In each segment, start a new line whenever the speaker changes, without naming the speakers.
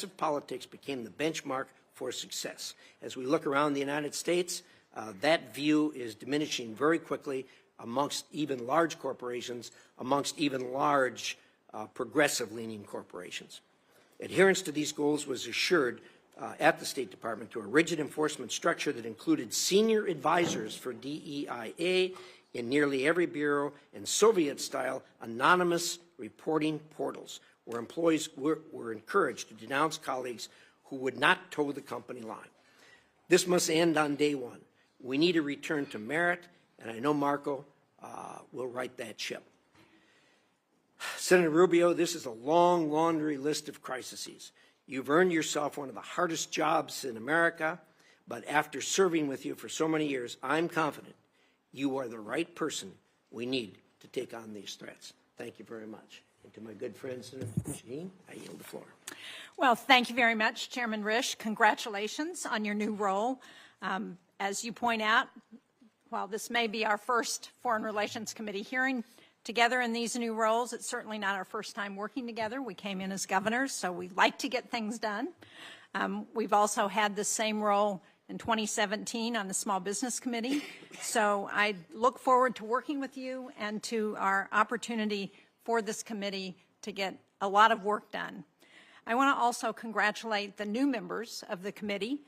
progressive politics became the benchmark for success. As we look around the United States, that view is diminishing very quickly amongst even large corporations, amongst even large progressive-leaning corporations. Adherence to these goals was assured at the State Department through a rigid enforcement structure that included senior advisors for DEIA in nearly every bureau and Soviet-style anonymous reporting portals where employees were encouraged to denounce colleagues who would not toe the company line. This must end on day one. We need a return to merit, and I know Marco will right that ship. Senator Rubio, this is a long laundry list of crises. You've earned yourself one of the hardest jobs in America, but after serving with you for so many years, I'm confident you are the right person we need to take on these threats. Thank you very much. And to my good friend, Senator Shaheen, I yield the floor.
Well, thank you very much, Chairman Risch. Congratulations on your new role. As you point out, while this may be our first Foreign Relations Committee hearing together in these new roles, it's certainly not our first time working together. We came in as governors, so we like to get things done. We've also had the same role in 2017 on the Small Business Committee. So I look forward to working with you and to our opportunity for this committee to get a lot of work done. I want to also congratulate the new members of the committee,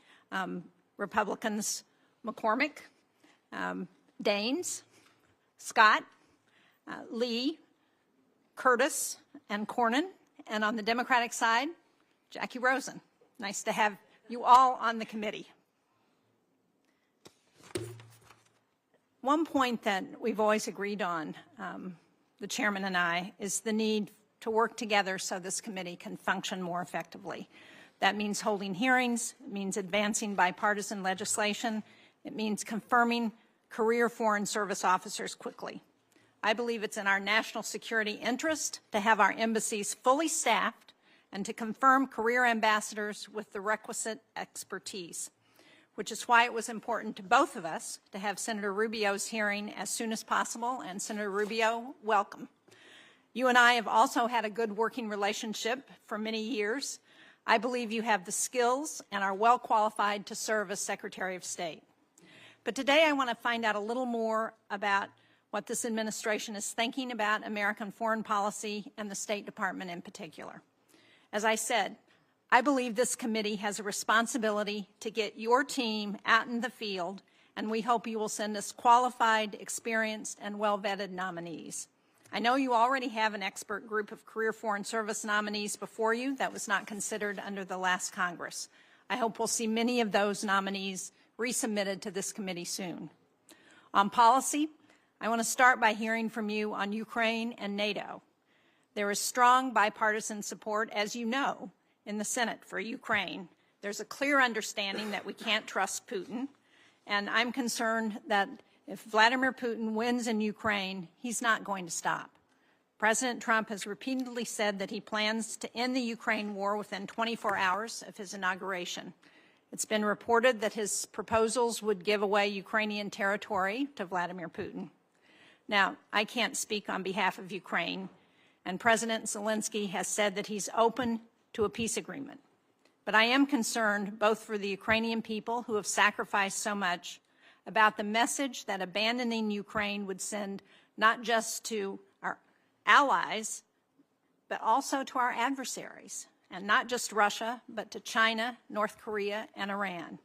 Republicans McCormick, Daines, Scott, Lee, Curtis, and Cornyn, and on the Democratic side, Jackie Rosen. Nice to have you all on the committee. One point that we've always agreed on, the chairman and I, is the need to work together so this committee can function more effectively. That means holding hearings, it means advancing bipartisan legislation, it means confirming career foreign service officers quickly. I believe it's in our national security interest to have our embassies fully staffed and to confirm career ambassadors with the requisite expertise, which is why it was important to both of us to have Senator Rubio's hearing as soon as possible. And Senator Rubio, welcome. You and I have also had a good working relationship for many years. I believe you have the skills and are well qualified to serve as Secretary of State. But today I want to find out a little more about what this administration is thinking about American foreign policy and the State Department in particular. As I said, I believe this committee has a responsibility to get your team out in the field, and we hope you will send us qualified, experienced, and well-vetted nominees. I know you already have an expert group of career foreign service nominees before you that was not considered under the last Congress. I hope we'll see many of those nominees resubmitted to this committee soon. On policy, I want to start by hearing from you on Ukraine and NATO. There is strong bipartisan support, as you know, in the Senate for Ukraine. There's a clear understanding that we can't trust Putin, and I'm concerned that if Vladimir Putin wins in Ukraine, he's not going to stop. President Trump has repeatedly said that he plans to end the Ukraine war within 24 hours of his inauguration. It's been reported that his proposals would give away Ukrainian territory to Vladimir Putin. Now, I can't speak on behalf of Ukraine, and President Zelensky has said that he's open to a peace agreement. But I am concerned, both for the Ukrainian people who have sacrificed so much, about the message that abandoning Ukraine would send not just to our allies, but also to our adversaries, and not just Russia, but to China, North Korea, and Iran.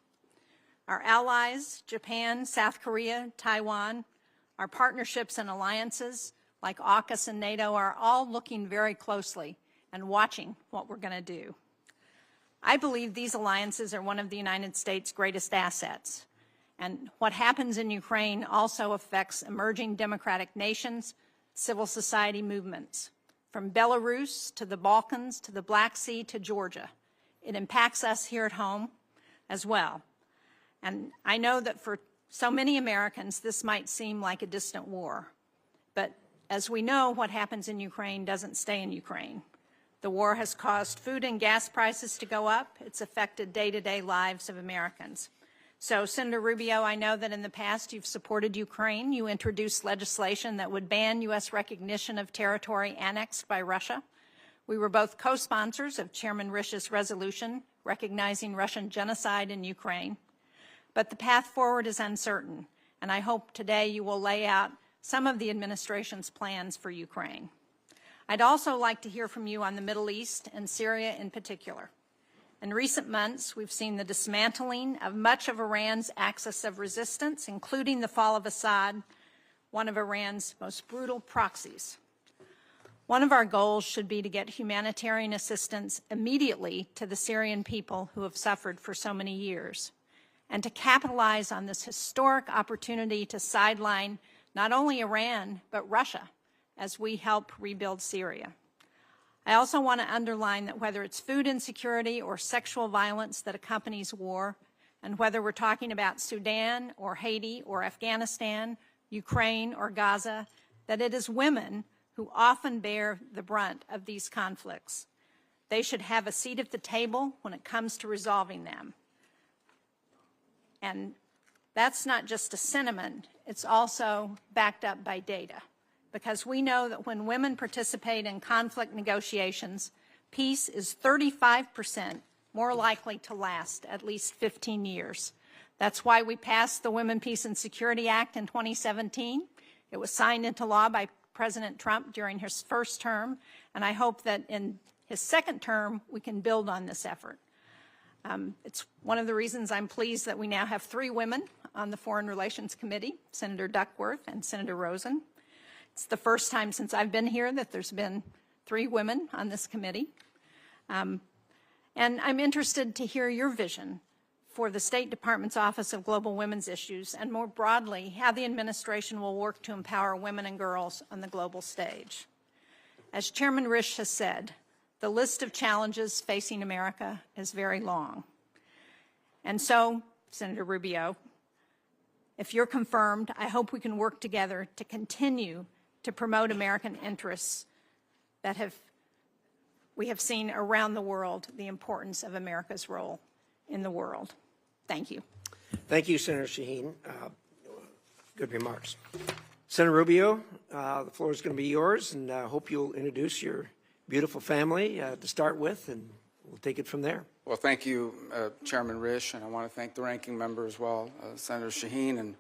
Our allies, Japan, South Korea, Taiwan, our partnerships and alliances like AUKUS and NATO are all looking very closely and watching what we're going to do. I believe these alliances are one of the United States' greatest assets. And what happens in Ukraine also affects emerging democratic nations, civil society movements. From Belarus to the Balkans to the Black Sea to Georgia. It impacts us here at home as well. And I know that for so many Americans, this might seem like a distant war. But as we know, what happens in Ukraine doesn't stay in Ukraine. The war has caused food and gas prices to go up. It's affected day-to-day lives of Americans. So, Senator Rubio, I know that in the past you've supported Ukraine. You introduced legislation that would ban U.S. recognition of territory annexed by Russia. We were both co-sponsors of Chairman Rish's resolution recognizing Russian genocide in Ukraine. But the path forward is uncertain, and I hope today you will lay out some of the administration's plans for Ukraine. I'd also like to hear from you on the Middle East and Syria in particular. In recent months, we've seen the dismantling of much of Iran's axis of resistance, including the fall of Assad, one of Iran's most brutal proxies. One of our goals should be to get humanitarian assistance immediately to the Syrian people who have suffered for so many years, and to capitalize on this historic opportunity to sideline not only Iran, but Russia as we help rebuild Syria. I also want to underline that whether it's food insecurity or sexual violence that accompanies war, and whether we're talking about Sudan or Haiti or Afghanistan, Ukraine or Gaza, that it is women who often bear the brunt of these conflicts. They should have a seat at the table when it comes to resolving them. And that's not just a sentiment, it's also backed up by data. Because we know that when women participate in conflict negotiations, peace is 35% more likely to last at least 15 years. That's why we passed the Women, Peace, and Security Act in 2017. It was signed into law by President Trump during his first term, and I hope that in his second term we can build on this effort. It's one of the reasons I'm pleased that we now have 3 women on the Foreign Relations Committee, Senator Duckworth and Senator Rosen. It's the first time since I've been here that there's been 3 women on this committee. And I'm interested to hear your vision for the State Department's Office of Global Women's Issues, and more broadly, how the administration will work to empower women and girls on the global stage. As Chairman Risch has said, the list of challenges facing America is very long. And so, Senator Rubio, if you're confirmed, I hope we can work together to continue to promote American interests that we have seen around the world the importance of America's role in the world. Thank you.
Thank you, Senator Shaheen. Good remarks. Senator Rubio, the floor is going to be yours, and I hope you'll introduce your beautiful family to start with, and we'll take it from there.
Well, thank you, Chairman Risch, and I want to thank the ranking member as well, Senator Shaheen, and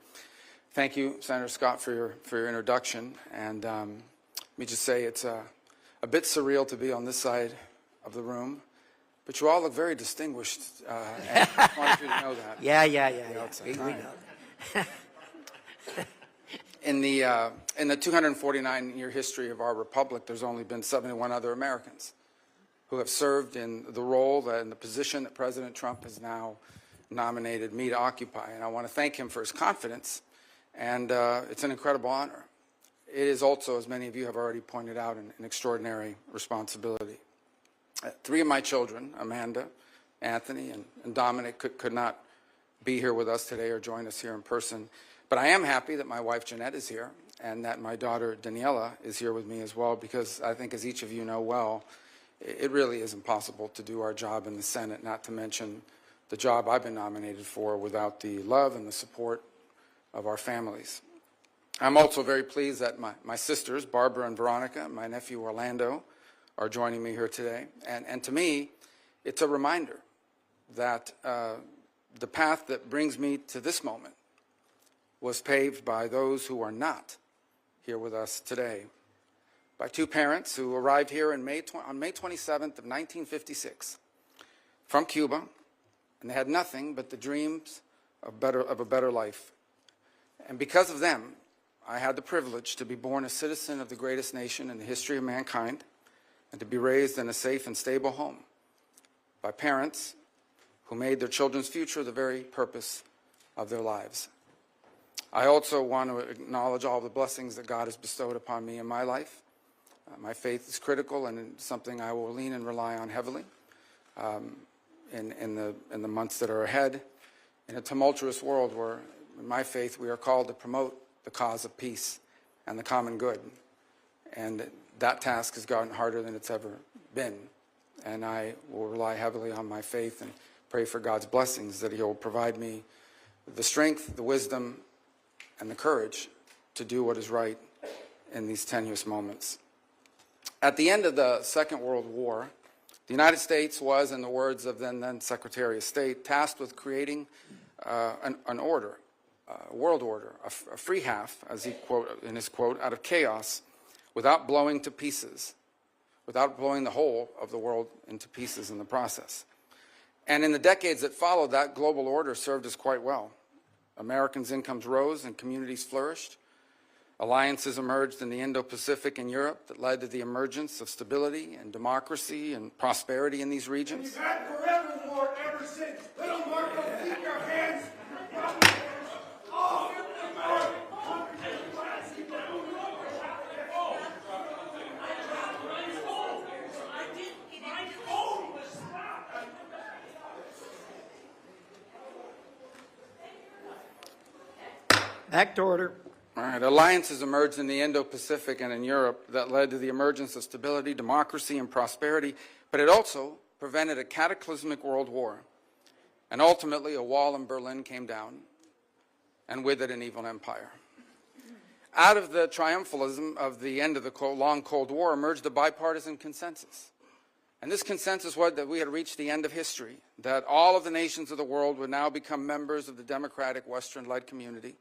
thank you, Senator Scott, for your introduction. And let me just say it's a bit surreal to be on this side of the room, but you all look very distinguished. And I wanted you to know that.
Yeah. We know.
In the 249-year history of our republic, there's only been 71 other Americans who have served in the role and the position that President Trump has now nominated me to occupy. And I want to thank him for his confidence, and it's an incredible honor. It is also, as many of you have already pointed out, an extraordinary responsibility. 3 of my children, Amanda, Anthony, and Dominic, could not be here with us today or join us here in person. But I am happy that my wife, Jeanette, is here, and that my daughter, Daniela, is here with me as well, because I think, as each of you know well, it really is impossible to do our job in the Senate, not to mention the job I've been nominated for, without the love and the support of our families. I'm also very pleased that my sisters, Barbara and Veronica, and my nephew, Orlando, are joining me here today. And to me, it's a reminder that the path that brings me to this moment was paved by those who are not here with us today, by 2 parents who arrived here on May 27th of 1956 from Cuba, and they had nothing but the dreams of a better life. And because of them, I had the privilege to be born a citizen of the greatest nation in the history of mankind, and to be raised in a safe and stable home by parents who made their children's future the very purpose of their lives. I also want to acknowledge all the blessings that God has bestowed upon me in my life. My faith is critical, and it's something I will lean and rely on heavily in the months that are ahead. In a tumultuous world where, in my faith, we are called to promote the cause of peace and the common good. And that task has gotten harder than it's ever been. And I will rely heavily on my faith and pray for God's blessings, that He will provide me the strength, the wisdom, and the courage to do what is right in these tenuous moments. At the end of the Second World War, the United States was, in the words of then Secretary of State, tasked with creating an order, a world order, a free half, as he quote in his quote, out of chaos, without blowing to pieces, without blowing the whole of the world into pieces in the process. And in the decades that followed, that global order served us quite well. Americans' incomes rose and communities flourished. Alliances emerged in the Indo-Pacific and Europe that led to the emergence of stability and democracy and prosperity in these regions.
We've had forever war ever since. Little Marco, keep your hands.
Back to order.
All right, alliances emerged in the Indo-Pacific and in Europe that led to the emergence of stability, democracy, and prosperity, but it also prevented a cataclysmic world war. And ultimately, a wall in Berlin came down, and with it, an evil empire. Out of the triumphalism of the end of the long Cold War emerged a bipartisan consensus. And this consensus was that we had reached the end of history, that all of the nations of the world would now become members of the democratic Western-led community,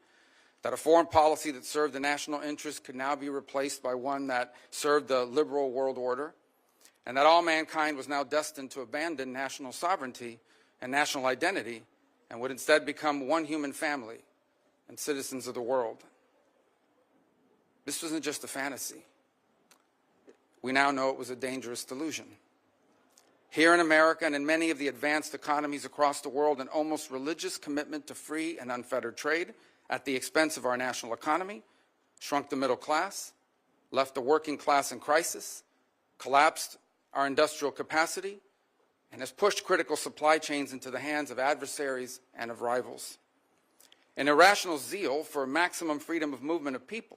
that a foreign policy that served the national interest could now be replaced by one that served the liberal world order, and that all mankind was now destined to abandon national sovereignty and national identity and would instead become one human family and citizens of the world. This wasn't just a fantasy. We now know it was a dangerous delusion. Here in America and in many of the advanced economies across the world, an almost religious commitment to free and unfettered trade at the expense of our national economy shrunk the middle class, left the working class in crisis, collapsed our industrial capacity, and has pushed critical supply chains into the hands of adversaries and of rivals. An irrational zeal for maximum freedom of movement of people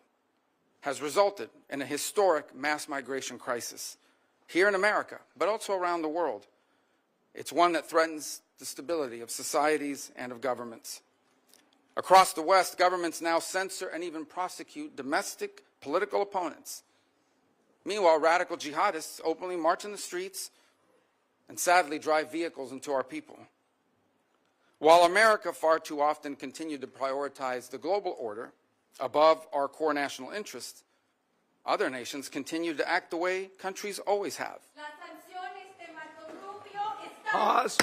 has resulted in a historic mass migration crisis here in America, but also around the world. It's one that threatens the stability of societies and of governments. Across the West, governments now censor and even prosecute domestic political opponents. Meanwhile, radical jihadists openly march in the streets and sadly drive vehicles into our people. While America far too often continued to prioritize the global order above our core national interests, other nations continue to act the way countries always have.
Pause.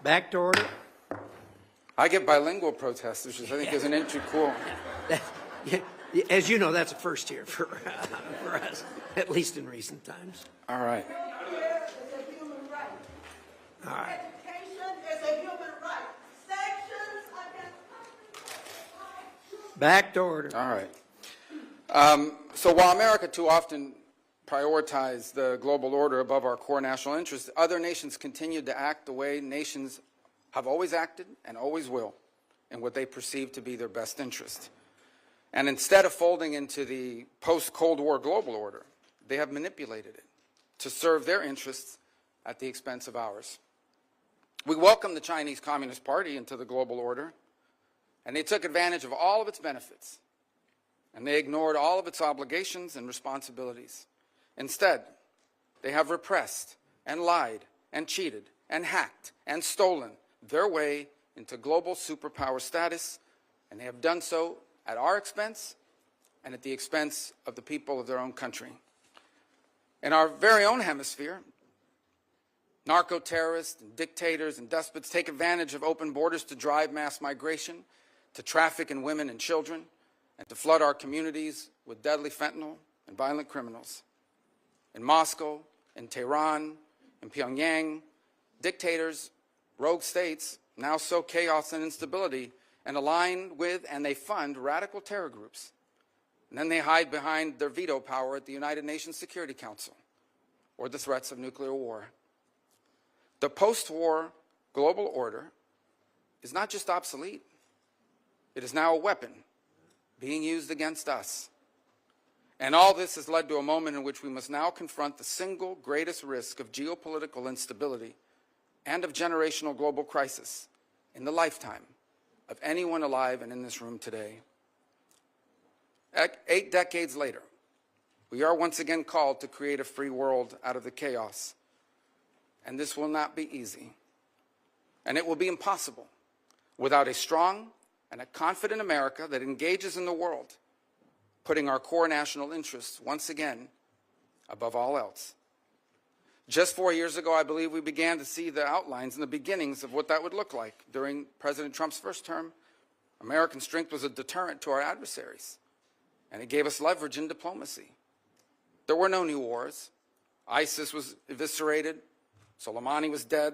Back to order.
I get bilingual protesters, which I think is an entry cool.
As you know, that's a first here for us, at least in recent times.
All right.
All right.
Education is a human right. Sanctions against...
Back to order.
All right. So while America too often prioritized the global order above our core national interests, other nations continued to act the way nations have always acted and always will in what they perceive to be their best interest. And instead of folding into the post-Cold War global order, they have manipulated it to serve their interests at the expense of ours. We welcomed the Chinese Communist Party into the global order, and they took advantage of all of its benefits, and they ignored all of its obligations and responsibilities. Instead, they have repressed and lied and cheated and hacked and stolen their way into global superpower status, and they have done so at our expense and at the expense of the people of their own country. In our very own hemisphere, narco-terrorists and dictators and despots take advantage of open borders to drive mass migration, to traffic in women and children, and to flood our communities with deadly fentanyl and violent criminals. In Moscow, in Tehran, in Pyongyang, dictators, rogue states now sow chaos and instability and align with and they fund radical terror groups. And then they hide behind their veto power at the United Nations Security Council or the threats of nuclear war. The post-war global order is not just obsolete, it is now a weapon being used against us. And all this has led to a moment in which we must now confront the single greatest risk of geopolitical instability and of generational global crisis in the lifetime of anyone alive and in this room today. 8 decades later, we are once again called to create a free world out of the chaos. And this will not be easy. And it will be impossible without a strong and a confident America that engages in the world, putting our core national interests once again above all else. Just 4 years ago, I believe we began to see the outlines and the beginnings of what that would look like. During President Trump's first term, American strength was a deterrent to our adversaries, and it gave us leverage in diplomacy. There were no new wars. ISIS was eviscerated. Soleimani was dead.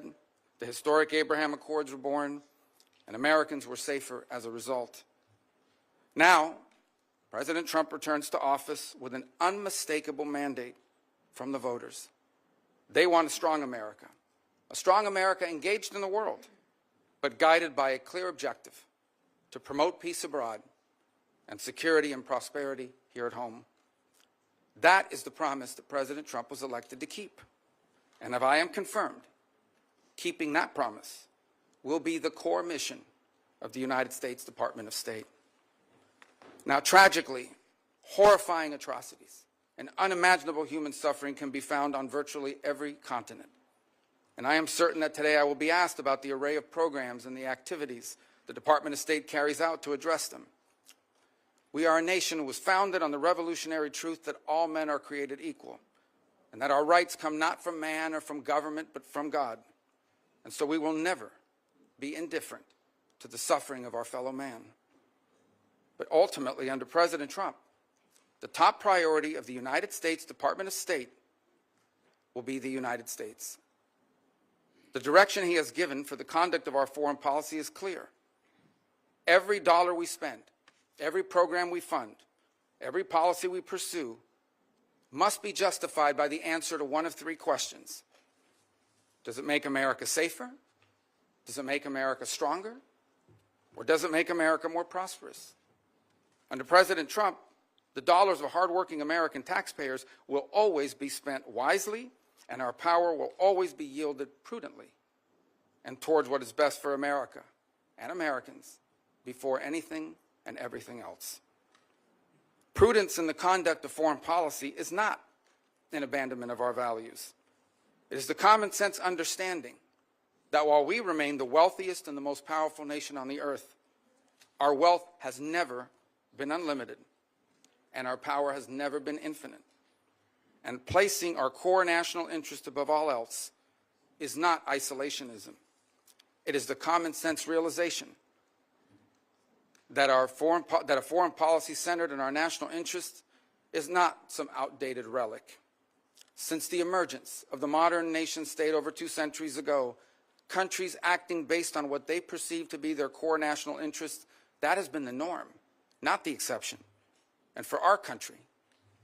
The historic Abraham Accords were born, and Americans were safer as a result. Now, President Trump returns to office with an unmistakable mandate from the voters. They want a strong America engaged in the world, but guided by a clear objective to promote peace abroad and security and prosperity here at home. That is the promise that President Trump was elected to keep. And if I am confirmed, keeping that promise will be the core mission of the United States Department of State. Now, tragically, horrifying atrocities and unimaginable human suffering can be found on virtually every continent. And I am certain that today I will be asked about the array of programs and the activities the Department of State carries out to address them. We are a nation who was founded on the revolutionary truth that all men are created equal, and that our rights come not from man or from government, but from God. And so we will never be indifferent to the suffering of our fellow man. But ultimately, under President Trump, the top priority of the United States Department of State will be the United States. The direction he has given for the conduct of our foreign policy is clear. Every dollar we spend, every program we fund, every policy we pursue must be justified by the answer to one of 3 questions. Does it make America safer? Does it make America stronger? Or does it make America more prosperous? Under President Trump, the dollars of hardworking American taxpayers will always be spent wisely, and our power will always be yielded prudently and towards what is best for America and Americans before anything and everything else. Prudence in the conduct of foreign policy is not an abandonment of our values. It is the common sense understanding that while we remain the wealthiest and the most powerful nation on the earth, our wealth has never been unlimited, and our power has never been infinite. And placing our core national interest above all else is not isolationism. It is the common sense realization that a foreign policy centered in our national interests is not some outdated relic. Since the emergence of the modern nation state over 2 centuries ago, countries acting based on what they perceive to be their core national interests, that has been the norm, not the exception. And for our country,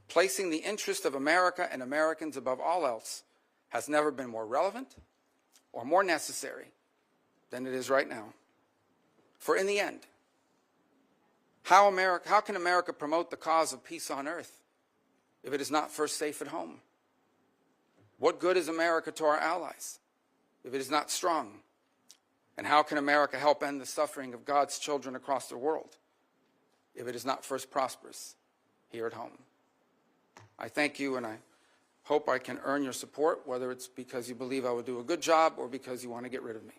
placing the interest of America and Americans above all else has never been more relevant or more necessary than it is right now. For in the end, how can America promote the cause of peace on earth if it is not first safe at home? What good is America to our allies if it is not strong? And how can America help end the suffering of God's children across the world if it is not first prosperous here at home? I thank you, and I hope I can earn your support, whether it's because you believe I will do a good job or because you want to get rid of me.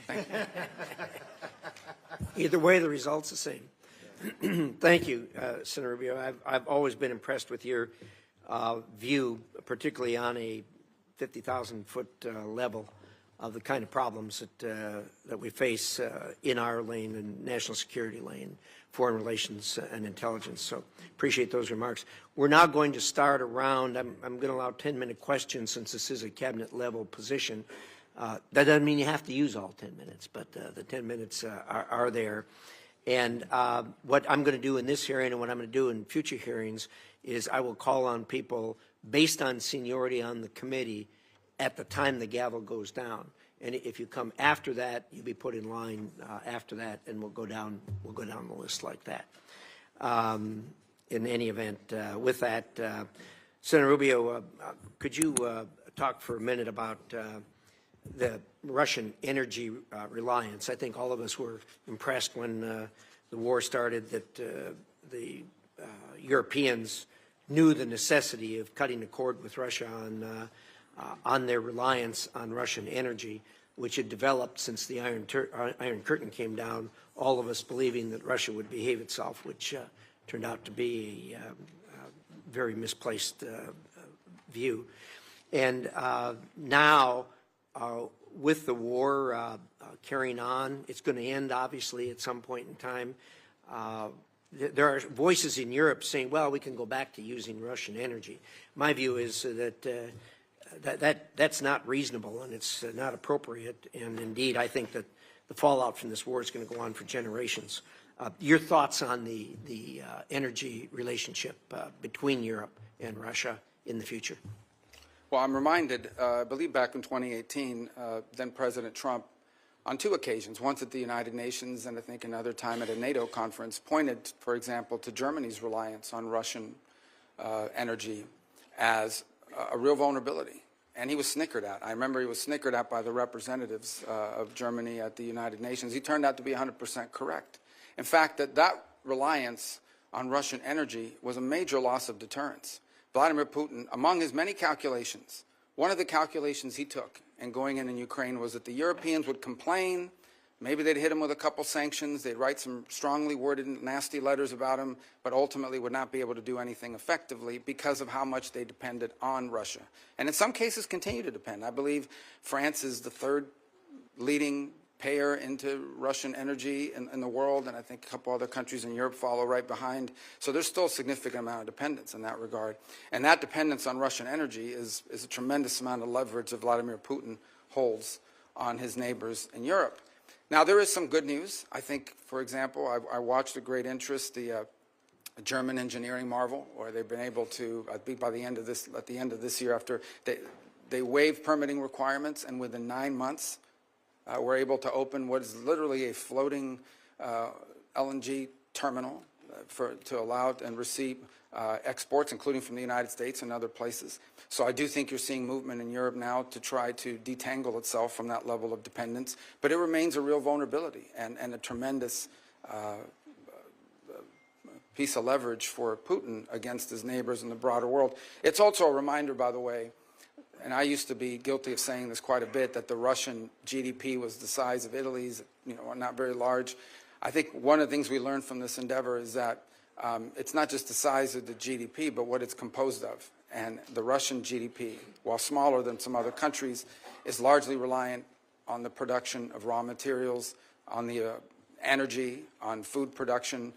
Thank you.
Either way, the result's the same. Thank you, Senator Rubio. I've always been impressed with your view, particularly on a 50,000-foot level, of the kind of problems that we face in our lane and national security lane, foreign relations and intelligence. So appreciate those remarks. We're now going to start a round. I'm going to allow 10-minute questions since this is a cabinet level position. That doesn't mean you have to use all 10 minutes, but the 10 minutes are there. And what I'm going to do in this hearing and what I'm going to do in future hearings is I will call on people based on seniority on the committee at the time the gavel goes down. And if you come after that, you'll be put in line after that, and we'll go down the list like that. In any event, with that, Senator Rubio, could you talk for a minute about the Russian energy reliance. I think all of us were impressed when the war started that the Europeans knew the necessity of cutting a cord with Russia on their reliance on Russian energy, which had developed since the Iron Curtain came down, all of us believing that Russia would behave itself, which turned out to be a very misplaced view. And now, with the war carrying on, it's going to end, obviously, at some point in time. There are voices in Europe saying, well, we can go back to using Russian energy. My view is that that's not reasonable and it's not appropriate. And indeed, I think that the fallout from this war is going to go on for generations. Your thoughts on the energy relationship between Europe and Russia in the future?
Well, I'm reminded, I believe back in 2018, then President Trump, on two occasions, once at the United Nations and I think another time at a NATO conference, pointed, for example, to Germany's reliance on Russian energy as a real vulnerability. And he was snickered at. I remember he was snickered at by the representatives of Germany at the United Nations. He turned out to be 100% correct. In fact, that reliance on Russian energy was a major loss of deterrence. Vladimir Putin, among his many calculations, one of the calculations he took in going in Ukraine was that the Europeans would complain, maybe they'd hit him with a couple sanctions, they'd write some strongly worded nasty letters about him, but ultimately would not be able to do anything effectively because of how much they depended on Russia. And in some cases continue to depend. I believe France is the third leading payer into Russian energy in the world, and I think a couple other countries in Europe follow right behind. So there's still a significant amount of dependence in that regard. And that dependence on Russian energy is a tremendous amount of leverage that Vladimir Putin holds on his neighbors in Europe. Now, there is some good news. I think, for example, I watched with great interest the German engineering marvel, where they've been able to, I think by the end of this year, after they waived permitting requirements, and within 9 months, we're able to open what is literally a floating LNG terminal to allow and receive exports, including from the United States and other places. So I do think you're seeing movement in Europe now to try to detangle itself from that level of dependence. But it remains a real vulnerability and a tremendous piece of leverage for Putin against his neighbors in the broader world. It's also a reminder, by the way, and I used to be guilty of saying this quite a bit, that the Russian GDP was the size of Italy's, not very large. I think one of the things we learned from this endeavor is that it's not just the size of the GDP, but what it's composed of. And the Russian GDP, while smaller than some other countries, is largely reliant on the production of raw materials, on the energy, on food production,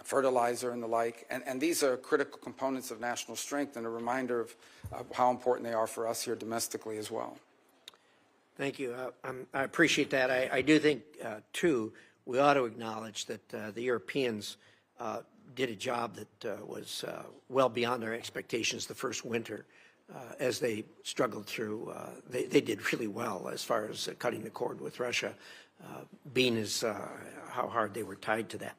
fertilizer and the like. And these are critical components of national strength and a reminder of how important they are for us here domestically as well.
Thank you. I appreciate that. I do think, too, we ought to acknowledge that the Europeans did a job that was well beyond our expectations the first winter. As they struggled through, they did really well as far as cutting the cord with Russia, being as how hard they were tied to that.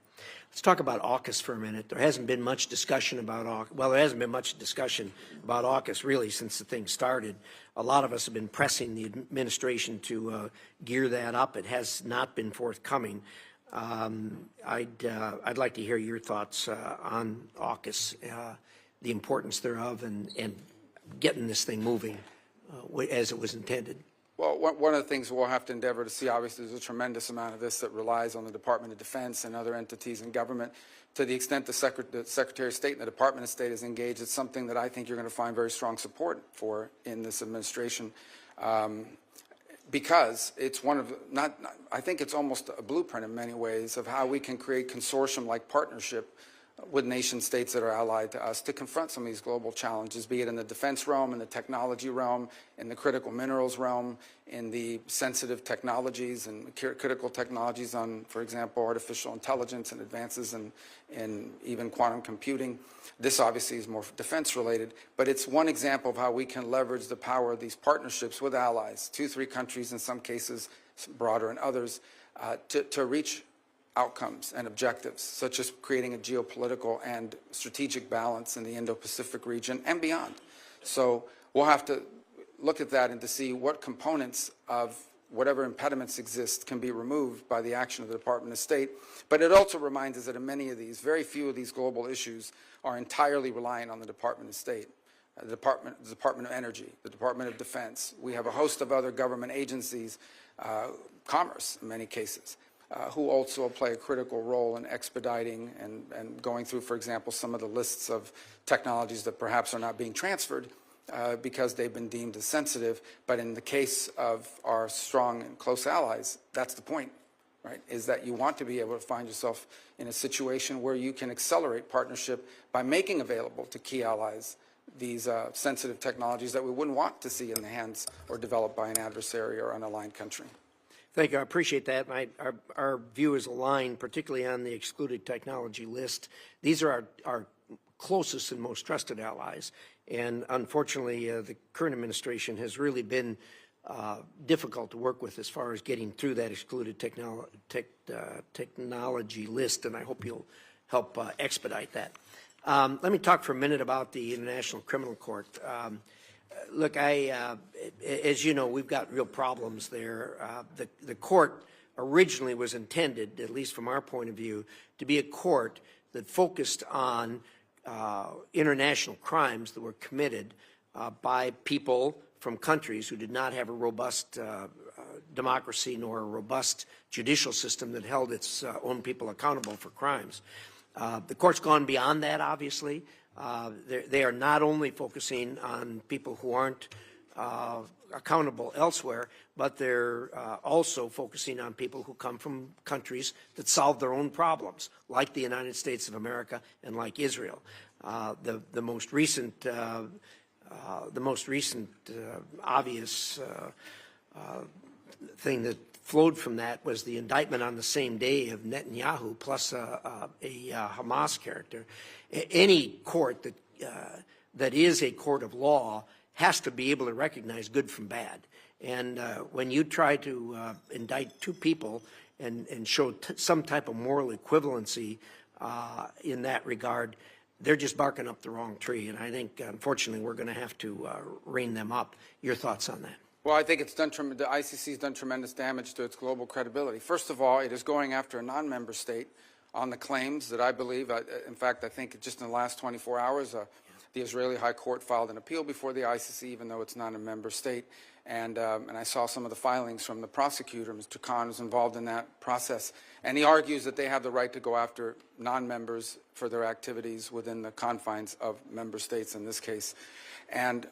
Let's talk about AUKUS for a minute. There hasn't been much discussion about AUKUS. Well, there hasn't been much discussion about AUKUS really since the thing started. A lot of us have been pressing the administration to gear that up. It has not been forthcoming. I'd like to hear your thoughts on AUKUS, the importance thereof, and getting this thing moving as it was intended.
Well, one of the things we'll have to endeavor to see, obviously, there's a tremendous amount of this that relies on the Department of Defense and other entities in government. To the extent the Secretary of State and the Department of State is engaged, it's something that I think you're going to find very strong support for in this administration, because it's one of, I think it's almost a blueprint in many ways of how we can create consortium-like partnership with nation states that are allied to us to confront some of these global challenges, be it in the defense realm, in the technology realm, in the critical minerals realm, in the sensitive technologies and critical technologies on, for example, artificial intelligence and advances in even quantum computing. This obviously is more defense related, but it's one example of how we can leverage the power of these partnerships with allies, 2-3 countries in some cases, broader in others, to reach outcomes and objectives, such as creating a geopolitical and strategic balance in the Indo-Pacific region and beyond. So we'll have to look at that and to see what components of whatever impediments exist can be removed by the action of the Department of State. But it also reminds us that in many of these, very few of these global issues are entirely reliant on the Department of State. The Department of Energy, the Department of Defense. We have a host of other government agencies, commerce in many cases, who also play a critical role in expediting and going through, for example, some of the lists of technologies that perhaps are not being transferred because they've been deemed as sensitive. But in the case of our strong and close allies, that's the point, right, is that you want to be able to find yourself in a situation where you can accelerate partnership by making available to key allies these sensitive technologies that we wouldn't want to see in the hands or developed by an adversary or unaligned country.
Thank you. I appreciate that. Our view is aligned, particularly on the excluded technology list. These are our closest and most trusted allies. And unfortunately, the current administration has really been difficult to work with as far as getting through that excluded technology list, and I hope you'll help expedite that. Let me talk for a minute about the International Criminal Court. Look, as you know, we've got real problems there. The court originally was intended, at least from our point of view, to be a court that focused on international crimes that were committed by people from countries who did not have a robust democracy nor a robust judicial system that held its own people accountable for crimes. The court's gone beyond that, obviously. They are not only focusing on people who aren't accountable elsewhere, but they're also focusing on people who come from countries that solve their own problems, like the United States of America and like Israel. The most recent obvious thing that flowed from that was the indictment on the same day of Netanyahu plus a Hamas character. Any court that is a court of law has to be able to recognize good from bad. And when you try to indict two people and show some type of moral equivalency in that regard, they're just barking up the wrong tree. And I think, unfortunately, we're going to have to rein them up. Your thoughts on that?
Well, I think the ICC has done tremendous damage to its global credibility. First of all, it is going after a non-member state on the claims that I believe, in fact, I think just in the last 24 hours, the Israeli High Court filed an appeal before the ICC, even though it's not a member state. And I saw some of the filings from the prosecutor, Mr. Khan, who's involved in that process. And he argues that they have the right to go after non-members for their activities within the confines of member states in this case. And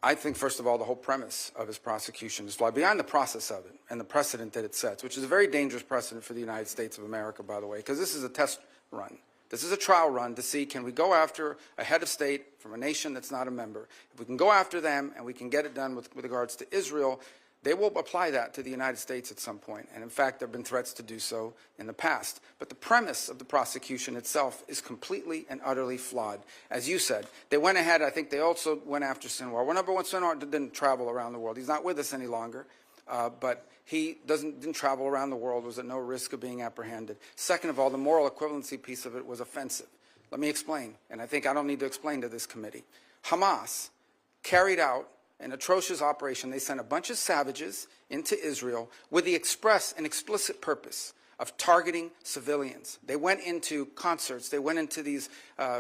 I think, first of all, the whole premise of his prosecution is flawed, beyond the process of it and the precedent that it sets, which is a very dangerous precedent for the United States of America, by the way, because this is a test run. This is a trial run to see, can we go after a head of state from a nation that's not a member? If we can go after them and we can get it done with regards to Israel, they will apply that to the United States at some point. And in fact, there have been threats to do so in the past. But the premise of the prosecution itself is completely and utterly flawed. As you said, they went ahead, I think they also went after Sinwar. Well, number one, Sinwar didn't travel around the world. He's not with us any longer. But he didn't travel around the world, was at no risk of being apprehended. Second of all, the moral equivalency piece of it was offensive. Let me explain, and I think I don't need to explain to this committee. Hamas carried out an atrocious operation. They sent a bunch of savages into Israel with the express and explicit purpose of targeting civilians. They went into concerts. They went into these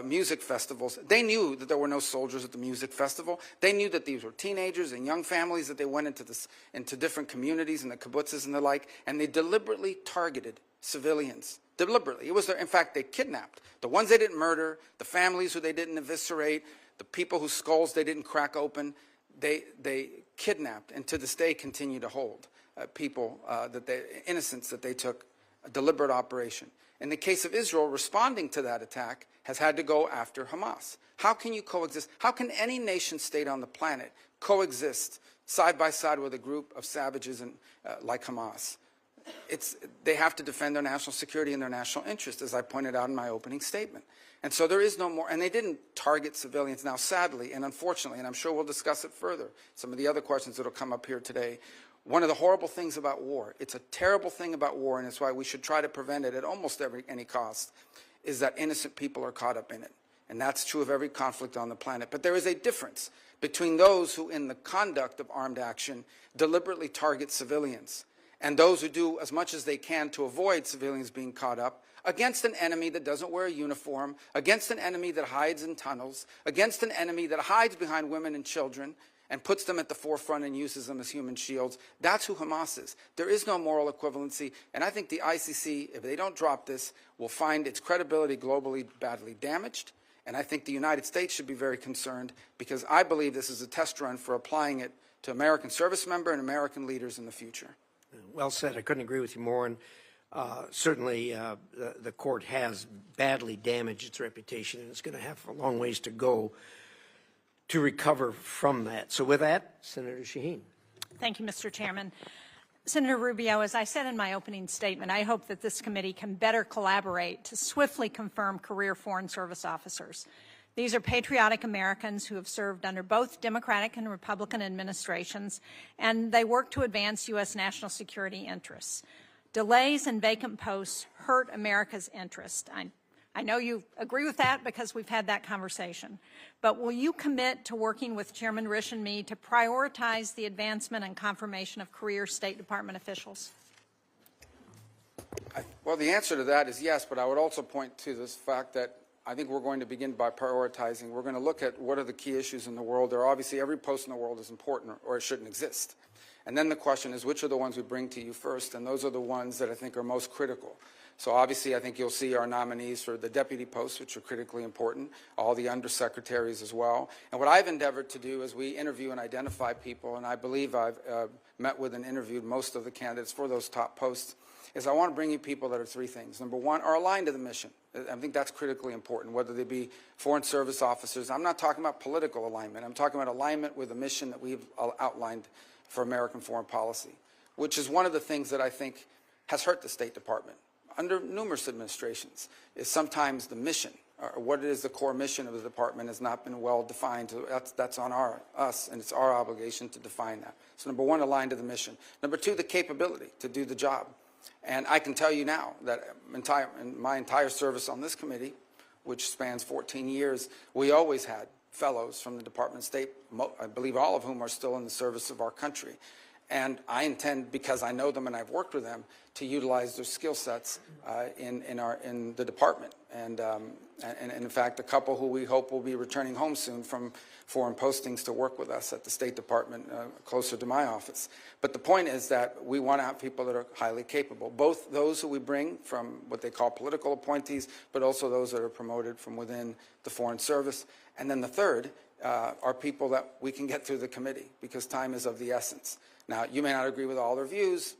music festivals. They knew that there were no soldiers at the music festival. They knew that these were teenagers and young families, that they went into different communities and the kibbutzes and the like, and they deliberately targeted civilians. Deliberately. It was in fact, they kidnapped the ones they didn't murder, the families who they didn't eviscerate, the people whose skulls they didn't crack open. They kidnapped and to this day continue to hold people, innocents that they took, a deliberate operation. In the case of Israel, responding to that attack has had to go after Hamas. How can you coexist? How can any nation state on the planet coexist side by side with a group of savages like Hamas? They have to defend their national security and their national interest, as I pointed out in my opening statement. And so there is no more, and they didn't target civilians. Now, sadly and unfortunately, and I'm sure we'll discuss it further, some of the other questions that will come up here today, one of the horrible things about war, it's a terrible thing about war, and it's why we should try to prevent it at almost any cost, is that innocent people are caught up in it. and that's true of every conflict on the planet. But there is a difference between those who, in the conduct of armed action, deliberately target civilians, and those who do as much as they can to avoid civilians being caught up against an enemy that doesn't wear a uniform, against an enemy that hides in tunnels, against an enemy that hides behind women and children and puts them at the forefront and uses them as human shields. That's who Hamas is. There is no moral equivalency, and I think the ICC, if they don't drop this, will find its credibility globally badly damaged, and I think the United States should be very concerned, because I believe this is a test run for applying it to American service members and American leaders in the future.
Well said. I couldn't agree with you more. And certainly the court has badly damaged its reputation, and it's going to have a long ways to go to recover from that. So with that, Senator Shaheen.
Thank you, Mr. Chairman. Senator Rubio, as I said in my opening statement, I hope that this committee can better collaborate to swiftly confirm career Foreign Service officers. These are patriotic Americans who have served under both Democratic and Republican administrations, and they work to advance U.S. national security interests. Delays and vacant posts hurt America's interest. I know you agree with that because we've had that conversation. But will you commit to working with Chairman Risch and me to prioritize the advancement and confirmation of career State Department officials?
Well, the answer to that is yes, but I would also point to this fact that I think we're going to begin by prioritizing. We're going to look at what are the key issues in the world. There are obviously every post in the world is important or it shouldn't exist. And then the question is, which are the ones we bring to you first? And those are the ones that I think are most critical. So obviously, I think you'll see our nominees for the deputy posts, which are critically important, all the undersecretaries as well. And what I've endeavored to do is we interview and identify people, and I believe I've met with and interviewed most of the candidates for those top posts, is I want to bring you people that are three things. Number one, are aligned to the mission. I think that's critically important, whether they be Foreign Service officers. I'm not talking about political alignment. I'm talking about alignment with the mission that we've outlined for American foreign policy, which is one of the things that I think has hurt the State Department under numerous administrations, is sometimes the mission, or what it is the core mission of the department has not been well defined. So that's on us, and it's our obligation to define that. So number one, aligned to the mission. Number two, the capability to do the job. And I can tell you now that in my entire service on this committee, which spans 14 years, we always had fellows from the Department of State, I believe all of whom are still in the service of our country. And I intend, because I know them and I've worked with them, to utilize their skill sets in the department. And in fact, a couple who we hope will be returning home soon from foreign postings to work with us at the State Department closer to my office. But the point is that we want to have people that are highly capable, both those who we bring from what they call political appointees, but also those that are promoted from within the Foreign Service. And then the third are people that we can get through the committee, because time is of the essence. Now, you may not agree with all their views,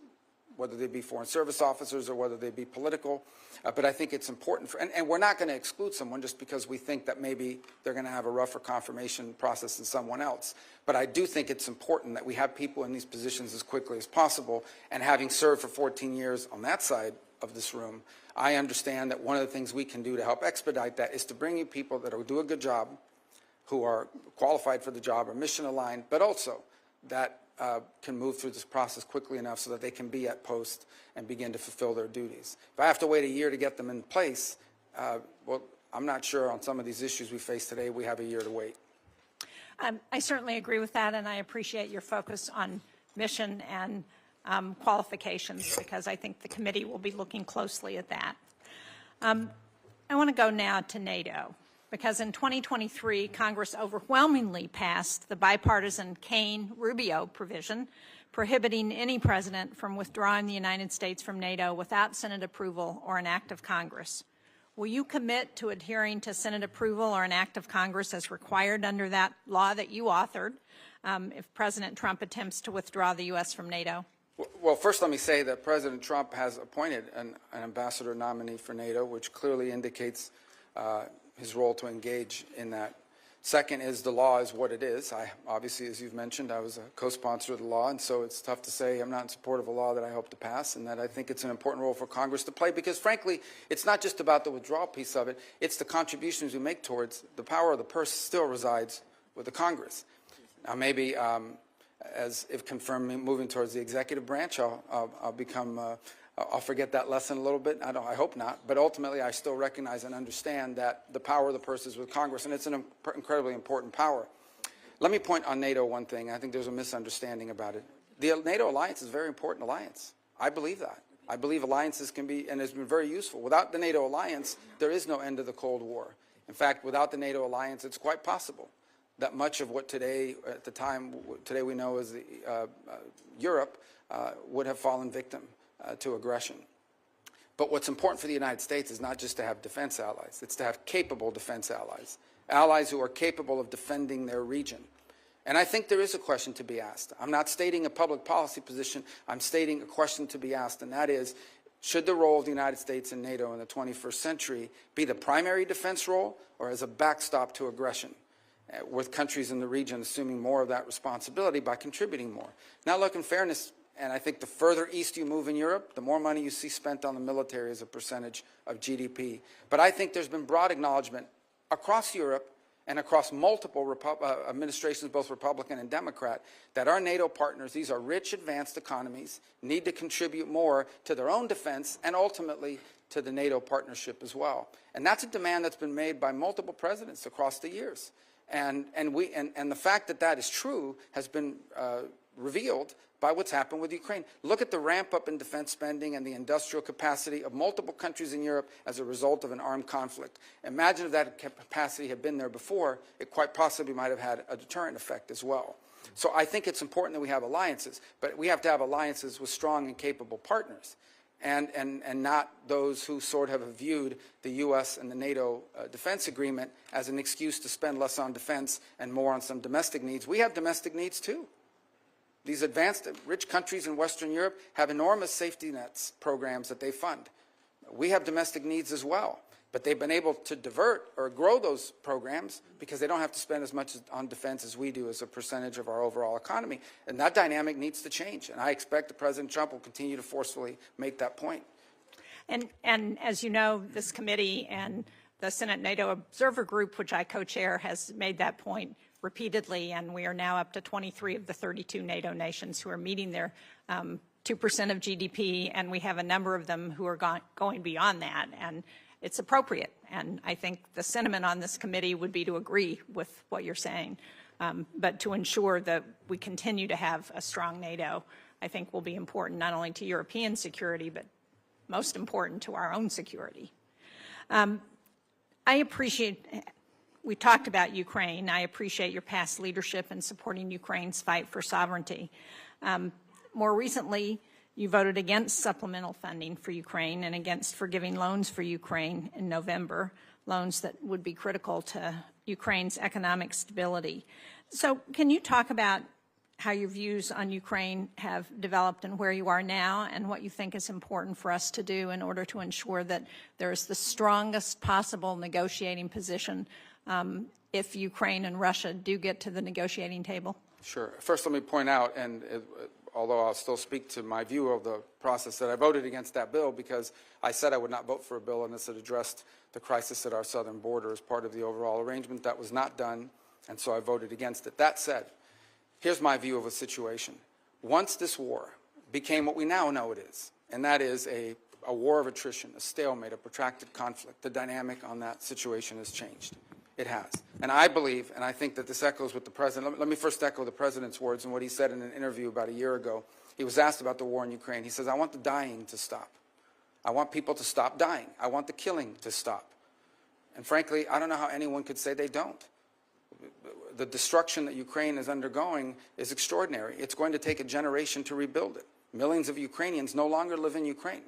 whether they be Foreign Service officers or whether they be political, but I think it's important. And we're not going to exclude someone just because we think that maybe they're going to have a rougher confirmation process than someone else. But I do think it's important that we have people in these positions as quickly as possible. And having served for 14 years on that side of this room, I understand that one of the things we can do to help expedite that is to bring you people that will do a good job, who are qualified for the job, are mission aligned, but also that can move through this process quickly enough so that they can be at post and begin to fulfill their duties. If I have to wait a year to get them in place, well, I'm not sure on some of these issues we face today we have a year to wait.
I certainly agree with that, and I appreciate your focus on mission and qualifications, because I think the committee will be looking closely at that. I want to go now to NATO, because in 2023, Congress overwhelmingly passed the bipartisan Kane-Rubio provision prohibiting any president from withdrawing the United States from NATO without Senate approval or an act of Congress. Will you commit to adhering to Senate approval or an act of Congress as required under that law that you authored if President Trump attempts to withdraw the U.S. from NATO?
Well, first let me say that President Trump has appointed an ambassador nominee for NATO, which clearly indicates his role to engage in that. Second is the law is what it is. Obviously, as you've mentioned, I was a co-sponsor of the law, and so it's tough to say I'm not in support of a law that I hope to pass, and that I think it's an important role for Congress to play, because frankly, it's not just about the withdrawal piece of it, it's the contributions we make towards the power of the purse still resides with the Congress. Now maybe as if confirmed moving towards the executive branch, I'll become I'll forget that lesson a little bit. I hope not. But ultimately, I still recognize and understand that the power of the purse is with Congress, and it's an incredibly important power. Let me point on NATO one thing. I think there's a misunderstanding about it. The NATO alliance is a very important alliance. I believe that. I believe alliances can be, and has been very useful. Without the NATO alliance, there is no end to the Cold War. In fact, without the NATO alliance, it's quite possible that much of what today, at the time, today we know as Europe, would have fallen victim to aggression. But what's important for the United States is not just to have defense allies. It's to have capable defense allies, allies who are capable of defending their region. And I think there is a question to be asked. I'm not stating a public policy position. I'm stating a question to be asked, and that is, should the role of the United States in NATO in the 21st century be the primary defense role or as a backstop to aggression, with countries in the region assuming more of that responsibility by contributing more? Now, look, in fairness, and I think the further east you move in Europe, the more money you see spent on the military as a percentage of GDP. But I think there's been broad acknowledgement across Europe and across multiple administrations, both Republican and Democrat, that our NATO partners, these are rich, advanced economies, need to contribute more to their own defense and ultimately to the NATO partnership as well. And that's a demand that's been made by multiple presidents across the years. And the fact that that is true has been revealed by what's happened with Ukraine. Look at the ramp up in defense spending and the industrial capacity of multiple countries in Europe as a result of an armed conflict. Imagine if that capacity had been there before, it quite possibly might have had a deterrent effect as well. So I think it's important that we have alliances, but we have to have alliances with strong and capable partners, and not those who sort of have viewed the U.S. and the NATO defense agreement as an excuse to spend less on defense and more on some domestic needs. We have domestic needs too. These advanced, rich countries in Western Europe have enormous safety nets programs that they fund. We have domestic needs as well, but they've been able to divert or grow those programs because they don't have to spend as much on defense as we do as a percentage of our overall economy. And that dynamic needs to change. And I expect that President Trump will continue to forcefully make that point.
And as you know, this committee and the Senate NATO Observer Group, which I co-chair, has made that point repeatedly, and we are now up to 23 of the 32 NATO nations who are meeting their 2% of GDP, and we have a number of them who are going beyond that, and it's appropriate. And I think the sentiment on this committee would be to agree with what you're saying, but to ensure that we continue to have a strong NATO, I think will be important not only to European security, but most important to our own security. I appreciate. We talked about Ukraine. I appreciate your past leadership in supporting Ukraine's fight for sovereignty. More recently, you voted against supplemental funding for Ukraine and against forgiving loans for Ukraine in November, loans that would be critical to Ukraine's economic stability. So can you talk about how your views on Ukraine have developed and where you are now, and what you think is important for us to do in order to ensure that there is the strongest possible negotiating position if Ukraine and Russia do get to the negotiating table?
Sure. First, let me point out, and although I'll still speak to my view of the process, that I voted against that bill because I said I would not vote for a bill unless it addressed the crisis at our southern border as part of the overall arrangement. That was not done, and so I voted against it. That said, here's my view of a situation. Once this war became what we now know it is, and that is a war of attrition, a stalemate, a protracted conflict, the dynamic on that situation has changed. It has. And I believe, and I think that this echoes with the President. Let me first echo the President's words and what he said in an interview about a year ago. He was asked about the war in Ukraine. He says, I want the dying to stop. I want people to stop dying. I want the killing to stop. And frankly, I don't know how anyone could say they don't. The destruction that Ukraine is undergoing is extraordinary. It's going to take a generation to rebuild it. Millions of Ukrainians no longer live in Ukraine.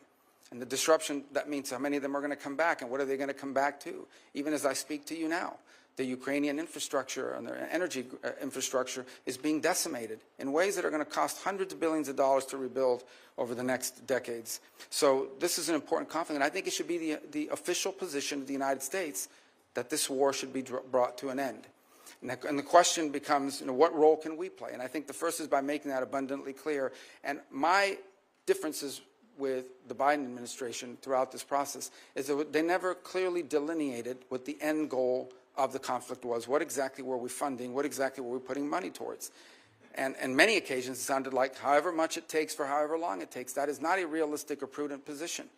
And the disruption, that means how many of them are going to come back, and what are they going to come back to? Even as I speak to you now, the Ukrainian infrastructure and their energy infrastructure is being decimated in ways that are going to cost hundreds of billions of dollars to rebuild over the next decades. So this is an important conflict, and I think it should be the official position of the United States that this war should be brought to an end. And the question becomes, what role can we play? And I think the first is by making that abundantly clear. And my differences with the Biden administration throughout this process is that they never clearly delineated what the end goal of the conflict was. What exactly were we funding? What exactly were we putting money towards? And on many occasions, it sounded like however much it takes for however long it takes. That is not a realistic or prudent position.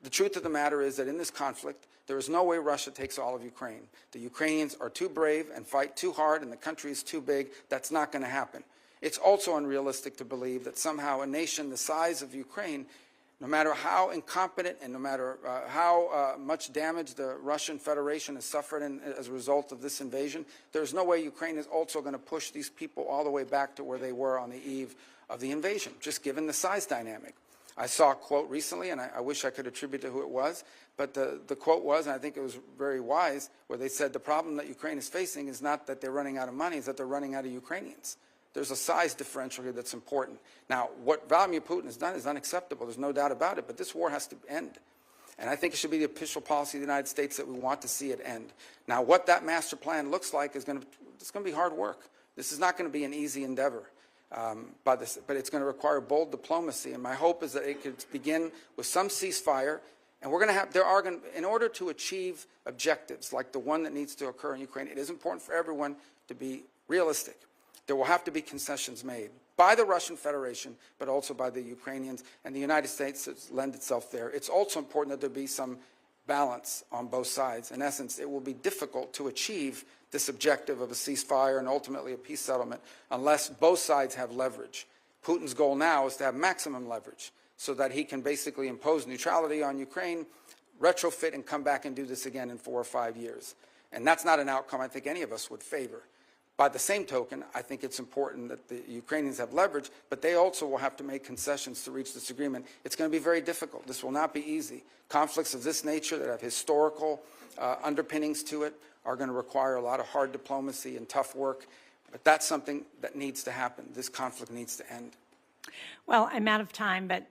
The truth of the matter is that in this conflict, there is no way Russia takes all of Ukraine. The Ukrainians are too brave and fight too hard, and the country is too big. That's not going to happen. It's also unrealistic to believe that somehow a nation the size of Ukraine, no matter how incompetent and no matter how much damage the Russian Federation has suffered as a result of this invasion, there's no way Ukraine is also going to push these people all the way back to where they were on the eve of the invasion, just given the size dynamic. I saw a quote recently, and I wish I could attribute to who it was, but the quote was, and I think it was very wise, where they said the problem that Ukraine is facing is not that they're running out of money, it's that they're running out of Ukrainians. There's a size differential here that's important. Now, what Vladimir Putin has done is unacceptable. There's no doubt about it, but this war has to end. And I think it should be the official policy of the United States that we want to see it end. Now, what that master plan looks like is it's going to be hard work. This is not going to be an easy endeavor. But it's going to require bold diplomacy, and my hope is that it could begin with some ceasefire, and we're going to have, in order to achieve objectives like the one that needs to occur in Ukraine, it is important for everyone to be realistic. There will have to be concessions made by the Russian Federation, but also by the Ukrainians, and the United States lend itself there. It's also important that there be some balance on both sides. In essence, it will be difficult to achieve this objective of a ceasefire and ultimately a peace settlement unless both sides have leverage. Putin's goal now is to have maximum leverage so that he can basically impose neutrality on Ukraine, retrofit, and come back and do this again in 4 or 5 years. And that's not an outcome I think any of us would favor. By the same token, I think it's important that the Ukrainians have leverage, but they also will have to make concessions to reach this agreement. It's going to be very difficult. This will not be easy. Conflicts of this nature that have historical underpinnings to it are going to require a lot of hard diplomacy and tough work, but that's something that needs to happen. This conflict needs to end.
Well, I'm out of time, but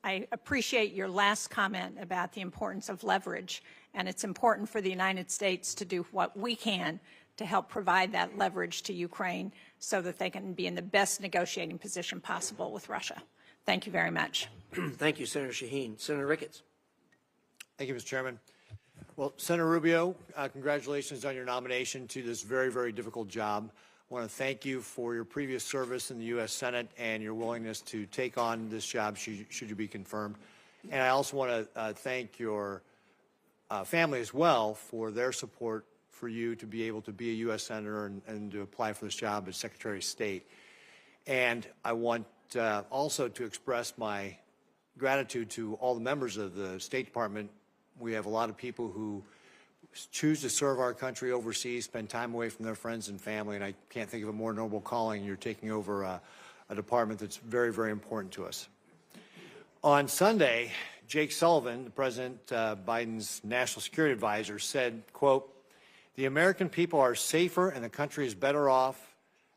I appreciate your last comment about the importance of leverage, and it's important for the United States to do what we can to help provide that leverage to Ukraine so that they can be in the best negotiating position possible with Russia. Thank you very much.
Thank you, Senator Shaheen. Senator Ricketts.
Thank you, Mr. Chairman. Well, Senator Rubio, congratulations on your nomination to this very, very difficult job. I want to thank you for your previous service in the U.S. Senate and your willingness to take on this job should you be confirmed. And I also want to thank your family as well for their support for you to be able to be a U.S. Senator and to apply for this job as Secretary of State. And I want also to express my gratitude to all the members of the State Department. We have a lot of people who choose to serve our country overseas, spend time away from their friends and family, and I can't think of a more noble calling. You're taking over a department that's very, very important to us. On Sunday, Jake Sullivan, the President Biden's national security advisor, said, quote, "The American people are safer and the country is better off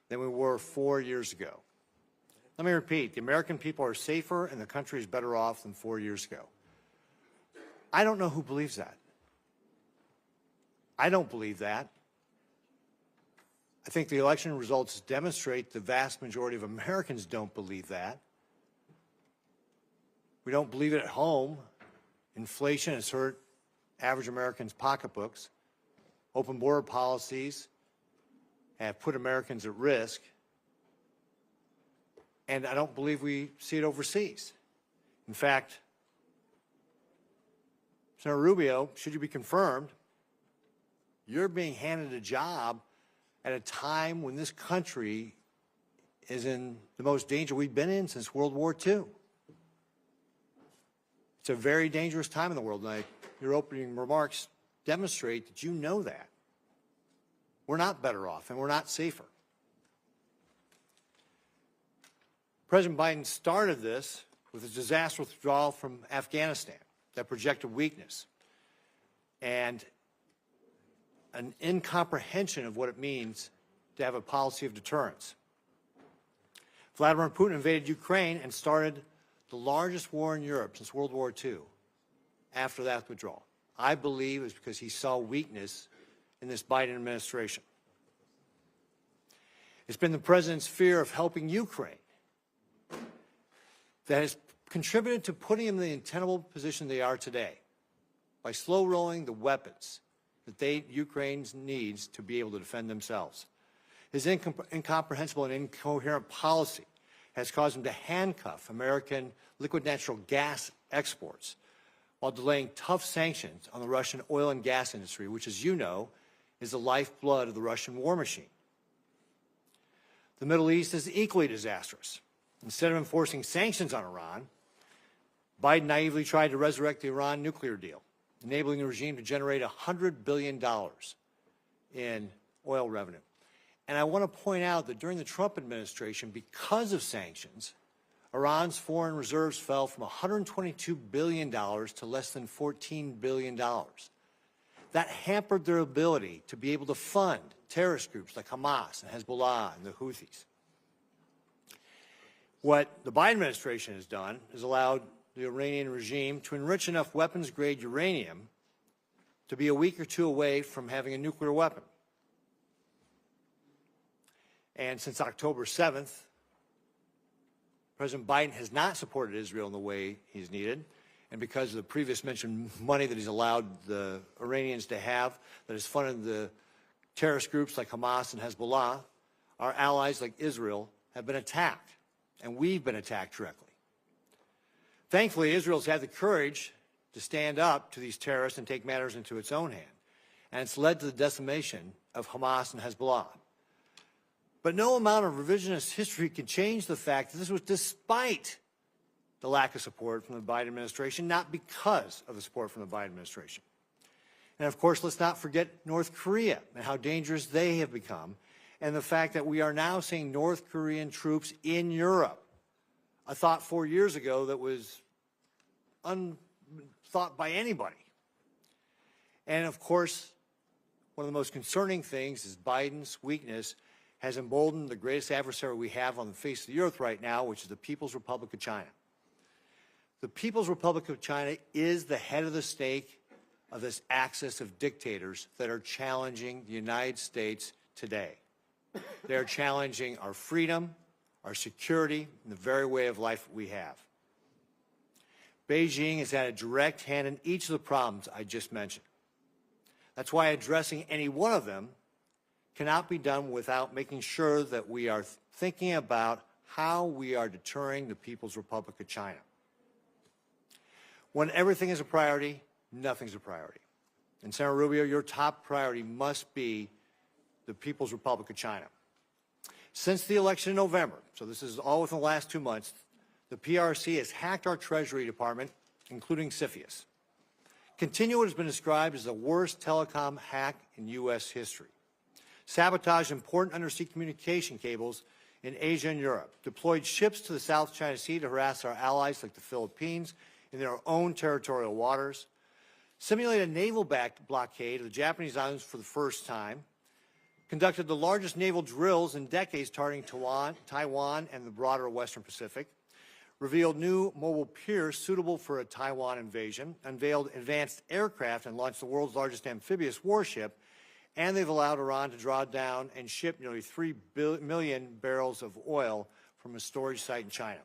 than we were 4 years ago." Let me repeat, the American people are safer and the country is better off than 4 years ago. I don't know who believes that. I don't believe that. I think the election results demonstrate the vast majority of Americans don't believe that. We don't believe it at home. Inflation has hurt average Americans' pocketbooks. Open border policies have put Americans at risk. And I don't believe we see it overseas. In fact, Senator Rubio, should you be confirmed, you're being handed a job at a time when this country is in the most danger we've been in since World War II. It's a very dangerous time in the world, and your opening remarks demonstrate that you know that. We're not better off, and we're not safer. President Biden started this with a disastrous withdrawal from Afghanistan that projected weakness and an incomprehension of what it means to have a policy of deterrence. Vladimir Putin invaded Ukraine and started the largest war in Europe since World War II after that withdrawal. I believe it's because he saw weakness in this Biden administration. It's been the president's fear of helping Ukraine that has contributed to putting them in the untenable position they are today by slow-rolling the weapons that Ukraine needs to be able to defend themselves. His incomprehensible and incoherent policy has caused him to handcuff American liquid natural gas exports while delaying tough sanctions on the Russian oil and gas industry, which, as you know, is the lifeblood of the Russian war machine. The Middle East is equally disastrous. Instead of enforcing sanctions on Iran, Biden naively tried to resurrect the Iran nuclear deal, enabling the regime to generate $100 billion in oil revenue. And I want to point out that during the Trump administration, because of sanctions, Iran's foreign reserves fell from $122 billion to less than $14 billion. That hampered their ability to be able to fund terrorist groups like Hamas and Hezbollah and the Houthis. What the Biden administration has done is allowed the Iranian regime to enrich enough weapons-grade uranium to be a week or two away from having a nuclear weapon. And since October 7th, President Biden has not supported Israel in the way he's needed. And because of the previous mentioned money that he's allowed the Iranians to have, that has funded the terrorist groups like Hamas and Hezbollah, our allies like Israel have been attacked, and we've been attacked directly. Thankfully, Israel's had the courage to stand up to these terrorists and take matters into its own hand, and it's led to the decimation of Hamas and Hezbollah. But no amount of revisionist history can change the fact that this was despite the lack of support from the Biden administration, not because of the support from the Biden administration. And of course, let's not forget North Korea and how dangerous they have become, and the fact that we are now seeing North Korean troops in Europe. A thought 4 years ago that was unthought by anybody. And of course, one of the most concerning things is Biden's weakness has emboldened the greatest adversary we have on the face of the earth right now, which is the People's Republic of China. The People's Republic of China is the head of the snake of this axis of dictators that are challenging the United States today. They are challenging our freedom, our security, and the very way of life that we have. Beijing has had a direct hand in each of the problems I just mentioned. That's why addressing any one of them cannot be done without making sure that we are thinking about how we are deterring the People's Republic of China. When everything is a priority, nothing's a priority. And Senator Rubio, your top priority must be the People's Republic of China. Since the election in November, so this is all within the last 2 months, the PRC has hacked our Treasury Department, including CFIUS. Continue what has been described as the worst telecom hack in U.S. history. Sabotaged important undersea communication cables in Asia and Europe. Deployed ships to the South China Sea to harass our allies like the Philippines in their own territorial waters. Simulated a naval blockade of the Japanese islands for the first time. Conducted the largest naval drills in decades targeting Taiwan and the broader Western Pacific. Revealed new mobile piers suitable for a Taiwan invasion. Unveiled advanced aircraft and launched the world's largest amphibious warship. And they've allowed Iran to draw down and ship nearly 3 million barrels of oil from a storage site in China.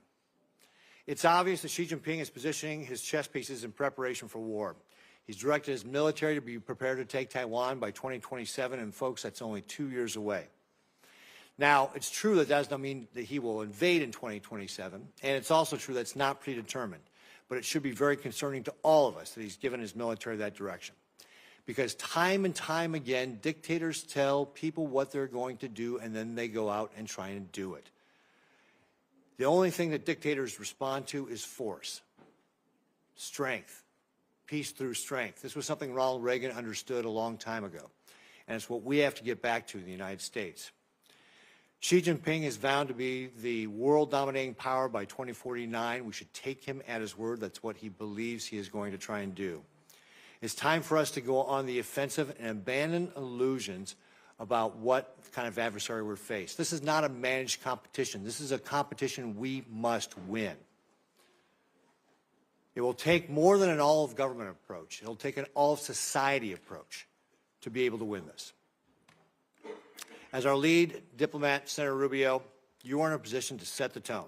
It's obvious that Xi Jinping is positioning his chess pieces in preparation for war. He's directed his military to be prepared to take Taiwan by 2027, and folks, that's only 2 years away. Now, it's true that does not mean that he will invade in 2027, and it's also true that it's not predetermined. But it should be very concerning to all of us that he's given his military that direction. Because time and time again, dictators tell people what they're going to do, and then they go out and try and do it. The only thing that dictators respond to is force, strength, peace through strength. This was something Ronald Reagan understood a long time ago, and it's what we have to get back to in the United States. Xi Jinping is vowed to be the world-dominating power by 2049. We should take him at his word. That's what he believes he is going to try and do. It's time for us to go on the offensive and abandon illusions about what kind of adversary we're faced. This is not a managed competition. This is a competition we must win. It will take more than an all-of-government approach. It will take an all-of-society approach to be able to win this. As our lead diplomat, Senator Rubio, you are in a position to set the tone.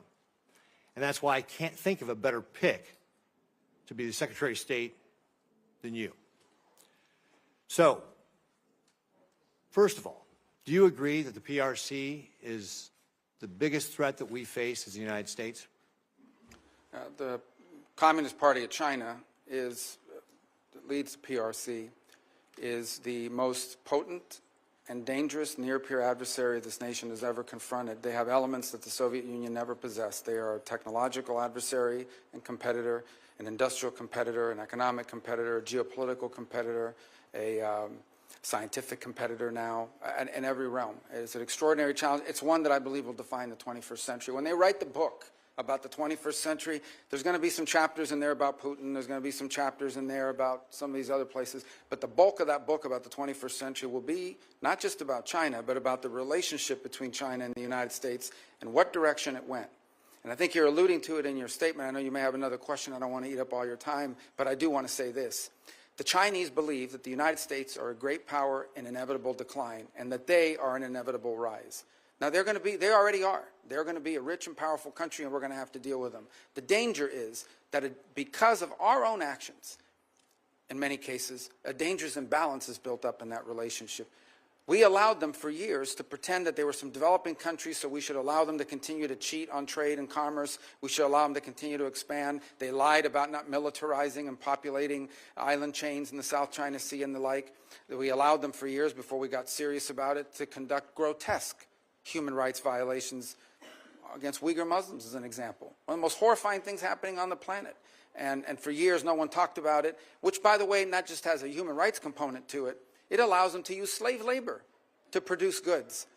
And that's why I can't think of a better pick to be the Secretary of State than you. So, first of all, Do you agree that the PRC is the biggest threat that we face as the United States?
The Communist Party of China that leads the PRC, is the most potent and dangerous near-peer adversary this nation has ever confronted. They have elements that the Soviet Union never possessed. They are a technological adversary and competitor, an industrial competitor, an economic competitor, a geopolitical competitor, a scientific competitor now, in every realm. It's an extraordinary challenge. It's one that I believe will define the 21st century. When they write the book about the 21st century, there's going to be some chapters in there about Putin, there's going to be some chapters in there about some of these other places, but the bulk of that book about the 21st century will be not just about China, but about the relationship between China and the United States and what direction it went. And I think you're alluding to it in your statement. I know you may have another question. I don't want to eat up all your time, but I do want to say this. The Chinese believe that the United States are a great power in inevitable decline and that they are an inevitable rise. Now, they already are. They're going to be a rich and powerful country, and we're going to have to deal with them. The danger is that because of our own actions, in many cases, a dangerous imbalance is built up in that relationship. We allowed them for years to pretend that they were some developing countries, so we should allow them to continue to cheat on trade and commerce. We should allow them to continue to expand. They lied about not militarizing and populating island chains in the South China Sea and the like. We allowed them for years, before we got serious about it, to conduct grotesque human rights violations against Uyghur Muslims, as an example. One of the most horrifying things happening on the planet. And for years, no one talked about it, which, by the way, not just has a human rights component to it, it allows them to use slave labor to produce goods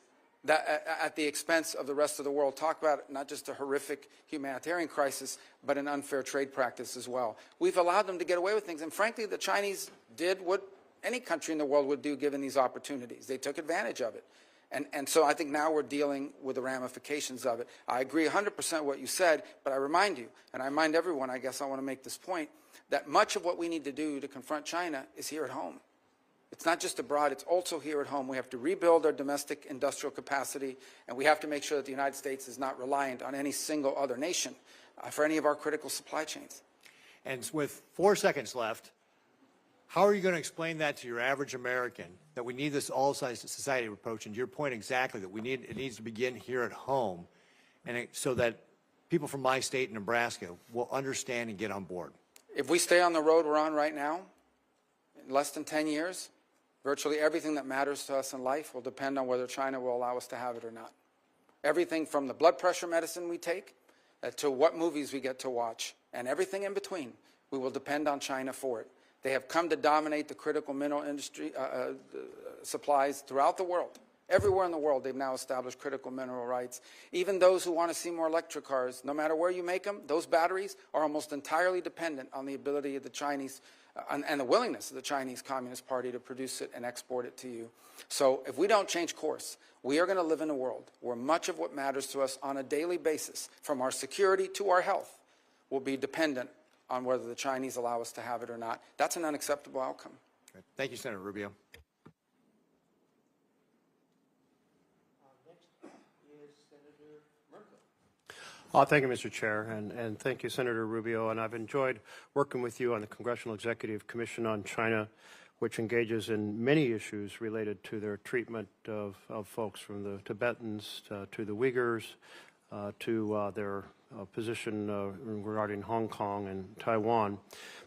that, at the expense of the rest of the world. Talk about not just a horrific humanitarian crisis, but an unfair trade practice as well. We've allowed them to get away with things. And frankly, the Chinese did what any country in the world would do given these opportunities. They took advantage of it. And so I think now we're dealing with the ramifications of it. I agree 100% what you said, but I remind you, and I remind everyone, I guess I want to make this point, that much of what we need to do to confront China is here at home. It's not just abroad, it's also here at home. We have to rebuild our domestic industrial capacity, and we have to make sure that the United States is not reliant on any single other nation for any of our critical supply chains.
And with 4 seconds left, how are you going to explain that to your average American, that we need this all-society approach, and to your point exactly, that it needs to begin here at home, and so that people from my state, Nebraska, will understand and get on board?
If we stay on the road we're on right now, in less than 10 years, virtually everything that matters to us in life will depend on whether China will allow us to have it or not. Everything from the blood pressure medicine we take to what movies we get to watch, and everything in between, we will depend on China for it. They have come to dominate the critical mineral industry supplies throughout the world. Everywhere in the world, they've now established critical mineral rights. Even those who want to see more electric cars, no matter where you make them, those batteries are almost entirely dependent on the ability of the Chinese and the willingness of the Chinese Communist Party to produce it and export it to you. So if we don't change course, we are going to live in a world where much of what matters to us on a daily basis, from our security to our health, will be dependent on whether the Chinese allow us to have it or not. That's an unacceptable outcome.
Okay. Thank you, Senator Rubio.
Thank you, Mr. Chair, and thank you, Senator Rubio. And I've enjoyed working with you on the Congressional Executive Commission on China, which engages in many issues related to their treatment of folks, from the Tibetans to the Uyghurs, to their position regarding Hong Kong and Taiwan.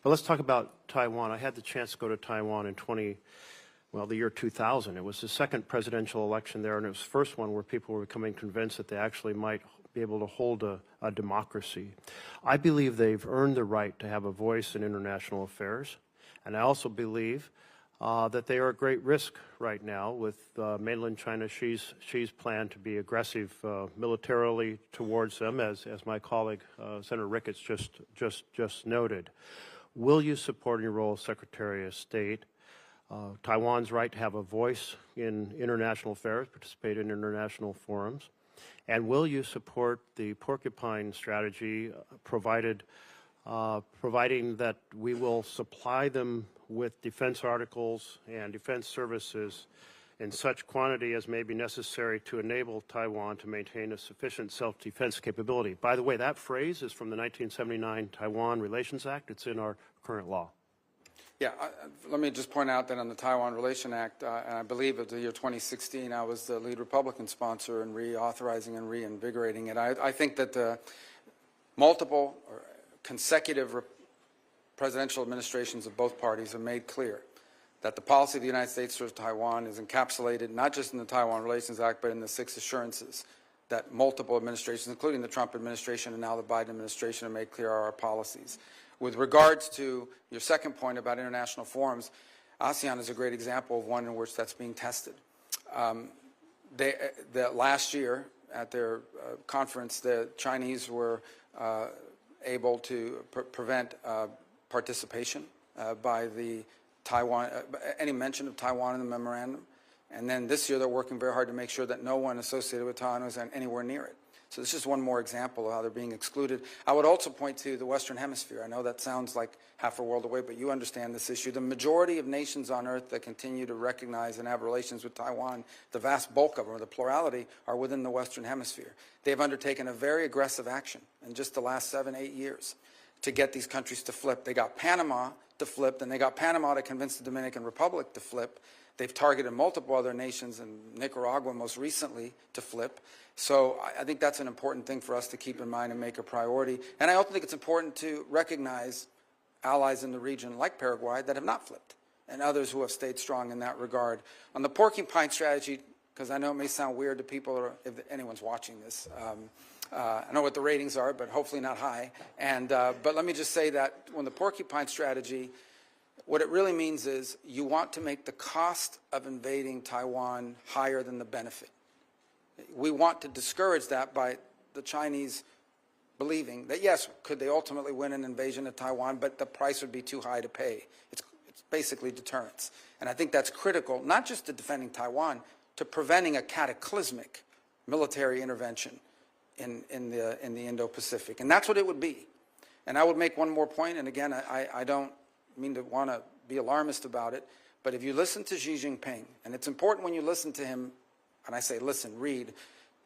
But let's talk about Taiwan. I had the chance to go to Taiwan in the year 2000. It was the second presidential election there, and it was the first one where people were becoming convinced that they actually might be able to hold a democracy. I believe they've earned the right to have a voice in international affairs, and I also believe that they are at great risk right now with mainland China, Xi's plan to be aggressive militarily towards them, as my colleague Senator Ricketts just noted. Will you support in your role as Secretary of State Taiwan's right to have a voice in international affairs, participate in international forums? And will you support the porcupine strategy, providing that we will supply them with defense articles and defense services in such quantity as may be necessary to enable Taiwan to maintain a sufficient self-defense capability? By the way, that phrase is from the 1979 Taiwan Relations Act. It's in our current law.
Yeah, let me just point out that on the Taiwan Relation Act, and I believe of the year 2016, I was the lead Republican sponsor in reauthorizing and reinvigorating it. I think that the multiple or consecutive presidential administrations of both parties have made clear that the policy of the United States towards Taiwan is encapsulated not just in the Taiwan Relations Act, but in the 6 assurances that multiple administrations, including the Trump administration and now the Biden administration, have made clear are our policies. With regards to your second point about international forums, ASEAN is a great example of one in which that's being tested. Last year at their conference, the Chinese were able to prevent participation by the Taiwan, any mention of Taiwan in the memorandum. And then this year they're working very hard to make sure that no one associated with Taiwan was anywhere near it. So this is one more example of how they're being excluded. I would also point to the Western Hemisphere. I know that sounds like half a world away, but you understand this issue. The majority of nations on earth that continue to recognize and have relations with Taiwan, the vast bulk of them, or the plurality, are within the Western Hemisphere. They've undertaken a very aggressive action in just the last 7-8 years to get these countries to flip. They got Panama to flip, then they got Panama to convince the Dominican Republic to flip. They've targeted multiple other nations, and Nicaragua most recently, to flip. So I think that's an important thing for us to keep in mind and make a priority. And I also think it's important to recognize allies in the region like Paraguay that have not flipped, and others who have stayed strong in that regard. On the porcupine strategy, because I know it may sound weird to people, or if anyone's watching this, I know what the ratings are, but hopefully not high. And but let me just say that when the porcupine strategy, what it really means is you want to make the cost of invading Taiwan higher than the benefit. We want to discourage that by the Chinese believing that, yes, could they ultimately win an invasion of Taiwan, but the price would be too high to pay. It's basically deterrence. And I think that's critical, not just to defending Taiwan, to preventing a cataclysmic military intervention in the Indo-Pacific. And that's what it would be. And I would make one more point, and again, I don't mean to want to be alarmist about it, but if you listen to Xi Jinping, and it's important when you listen to him, and I say listen, read,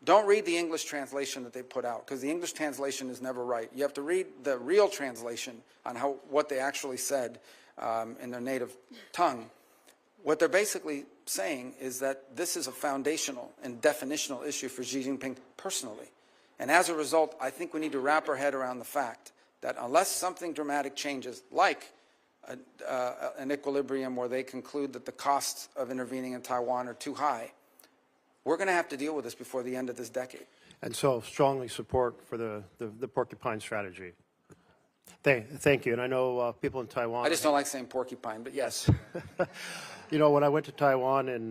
don't read the English translation that they put out, because the English translation is never right. You have to read the real translation on what they actually said in their native tongue. What they're basically saying is that this is a foundational and definitional issue for Xi Jinping personally. And as a result, I think we need to wrap our head around the fact that unless something dramatic changes, like an equilibrium where they conclude that the costs of intervening in Taiwan are too high, we're going to have to deal with this before the end of this decade.
And so strongly support for the porcupine strategy. Thank you. And I know people in Taiwan.
I just don't like saying porcupine, but yes.
You know, when I went to Taiwan in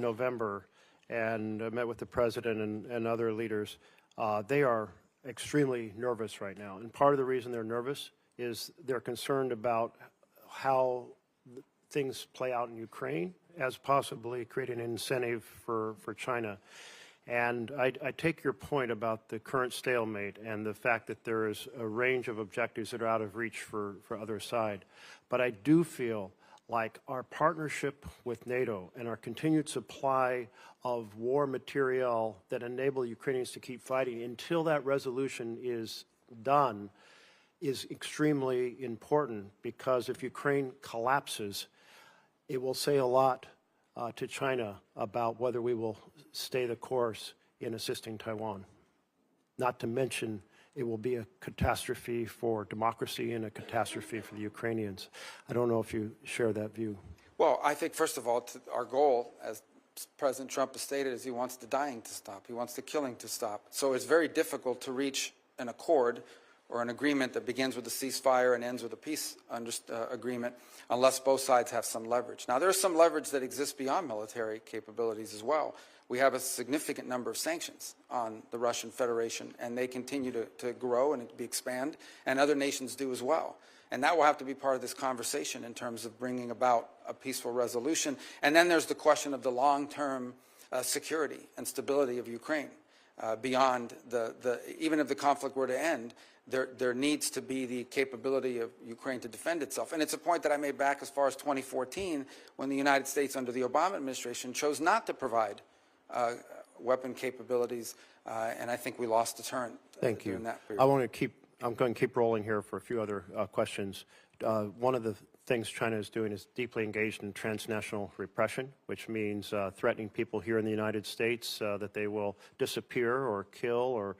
November and met with the president and other leaders, they are extremely nervous right now. And part of the reason they're nervous is they're concerned about how things play out in Ukraine as possibly creating an incentive for China. And I take your point about the current stalemate and the fact that there is a range of objectives that are out of reach for other side. But I do feel like our partnership with NATO and our continued supply of war material that enable Ukrainians to keep fighting until that resolution is done is extremely important, because if Ukraine collapses, it will say a lot to China about whether we will stay the course in assisting Taiwan. Not to mention, it will be a catastrophe for democracy and a catastrophe for the Ukrainians. I don't know if you share that view.
Well, I think, first of all, our goal, as President Trump has stated, is he wants the dying to stop. He wants the killing to stop. So it's very difficult to reach an accord or an agreement that begins with a ceasefire and ends with a peace agreement unless both sides have some leverage. Now, there's some leverage that exists beyond military capabilities as well. We have a significant number of sanctions on the Russian Federation, and they continue to grow and expand, and other nations do as well. And that will have to be part of this conversation in terms of bringing about a peaceful resolution. And then there's the question of the long-term security and stability of Ukraine. Beyond even if the conflict were to end, there needs to be the capability of Ukraine to defend itself. And it's a point that I made back as far as 2014, when the United States under the Obama administration chose not to provide weapon capabilities, and I think we lost deterrent
Thank you.
during that period.
I'm going to keep rolling here for a few other questions. One of the things China is doing is deeply engaged in transnational repression, which means threatening people here in the United States that they will disappear or kill or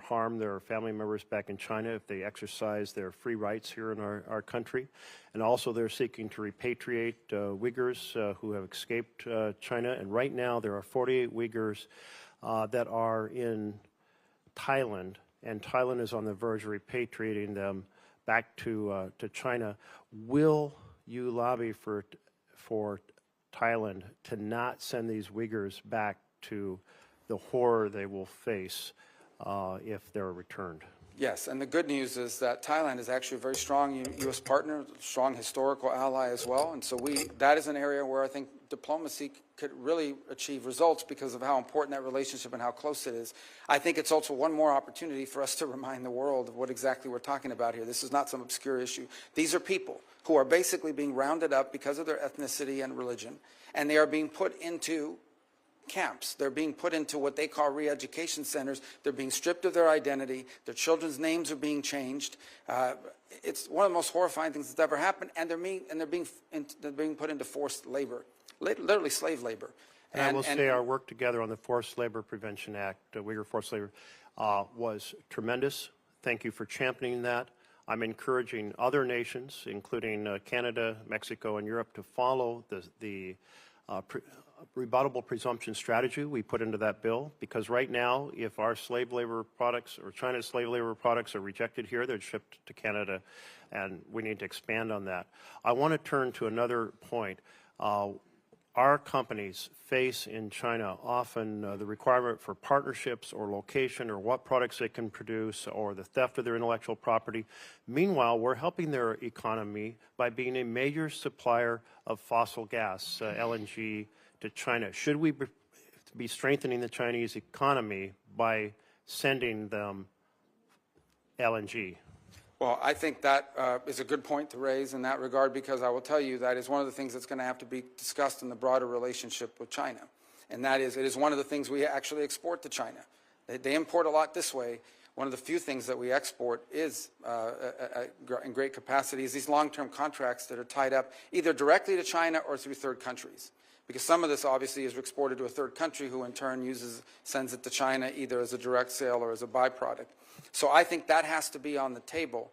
harm their family members back in China if they exercise their free rights here in our country. And also they're seeking to repatriate Uyghurs who have escaped China. And right now there are 48 Uyghurs that are in Thailand, and Thailand is on the verge of repatriating them back to China. Will you lobby for Thailand to not send these Uyghurs back to the horror they will face if they're returned?
Yes, and the good news is that Thailand is actually a very strong U.S. partner, strong historical ally as well, and so that is an area where I think diplomacy could really achieve results because of how important that relationship and how close it is. I think it's also one more opportunity for us to remind the world of what exactly we're talking about here. This is not some obscure issue. These are people who are basically being rounded up because of their ethnicity and religion, and they are being put into camps. They're being put into what they call re-education centers. They're being stripped of their identity. Their children's names are being changed. It's one of the most horrifying things that's ever happened, and they're being put into forced labor, literally slave labor.
And I will say our work together on the Forced Labor Prevention Act, Uyghur Forced Labor, was tremendous. Thank you for championing that. I'm encouraging other nations, including Canada, Mexico, and Europe, to follow the rebuttable presumption strategy we put into that bill, because right now, if our slave labor products or China's slave labor products are rejected here, they're shipped to Canada, and we need to expand on that. I want to turn to another point. Our companies face in China often the requirement for partnerships or location or what products they can produce or the theft of their intellectual property. Meanwhile, we're helping their economy by being a major supplier of fossil gas, LNG, to China. Should we be strengthening the Chinese economy by sending them LNG?
Well, I think that is a good point to raise in that regard, because I will tell you that is one of the things that's going to have to be discussed in the broader relationship with China. And that is, it is one of the things we actually export to China. They import a lot this way. One of the few things that we export is, in great capacity, is these long-term contracts that are tied up either directly to China or through third countries. Because some of this obviously is exported to a third country who in turn sends it to China either as a direct sale or as a byproduct. So I think that has to be on the table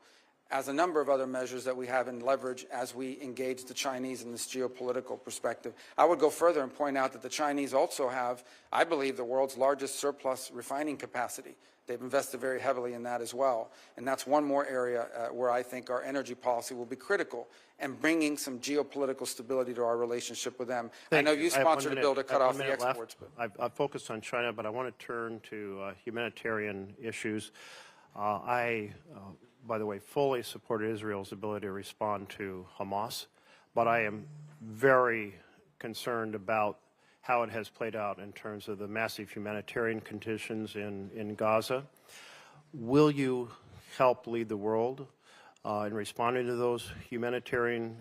as a number of other measures that we have in leverage as we engage the Chinese in this geopolitical perspective. I would go further and point out that the Chinese also have, I believe, the world's largest surplus refining capacity. They've invested very heavily in that as well. And that's one more area where I think our energy policy will be critical and bringing some geopolitical stability to our relationship with them. I know you sponsored a bill to cut off the exports.
I've focused on China, but I want to turn to humanitarian issues. I, by the way, fully support Israel's ability to respond to Hamas, but I am very concerned about how it has played out in terms of the massive humanitarian conditions in Gaza. Will you help lead the world in responding to those humanitarian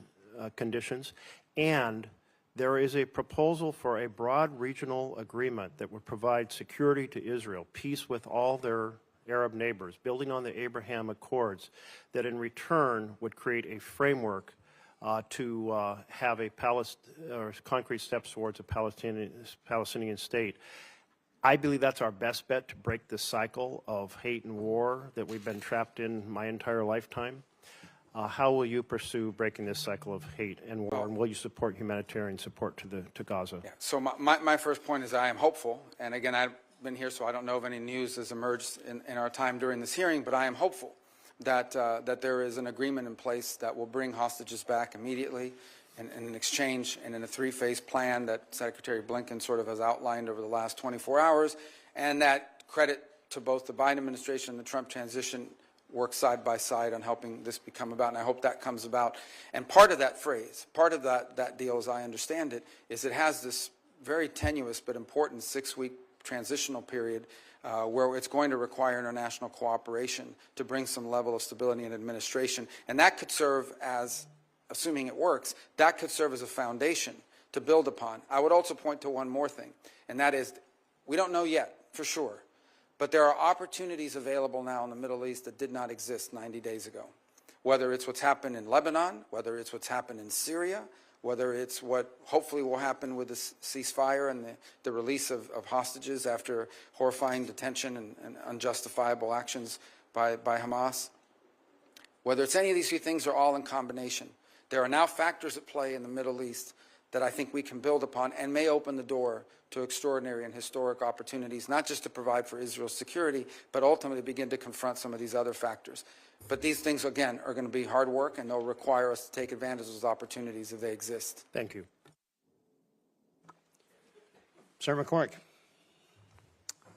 conditions? And there is a proposal for a broad regional agreement that would provide security to Israel, peace with all their Arab neighbors, building on the Abraham Accords, that in return would create a framework to have a concrete steps towards a Palestinian state. I believe that's our best bet to break the cycle of hate and war that we've been trapped in my entire lifetime. How will you pursue breaking this cycle of hate and war, and will you support humanitarian support to Gaza? Yeah.
So my first point is I am hopeful, and again, I've been here, so I don't know if any news has emerged in our time during this hearing, but I am hopeful that there is an agreement in place that will bring hostages back immediately in an exchange and in a three-phase plan that Secretary Blinken sort of has outlined over the last 24 hours, and that credit to both the Biden administration and the Trump transition work side by side on helping this become about, and I hope that comes about. And part of that phrase, part of that deal, as I understand it, is it has this very tenuous but important 6-week transitional period where it's going to require international cooperation to bring some level of stability and administration. And that could serve as, assuming it works, that could serve as a foundation to build upon. I would also point to one more thing, and that is, we don't know yet for sure, but there are opportunities available now in the Middle East that did not exist 90 days ago. whether it's what's happened in Lebanon, whether it's what's happened in Syria, whether it's what hopefully will happen with the ceasefire and the release of hostages after horrifying detention and unjustifiable actions by Hamas. Whether it's any of these few things or all in combination, there are now factors at play in the Middle East that I think we can build upon and may open the door to extraordinary and historic opportunities, not just to provide for Israel's security, but ultimately begin to confront some of these other factors. But these things, again, are going to be hard work, and they'll require us to take advantage of those opportunities if they exist.
Thank you.
Senator McCormick.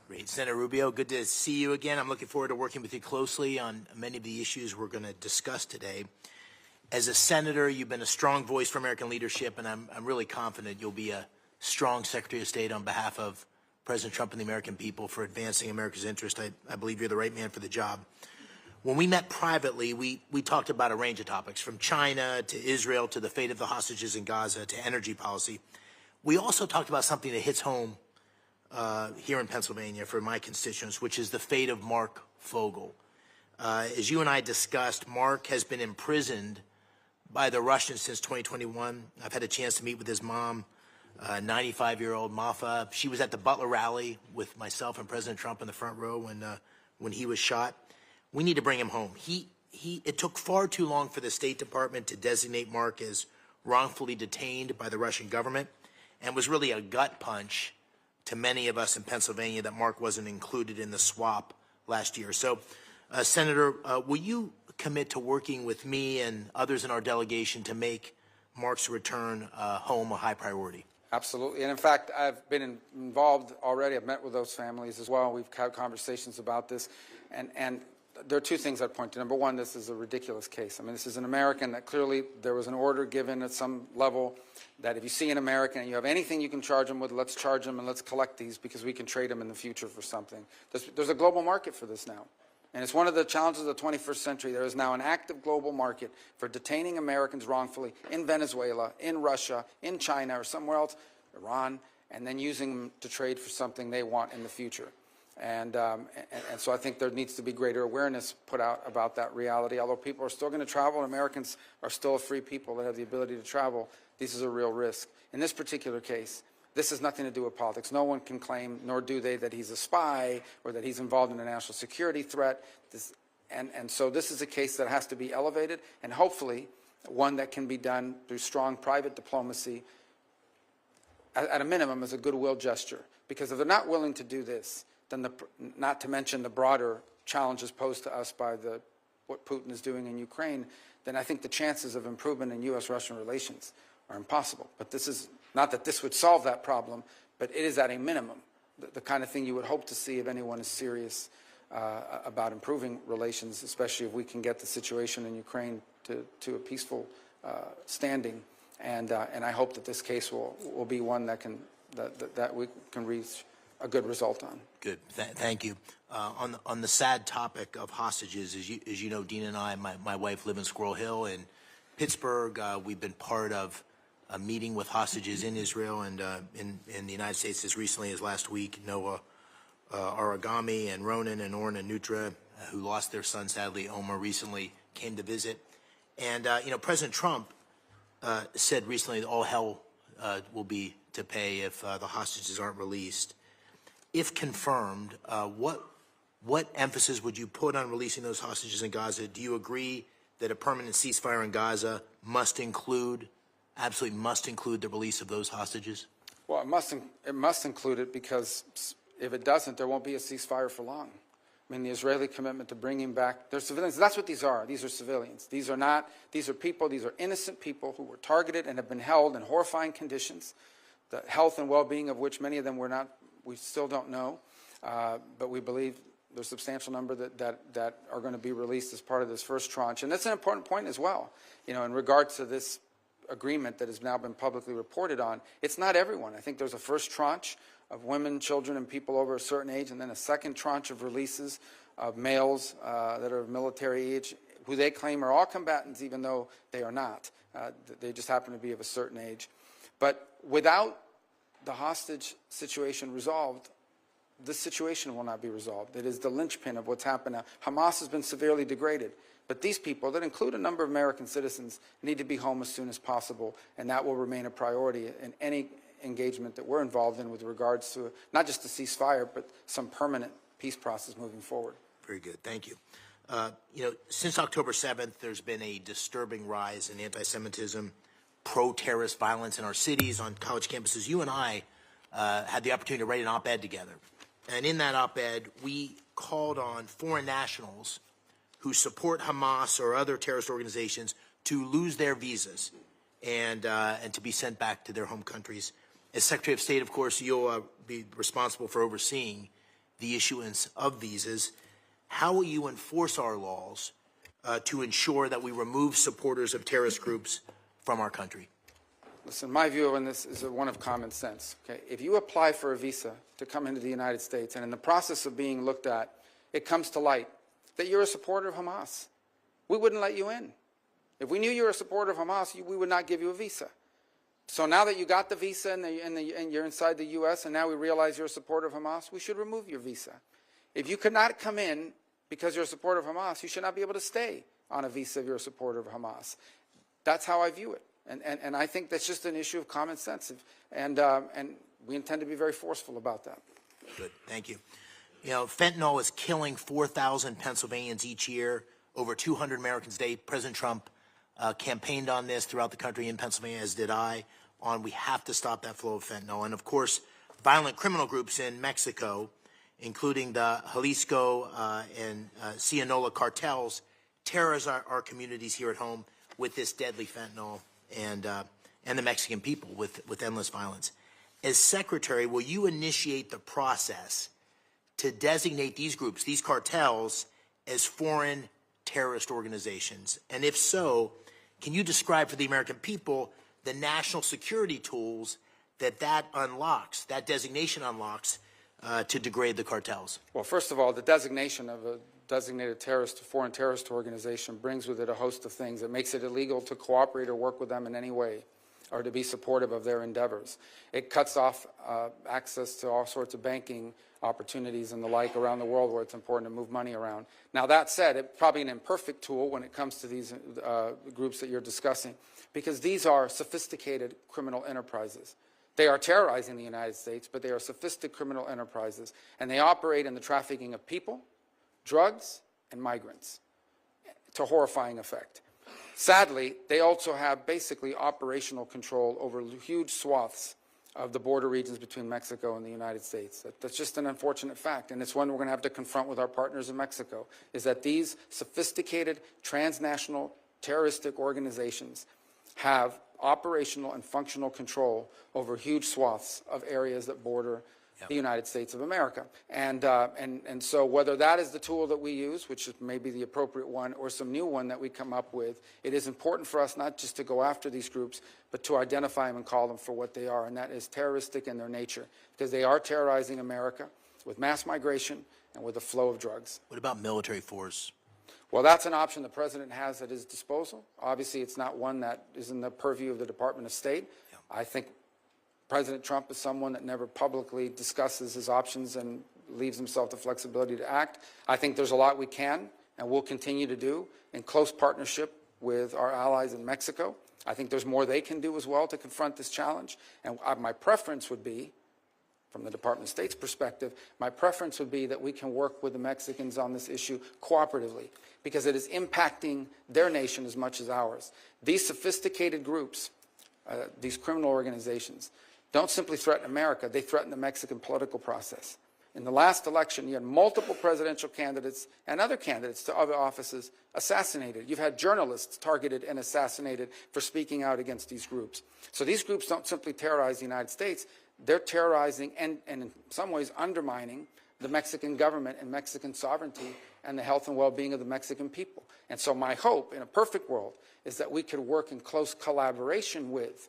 Great. Senator Rubio, good to see you again. I'm looking forward to working with you closely on many of the issues we're going to discuss today. As a senator, you've been a strong voice for American leadership, and I'm really confident you'll be a strong Secretary of State on behalf of President Trump and the American people for advancing America's interest. I believe you're the right man for the job. When we met privately, we talked about a range of topics, from China to Israel to the fate of the hostages in Gaza to energy policy. We also talked about something that hits home here in Pennsylvania for my constituents, which is the fate of Mark Fogel. As you and I discussed, Mark has been imprisoned by the Russians since 2021. I've had a chance to meet with his mom, 95-year-old Mafa. She was at the Butler rally with myself and President Trump in the front row when he was shot. We need to bring him home. It took far too long for the State Department to designate Mark as wrongfully detained by the Russian government, and was really a gut punch to many of us in Pennsylvania that Mark wasn't included in the swap last year. So, Senator, will you commit to working with me and others in our delegation to make Mark's return home a high priority?
Absolutely. And in fact, I've been involved already. I've met with those families as well. We've had conversations about this. And there are two things I'd point to. Number one, this is a ridiculous case. I mean, this is an American that clearly there was an order given at some level that if you see an American and you have anything you can charge them with, let's charge them and let's collect these because we can trade them in the future for something. There's a global market for this now. And it's one of the challenges of the 21st century. There is now an active global market for detaining Americans wrongfully in Venezuela, in Russia, in China, or somewhere else, Iran, and then using them to trade for something they want in the future. And so I think there needs to be greater awareness put out about that reality. Although people are still going to travel, and Americans are still a free people that have the ability to travel, this is a real risk. In this particular case, this has nothing to do with politics. No one can claim, nor do they, that he's a spy or that he's involved in a national security threat. And so this is a case that has to be elevated, and hopefully one that can be done through strong private diplomacy, at a minimum as a goodwill gesture. Because if they're not willing to do this, then not to mention the broader challenges posed to us by what Putin is doing in Ukraine, then I think the chances of improvement in U.S.-Russian relations are impossible. But this is not that this would solve that problem, but it is at a minimum the kind of thing you would hope to see if anyone is serious about improving relations, especially if we can get the situation in Ukraine to a peaceful standing. And I hope that this case will be one that we can reach a good result on.
Good. Thank you. On the sad topic of hostages, as you know, Dean and I, my wife, live in Squirrel Hill in Pittsburgh. We've been part of a meeting with hostages in Israel and in the United States as recently as last week. Noah Aragami and Ronan and Orna Nutra, who lost their son, sadly, Omer, recently came to visit. And, President Trump said recently that all hell will be to pay if the hostages aren't released. If confirmed, what emphasis would you put on releasing those hostages in Gaza? Do you agree that a permanent ceasefire in Gaza absolutely must include the release of those hostages?
Well, it must include it, because if it doesn't, there won't be a ceasefire for long. I mean, the Israeli commitment to bringing back their civilians, that's what these are. These are civilians. These are people, these are innocent people who were targeted and have been held in horrifying conditions, the health and well-being of which many of them we still don't know, but we believe there's a substantial number that are going to be released as part of this first tranche. And that's an important point as well. In regards to this agreement that has now been publicly reported on, it's not everyone. I think there's a first tranche of women, children, and people over a certain age, and then a second tranche of releases of males that are of military age, who they claim are all combatants, even though they are not. They just happen to be of a certain age. But without the hostage situation resolved, this situation will not be resolved. It is the linchpin of what's happened now. Hamas has been severely degraded, but these people, that include a number of American citizens, need to be home as soon as possible, and that will remain a priority in any engagement that we're involved in with regards to not just the ceasefire, but some permanent peace process moving forward.
Very good. Thank you. Since October 7th, there's been a disturbing rise in anti-Semitism, pro-terrorist violence in our cities, on college campuses. You and I had the opportunity to write an op-ed together. And in that op-ed, we called on foreign nationals who support Hamas or other terrorist organizations to lose their visas and to be sent back to their home countries. As Secretary of State, of course, you'll be responsible for overseeing the issuance of visas. How will you enforce our laws to ensure that we remove supporters of terrorist groups from our country?
Listen, my view on this is one of common sense. Okay? If you apply for a visa to come into the United States, and in the process of being looked at, it comes to light that you're a supporter of Hamas, we wouldn't let you in. If we knew you were a supporter of Hamas, we would not give you a visa. So now that you got the visa and you're inside the U.S., and now we realize you're a supporter of Hamas, we should remove your visa. If you could not come in because you're a supporter of Hamas, you should not be able to stay on a visa if you're a supporter of Hamas. That's how I view it. And I think that's just an issue of common sense. And we intend to be very forceful about that.
Good. Thank you. Fentanyl is killing 4,000 Pennsylvanians each year, over 200 Americans a day. President Trump campaigned on this throughout the country, in Pennsylvania, as did I, on we have to stop that flow of fentanyl. And, of course, violent criminal groups in Mexico, including the Jalisco and Sinaloa cartels, terrorize our communities here at home with this deadly fentanyl and the Mexican people with endless violence. As Secretary, will you initiate the process to designate these groups, these cartels, as foreign terrorist organizations? And if so, can you describe for the American people the national security tools that unlocks, that designation unlocks, to degrade the cartels?
Well, first of all, the designation of a designated foreign terrorist organization brings with it a host of things. It makes it illegal to cooperate or work with them in any way or to be supportive of their endeavors. It cuts off access to all sorts of banking opportunities and the like around the world where it's important to move money around. Now, that said, it's probably an imperfect tool when it comes to these groups that you're discussing, because these are sophisticated criminal enterprises. They are terrorizing the United States, but they are sophisticated criminal enterprises, and they operate in the trafficking of people, drugs, and migrants to horrifying effect. Sadly, they also have basically operational control over huge swaths of the border regions between Mexico and the United States. That's just an unfortunate fact, and it's one we're going to have to confront with our partners in Mexico, is that these sophisticated transnational terroristic organizations have operational and functional control over huge swaths of areas that border the United States of America. And so whether that is the tool that we use, which is maybe the appropriate one, or some new one that we come up with, it is important for us not just to go after these groups, but to identify them and call them for what they are, and that is terroristic in their nature, because they are terrorizing America with mass migration and with the flow of drugs.
What about military force?
Well, that's an option the President has at his disposal. Obviously, it's not one that is in the purview of the Department of State. I think President Trump is someone that never publicly discusses his options and leaves himself the flexibility to act. I think there's a lot we can and will continue to do in close partnership with our allies in Mexico. I think there's more they can do as well to confront this challenge. And my preference would be, from the Department of State's perspective, my preference would be that we can work with the Mexicans on this issue cooperatively, because it is impacting their nation as much as ours. These sophisticated groups, these criminal organizations, don't simply threaten America, they threaten the Mexican political process. In the last election, you had multiple presidential candidates and other candidates to other offices assassinated. You've had journalists targeted and assassinated for speaking out against these groups. So these groups don't simply terrorize the United States, they're terrorizing and in some ways undermining the Mexican government and Mexican sovereignty and the health and well-being of the Mexican people. And so my hope, in a perfect world, is that we could work in close collaboration with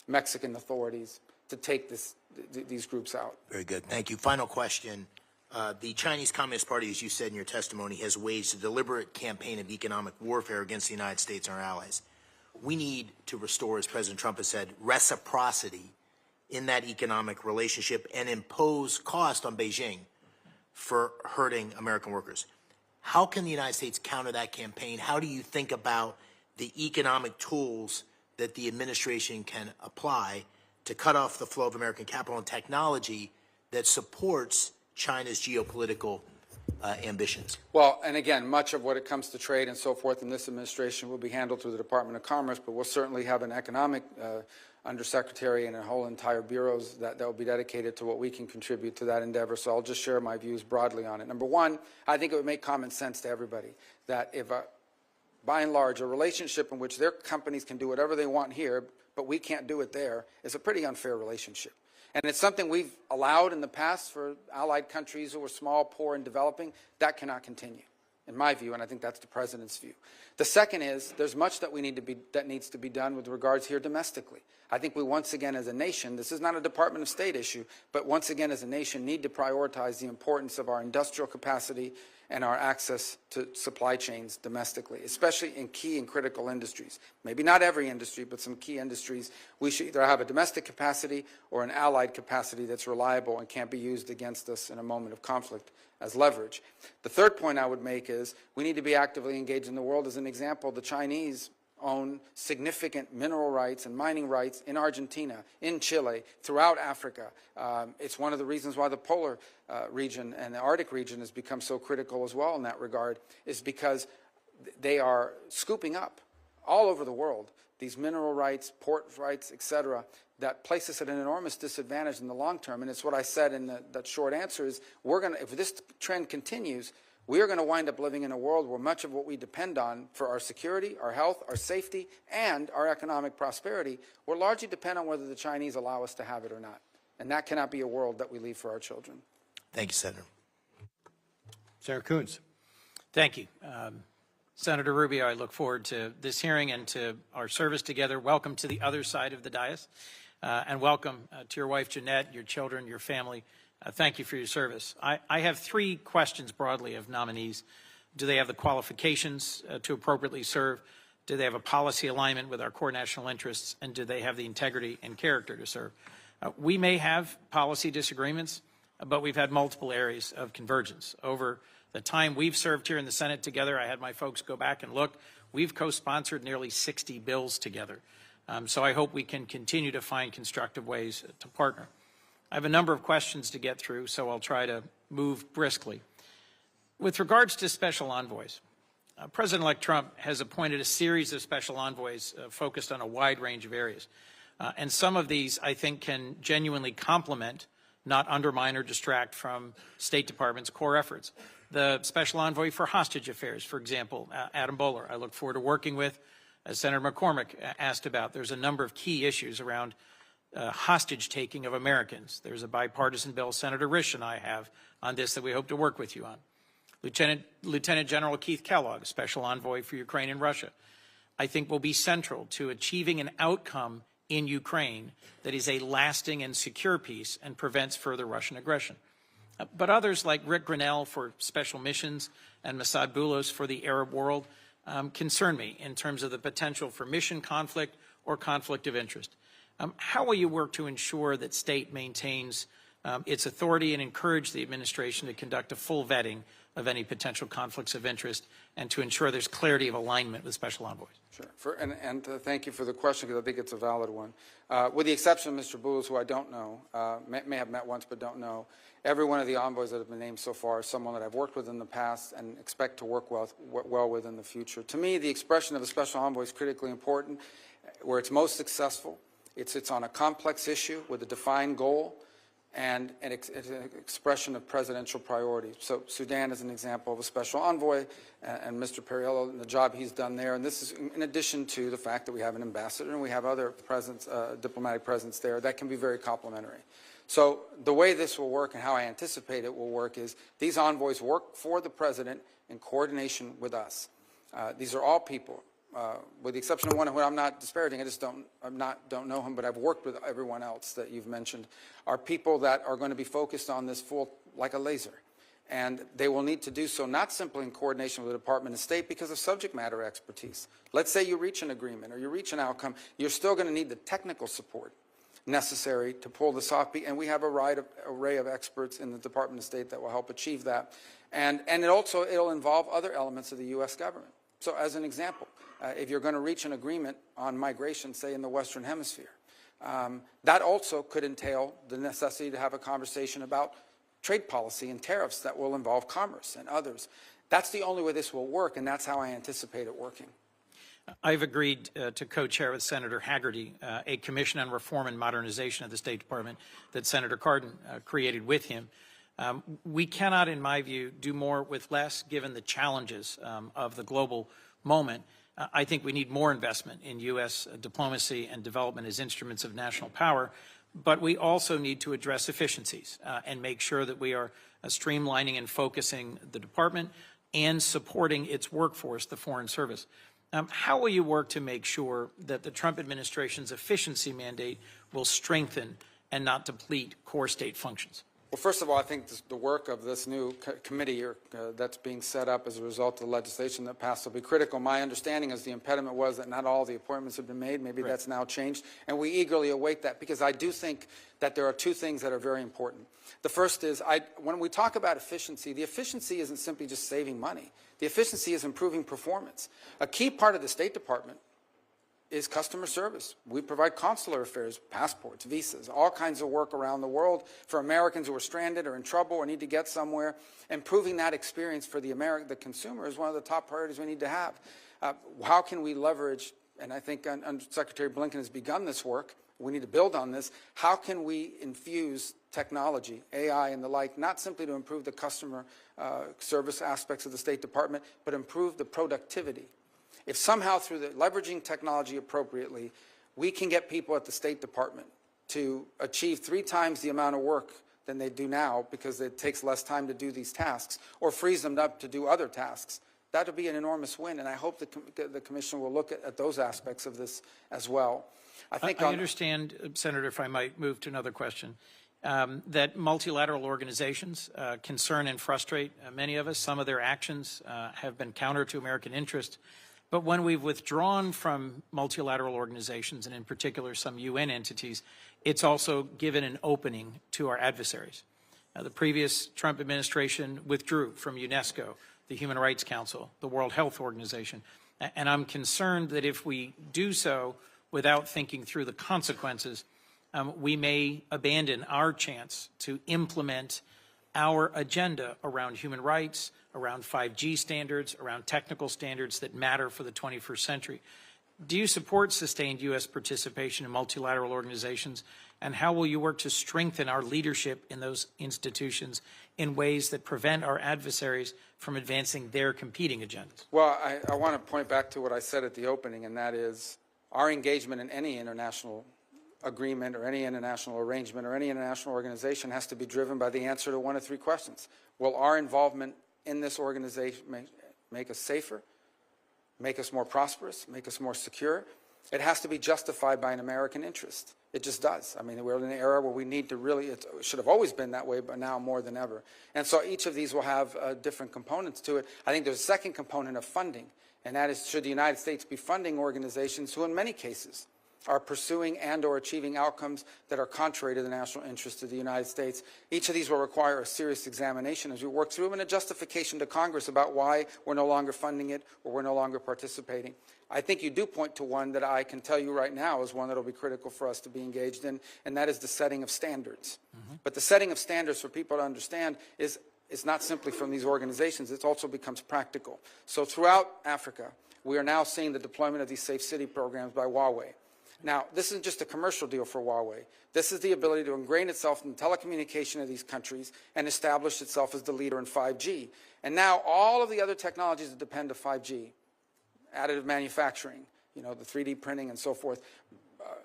Mexican authorities to take these groups out.
Very good. Thank you. Final question. The Chinese Communist Party, as you said in your testimony, has waged a deliberate campaign of economic warfare against the United States and our allies. We need to restore, as President Trump has said, reciprocity in that economic relationship and impose cost on Beijing for hurting American workers. How can the United States counter that campaign? How do you think about the economic tools that the administration can apply to cut off the flow of American capital and technology that supports China's geopolitical ambitions?
Well, and again, much of what it comes to trade and so forth in this administration will be handled through the Department of Commerce, but we'll certainly have an economic undersecretary and a whole entire bureaus that will be dedicated to what we can contribute to that endeavor. So I'll just share my views broadly on it. Number one, I think it would make common sense to everybody that if, by and large, a relationship in which their companies can do whatever they want here, but we can't do it there, is a pretty unfair relationship. And it's something we've allowed in the past for allied countries who were small, poor, and developing. That cannot continue, in my view, and I think that's the President's view. The second is there's much that needs to be done with regards here domestically. I think we once again as a nation, this is not a Department of State issue, but once again as a nation need to prioritize the importance of our industrial capacity and our access to supply chains domestically, especially in key and critical industries. Maybe not every industry, but some key industries. We should either have a domestic capacity or an allied capacity that's reliable and can't be used against us in a moment of conflict as leverage. The third point I would make is we need to be actively engaged in the world. As an example, the Chinese own significant mineral rights and mining rights in Argentina, in Chile, throughout Africa. It's one of the reasons why the polar region and the Arctic region has become so critical as well in that regard, is because they are scooping up all over the world these mineral rights, port rights, etc., that place us at an enormous disadvantage in the long term. And it's what I said in that short answer is if this trend continues, we are going to wind up living in a world where much of what we depend on for our security, our health, our safety, and our economic prosperity will largely depend on whether the Chinese allow us to have it or not. And that cannot be a world that we leave for our children.
Thank you, Senator.
Senator Coons.
Thank you. Senator Rubio, I look forward to this hearing and to our service together. Welcome to the other side of the dais, and welcome to your wife, Jeanette, your children, your family. Thank you for your service. I have three questions broadly of nominees. Do they have the qualifications to appropriately serve? Do they have a policy alignment with our core national interests? And do they have the integrity and character to serve? We may have policy disagreements, but we've had multiple areas of convergence. Over the time we've served here in the Senate together, I had my folks go back and look. We've co-sponsored nearly 60 bills together. So I hope we can continue to find constructive ways to partner. I have a number of questions to get through, so I'll try to move briskly. With regards to special envoys, President-elect Trump has appointed a series of special envoys focused on a wide range of areas. And some of these, I think, can genuinely complement, not undermine or distract from State Department's core efforts. The special envoy for hostage affairs, for example, Adam Boehler, I look forward to working with, as Senator McCormick asked about. There's a number of key issues around hostage taking of Americans. There's a bipartisan bill Senator Risch and I have on this that we hope to work with you on. Lieutenant General Keith Kellogg, Special Envoy for Ukraine and Russia, I think will be central to achieving an outcome in Ukraine that is a lasting and secure peace and prevents further Russian aggression. But others like Rick Grinnell for special missions and Masad Boulos for the Arab world concern me in terms of the potential for mission conflict or conflict of interest. How will you work to ensure that state maintains its authority and encourage the administration to conduct a full vetting of any potential conflicts of interest and to ensure there's clarity of alignment with special envoys?
Sure. Thank you for the question, because I think it's a valid one. With the exception of Mr. Boulos, who I don't know, may have met once but don't know, every one of the envoys that have been named so far is someone that I've worked with in the past and expect to work well with in the future. To me, the expression of a special envoy is critically important. Where it's most successful, it's on a complex issue with a defined goal and it's an expression of presidential priorities. So Sudan is an example of a special envoy, and Mr. Perriello and the job he's done there. And this is in addition to the fact that we have an ambassador and we have other diplomatic presence there that can be very complementary. So the way this will work and how I anticipate it will work is these envoys work for the president in coordination with us. These are all people. With the exception of one who I'm not disparaging, I just don't know him, but I've worked with everyone else that you've mentioned, are people that are going to be focused on this full like a laser. And they will need to do so not simply in coordination with the Department of State because of subject matter expertise. Let's say you reach an agreement or you reach an outcome, you're still going to need the technical support necessary to pull this off. And we have a wide array of experts in the Department of State that will help achieve that. And it'll involve other elements of the U.S. government. So as an example, if you're going to reach an agreement on migration, say in the Western Hemisphere, that also could entail the necessity to have a conversation about trade policy and tariffs that will involve commerce and others. That's the only way this will work, and that's how I anticipate it working.
I've agreed to co-chair with Senator Haggerty a commission on reform and modernization of the State Department that Senator Cardin created with him. We cannot, in my view, do more with less given the challenges of the global moment. I think we need more investment in U.S. diplomacy and development as instruments of national power, but we also need to address efficiencies and make sure that we are streamlining and focusing the department and supporting its workforce, the Foreign Service. How will you work to make sure that the Trump administration's efficiency mandate will strengthen and not deplete core state functions?
Well, first of all, I think the work of this new committee that's being set up as a result of the legislation that passed will be critical. My understanding is the impediment was that not all the appointments have been made. Maybe that's now changed, and we eagerly await that because I do think that there are two things that are very important. The first is when we talk about efficiency, the efficiency isn't simply just saving money. The efficiency is improving performance. A key part of the State Department is customer service. We provide consular affairs, passports, visas, all kinds of work around the world for Americans who are stranded or in trouble or need to get somewhere. Improving that experience for the consumer is one of the top priorities we need to have. How can we leverage, and I think Secretary Blinken has begun this work, we need to build on this, how can we infuse technology, AI and the like, not simply to improve the customer service aspects of the State Department, but improve the productivity. If somehow through leveraging technology appropriately, we can get people at the State Department to achieve 3 times the amount of work than they do now because it takes less time to do these tasks, or frees them up to do other tasks, that would be an enormous win. And I hope the Commission will look at those aspects of this as well.
I understand, Senator, if I might move to another question, that multilateral organizations concern and frustrate many of us. Some of their actions have been counter to American interest. But when we've withdrawn from multilateral organizations, and in particular some UN entities, it's also given an opening to our adversaries. The previous Trump administration withdrew from UNESCO, the Human Rights Council, the World Health Organization. And I'm concerned that if we do so without thinking through the consequences, we may abandon our chance to implement our agenda around human rights, around 5G standards, around technical standards that matter for the 21st century. Do you support sustained U.S. participation in multilateral organizations, and how will you work to strengthen our leadership in those institutions in ways that prevent our adversaries from advancing their competing agendas?
Well, I want to point back to what I said at the opening, and that is our engagement in any international agreement or any international arrangement or any international organization has to be driven by the answer to one of 3 questions. Will our involvement in this organization make us safer, make us more prosperous, make us more secure? It has to be justified by an American interest. It just does. I mean, we're in an era where we need to really, it should have always been that way, but now more than ever. And so each of these will have different components to it. I think there's a second component of funding, and that is, should the United States be funding organizations who in many cases are pursuing and or achieving outcomes that are contrary to the national interest of the United States. Each of these will require a serious examination as we work through them and a justification to Congress about why we're no longer funding it or we're no longer participating. I think you do point to one that I can tell you right now is one that will be critical for us to be engaged in, and that is the setting of standards. But the setting of standards for people to understand is not simply from these organizations, it also becomes practical. So throughout Africa, we are now seeing the deployment of these safe city programs by Huawei. Now, this isn't just a commercial deal for Huawei. This is the ability to ingrain itself in the telecommunication of these countries and establish itself as the leader in 5G. And now all of the other technologies that depend on 5G, additive manufacturing, the 3D printing and so forth,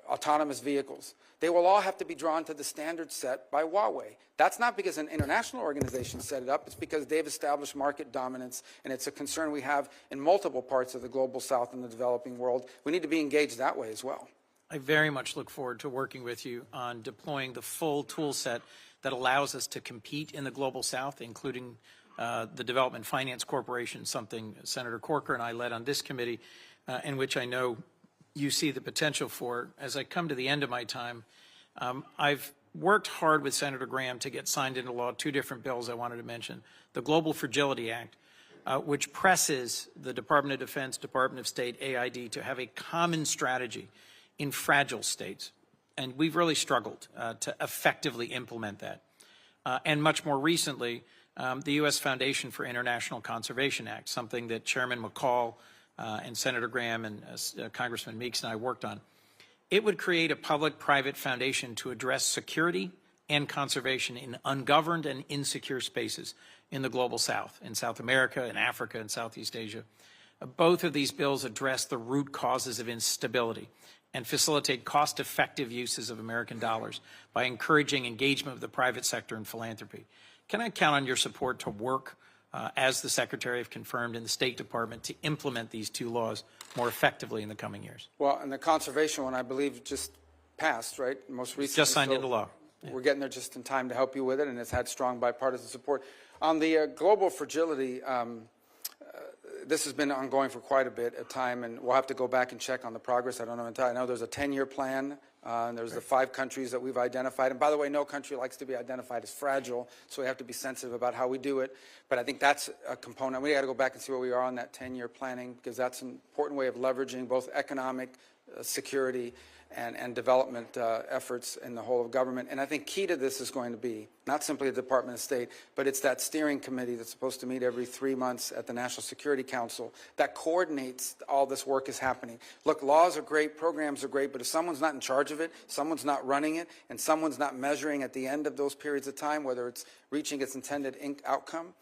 autonomous vehicles, they will all have to be drawn to the standard set by Huawei. That's not because an international organization set it up. It's because they've established market dominance, and it's a concern we have in multiple parts of the global south and the developing world. We need to be engaged that way as well.
I very much look forward to working with you on deploying the full tool set that allows us to compete in the global south, including the Development Finance Corporation, something Senator Corker and I led on this committee, in which I know you see the potential for. As I come to the end of my time, I've worked hard with Senator Graham to get signed into law 2 different bills I wanted to mention. The Global Fragility Act, which presses the Department of Defense, Department of State, AID to have a common strategy in fragile states. And we've really struggled to effectively implement that. And much more recently, the U.S. Foundation for International Conservation Act, something that Chairman McCall and Senator Graham and Congressman Meeks and I worked on. It would create a public-private foundation to address security and conservation in ungoverned and insecure spaces in the global south, in South America, in Africa, and Southeast Asia. Both of these bills address the root causes of instability and facilitate cost-effective uses of American dollars by encouraging engagement of the private sector in philanthropy. Can I count on your support to work, as the Secretary have confirmed in the State Department, to implement these 2 laws more effectively in the coming years?
Well, and the conservation one, I believe, just passed, right? Most recently.
Just signed into law.
Yeah. We're getting there just in time to help you with it, and it's had strong bipartisan support. On the global fragility, this has been ongoing for quite a bit of time, and we'll have to go back and check on the progress. I don't know entirely. I know there's a 10-year plan, and there's the 5 countries that we've identified. And by the way, no country likes to be identified as fragile, so we have to be sensitive about how we do it. But I think that's a component. We got to go back and see where we are on that 10-year planning, because that's an important way of leveraging both economic security and development efforts in the whole of government. And I think key to this is going to be not simply the Department of State, but it's that steering committee that's supposed to meet every 3 months at the National Security Council that coordinates all this work is happening. Look, laws are great, programs are great, but if someone's not in charge of it, someone's not running it, and someone's not measuring at the end of those periods of time whether it's reaching its intended outcome,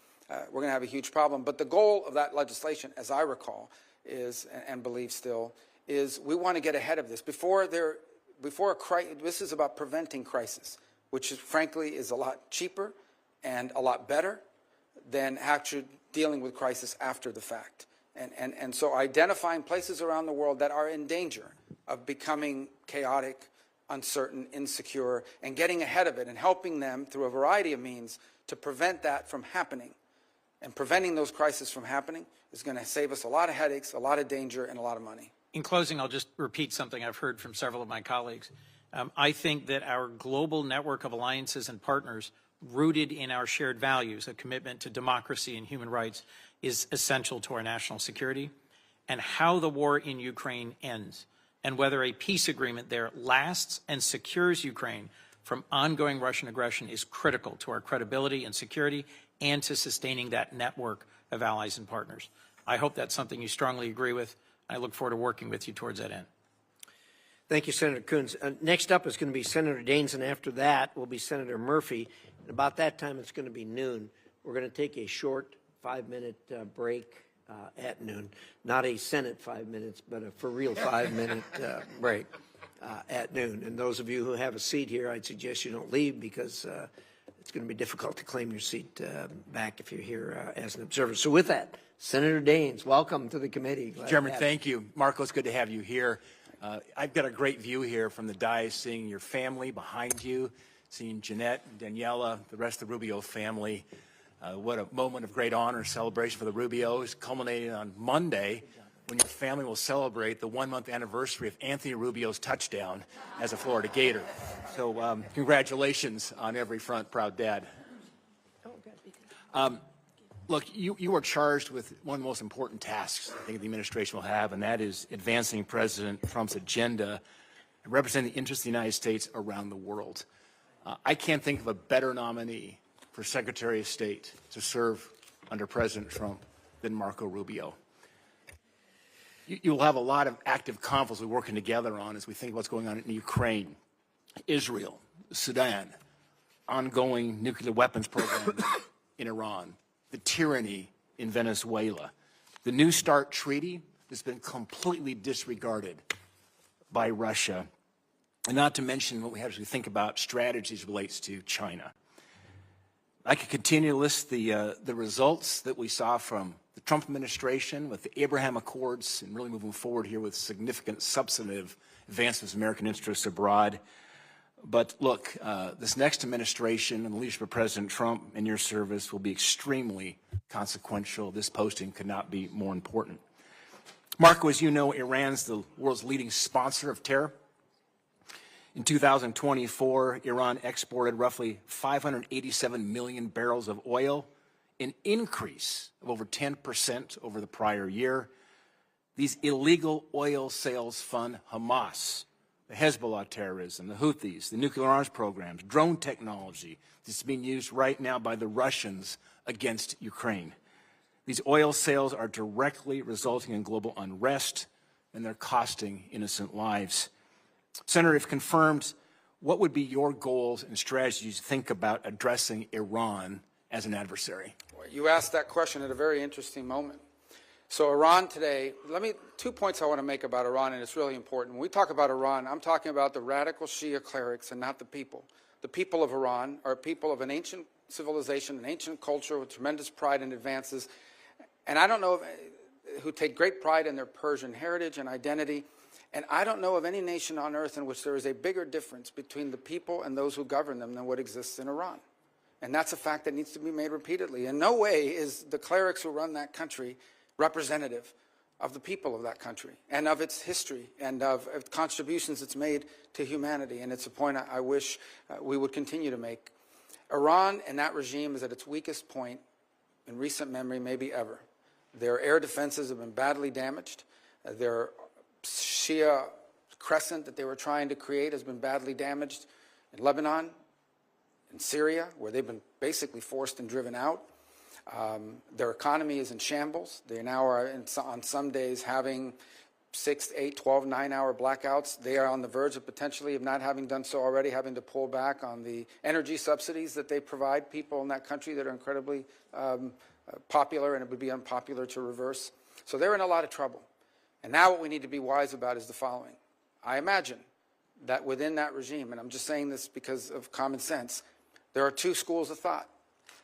we're going to have a huge problem. But the goal of that legislation, as I recall, is, and believe still, is we want to get ahead of this before a crisis. This is about preventing crisis, which is, frankly, is a lot cheaper and a lot better than actually dealing with crisis after the fact. And so identifying places around the world that are in danger of becoming chaotic, uncertain, insecure, and getting ahead of it and helping them through a variety of means to prevent that from happening. And preventing those crises from happening is going to save us a lot of headaches, a lot of danger, and a lot of money.
In closing, I'll just repeat something I've heard from several of my colleagues. I think that our global network of alliances and partners rooted in our shared values, a commitment to democracy and human rights, is essential to our national security. And how the war in Ukraine ends and whether a peace agreement there lasts and secures Ukraine from ongoing Russian aggression is critical to our credibility and security and to sustaining that network of allies and partners. I hope that's something you strongly agree with. I look forward to working with you towards that end.
Thank you, Senator Coons. Next up is going to be Senator Daines, and after that will be Senator Murphy. And about that time, it's going to be noon. We're going to take a short 5-minute break at noon. Not a Senate 5 minutes, but a for real 5-minute break at noon. And those of you who have a seat here, I'd suggest you don't leave, because it's going to be difficult to claim your seat back if you're here as an observer. So with that, Senator Daines, welcome to the committee.
Chairman, thank you. Marco, it's good to have you here. I've got a great view here from the dais, seeing your family behind you, seeing Jeanette, Daniela, the rest of the Rubio family. What a moment of great honor, celebration for the Rubios, culminating on Monday, when your family will celebrate the 1-month anniversary of Anthony Rubio's touchdown as a Florida Gator. So congratulations on every front, proud dad. Look, you are charged with one of the most important tasks I think the administration will have, and that is advancing President Trump's agenda and representing the interests of the United States around the world. I can't think of a better nominee for Secretary of State to serve under President Trump than Marco Rubio. You'll have a lot of active conflicts we're working together on as we think of what's going on in Ukraine, Israel, Sudan, ongoing nuclear weapons programs in Iran, the tyranny in Venezuela, the New START treaty that's been completely disregarded by Russia, and not to mention what we have to think about strategies relates to China. I could continue to list the results that we saw from the Trump administration with the Abraham Accords and really moving forward here with significant substantive advancements of American interests abroad. But look, this next administration and the leadership of President Trump and your service will be extremely consequential. This posting could not be more important. Marco, as you know, Iran's the world's leading sponsor of terror.
In 2024, Iran exported roughly 587 million barrels of oil, an increase of over 10% over the prior year. These illegal oil sales fund Hamas, the Hezbollah terrorism, the Houthis, the nuclear arms programs, drone technology that's being used right now by the Russians against Ukraine. These oil sales are directly resulting in global unrest, and they're costing innocent lives. Senator, if confirmed, what would be your goals and strategies to think about addressing Iran as an adversary?
You asked that question at a very interesting moment. So Iran today, 2 points I want to make about Iran, and it's really important. When we talk about Iran, I'm talking about the radical Shia clerics and not the people. The people of Iran are people of an ancient civilization, an ancient culture with tremendous pride and advances. And I don't know who take great pride in their Persian heritage and identity. And I don't know of any nation on earth in which there is a bigger difference between the people and those who govern them than what exists in Iran. And that's a fact that needs to be made repeatedly. In no way is the clerics who run that country representative of the people of that country and of its history and of contributions it's made to humanity. And it's a point I wish we would continue to make. Iran and that regime is at its weakest point in recent memory, maybe ever. Their air defenses have been badly damaged. Their Shia crescent that they were trying to create has been badly damaged in Lebanon, in Syria, where they've been basically forced and driven out. Their economy is in shambles. They now are, on some days, having 6, 8, 12, 9-hour blackouts. They are on the verge of potentially, if not having done so already, having to pull back on the energy subsidies that they provide people in that country that are incredibly popular, and it would be unpopular to reverse. So they're in a lot of trouble. And now what we need to be wise about is the following. I imagine that within that regime, and I'm just saying this because of common sense, there are two schools of thought.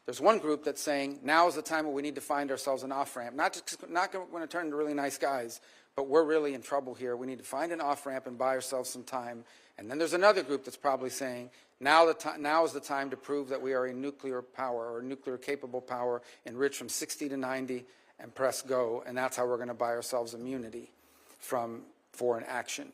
There's one group that's saying now is the time where we need to find ourselves an off-ramp. Not going to turn into really nice guys, but we're really in trouble here. We need to find an off-ramp and buy ourselves some time. And then there's another group that's probably saying now is the time to prove that we are a nuclear power or a nuclear-capable power enriched from 60 to 90 and press go, and that's how we're going to buy ourselves immunity from foreign action.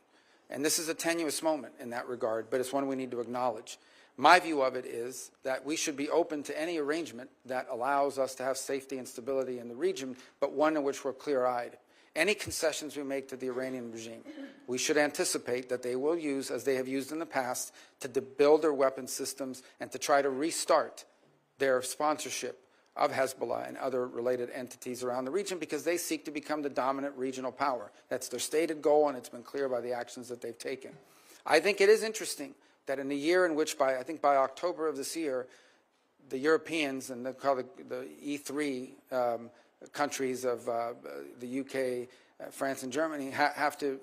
And this is a tenuous moment in that regard, but it's one we need to acknowledge. My view of it is that we should be open to any arrangement that allows us to have safety and stability in the region, but one in which we're clear-eyed. Any concessions we make to the Iranian regime, we should anticipate that they will use, as they have used in the past, to build their weapon systems and to try to restart their sponsorship of Hezbollah and other related entities around the region, because they seek to become the dominant regional power. That's their stated goal, and it's been clear by the actions that they've taken. I think it is interesting that in a year in which, I think by October of this year, the Europeans and the E3 countries of the UK, France, and Germany have to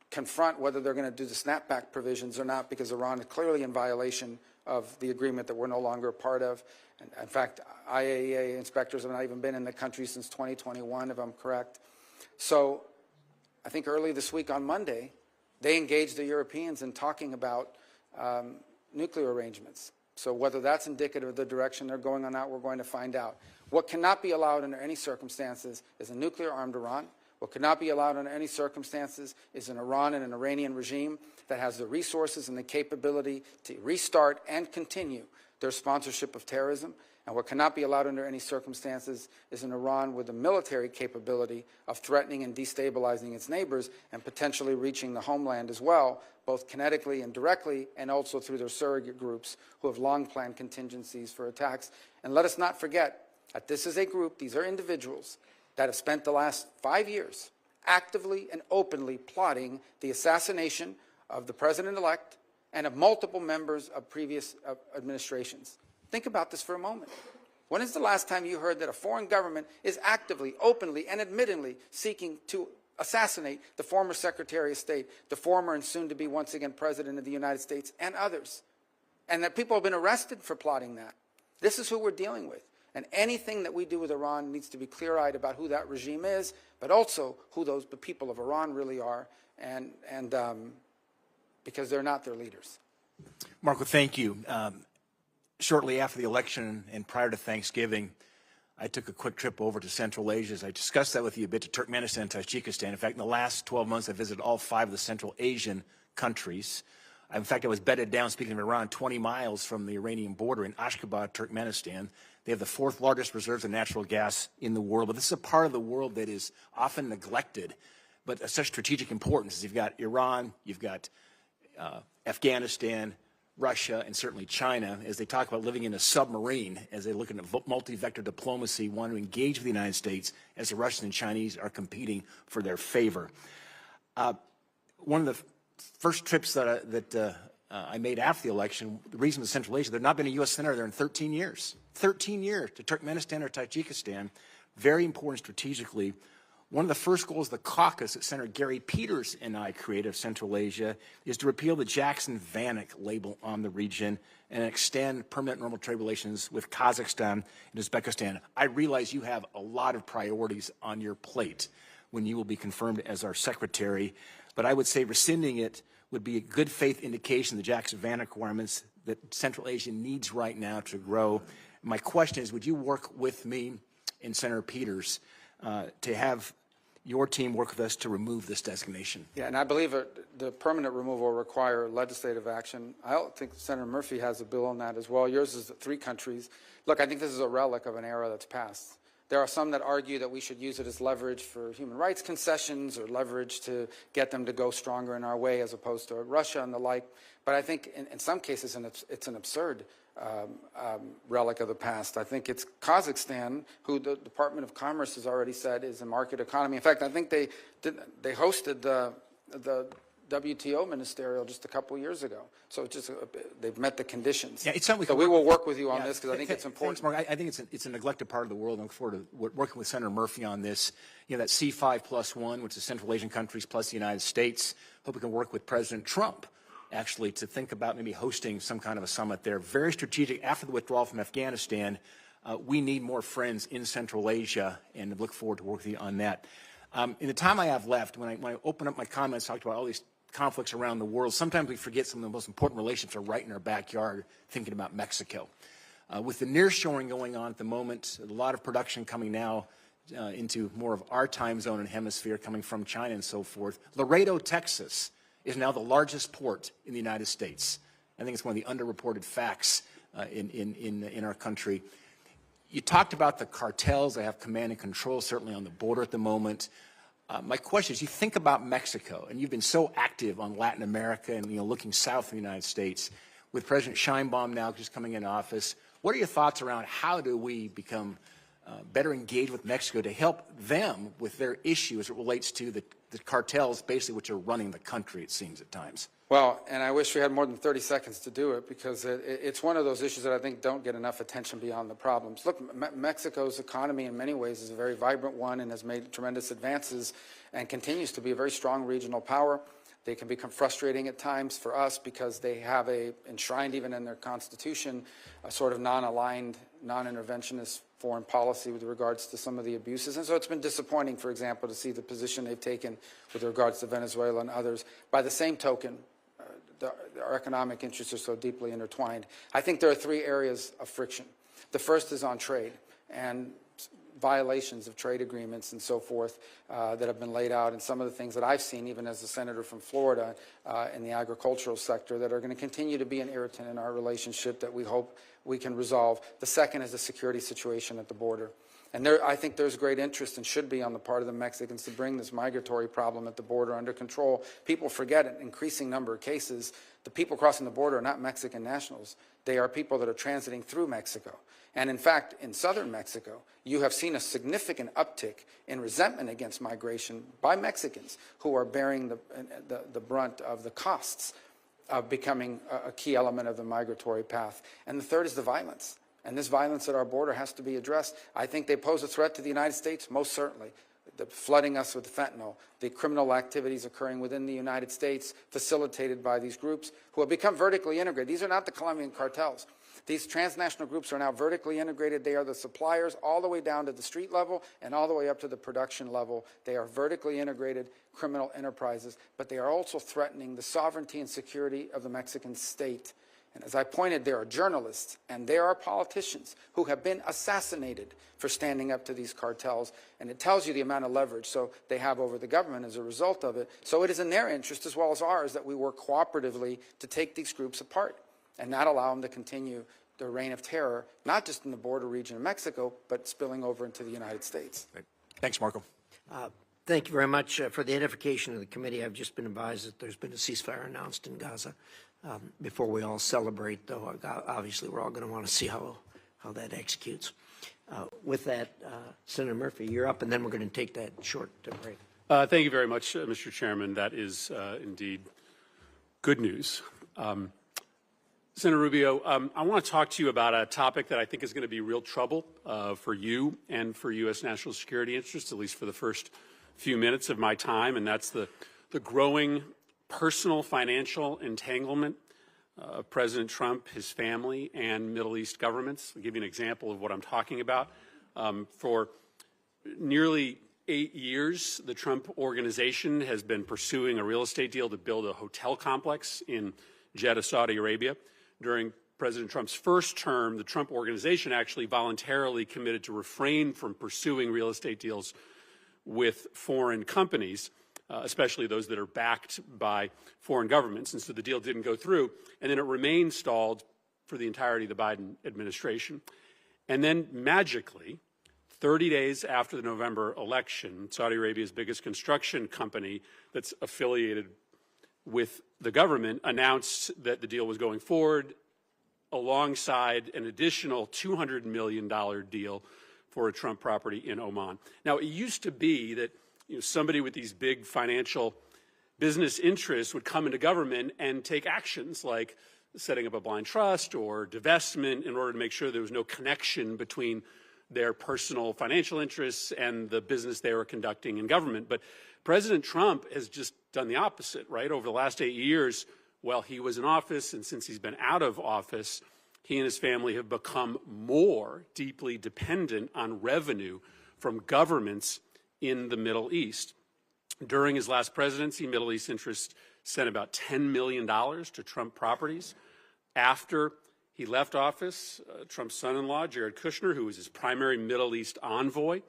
confront whether they're going to do the snapback provisions or not, because Iran is clearly in violation of the agreement that we're no longer a part of. And in fact, IAEA inspectors have not even been in the country since 2021, if I'm correct. So I think early this week on Monday, they engaged the Europeans in talking about nuclear arrangements. So whether that's indicative of the direction they're going or not, we're going to find out. What cannot be allowed under any circumstances is a nuclear-armed Iran. What cannot be allowed under any circumstances is an Iran and an Iranian regime that has the resources and the capability to restart and continue their sponsorship of terrorism. And what cannot be allowed under any circumstances is an Iran with the military capability of threatening and destabilizing its neighbors and potentially reaching the homeland as well, both kinetically and directly, and also through their surrogate groups who have long planned contingencies for attacks. And let us not forget that this is a group, these are individuals that have spent the last 5 years actively and openly plotting the assassination of the president-elect and of multiple members of previous administrations. Think about this for a moment. When is the last time you heard that a foreign government is actively, openly, and admittedly seeking to assassinate the former Secretary of State, the former and soon-to-be once again President of the United States, and others, and that people have been arrested for plotting that? This is who we're dealing with. And anything that we do with Iran needs to be clear-eyed about who that regime is, but also who the people of Iran really are, and because they're not their leaders.
Marco, thank you. Shortly after the election and prior to Thanksgiving, I took a quick trip over to Central Asia. As I discussed that with you a bit, to Turkmenistan and Tajikistan. In fact, in the last 12 months, I visited all 5 of the Central Asian countries. In fact, I was bedded down, speaking of Iran, 20 miles from the Iranian border in Ashgabat, Turkmenistan. They have the 4th largest reserves of natural gas in the world. But this is a part of the world that is often neglected, but of such strategic importance. You've got Iran, you've got Afghanistan, Russia, and certainly China, as they talk about living in a submarine, as they look at multi-vector diplomacy, want to engage with the United States as the Russians and Chinese are competing for their favor. One of the first trips that I made after the election, the reason was Central Asia. There'd not been a U.S. senator there in 13 years. 13 years to Turkmenistan or Tajikistan, very important strategically. One of the first goals of the caucus that Senator Gary Peters and I created of Central Asia is to repeal the Jackson-Vanik label on the region and extend permanent normal trade relations with Kazakhstan and Uzbekistan. I realize you have a lot of priorities on your plate when you will be confirmed as our secretary, but I would say rescinding it would be a good faith indication of the Jackson-Vanik requirements that Central Asia needs right now to grow. My question is, would you work with me and Senator Peters to have your team work with us to remove this designation?
Yeah, and I believe the permanent removal will require legislative action. I don't think Senator Murphy has a bill on that as well. Yours is 3 countries. Look, I think this is a relic of an era that's passed. There are some that argue that we should use it as leverage for human rights concessions or leverage to get them to go stronger in our way as opposed to Russia and the like. But I think in some cases it's an absurd relic of the past. I think it's Kazakhstan, who the Department of Commerce has already said is a market economy. In fact, I think they hosted the WTO ministerial just a couple of years ago. So it's just they've met the conditions.
Yeah, it's something
so we will work with you on this because I think it's important.
Thanks, Mark. I think it's a neglected part of the world. I look forward to working with Senator Murphy on this. You know, that C5+1, which is Central Asian countries plus the United States. Hope we can work with President Trump actually to think about maybe hosting some kind of a summit there. Very strategic. After the withdrawal from Afghanistan, we need more friends in Central Asia, and look forward to working with you on that. In the time I have left, when I open up my comments, talked about all these conflicts around the world, sometimes we forget some of the most important relationships are right in our backyard, thinking about Mexico. With the nearshoring going on at the moment, a lot of production coming now into more of our time zone and hemisphere coming from China and so forth. Laredo, Texas is now the largest port in the United States. I think it's one of the underreported facts in our country. You talked about the cartels. They have command and control, certainly on the border at the moment. My question is, you think about Mexico, and you've been so active on Latin America and looking south in the United States. With President Sheinbaum now just coming into office, what are your thoughts around how do we become better engaged with Mexico to help them with their issue as it relates to the cartels, basically, which are running the country, it seems at times?
Well, and I wish we had more than 30 seconds to do it because it's one of those issues that I think don't get enough attention beyond the problems. Look, Mexico's economy in many ways is a very vibrant one and has made tremendous advances and continues to be a very strong regional power. They can become frustrating at times for us because they have enshrined even in their constitution, a sort of non-aligned, non-interventionist foreign policy with regards to some of the abuses. And so it's been disappointing, for example, to see the position they've taken with regards to Venezuela and others. By the same token, our economic interests are so deeply intertwined. I think there are 3 areas of friction. The first is on trade and violations of trade agreements and so forth that have been laid out, and some of the things that I've seen, even as a senator from Florida in the agricultural sector, that are going to continue to be an irritant in our relationship that we hope we can resolve. The second is the security situation at the border. And I think there's great interest and should be on the part of the Mexicans to bring this migratory problem at the border under control. People forget an increasing number of cases. The people crossing the border are not Mexican nationals. They are people that are transiting through Mexico. And in fact, in southern Mexico, you have seen a significant uptick in resentment against migration by Mexicans who are bearing the brunt of the costs of becoming a key element of the migratory path. And the third is the violence. And this violence at our border has to be addressed. I think they pose a threat to the United States, most certainly. The flooding us with fentanyl, the criminal activities occurring within the United States, facilitated by these groups who have become vertically integrated. These are not the Colombian cartels. These transnational groups are now vertically integrated. They are the suppliers all the way down to the street level and all the way up to the production level. They are vertically integrated criminal enterprises, but they are also threatening the sovereignty and security of the Mexican state. And as I pointed, there are journalists and there are politicians who have been assassinated for standing up to these cartels. And it tells you the amount of leverage they have over the government as a result of it. So it is in their interest as well as ours that we work cooperatively to take these groups apart and not allow them to continue their reign of terror, not just in the border region of Mexico, but spilling over into the United States.
Right. Thanks, Marco.
Thank you very much for the edification of the committee. I've just been advised that there's been a ceasefire announced in Gaza. Before we all celebrate, though, obviously we're all going to want to see how that executes. With that, Senator Murphy, you're up, and then we're going to take that short break.
Thank you very much, Mr. Chairman. That is indeed good news. Senator Rubio, I want to talk to you about a topic that I think is going to be real trouble for you and for U.S. national security interests, at least for the first few minutes of my time, and that's the growing personal financial entanglement of President Trump, his family, and Middle East governments. I'll give you an example of what I'm talking about. For nearly 8 years, the Trump organization has been pursuing a real estate deal to build a hotel complex in Jeddah, Saudi Arabia. During President Trump's first term, the Trump organization actually voluntarily committed to refrain from pursuing real estate deals with foreign companies, especially those that are backed by foreign governments. And so the deal didn't go through. And then it remained stalled for the entirety of the Biden administration. And then magically, 30 days after the November election, Saudi Arabia's biggest construction company that's affiliated with the government announced that the deal was going forward alongside an additional $200 million deal for a Trump property in Oman. Now, it used to be that somebody with these big financial business interests would come into government and take actions like setting up a blind trust or divestment in order to make sure there was no connection between their personal financial interests and the business they were conducting in government. But President Trump has just done the opposite, right? Over the last 8 years, while he was in office and since he's been out of office, he and his family have become more deeply dependent on revenue from governments in the Middle East. During his last presidency, Middle East interests sent about $10 million to Trump properties. After he left office, Trump's son-in-law, Jared Kushner, who was his primary Middle East envoy,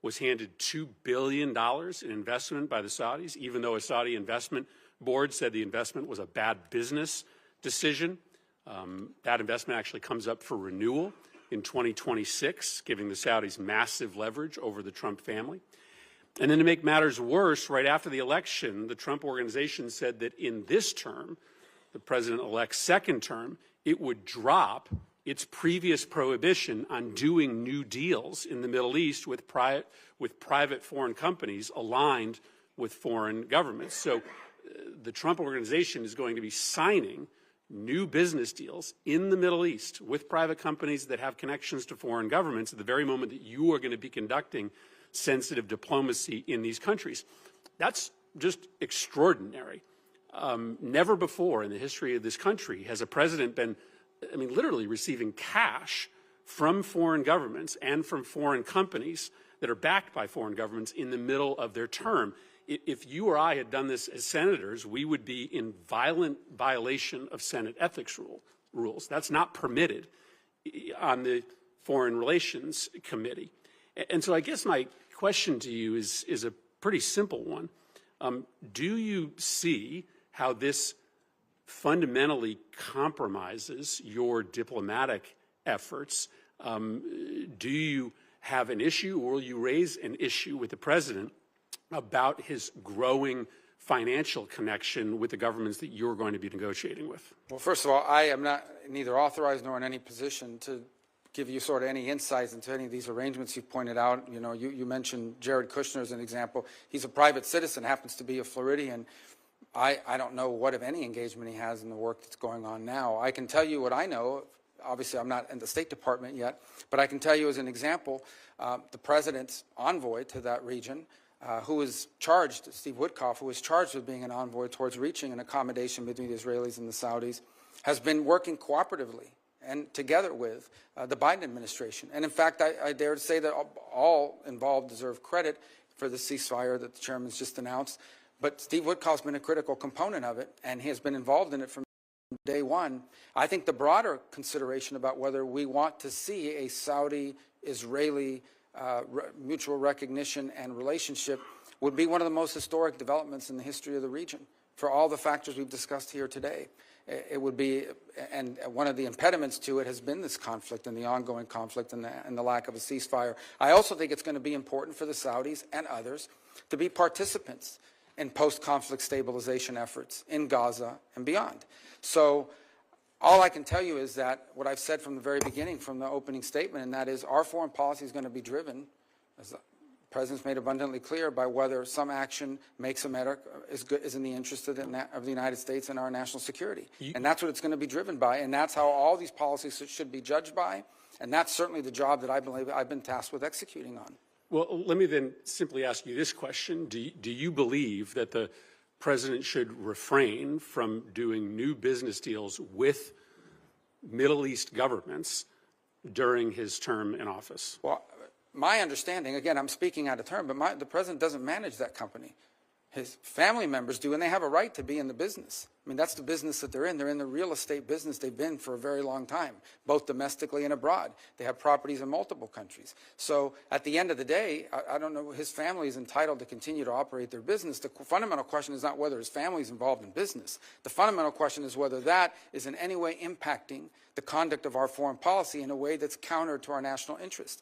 was handed $2 billion in investment by the Saudis, even though a Saudi investment board said the investment was a bad business decision. That investment actually comes up for renewal in 2026, giving the Saudis massive leverage over the Trump family. And then to make matters worse, right after the election, the Trump organization said that in this term, the president-elect's second term, it would drop its previous prohibition on doing new deals in the Middle East with private foreign companies aligned with foreign governments. So the Trump organization is going to be signing new business deals in the Middle East with private companies that have connections to foreign governments at the very moment that you are going to be conducting sensitive diplomacy in these countries. That's just extraordinary. Never before in the history of this country has a president been, literally receiving cash from foreign governments and from foreign companies that are backed by foreign governments in the middle of their term. If you or I had done this as senators, we would be in violent violation of Senate ethics rules. That's not permitted on the Foreign Relations Committee. And so I guess my question to you is a pretty simple one. Do you see how this fundamentally compromises your diplomatic efforts? Do you have an issue, or will you raise an issue with the president about his growing financial connection with the governments that you're going to be negotiating with?
Well, first of all, I am neither authorized nor in any position to give you sort of any insights into any of these arrangements you've pointed out. You mentioned Jared Kushner as an example. He's a private citizen, happens to be a Floridian. I don't know what, if any, engagement he has in the work that's going on now. I can tell you what I know. Obviously, I'm not in the State Department yet, but I can tell you as an example, the president's envoy to that region, who is charged, Steve Witkoff, who is charged with being an envoy towards reaching an accommodation between the Israelis and the Saudis, has been working cooperatively and together with the Biden administration. And in fact, I dare to say that all involved deserve credit for the ceasefire that the chairman's just announced. But Steve Witkoff's been a critical component of it, and he has been involved in it from day one. I think the broader consideration about whether we want to see a Saudi-Israeli mutual recognition and relationship would be one of the most historic developments in the history of the region for all the factors we've discussed here today. It would be, and one of the impediments to it has been this conflict and the ongoing conflict and the lack of a ceasefire. I also think it's going to be important for the Saudis and others to be participants in post-conflict stabilization efforts in Gaza and beyond. So all I can tell you is that what I've said from the very beginning, from the opening statement, and that is our foreign policy is going to be driven, as the President's made abundantly clear, by whether some action makes America is in the interest of the United States and our national security. And that's what it's going to be driven by, and that's how all these policies should be judged by, and that's certainly the job that I believe I've been tasked with executing on.
Well, let me then simply ask you this question. Do you believe that the President should refrain from doing new business deals with Middle East governments during his term in office?
Well, my understanding, again, I'm speaking out of turn, but the President doesn't manage that company. His family members do, and they have a right to be in the business. I mean, that's the business that they're in. They're in the real estate business. They've been for a very long time, both domestically and abroad. They have properties in multiple countries. So at the end of the day, I don't know, his family is entitled to continue to operate their business. The fundamental question is not whether his family is involved in business. The fundamental question is whether that is in any way impacting the conduct of our foreign policy in a way that's counter to our national interest.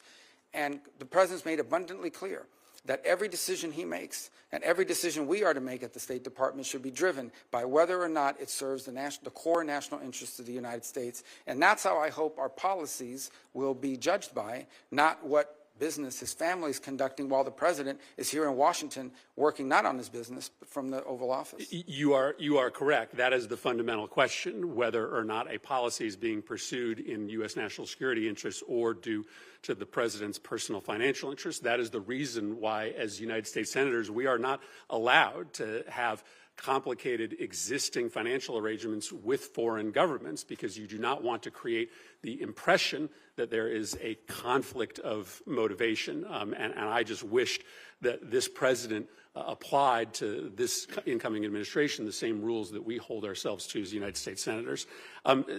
And the President's made abundantly clear that every decision he makes and every decision we are to make at the State Department should be driven by whether or not it serves the core national interests of the United States. And that's how I hope our policies will be judged by, not what business his family is conducting while the President is here in Washington working not on his business, but from the Oval Office.
You are correct. That is the fundamental question, whether or not a policy is being pursued in U.S. national security interests or due to the President's personal financial interests. That is the reason why, as United States Senators, we are not allowed to have complicated existing financial arrangements with foreign governments, because you do not want to create the impression that there is a conflict of motivation. And I just wished that this President applied to this incoming administration the same rules that we hold ourselves to as United States Senators.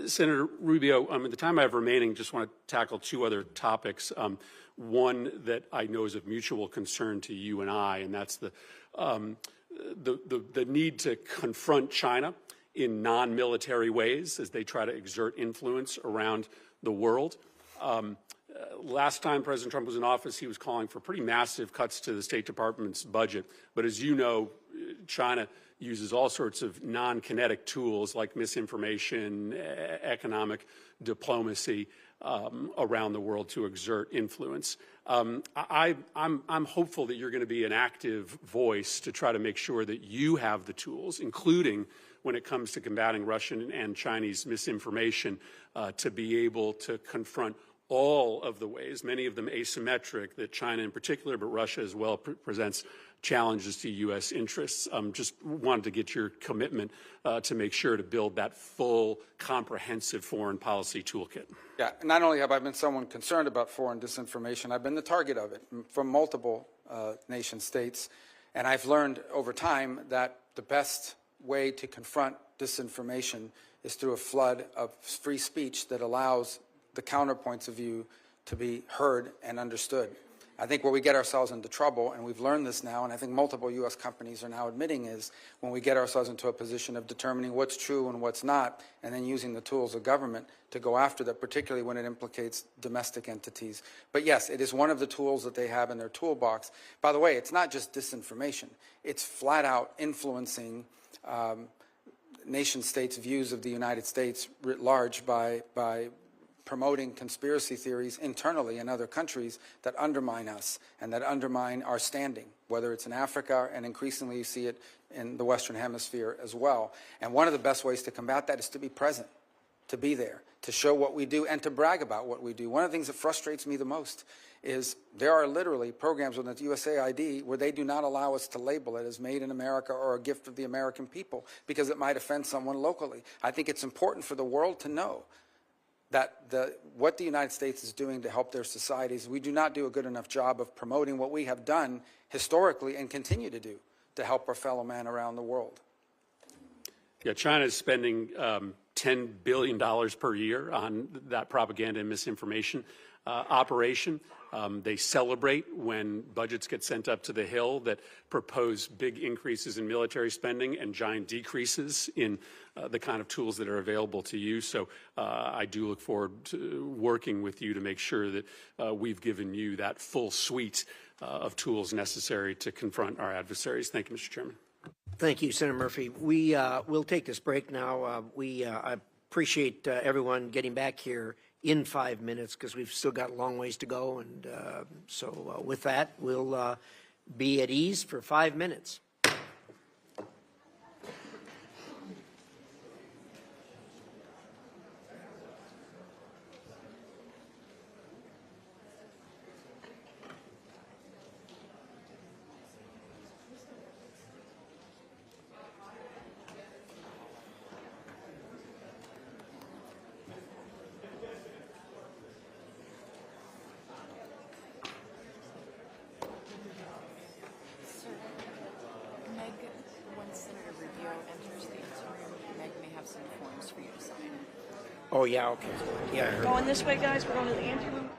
Senator Rubio, in the time I have remaining, just want to tackle two other topics. One that I know is of mutual concern to you and I, and that's the need to confront China in non-military ways as they try to exert influence around the world. Last time President Trump was in office, he was calling for pretty massive cuts to the State Department's budget. But as you know, China uses all sorts of non-kinetic tools like misinformation, economic diplomacy around the world to exert influence. I'm hopeful that you're going to be an active voice to try to make sure that you have the tools, including when it comes to combating Russian and Chinese misinformation, to be able to confront all of the ways, many of them asymmetric, that China in particular, but Russia as well, presents challenges to U.S. interests. Just wanted to get your commitment to make sure to build that full, comprehensive foreign policy toolkit.
Yeah, not only have I been someone concerned about foreign disinformation, I've been the target of it from multiple nation states. And I've learned over time that the best way to confront disinformation is through a flood of free speech that allows the counterpoints of view to be heard and understood. I think where we get ourselves into trouble, and we've learned this now, and I think multiple U.S. companies are now admitting, is when we get ourselves into a position of determining what's true and what's not, and then using the tools of government to go after that, particularly when it implicates domestic entities. But yes, it is one of the tools that they have in their toolbox. By the way, it's not just disinformation. It's flat out influencing nation states' views of the United States writ large by promoting conspiracy theories internally in other countries that undermine us and that undermine our standing, whether it's in Africa, and increasingly you see it in the Western Hemisphere as well. And one of the best ways to combat that is to be present, to be there, to show what we do, and to brag about what we do. One of the things that frustrates me the most is there are literally programs within the USAID where they do not allow us to label it as made in America or a gift of the American people because it might offend someone locally. I think it's important for the world to know that what the United States is doing to help their societies, we do not do a good enough job of promoting what we have done historically and continue to do to help our fellow man around the world.
Yeah, China is spending $10 billion per year on that propaganda and misinformation operation. They celebrate when budgets get sent up to the Hill that propose big increases in military spending and giant decreases in the kind of tools that are available to you. So I do look forward to working with you to make sure that we've given you that full suite of tools necessary to confront our adversaries. Thank you, Mr. Chairman.
Thank you, Senator Murphy. We'll take this break now. I appreciate everyone getting back here in 5 minutes because we've still got a long ways to go. And so with that, we'll be at ease for 5 minutes.
Meg, when Senator Rubio enters the interim, Meg may have some forms for you to sign.
Oh, yeah, okay. Yeah, I heard.
Going this way, guys. We're going to the anteroom.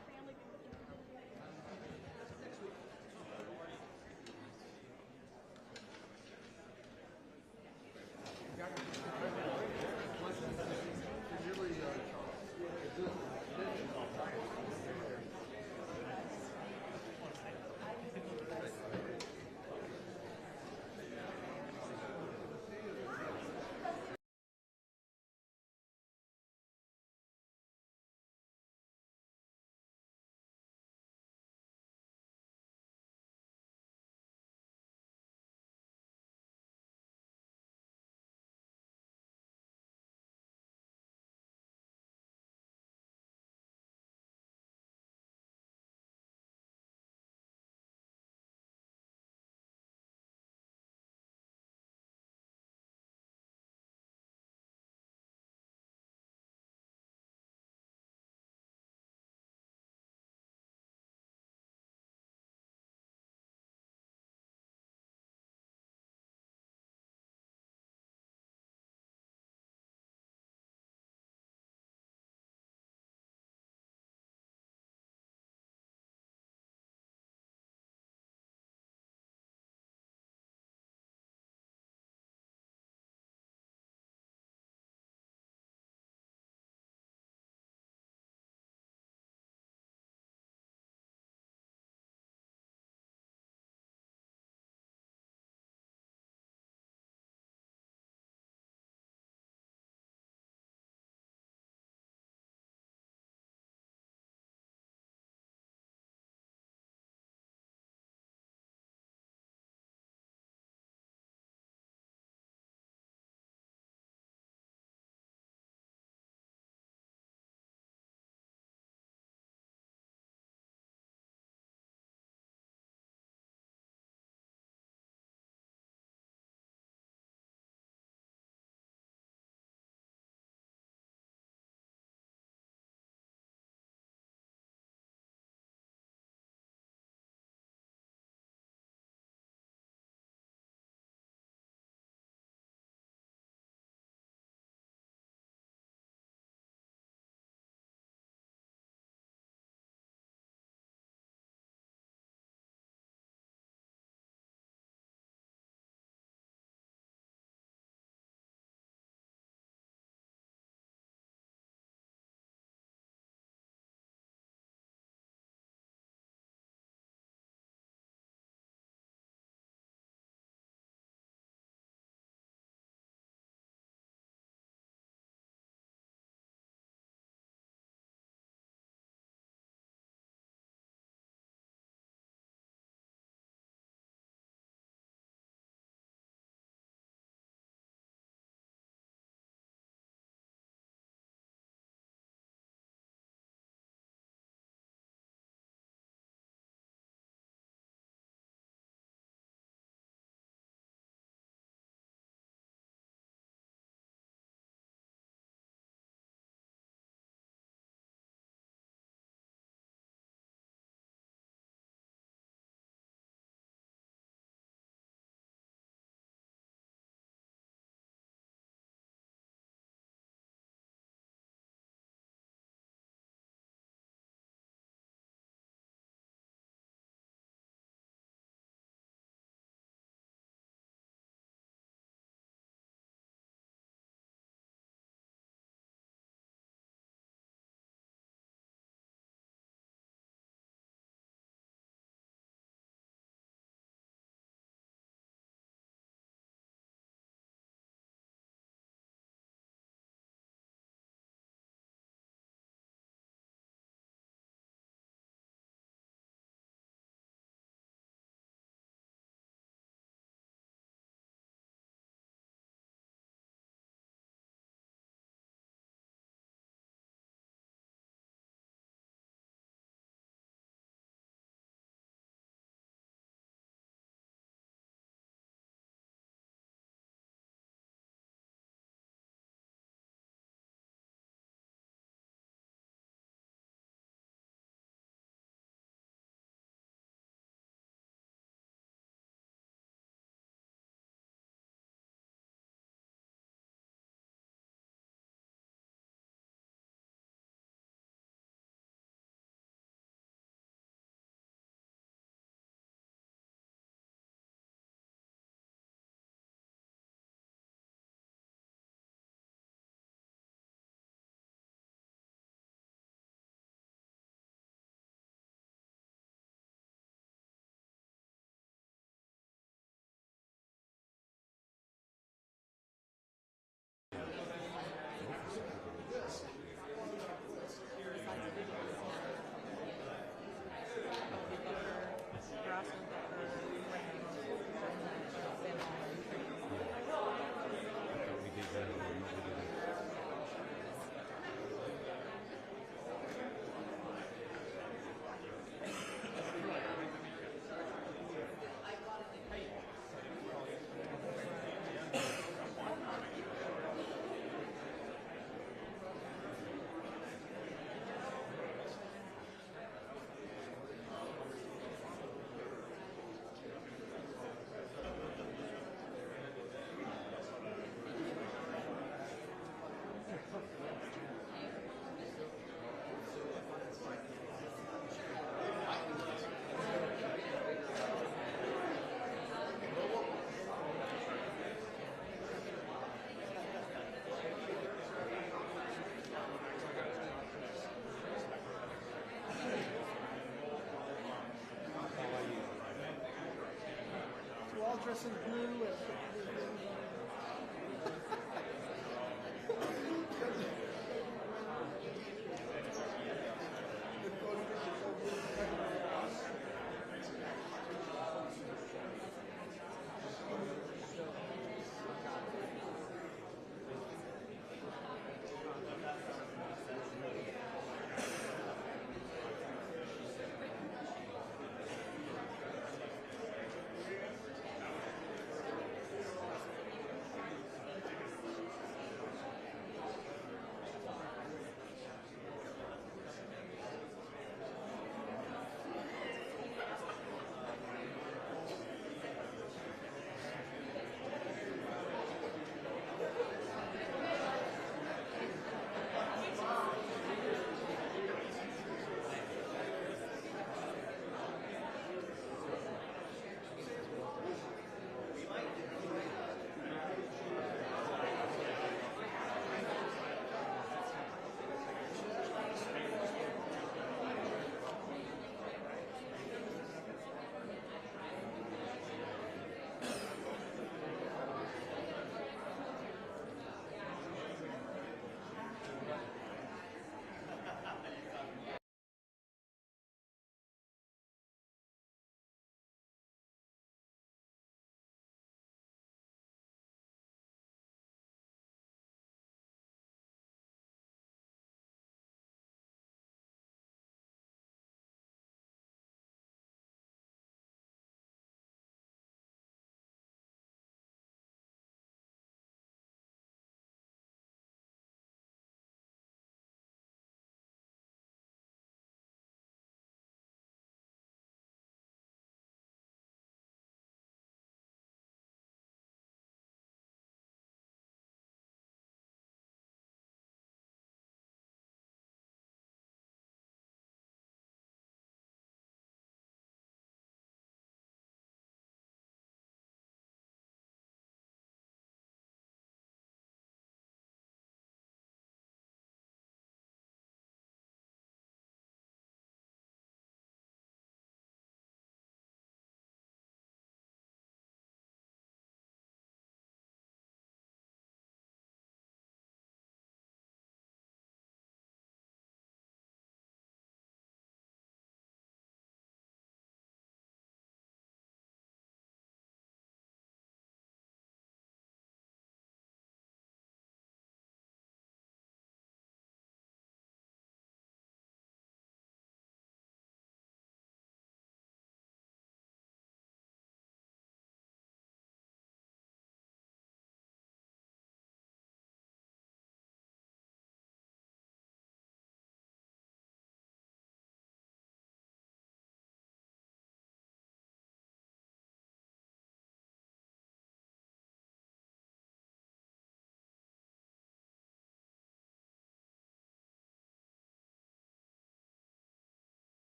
dress in blue.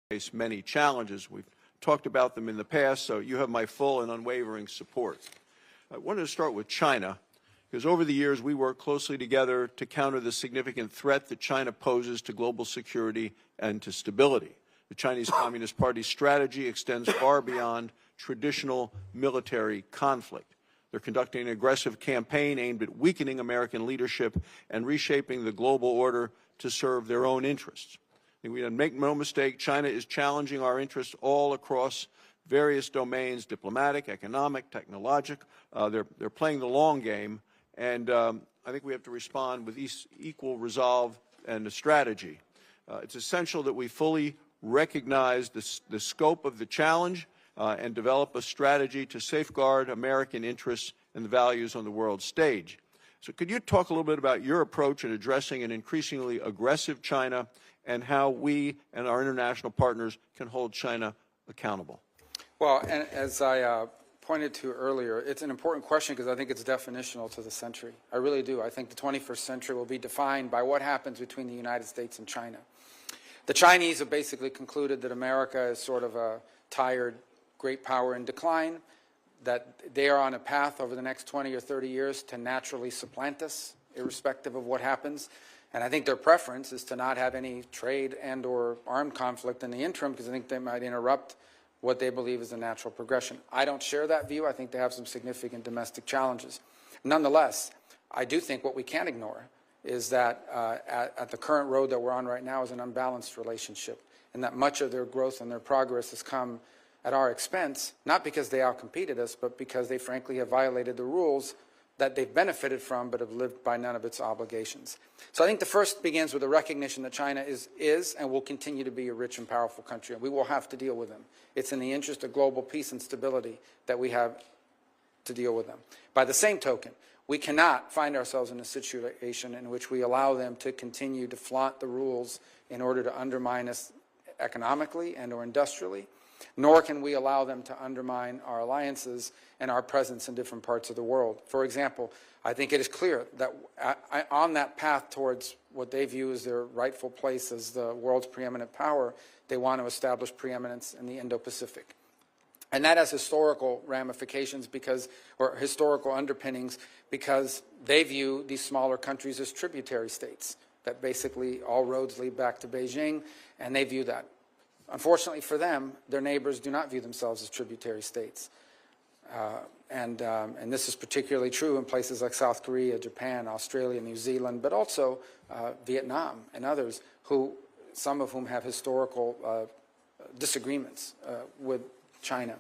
face many challenges. We've talked about them in the past, so you have my full and unwavering support. I wanted to start with China, because over the years we worked closely together to counter the significant threat that China poses to global security and to stability. The Chinese Communist Party's strategy extends far beyond traditional military conflict. They're conducting an aggressive campaign aimed at weakening American leadership and reshaping the global order to serve their own interests. And we make no mistake, China is challenging our interests all across various domains, diplomatic, economic, technological. They're playing the long game, and I think we have to respond with equal resolve and a strategy. It's essential that we fully recognize the scope of the challenge and develop a strategy to safeguard American interests and the values on the world stage. So could you talk a little bit about your approach in addressing an increasingly aggressive China and how we and our international partners can hold China accountable?
Well, and as I pointed to earlier, it's an important question because I think it's definitional to the century. I really do. I think the 21st century will be defined by what happens between the United States and China. The Chinese have basically concluded that America is sort of a tired great power in decline, that they are on a path over the next 20 or 30 years to naturally supplant us, irrespective of what happens. And I think their preference is to not have any trade and or armed conflict in the interim, because I think they might interrupt what they believe is a natural progression. I don't share that view. I think they have some significant domestic challenges. Nonetheless, I do think what we can't ignore is that at the current road that we're on right now is an unbalanced relationship, and that much of their growth and their progress has come at our expense, not because they outcompeted us, but because they frankly have violated the rules that they've benefited from but have lived by none of its obligations. So I think the first begins with a recognition that China is and will continue to be a rich and powerful country, and we will have to deal with them. It's in the interest of global peace and stability that we have to deal with them. By the same token, we cannot find ourselves in a situation in which we allow them to continue to flaunt the rules in order to undermine us economically and or industrially, nor can we allow them to undermine our alliances and our presence in different parts of the world. For example, I think it is clear that on that path towards what they view as their rightful place as the world's preeminent power, they want to establish preeminence in the Indo-Pacific. And that has historical ramifications or historical underpinnings, because they view these smaller countries as tributary states, that basically all roads lead back to Beijing, and they view that. Unfortunately for them, their neighbors do not view themselves as tributary states. And this is particularly true in places like South Korea, Japan, Australia, New Zealand, but also Vietnam and others, some of whom have historical disagreements with China.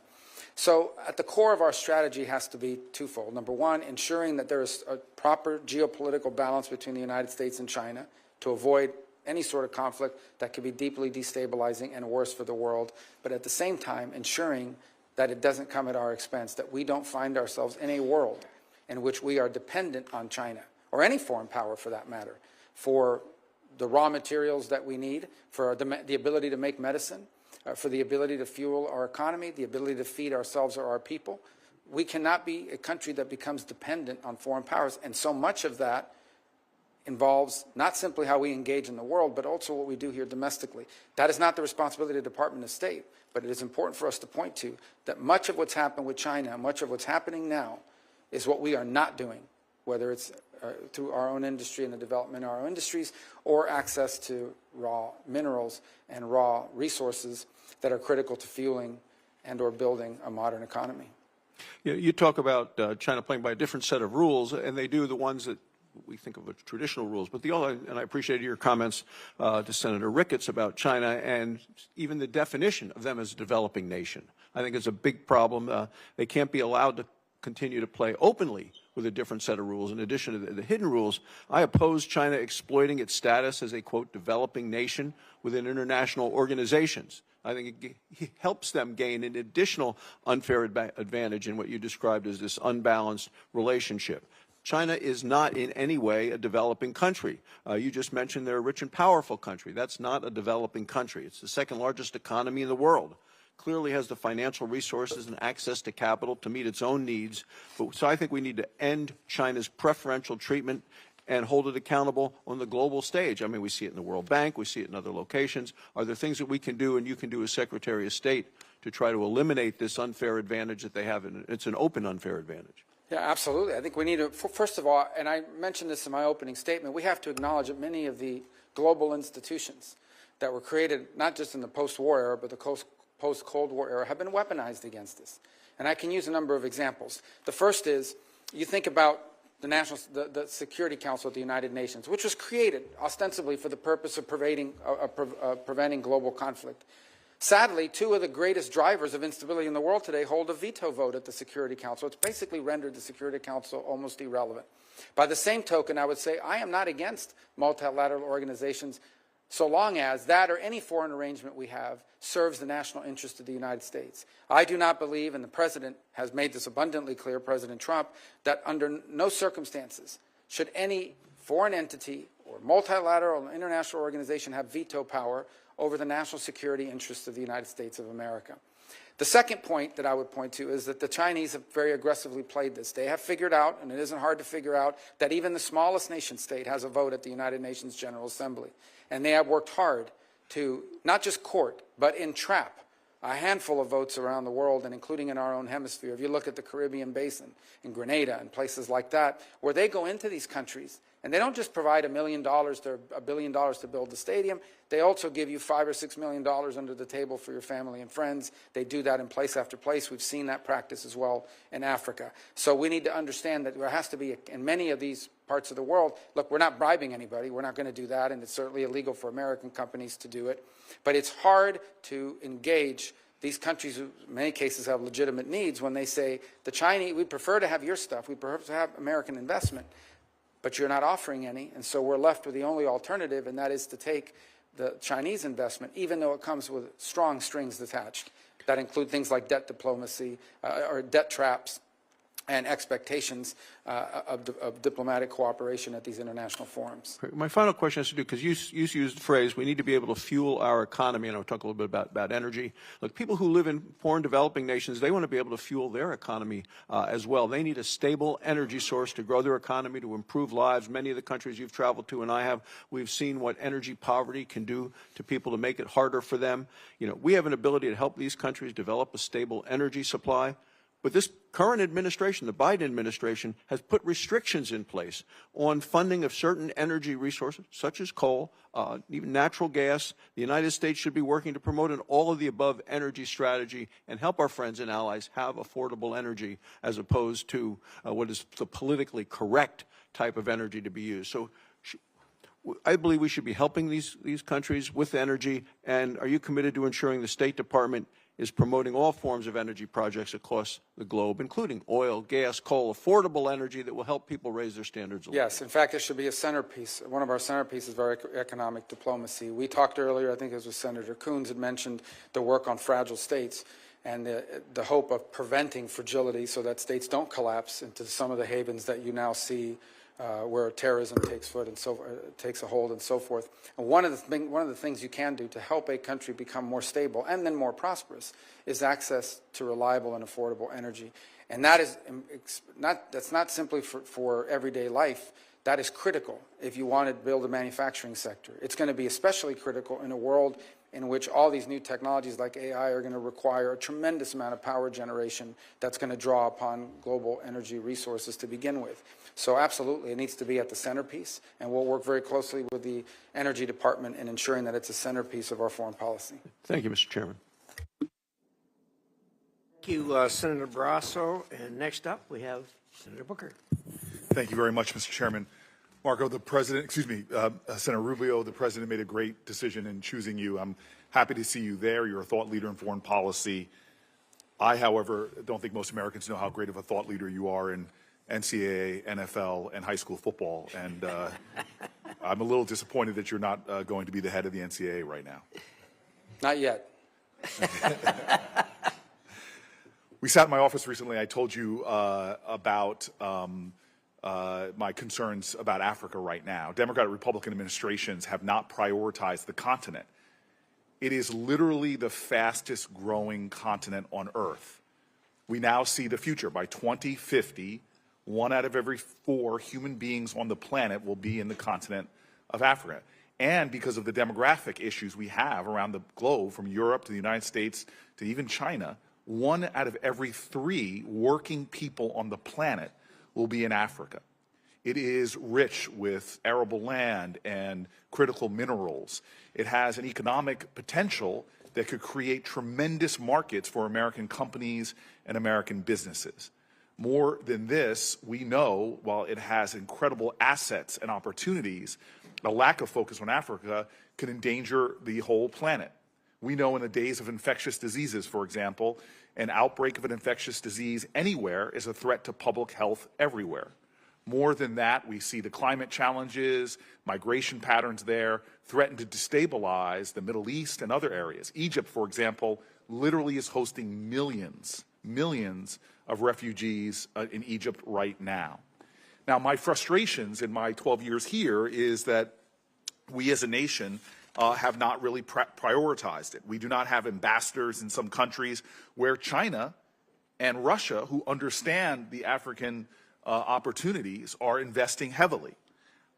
So at the core of our strategy has to be twofold. Number one, ensuring that there is a proper geopolitical balance between the United States and China to avoid any sort of conflict that could be deeply destabilizing and worse for the world, but at the same time ensuring that it doesn't come at our expense, that we don't find ourselves in a world in which we are dependent on China, or any foreign power for that matter, for the raw materials that we need, for the ability to make medicine, for the ability to fuel our economy, the ability to feed ourselves or our people. We cannot be a country that becomes dependent on foreign powers, and so much of that involves not simply how we engage in the world, but also what we do here domestically. That is not the responsibility of the Department of State, but it is important for us to point to that much of what's happened with China, much of what's happening now, is what we are not doing, whether it's through our own industry and the development of our own industries, or access to raw minerals and raw resources that are critical to fueling and or building a modern economy.
You talk about China playing by a different set of rules, and they do the ones that we think of as traditional rules. But and I appreciated your comments to Senator Ricketts about China and even the definition of them as a developing nation. I think it's a big problem. They can't be allowed to continue to play openly with a different set of rules. In addition to the hidden rules, I oppose China exploiting its status as a, quote, developing nation within international organizations. I think it helps them gain an additional unfair advantage in what you described as this unbalanced relationship. China is not in any way a developing country. You just mentioned they're a rich and powerful country. That's not a developing country. It's the second largest economy in the world. Clearly has the financial resources and access to capital to meet its own needs. So I think we need to end China's preferential treatment and hold it accountable on the global stage. I mean, we see it in the World Bank, we see it in other locations. Are there things that we can do and you can do as Secretary of State to try to eliminate this unfair advantage that they have? And it's an open unfair advantage.
Yeah, absolutely. I think we need to, first of all, and I mentioned this in my opening statement, we have to acknowledge that many of the global institutions that were created not just in the post-war era, but the post-Cold War era, have been weaponized against us. And I can use a number of examples. The first is, you think about the Security Council of the United Nations, which was created ostensibly for the purpose of preventing global conflict. Sadly, two of the greatest drivers of instability in the world today hold a veto vote at the Security Council. It's basically rendered the Security Council almost irrelevant. By the same token, I would say I am not against multilateral organizations so long as that or any foreign arrangement we have serves the national interest of the United States. I do not believe, and the President has made this abundantly clear, President Trump, that under no circumstances should any foreign entity or multilateral international organization have veto power over the national security interests of the United States of America. The second point that I would point to is that the Chinese have very aggressively played this. They have figured out, and it isn't hard to figure out, that even the smallest nation state has a vote at the United Nations General Assembly. And they have worked hard to not just court, but entrap a handful of votes around the world, and including in our own hemisphere. If you look at the Caribbean Basin, in Grenada and places like that, where they go into these countries, and they don't just provide $1 million to $1 billion to build the stadium, they also give you $5 or $6 million under the table for your family and friends. They do that in place after place. We've seen that practice as well in Africa. So we need to understand that there has to be, in many of these parts of the world, look, we're not bribing anybody. We're not going to do that, and it's certainly illegal for American companies to do it. But it's hard to engage these countries who in many cases have legitimate needs when they say, the Chinese, we prefer to have your stuff, we prefer to have American investment, but you're not offering any, and so we're left with the only alternative, and that is to take the Chinese investment, even though it comes with strong strings attached that include things like debt diplomacy or debt traps and expectations of diplomatic cooperation at these international forums.
My final question has to do, because you used the phrase, we need to be able to fuel our economy, and I'll talk a little bit about energy. Look, people who live in foreign developing nations, they want to be able to fuel their economy as well. They need a stable energy source to grow their economy, to improve lives. Many of the countries you've traveled to and I have, we've seen what energy poverty can do to people to make it harder for them. You know, we have an ability to help these countries develop a stable energy supply. But this current administration, the Biden administration, has put restrictions in place on funding of certain energy resources, such as coal, even natural gas. The United States should be working to promote an all-of-the-above energy strategy and help our friends and allies have affordable energy as opposed to what is the politically correct type of energy to be used. So I believe we should be helping these countries with energy. And are you committed to ensuring the State Department is promoting all forms of energy projects across the globe, including oil, gas, coal, affordable energy that will help people raise their standards of living?
Yes, in fact, it should be a centerpiece. One of our centerpieces of our economic diplomacy. We talked earlier, I think it was Senator Coons had mentioned the work on fragile states and the hope of preventing fragility so that states don't collapse into some of the havens that you now see where terrorism takes a hold and so forth. And one of the things you can do to help a country become more stable and then more prosperous is access to reliable and affordable energy. And that is that's not simply for everyday life. That is critical if you want to build a manufacturing sector. It's going to be especially critical in a world in which all these new technologies like AI are going to require a tremendous amount of power generation that's going to draw upon global energy resources to begin with. So absolutely, it needs to be at the centerpiece, and we'll work very closely with the Energy Department in ensuring that it's a centerpiece of our foreign policy.
Thank you, Mr. Chairman.
Thank you, Senator Barrasso. And next up, we have Senator Booker.
Thank you very much, Mr. Chairman. Marco, the President, Senator Rubio, the President made a great decision in choosing you. I'm happy to see you there. You're a thought leader in foreign policy. I, however, don't think most Americans know how great of a thought leader you are in NCAA, NFL, and high school football. And I'm a little disappointed that you're not going to be the head of the NCAA right now.
Not yet.
We sat in my office recently. I told you about my concerns about Africa right now. Democratic Republican administrations have not prioritized the continent. It is literally the fastest growing continent on Earth. We now see the future. By 2050, 1 out of every 4 human beings on the planet will be in the continent of Africa. And because of the demographic issues we have around the globe, from Europe to the United States to even China, 1 out of every 3 working people on the planet will be in Africa. It is rich with arable land and critical minerals. It has an economic potential that could create tremendous markets for American companies and American businesses. More than this, we know, while it has incredible assets and opportunities, a lack of focus on Africa can endanger the whole planet. We know in the days of infectious diseases, for example, an outbreak of an infectious disease anywhere is a threat to public health everywhere. More than that, we see the climate challenges, migration patterns there threaten to destabilize the Middle East and other areas. Egypt, for example, literally is hosting millions of refugees in Egypt right now. Now, my frustrations in my 12 years here is that we as a nation have not really prioritized it. We do not have ambassadors in some countries where China and Russia, who understand the African opportunities, are investing heavily.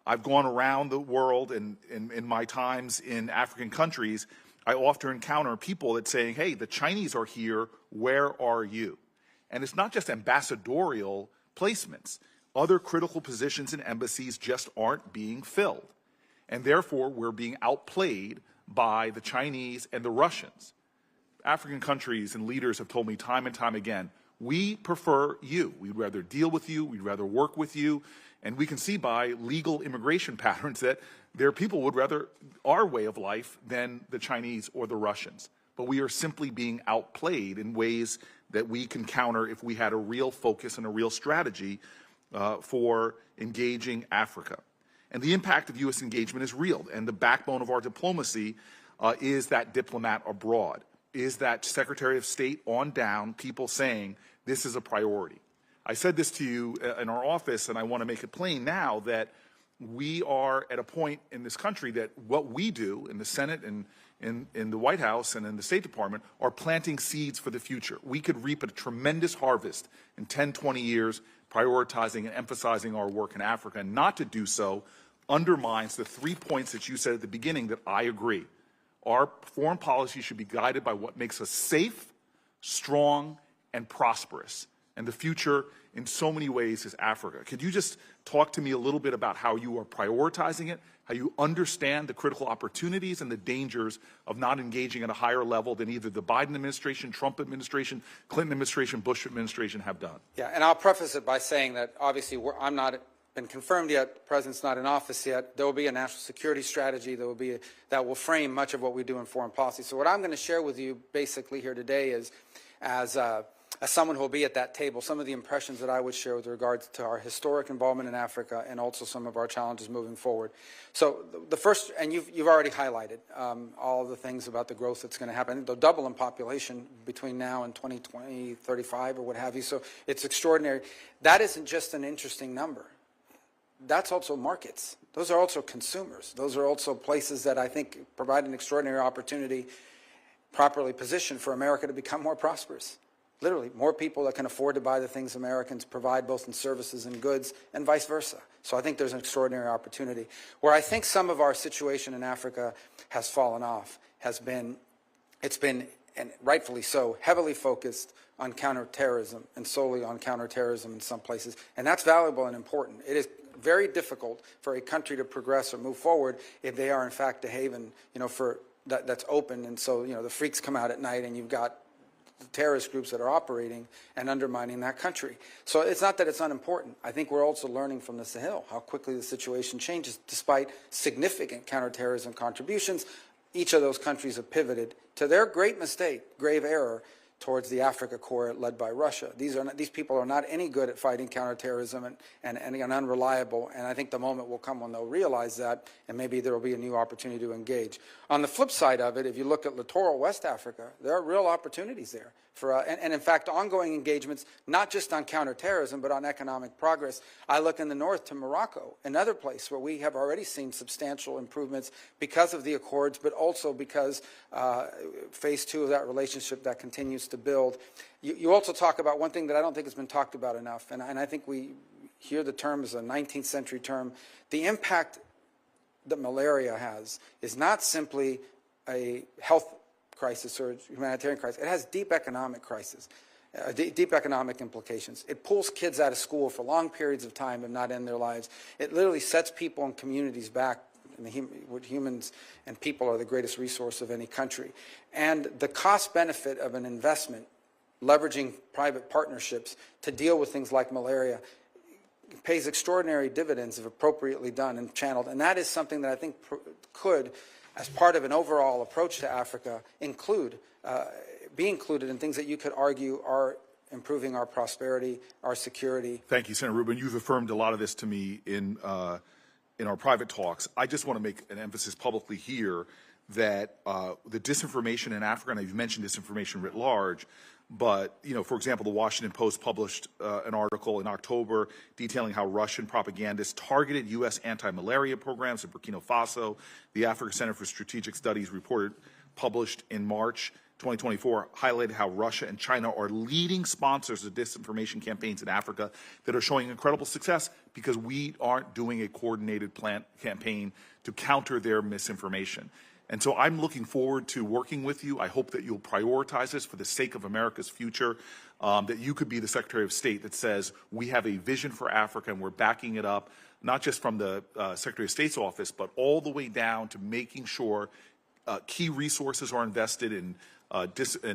I've gone around the world, and in my times in African countries, I often encounter people that saying, hey, the Chinese are here, where are you? And it's not just ambassadorial placements. Other critical positions in embassies just aren't being filled. And therefore, we're being outplayed by the Chinese and the Russians. African countries and leaders have told me time and time again, we prefer you. We'd rather deal with you. We'd rather work with you. And we can see by legal immigration patterns that their people would rather our way of life than the Chinese or the Russians. But we are simply being outplayed in ways that we can counter if we had a real focus and a real strategy for engaging Africa. And the impact of U.S. engagement is real. And the backbone of our diplomacy is that diplomat abroad, is that Secretary of State on down, people saying this is a priority. I said this to you in our office, and I want to make it plain now that we are at a point in this country that what we do in the Senate and in the White House and in the State Department are planting seeds for the future. We could reap a tremendous harvest in 10, 20 years, prioritizing and emphasizing our work in Africa. And not to do so undermines the 3 points that you said at the beginning that I agree. Our foreign policy should be guided by what makes us safe, strong, and prosperous. And the future, in so many ways, is Africa. Could you just talk to me a little bit about how you are prioritizing it, how you understand the critical opportunities and the dangers of not engaging at a higher level than either the Biden administration, Trump administration, Clinton administration, Bush administration have done?
Yeah, and I'll preface it by saying that obviously I'm not been confirmed yet. The president's not in office yet. There will be a national security strategy that will frame much of what we do in foreign policy. So what I'm going to share with you basically here today is, as someone who will be at that table, some of the impressions that I would share with regards to our historic involvement in Africa and also some of our challenges moving forward. So the first, and you've already highlighted all of the things about the growth that's going to happen. They'll double in population between now and 2020, 35 or what have you. So it's extraordinary. That isn't just an interesting number. That's also markets. Those are also consumers. Those are also places that I think provide an extraordinary opportunity, properly positioned, for America to become more prosperous. Literally, more people that can afford to buy the things Americans provide, both in services and goods, and vice versa. So I think there's an extraordinary opportunity. Where I think some of our situation in Africa has fallen off has been, it's been, and rightfully so, heavily focused on counterterrorism and solely on counterterrorism in some places. And that's valuable and important. It is very difficult for a country to progress or move forward if they are in fact a haven, for that's open. And so, the freaks come out at night and you've got the terrorist groups that are operating and undermining that country. So it's not that it's unimportant. I think we're also learning from the Sahel how quickly the situation changes. Despite significant counterterrorism contributions, each of those countries have pivoted to their great mistake, grave error, towards the Africa Corps led by Russia. These people are not any good at fighting counterterrorism and unreliable, and I think the moment will come when they'll realize that, and maybe there will be a new opportunity to engage. On the flip side of it, if you look at littoral West Africa, there are real opportunities there for, and in fact, ongoing engagements, not just on counterterrorism, but on economic progress. I look in the north to Morocco, another place where we have already seen substantial improvements because of the accords, but also because phase 2 of that relationship that continues to build. You also talk about one thing that I don't think has been talked about enough, and I think we hear the term as a 19th century term. The impact that malaria has is not simply a health crisis or humanitarian crisis. It has deep economic crisis, deep economic implications. It pulls kids out of school for long periods of time and not end their lives. It literally sets people and communities back. Humans and people are the greatest resource of any country. And the cost benefit of an investment, leveraging private partnerships to deal with things like malaria, pays extraordinary dividends if appropriately done and channeled. And that is something that I think could, as part of an overall approach to Africa, be included in things that you could argue are improving our prosperity, our security.
Thank you, Senator Rubin. You've affirmed a lot of this to me in our private talks. I just want to make an emphasis publicly here that the disinformation in Africa, and you've mentioned disinformation writ large, but, for example, the Washington Post published an article in October detailing how Russian propagandists targeted U.S. anti-malaria programs in Burkina Faso. The Africa Center for Strategic Studies report published in March 2024 highlighted how Russia and China are leading sponsors of disinformation campaigns in Africa that are showing incredible success because we aren't doing a coordinated campaign to counter their misinformation. And so I'm looking forward to working with you. I hope that you'll prioritize this for the sake of America's future, that you could be the Secretary of State that says we have a vision for Africa and we're backing it up, not just from the Secretary of State's office, but all the way down to making sure key resources are invested in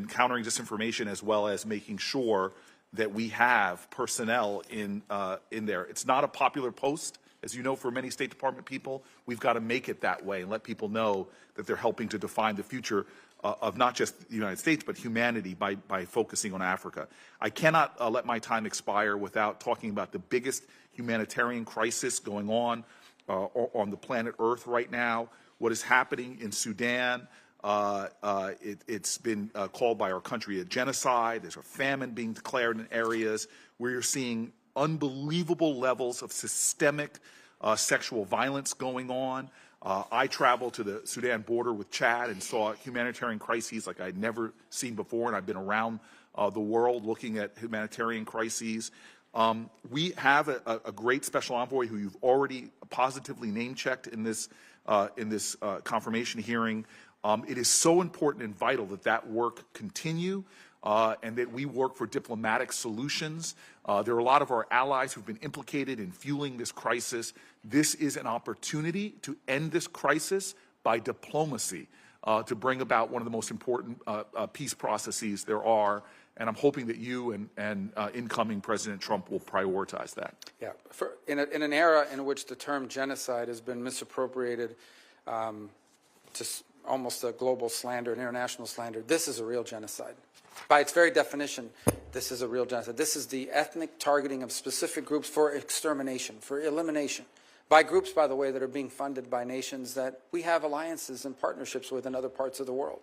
countering disinformation, as well as making sure that we have personnel in there. It's not a popular post, as you know, for many State Department people. We've got to make it that way and let people know that they're helping to define the future of not just the United States, but humanity by focusing on Africa. I cannot let my time expire without talking about the biggest humanitarian crisis going on the planet Earth right now, what is happening in Sudan. It's been called by our country a genocide. There's a famine being declared in areas where you're seeing unbelievable levels of systemic sexual violence going on. I traveled to the Sudan border with Chad and saw humanitarian crises like I'd never seen before, and I've been around the world looking at humanitarian crises. We have a great special envoy who you've already positively name-checked in this confirmation hearing. It is so important and vital that work continue and that we work for diplomatic solutions. There are a lot of our allies who've been implicated in fueling this crisis. This is an opportunity to end this crisis by diplomacy, to bring about one of the most important peace processes there are. And I'm hoping that you and incoming President Trump will prioritize that.
Yeah, in an era in which the term genocide has been misappropriated to almost a global slander, an international slander, this is a real genocide. By its very definition, this is a real genocide. This is the ethnic targeting of specific groups for extermination, for elimination, by groups, by the way, that are being funded by nations that we have alliances and partnerships with in other parts of the world.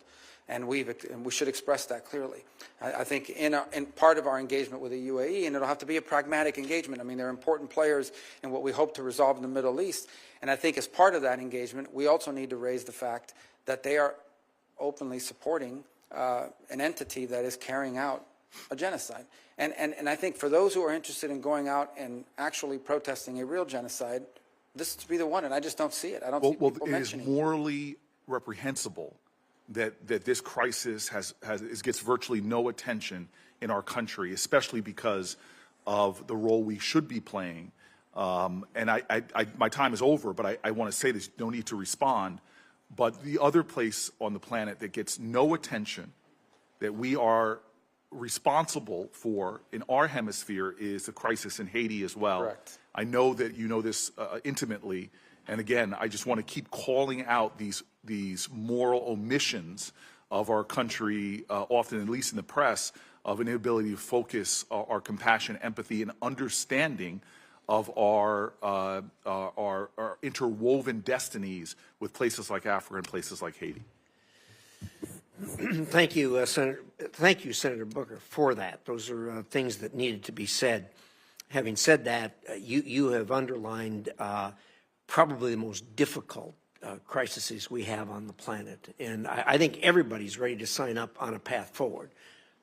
And we should express that clearly. I think in part of our engagement with the UAE, and it'll have to be a pragmatic engagement. I mean, they're important players in what we hope to resolve in the Middle East. And I think as part of that engagement, we also need to raise the fact that they are openly supporting an entity that is carrying out a genocide. And I think for those who are interested in going out and actually protesting a real genocide, this would be the one, and I just don't see it. I don't see people mentioning it.
It is morally reprehensible that this crisis gets virtually no attention in our country, especially because of the role we should be playing. And my time is over, but I want to say this, no need to respond. But the other place on the planet that gets no attention, that we are responsible for in our hemisphere, is the crisis in Haiti as well.
Correct. I
know that you know this intimately. And again, I just want to keep calling out these moral omissions of our country, often, at least in the press, of an inability to focus our compassion, empathy, and understanding of our interwoven destinies with places like Africa and places like Haiti.
Thank you, Senator. Thank you, Senator Booker, for that. Those are things that needed to be said. Having said that, you have underlined probably the most difficult crises we have on the planet, and I think everybody's ready to sign up on a path forward.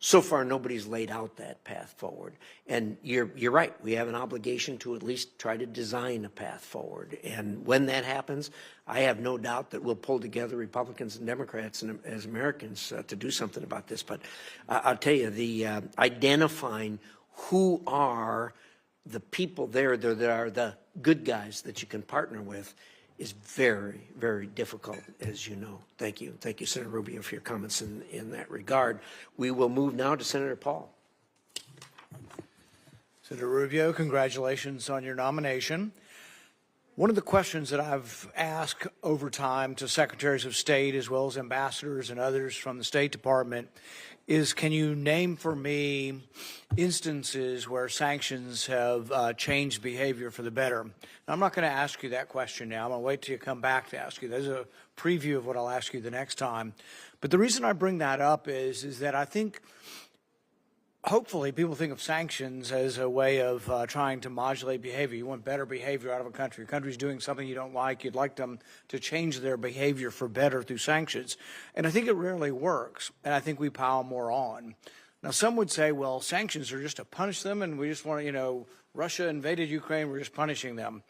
So far, nobody's laid out that path forward. And you're right. We have an obligation to at least try to design a path forward. And when that happens, I have no doubt that we'll pull together Republicans and Democrats and as Americans to do something about this. But I'll tell you, the identifying who are the people there that are the good guys that you can partner with is very, very difficult, as you know. Thank you. Thank you, Senator Rubio, for your comments in that regard. We will move now to Senator Paul.
Senator Rubio, congratulations on your nomination. One of the questions that I've asked over time to secretaries of state as well as ambassadors and others from the State Department is, can you name for me instances where sanctions have changed behavior for the better? Now, I'm not going to ask you that question now. I'm going to wait till you come back to ask you. There's a preview of what I'll ask you the next time. But the reason I bring that up is that I think hopefully people think of sanctions as a way of trying to modulate behavior. You want better behavior out of a country. A country's doing something you don't like. You'd like them to change their behavior for better through sanctions. And I think it rarely works. And I think we pile more on. Now, some would say, well, sanctions are just to punish them, and we just want to, you know, Russia invaded Ukraine, we're just punishing them.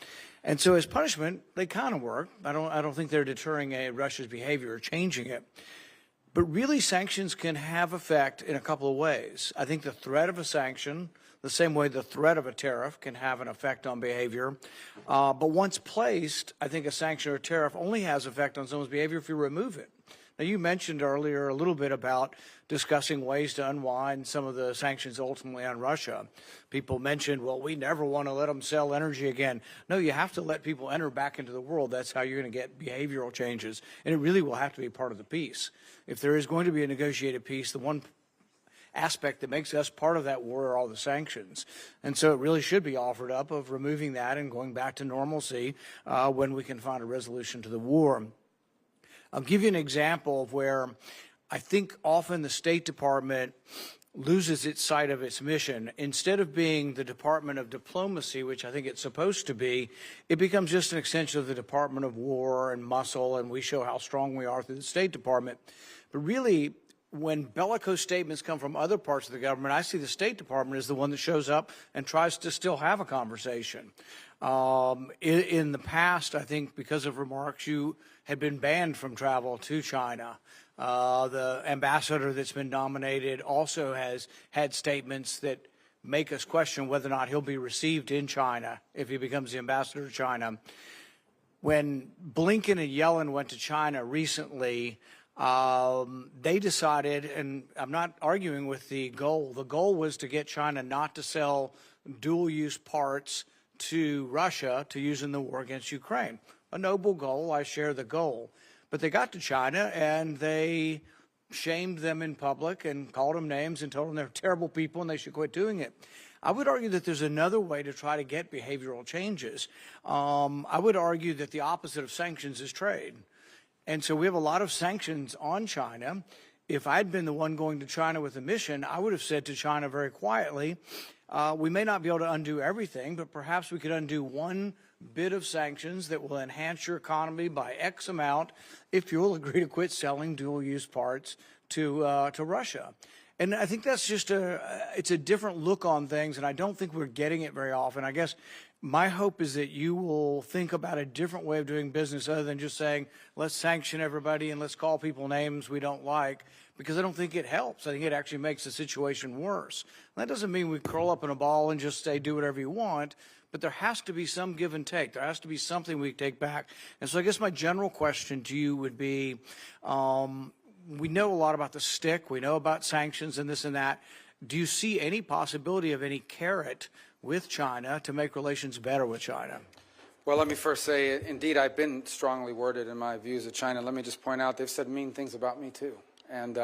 And so as punishment, they kind of work. I don't think they're deterring Russia's behavior or changing it. But really, sanctions can have effect in a couple of ways. I think the threat of a sanction, the same way the threat of a tariff can have an effect on behavior. But once placed, I think a sanction or a tariff only has effect on someone's behavior if you remove it. Now, you mentioned earlier a little bit about discussing ways to unwind some of the sanctions ultimately on Russia. People mentioned, well, we never want to let them sell energy again. No, you have to let people enter back into the world. That's how you're going to get behavioral changes. And it really will have to be part of the peace. If there is going to be a negotiated peace, the one aspect that makes us part of that war are all the sanctions. And so it really should be offered up of removing that and going back to normalcy when we can find a resolution to the war. I'll give you an example of where I think often the State Department loses its sight of its mission. Instead of being the Department of Diplomacy, which I think it's supposed to be, it becomes just an extension of the Department of War and muscle, and we show how strong we are through the State Department. But really, when bellicose statements come from other parts of the government, I see the State Department as the one that shows up and tries to still have a conversation. In the past, I think because of remarks, you had been banned from travel to China. The ambassador that's been nominated also has had statements that make us question whether or not he'll be received in China if he becomes the ambassador to China. When Blinken and Yellen went to China recently, they decided, and I'm not arguing with the goal was to get China not to sell dual-use parts to Russia to use in the war against Ukraine. A noble goal, I share the goal. But they got to China and they shamed them in public and called them names and told them they're terrible people and they should quit doing it. I would argue that there's another way to try to get behavioral changes. I would argue that the opposite of sanctions is trade. And so we have a lot of sanctions on China. If I'd been the one going to China with a mission, I would have said to China very quietly, we may not be able to undo everything, but perhaps we could undo one bit of sanctions that will enhance your economy by X amount if you'll agree to quit selling dual-use parts to Russia. And I think that's just it's a different look on things, and I don't think we're getting it very often. I guess my hope is that you will think about a different way of doing business other than just saying, let's sanction everybody and let's call people names we don't like, because I don't think it helps. I think it actually makes the situation worse. And that doesn't mean we curl up in a ball and just say, do whatever you want, but there has to be some give and take. There has to be something we take back. And so I guess my general question to you would be, we know a lot about the stick. We know about sanctions and this and that. Do you see any possibility of any carrot with China to make relations better with China?
Well, let me first say, indeed, I've been strongly worded in my views of China. Let me just point out they've said mean things about me, too. And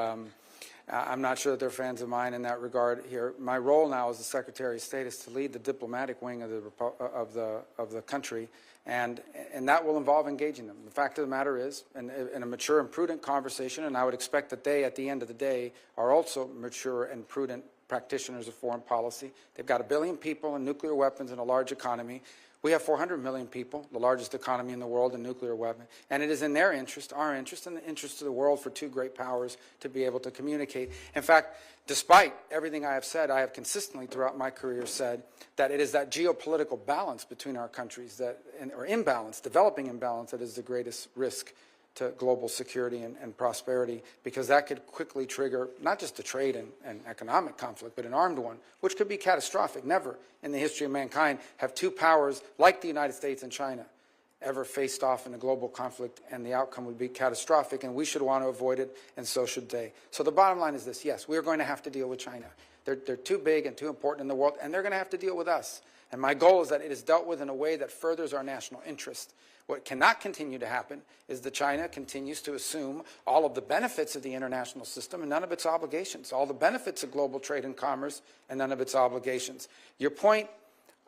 I'm not sure that they're fans of mine in that regard here. My role now as the Secretary of State is to lead the diplomatic wing of the country, and that will involve engaging them. The fact of the matter is, in a mature and prudent conversation, and I would expect that they, at the end of the day, are also mature and prudent practitioners of foreign policy. They've got 1 billion people and nuclear weapons and a large economy. We have 400 million people, the largest economy in the world in nuclear weapons, and it is in their interest, our interest, and the interest of the world for two great powers to be able to communicate. In fact, despite everything I have said, I have consistently throughout my career said that it is that geopolitical balance between our countries, or imbalance, developing imbalance, that is the greatest risk to global security and prosperity, because that could quickly trigger not just a trade and economic conflict, but an armed one, which could be catastrophic. Never in the history of mankind have two powers like the United States and China ever faced off in a global conflict, and the outcome would be catastrophic, and we should want to avoid it, and so should they. So the bottom line is this: yes, we are going to have to deal with China. They're too big and too important in the world, and they're going to have to deal with us. And my goal is that it is dealt with in a way that furthers our national interest. What cannot continue to happen is that China continues to assume all of the benefits of the international system and none of its obligations, all the benefits of global trade and commerce and none of its obligations. Your point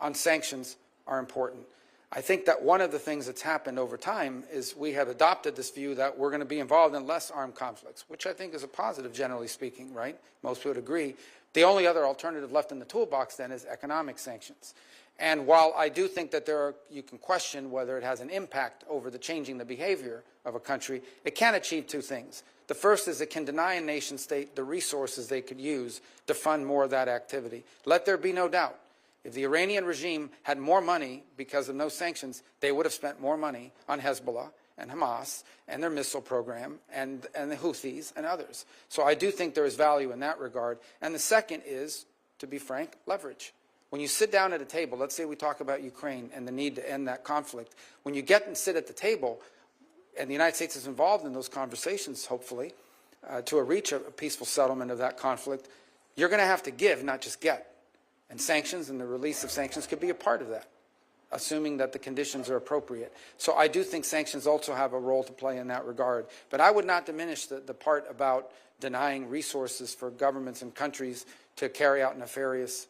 on sanctions are important. I think that one of the things that's happened over time is we have adopted this view that we're going to be involved in less armed conflicts, which I think is a positive, generally speaking, right? Most would agree. The only other alternative left in the toolbox then is economic sanctions. And while I do think that you can question whether it has an impact over changing the behavior of a country, it can achieve two things. The first is it can deny a nation state the resources they could use to fund more of that activity. Let there be no doubt. If the Iranian regime had more money because of no sanctions, they would have spent more money on Hezbollah and Hamas and their missile program and the Houthis and others. So I do think there is value in that regard. And the second is, to be frank, leverage. When you sit down at a table, let's say we talk about Ukraine and the need to end that conflict, when you get and sit at the table, and the United States is involved in those conversations, hopefully, to reach a peaceful settlement of that conflict, you're going to have to give, not just get. And sanctions and the release of sanctions could be a part of that, assuming that the conditions are appropriate. So I do think sanctions also have a role to play in that regard. But I would not diminish the part about denying resources for governments and countries to carry out nefarious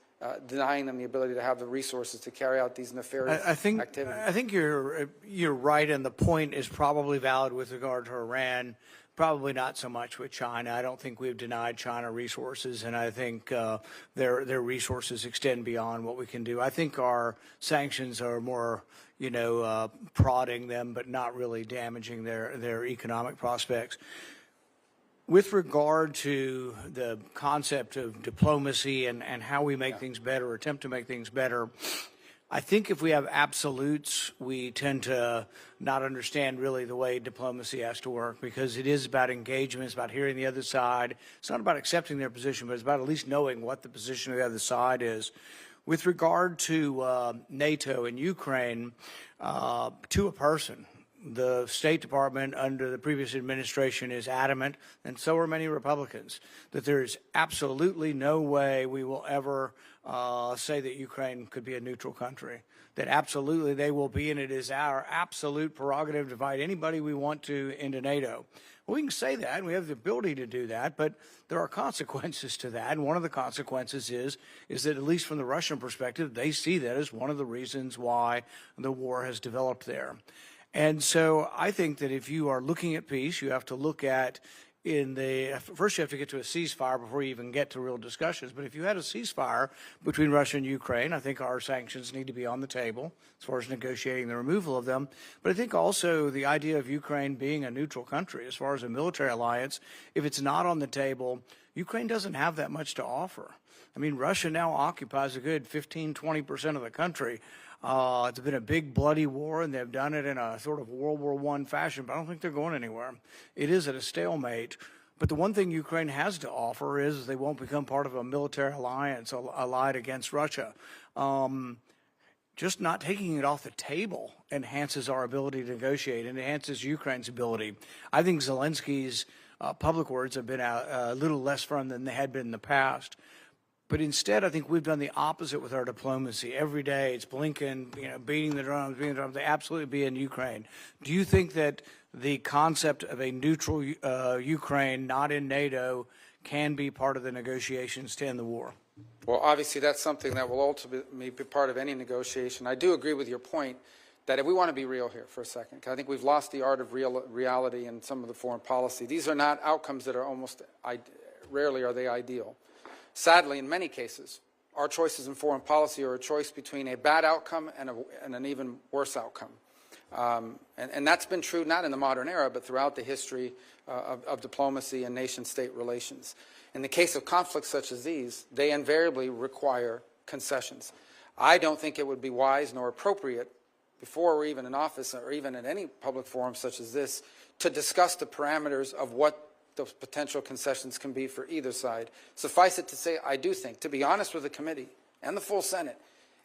denying them the ability to have the resources to carry out these nefarious activities.
I think you're right, and the point is probably valid with regard to Iran. Probably not so much with China. I don't think we've denied China resources, and I think their resources extend beyond what we can do. I think our sanctions are more, prodding them, but not really damaging their economic prospects. With regard to the concept of diplomacy and how we make things better, or attempt to make things better, I think if we have absolutes, we tend to not understand really the way diplomacy has to work, because it is about engagement, it's about hearing the other side. It's not about accepting their position, but it's about at least knowing what the position of the other side is. With regard to NATO and Ukraine, to a person, the State Department under the previous administration is adamant, and so are many Republicans, that there is absolutely no way we will ever say that Ukraine could be a neutral country, that absolutely they will be, and it is our absolute prerogative to invite anybody we want to into NATO. Well, we can say that, and we have the ability to do that, but there are consequences to that, and one of the consequences is that, at least from the Russian perspective, they see that as one of the reasons why the war has developed there. And so I think that if you are looking at peace, you have to look at first you have to get to a ceasefire before you even get to real discussions. But if you had a ceasefire between Russia and Ukraine, I think our sanctions need to be on the table as far as negotiating the removal of them. But I think also the idea of Ukraine being a neutral country as far as a military alliance, if it's not on the table, Ukraine doesn't have that much to offer. I mean, Russia now occupies a good 15-20% of the country. It's been a big bloody war, and they've done it in a sort of World War I fashion, but I don't think they're going anywhere. It is at a stalemate. But the one thing Ukraine has to offer is they won't become part of a military alliance allied against Russia. Just not taking it off the table enhances our ability to negotiate and enhances Ukraine's ability. I think Zelensky's public words have been a little less firm than they had been in the past. But instead, I think we've done the opposite with our diplomacy. Every day, it's Blinken, beating the drums. They absolutely be in Ukraine. Do you think that the concept of a neutral Ukraine, not in NATO, can be part of the negotiations to end the war?
Well, obviously, that's something that will ultimately be part of any negotiation. I do agree with your point that if we want to be real here for a second, because I think we've lost the art of reality in some of the foreign policy. These are not outcomes that are rarely are they ideal. Sadly, in many cases, our choices in foreign policy are a choice between a bad outcome and an even worse outcome. And that's been true not in the modern era, but throughout the history of diplomacy and nation-state relations. In the case of conflicts such as these, they invariably require concessions. I don't think it would be wise nor appropriate before we're even in office or even in any public forum such as this to discuss the parameters of what those potential concessions can be for either side. Suffice it to say, I do think, to be honest with the committee and the full Senate,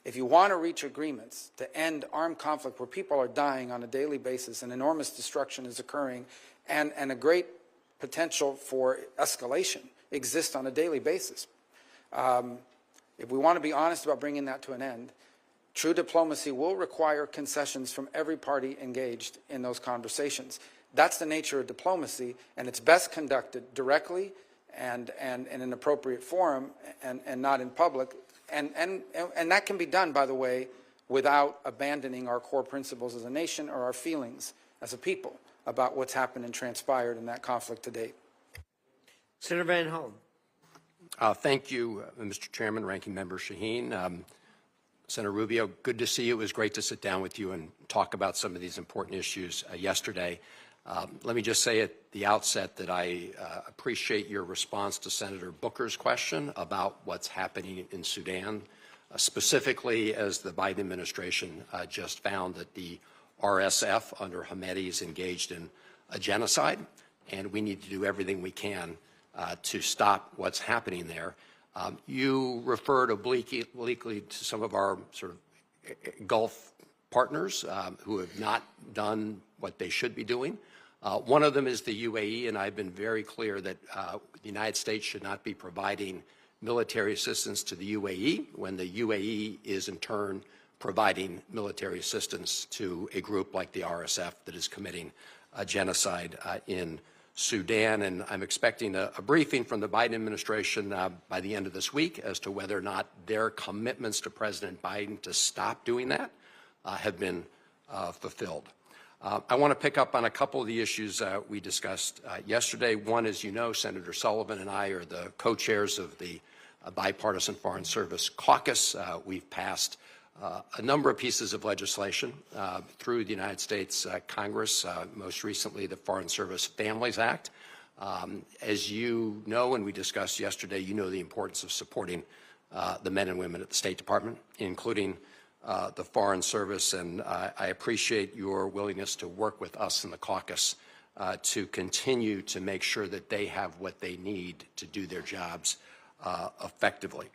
if you want to reach agreements to end armed conflict where people are dying on a daily basis and enormous destruction is occurring and a great potential for escalation exists on a daily basis, if we want to be honest about bringing that to an end, true diplomacy will require concessions from every party engaged in those conversations. That's the nature of diplomacy, and it's best conducted directly and in an appropriate forum and not in public. And that can be done, by the way, without abandoning our core principles as a nation or our feelings as a people about what's happened and transpired in that conflict to date.
Senator Van Hollen.
Thank you, Mr. Chairman, Ranking Member Shaheen. Senator Rubio, good to see you. It was great to sit down with you and talk about some of these important issues yesterday. Let me just say at the outset that I appreciate your response to Senator Booker's question about what's happening in Sudan, specifically as the Biden administration just found that the RSF under Hamedi is engaged in a genocide, and we need to do everything we can to stop what's happening there. You referred obliquely to some of our sort of Gulf partners who have not done what they should be doing. One of them is the UAE, and I've been very clear that the United States should not be providing military assistance to the UAE when the UAE is in turn providing military assistance to a group like the RSF that is committing a genocide in Sudan. And I'm expecting a briefing from the Biden administration by the end of this week as to whether or not their commitments to President Biden to stop doing that have been fulfilled. I want to pick up on a couple of the issues we discussed yesterday. One, as you know, Senator Sullivan and I are the co-chairs of the Bipartisan Foreign Service Caucus. We've passed a number of pieces of legislation through the United States Congress, most recently the Foreign Service Families Act. As you know, and we discussed yesterday, you know the importance of supporting the men and women at the State Department, including the Foreign Service, and I appreciate your willingness to work with us in the caucus to continue to make sure that they have what they need to do their jobs effectively.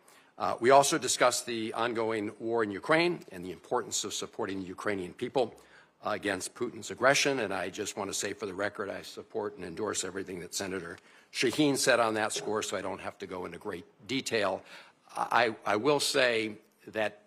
We also discussed the ongoing war in Ukraine and the importance of supporting the Ukrainian people against Putin's aggression, and I just want to say for the record I support and endorse everything that Senator Shaheen said on that score, so I don't have to go into great detail. I will say that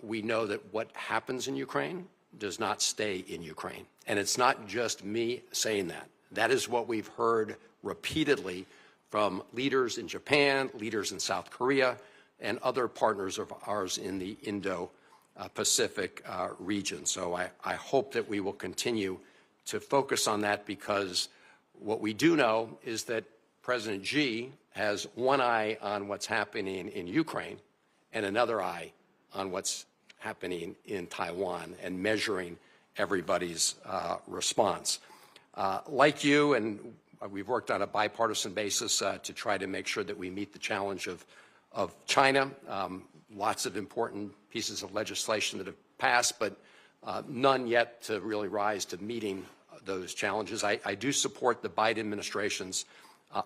we know that what happens in Ukraine does not stay in Ukraine. And it's not just me saying that. That is what we've heard repeatedly from leaders in Japan, leaders in South Korea, and other partners of ours in the Indo-Pacific region. So I hope that we will continue to focus on that, because what we do know is that President Xi has one eye on what's happening in Ukraine and another eye on what's happening in Taiwan and measuring everybody's response. Like you, and we've worked on a bipartisan basis to try to make sure that we meet the challenge of China. Lots of important pieces of legislation that have passed, but none yet to really rise to meeting those challenges. I do support the Biden administration's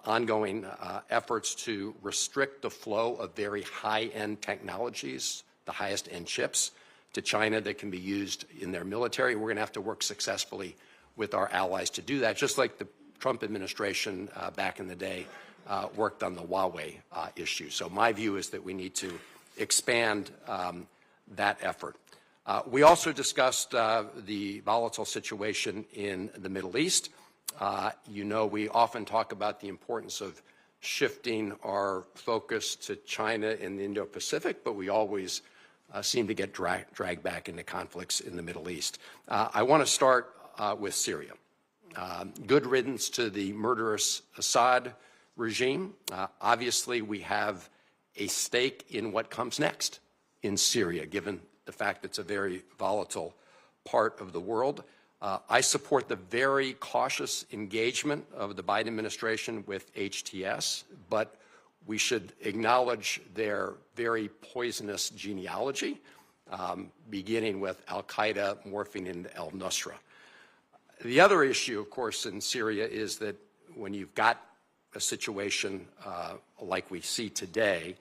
ongoing efforts to restrict the flow of very high-end technologies, the highest-end chips, to China that can be used in their military. We're going to have to work successfully with our allies to do that, just like the Trump administration back in the day worked on the Huawei issue. So my view is that we need to expand that effort. We also discussed the volatile situation in the Middle East. You know, we often talk about the importance of shifting our focus to China and the Indo-Pacific, but we always seem to get dragged back into conflicts in the Middle East. I want to start with Syria. Good riddance to the murderous Assad regime. Obviously, we have a stake in what comes next in Syria, given the fact it's a very volatile part of the world. I support the very cautious engagement of the Biden administration with HTS, but we should acknowledge their very poisonous genealogy, beginning with al-Qaeda morphing into al-Nusra. The other issue, of course, in Syria is that when you've got a situation like we see today,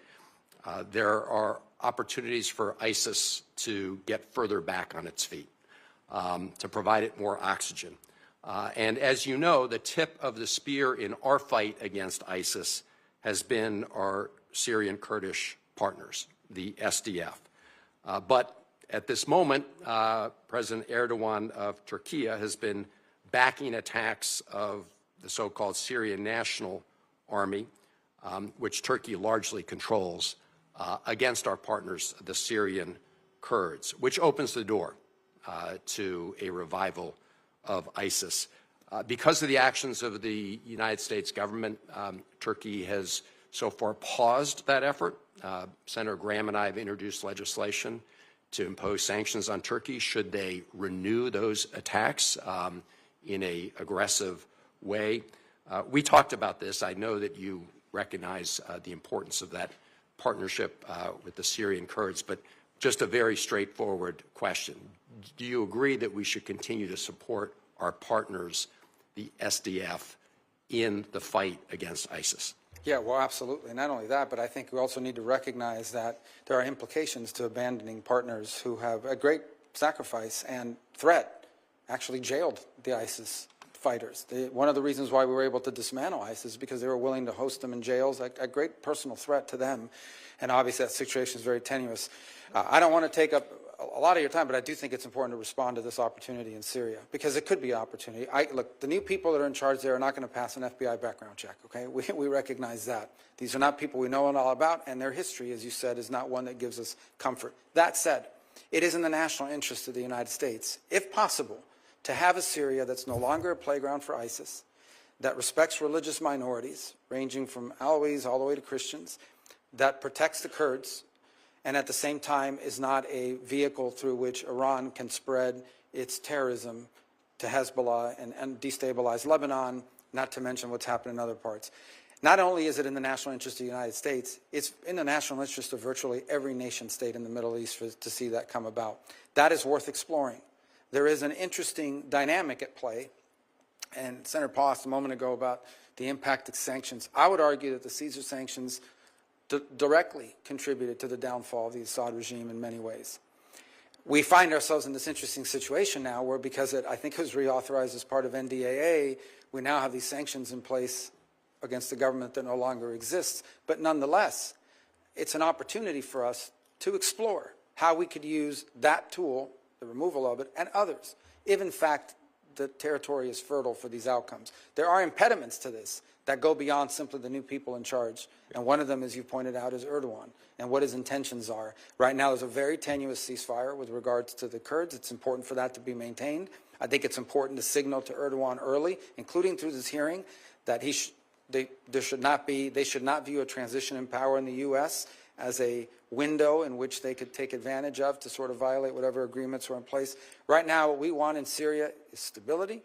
there are opportunities for ISIS to get further back on its feet, to provide it more oxygen. And as you know, the tip of the spear in our fight against ISIS has been our Syrian Kurdish partners, the SDF. But at this moment, President Erdogan of Turkey has been backing attacks of the so-called Syrian National Army, which Turkey largely controls, against our partners, the Syrian Kurds, which opens the door to a revival of ISIS. Because of the actions of the United States government, Turkey has so far paused that effort. Senator Graham and I have introduced legislation to impose sanctions on Turkey should they renew those attacks in an aggressive way. We talked about this. I know that you recognize the importance of that partnership with the Syrian Kurds, but just a very straightforward question. Do you agree that we should continue to support our partners, the SDF, in the fight against ISIS?
Yeah, well, absolutely. Not only that, but I think we also need to recognize that there are implications to abandoning partners who have a great sacrifice and threat, actually jailed the ISIS fighters. One of the reasons why we were able to dismantle ISIS is because they were willing to host them in jails, a great personal threat to them. And obviously that situation is very tenuous. I don't want to take up a lot of your time, but I do think it's important to respond to this opportunity in Syria, because it could be an opportunity. Look, the new people that are in charge there are not going to pass an FBI background check, okay? We recognize that. These are not people we know all about, and their history, as you said, is not one that gives us comfort. That said, it is in the national interest of the United States, if possible, to have a Syria that's no longer a playground for ISIS, that respects religious minorities, ranging from Alawis all the way to Christians, that protects the Kurds, and at the same time is not a vehicle through which Iran can spread its terrorism to Hezbollah and destabilize Lebanon, not to mention what's happened in other parts. Not only is it in the national interest of the United States, it's in the national interest of virtually every nation state in the Middle East to see that come about. That is worth exploring. There is an interesting dynamic at play, and Senator Paul asked a moment ago about the impact of sanctions. I would argue that the Caesar sanctions directly contributed to the downfall of the Assad regime in many ways. We find ourselves in this interesting situation now where, because I think it was reauthorized as part of NDAA, we now have these sanctions in place against the government that no longer exists. But nonetheless, it's an opportunity for us to explore how we could use that tool, the removal of it, and others, if in fact the territory is fertile for these outcomes. There are impediments to this that go beyond simply the new people in charge. And one of them, as you pointed out, is Erdogan and what his intentions are. Right now, there's a very tenuous ceasefire with regards to the Kurds. It's important for that to be maintained. I think it's important to signal to Erdogan early, including through this hearing, that they should not view a transition in power in the U.S. as a window in which they could take advantage of to sort of violate whatever agreements were in place. Right now, what we want in Syria is stability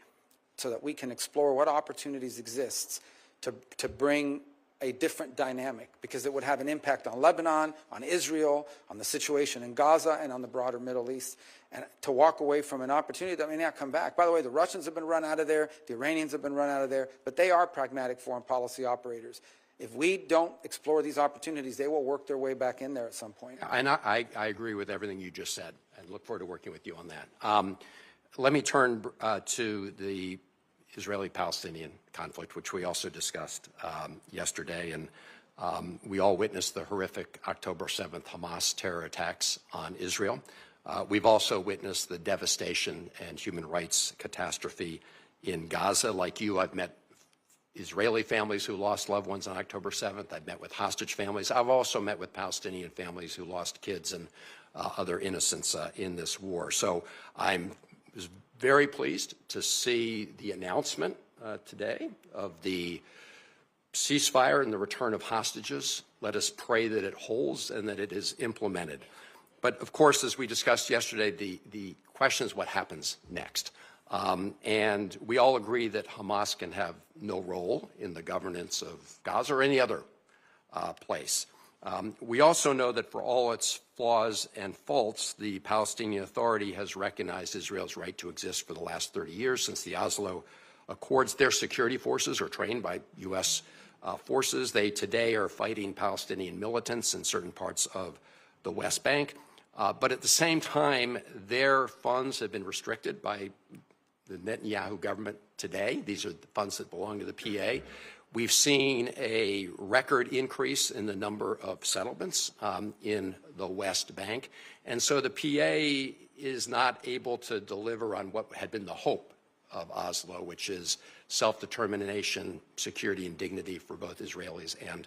so that we can explore what opportunities exist to bring a different dynamic, because it would have an impact on Lebanon, on Israel, on the situation in Gaza, and on the broader Middle East. And to walk away from an opportunity that may not come back. By the way, the Russians have been run out of there, the Iranians have been run out of there, but they are pragmatic foreign policy operators. If we don't explore these opportunities, they will work their way back in there at some point.
And I agree with everything you just said, and look forward to working with you on that. Let me turn to the Israeli-Palestinian conflict, which we also discussed yesterday, and we all witnessed the horrific October 7th Hamas terror attacks on Israel. We've also witnessed the devastation and human rights catastrophe in Gaza. Like you, I've met Israeli families who lost loved ones on October 7th. I've met with hostage families. I've also met with Palestinian families who lost kids and other innocents in this war. So I was very pleased to see the announcement today of the ceasefire and the return of hostages. Let us pray that it holds and that it is implemented. But of course, as we discussed yesterday, the question is what happens next. And we all agree that Hamas can have no role in the governance of Gaza or any other place. We also know that for all its flaws and faults, the Palestinian Authority has recognized Israel's right to exist for the last 30 years since the Oslo Accords. Their security forces are trained by U.S. Forces. They today are fighting Palestinian militants in certain parts of the West Bank. But at the same time, their funds have been restricted by the Netanyahu government today. These are the funds that belong to the PA. We've seen a record increase in the number of settlements in the West Bank. And so the PA is not able to deliver on what had been the hope of Oslo, which is self-determination, security, and dignity for both Israelis and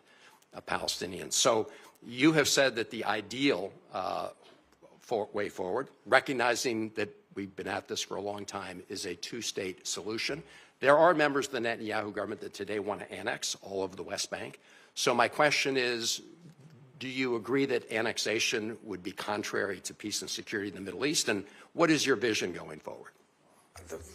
Palestinians. So you have said that the ideal way forward, recognizing that we've been at this for a long time, is a two-state solution. There are members of the Netanyahu government that today want to annex all of the West Bank. So my question is, do you agree that annexation would be contrary to peace and security in the Middle East? And what is your vision going forward?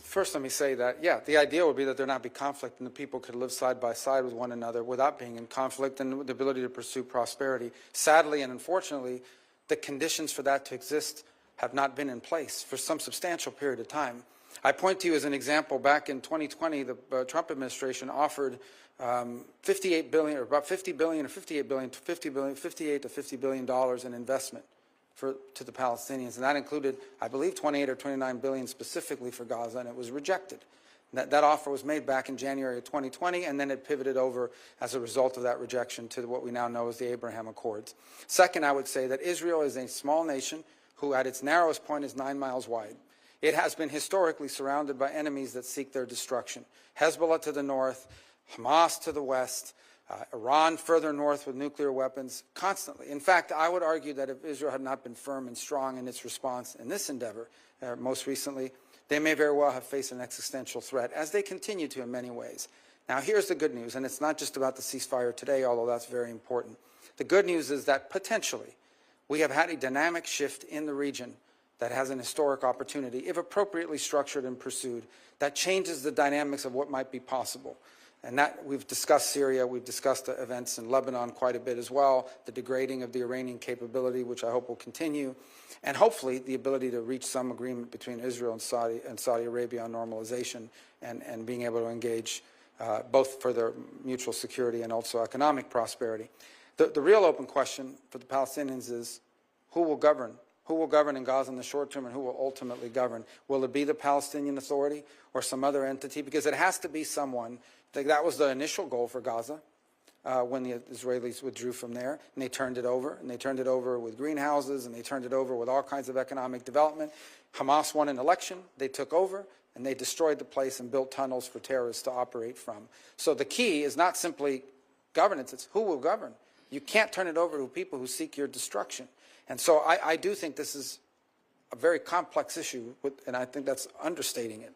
First, let me say that, yeah, the idea would be that there not be conflict and the people could live side by side with one another without being in conflict and the ability to pursue prosperity. Sadly and unfortunately, the conditions for that to exist have not been in place for some substantial period of time. I point to you as an example, back in 2020, the Trump administration offered $58 billion, or about $50 billion, or $58 billion, $58 to $50 billion in investment to the Palestinians, and that included, I believe, 28 or 29 billion specifically for Gaza, and it was rejected. That offer was made back in January of 2020, and then it pivoted over as a result of that rejection to what we now know as the Abraham Accords. Second, I would say that Israel is a small nation who, at its narrowest point, is 9 miles wide. It has been historically surrounded by enemies that seek their destruction. Hezbollah to the north, Hamas to the west, Iran further north with nuclear weapons, constantly. In fact, I would argue that if Israel had not been firm and strong in its response in this endeavor, most recently, they may very well have faced an existential threat, as they continue to in many ways. Now, here's the good news, and it's not just about the ceasefire today, although that's very important. The good news is that potentially we have had a dynamic shift in the region that has an historic opportunity, if appropriately structured and pursued, that changes the dynamics of what might be possible. And that, we've discussed Syria, we've discussed the events in Lebanon quite a bit as well, the degrading of the Iranian capability, which I hope will continue, and hopefully the ability to reach some agreement between Israel and Saudi Arabia on normalization and being able to engage both for their mutual security and also economic prosperity. The real open question for the Palestinians is who will govern? Who will govern in Gaza in the short term, and who will ultimately govern? Will it be the Palestinian Authority or some other entity? Because it has to be someone. That was the initial goal for Gaza when the Israelis withdrew from there, and they turned it over. And they turned it over with greenhouses, and they turned it over with all kinds of economic development. Hamas won an election. They took over, and they destroyed the place and built tunnels for terrorists to operate from. So the key is not simply governance. It's who will govern. You can't turn it over to people who seek your destruction. And so I do think this is a very complex issue, and I think that's understating it.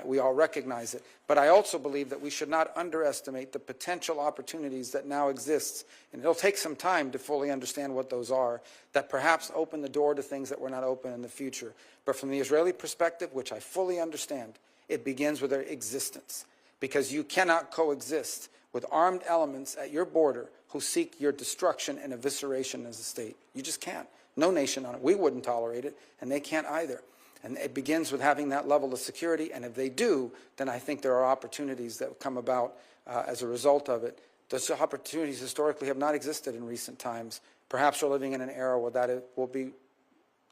We all recognize it. But I also believe that we should not underestimate the potential opportunities that now exist, and it'll take some time to fully understand what those are, that perhaps open the door to things that were not open in the future. But from the Israeli perspective, which I fully understand, it begins with their existence, because you cannot coexist with armed elements at your border who seek your destruction and evisceration as a state. You just can't. No nation on it. We wouldn't tolerate it, and they can't either. And it begins with having that level of security, and if they do, then I think there are opportunities that come about as a result of it. Those opportunities historically have not existed in recent times. Perhaps we're living in an era where that will be,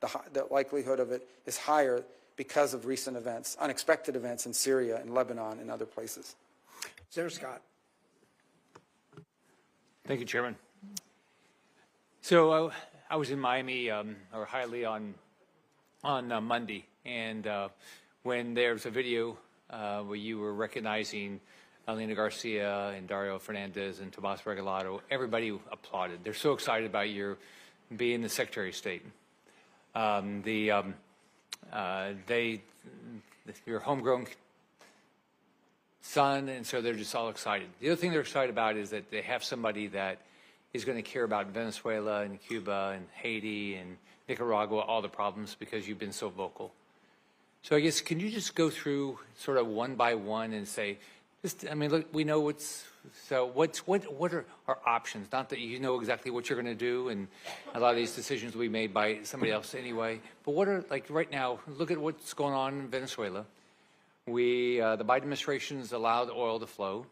the likelihood of it is higher because of recent events, unexpected events in Syria and Lebanon and other places.
Senator Scott.
Thank you, Chairman. So I was in Miami or Hialeah on Monday, and when there's a video where you were recognizing Elena Garcia and Dario Fernandez and Tomas Regalado, everybody applauded. They're so excited about your being the Secretary of State. Your homegrown son, and so they're just all excited. The other thing they're excited about is that they have somebody that is going to care about Venezuela and Cuba and Haiti and Nicaragua, all the problems, because you've been so vocal. So I guess, can you just go through sort of one by one and say, I mean, look, we know what are our options? Not that you know exactly what you're going to do, and a lot of these decisions will be made by somebody else anyway. But what are, like right now, look at what's going on in Venezuela. The Biden administration's allowed oil to flow.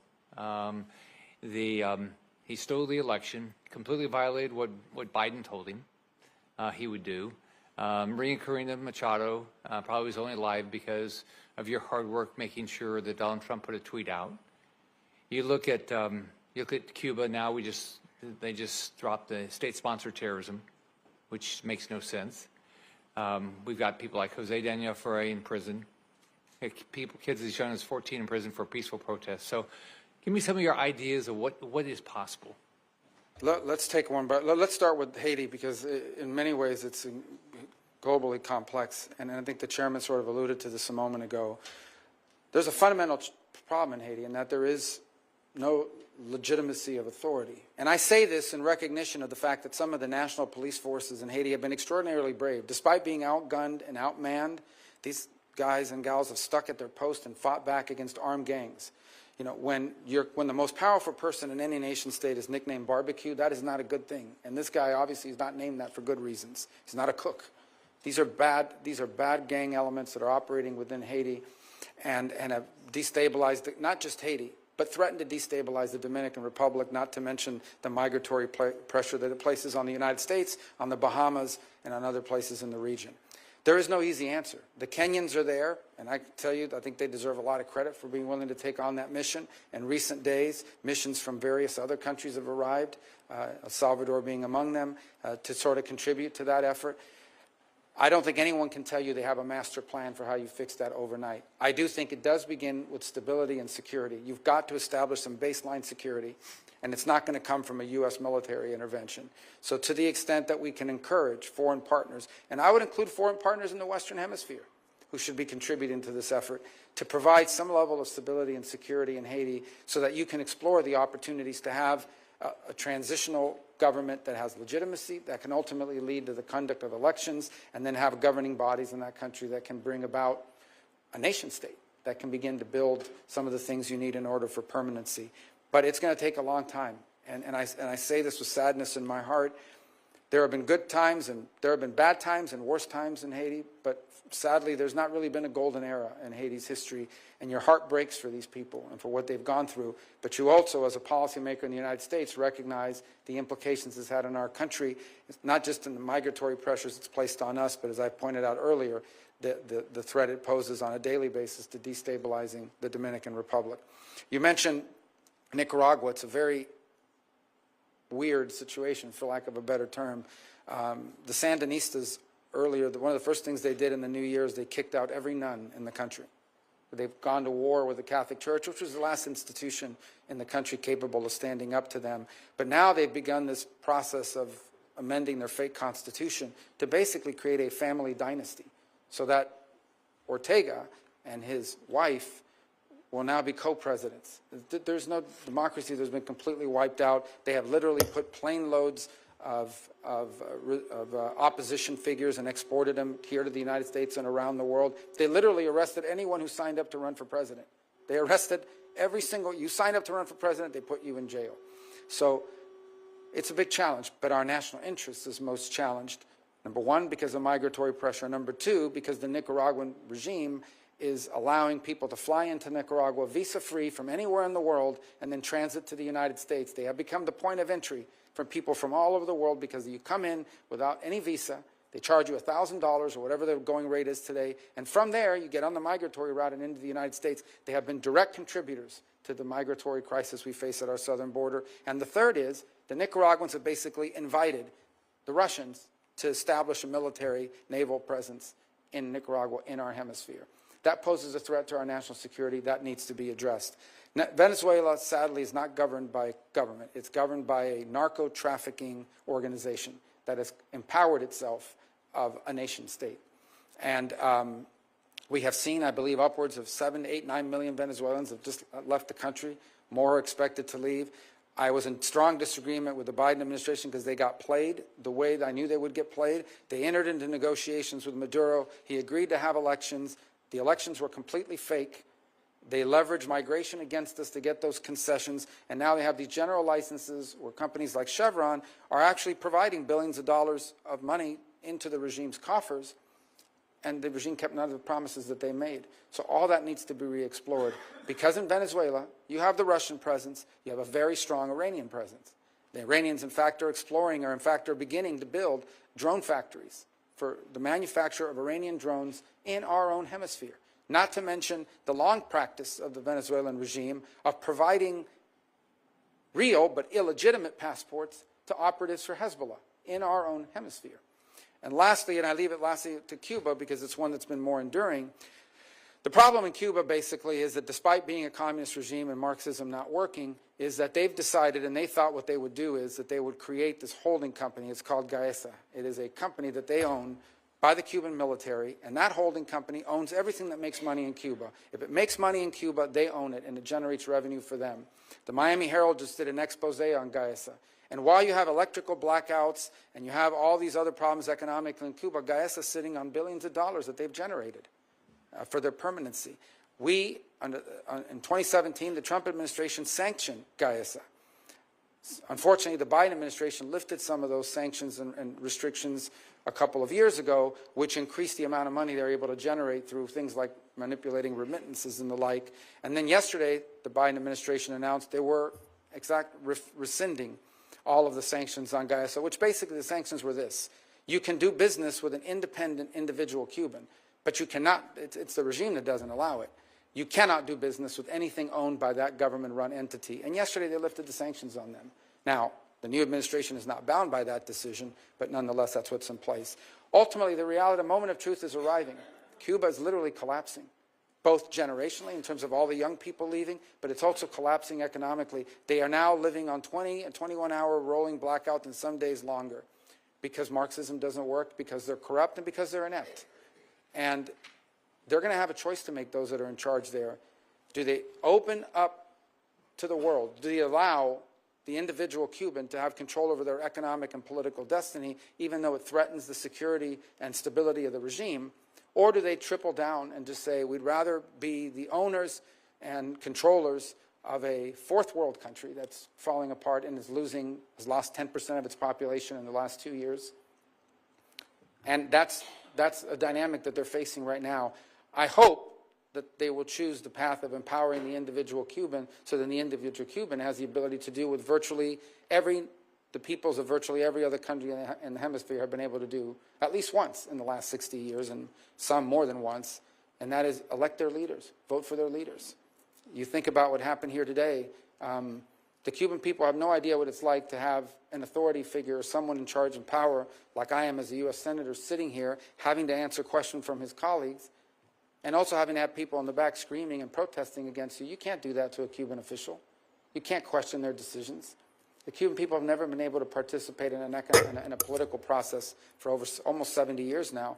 He stole the election, completely violated what Biden told him he would do. Maria Corina Machado probably was only alive because of your hard work making sure that Donald Trump put a tweet out. You look at Cuba now. They just dropped the state-sponsored terrorism, which makes no sense. We've got people like Jose Daniel Ferrer in prison. Kids as young as 14 in prison for peaceful protests. So, give me some of your ideas of what is possible.
Let's take one, but let's start with Haiti, because in many ways it's globally complex, and I think the chairman sort of alluded to this a moment ago. There's a fundamental problem in Haiti, in that there is no legitimacy of authority. And I say this in recognition of the fact that some of the national police forces in Haiti have been extraordinarily brave. Despite being outgunned and outmanned, these guys and gals have stuck at their post and fought back against armed gangs. You know, when the most powerful person in any nation state is nicknamed barbecue, that is not a good thing. And this guy obviously is not named that for good reasons. He's not a cook. These are bad gang elements that are operating within Haiti and have destabilized not just Haiti, but threatened to destabilize the Dominican Republic, not to mention the migratory pressure that it places on the United States, on the Bahamas, and on other places in the region. There is no easy answer. The Kenyans are there, and I can tell you, I think they deserve a lot of credit for being willing to take on that mission. In recent days, missions from various other countries have arrived, El Salvador being among them, to sort of contribute to that effort. I don't think anyone can tell you they have a master plan for how you fix that overnight. I do think it does begin with stability and security. You've got to establish some baseline security, and it's not going to come from a U.S. military intervention. So to the extent that we can encourage foreign partners, and I would include foreign partners in the Western Hemisphere, who should be contributing to this effort, to provide some level of stability and security in Haiti so that you can explore the opportunities to have a transitional government that has legitimacy, that can ultimately lead to the conduct of elections, and then have governing bodies in that country that can bring about a nation state that can begin to build some of the things you need in order for permanency. But it's going to take a long time. And I say this with sadness in my heart. There have been good times, and there have been bad times and worse times in Haiti, but sadly, there's not really been a golden era in Haiti's history, and your heart breaks for these people and for what they've gone through. But you also, as a policymaker in the United States, recognize the implications it's had on our country, not just in the migratory pressures it's placed on us, but as I pointed out earlier, the threat it poses on a daily basis to destabilizing the Dominican Republic. You mentioned Nicaragua. It's a very weird situation, for lack of a better term. The Sandinistas earlier, one of the first things they did in the new year is they kicked out every nun in the country. They've gone to war with the Catholic Church, which was the last institution in the country capable of standing up to them. But now they've begun this process of amending their fake constitution to basically create a family dynasty, so that Ortega and his wife will now be co-presidents. There's no democracy that's been completely wiped out. They have literally put plane loads of opposition figures and exported them here to the United States and around the world. They literally arrested anyone who signed up to run for president. They arrested every single, you signed up to run for president, they put you in jail. So it's a big challenge, but our national interest is most challenged. Number one, because of migratory pressure. Number two, because the Nicaraguan regime is allowing people to fly into Nicaragua visa-free from anywhere in the world and then transit to the United States. They have become the point of entry for people from all over the world, because you come in without any visa, they charge you $1,000 or whatever the going rate is today, and from there you get on the migratory route and into the United States. They have been direct contributors to the migratory crisis we face at our southern border. And the third is, the Nicaraguans have basically invited the Russians to establish a military naval presence in Nicaragua, in our hemisphere. That poses a threat to our national security. That needs to be addressed. Venezuela, sadly, is not governed by government. It's governed by a narco-trafficking organization that has empowered itself of a nation state. And We have seen, I believe, upwards of 7, 8, 9 million Venezuelans have just left the country. More are expected to leave. I was in strong disagreement with the Biden administration because they got played the way that I knew they would get played. They entered into negotiations with Maduro. He agreed to have elections. The elections were completely fake. They leveraged migration against us to get those concessions, and now they have these general licenses where companies like Chevron are actually providing billions of dollars of money into the regime's coffers, and the regime kept none of the promises that they made. So all that needs to be re-explored, because in Venezuela, you have the Russian presence, you have a very strong Iranian presence. The Iranians, in fact, are exploring, or in fact are beginning to build drone factories for the manufacture of Iranian drones in our own hemisphere. Not to mention the long practice of the Venezuelan regime of providing real but illegitimate passports to operatives for Hezbollah in our own hemisphere. And lastly, and I leave it lastly to Cuba because it's one that's been more enduring, the problem in Cuba basically is that despite being a communist regime and Marxism not working, is that they've decided, and they thought what they would do is that they would create this holding company. It's called Gaesa. It is a company that they own by the Cuban military, and that holding company owns everything that makes money in Cuba. If it makes money in Cuba, they own it, and it generates revenue for them. The Miami Herald just did an expose on Gaesa. And while you have electrical blackouts and you have all these other problems economically in Cuba, Gaesa is sitting on billions of dollars that they've generated for their permanency. In 2017, the Trump administration sanctioned Gaesa. Unfortunately, the Biden administration lifted some of those sanctions and restrictions a couple of years ago, which increased the amount of money they're able to generate through things like manipulating remittances and the like. And then yesterday, the Biden administration announced they were rescinding all of the sanctions on Gaesa, which basically the sanctions were this. You can do business with an independent individual Cuban, but you cannot, it's the regime that doesn't allow it. You cannot do business with anything owned by that government-run entity. And yesterday they lifted the sanctions on them. Now, the new administration is not bound by that decision, but nonetheless, that's what's in place. Ultimately, the reality, the moment of truth is arriving. Cuba is literally collapsing, both generationally in terms of all the young people leaving, but it's also collapsing economically. They are now living on 20 and 21-hour rolling blackout and some days longer because Marxism doesn't work, because they're corrupt, and because they're inept. And they're going to have a choice to make, those that are in charge there. Do they open up to the world? Do they allow the individual Cuban to have control over their economic and political destiny, even though it threatens the security and stability of the regime? Or do they triple down and just say, we'd rather be the owners and controllers of a fourth world country that's falling apart and has lost 10% of its population in the last 2 years? And that's a dynamic that they're facing right now. I hope that they will choose the path of empowering the individual Cuban so that the individual Cuban has the ability to do what the peoples of virtually every other country in the hemisphere have been able to do at least once in the last 60 years, and some more than once, and that is elect their leaders, vote for their leaders. You think about what happened here today. The Cuban people have no idea what it's like to have an authority figure or someone in charge and power, like I am as a U.S. Senator, sitting here having to answer questions from his colleagues, and also having to have people in the back screaming and protesting against you. You can't do that to a Cuban official. You can't question their decisions. The Cuban people have never been able to participate in a political process for almost 70 years now.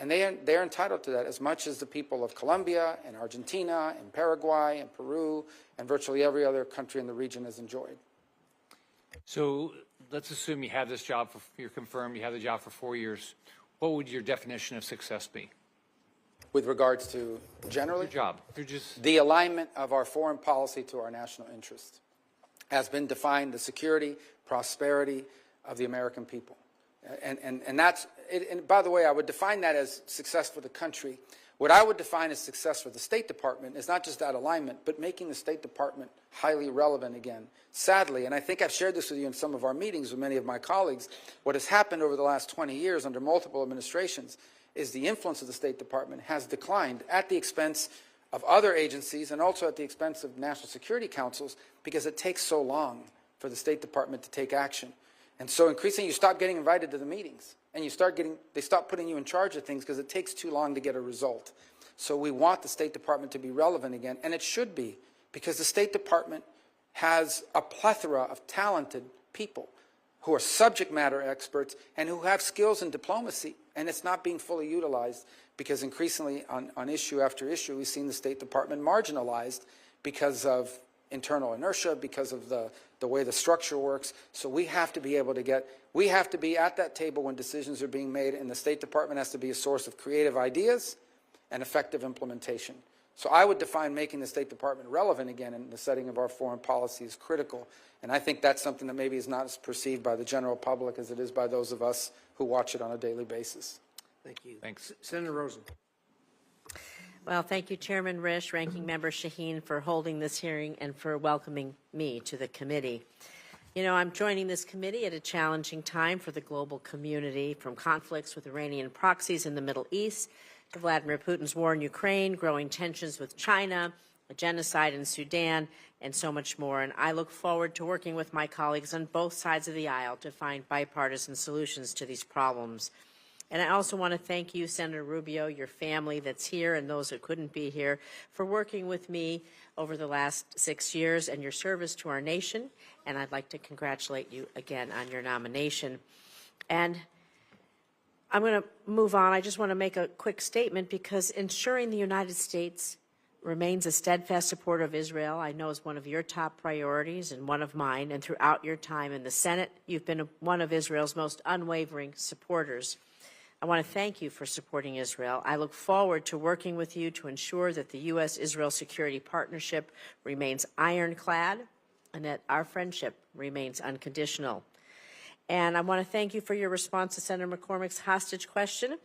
And they're entitled to that as much as the people of Colombia and Argentina and Paraguay and Peru and virtually every other country in the region has enjoyed.
So let's assume you have this job, you're confirmed, you have the job for 4 years. What would your definition of success be?
With regards to generally?
Your job.
The alignment of our foreign policy to our national interests has been defined the security, prosperity of the American people. And that's, and by the way, I would define that as success for the country. What I would define as success for the State Department is not just that alignment, but making the State Department highly relevant again. Sadly, and I think I've shared this with you in some of our meetings with many of my colleagues, what has happened over the last 20 years under multiple administrations is the influence of the State Department has declined at the expense of other agencies and also at the expense of national security councils, because it takes so long for the State Department to take action. And so increasingly you stop getting invited to the meetings, and they stop putting you in charge of things because it takes too long to get a result. So we want the State Department to be relevant again, and it should be, because the State Department has a plethora of talented people who are subject matter experts and who have skills in diplomacy, and it's not being fully utilized because increasingly on issue after issue, we've seen the State Department marginalized because of internal inertia, because of the way the structure works. So we have to be able to we have to be at that table when decisions are being made, and the State Department has to be a source of creative ideas and effective implementation. So I would define making the State Department relevant again in the setting of our foreign policy is critical. And I think that's something that maybe is not as perceived by the general public as it is by those of us who watch it on a daily basis.
Thank you.
Thanks.
Senator Rosen.
Well, thank you, Chairman Risch, Ranking Member Shaheen, for holding this hearing and for welcoming me to the committee. You know, I'm joining this committee at a challenging time for the global community, from conflicts with Iranian proxies in the Middle East to Vladimir Putin's war in Ukraine, growing tensions with China, a genocide in Sudan, and so much more. And I look forward to working with my colleagues on both sides of the aisle to find bipartisan solutions to these problems. And I also want to thank you, Senator Rubio, your family that's here, and those that couldn't be here, for working with me over the last 6 years and your service to our nation. And I'd like to congratulate you again on your nomination. And I'm going to move on. I just want to make a quick statement, because ensuring the United States remains a steadfast supporter of Israel, I know, is one of your top priorities and one of mine. And throughout your time in the Senate, you've been one of Israel's most unwavering supporters. I want to thank you for supporting Israel. I look forward to working with you to ensure that the U.S.-Israel security partnership remains ironclad and that our friendship remains unconditional. And I want to thank you for your response to Senator McCormick's hostage question.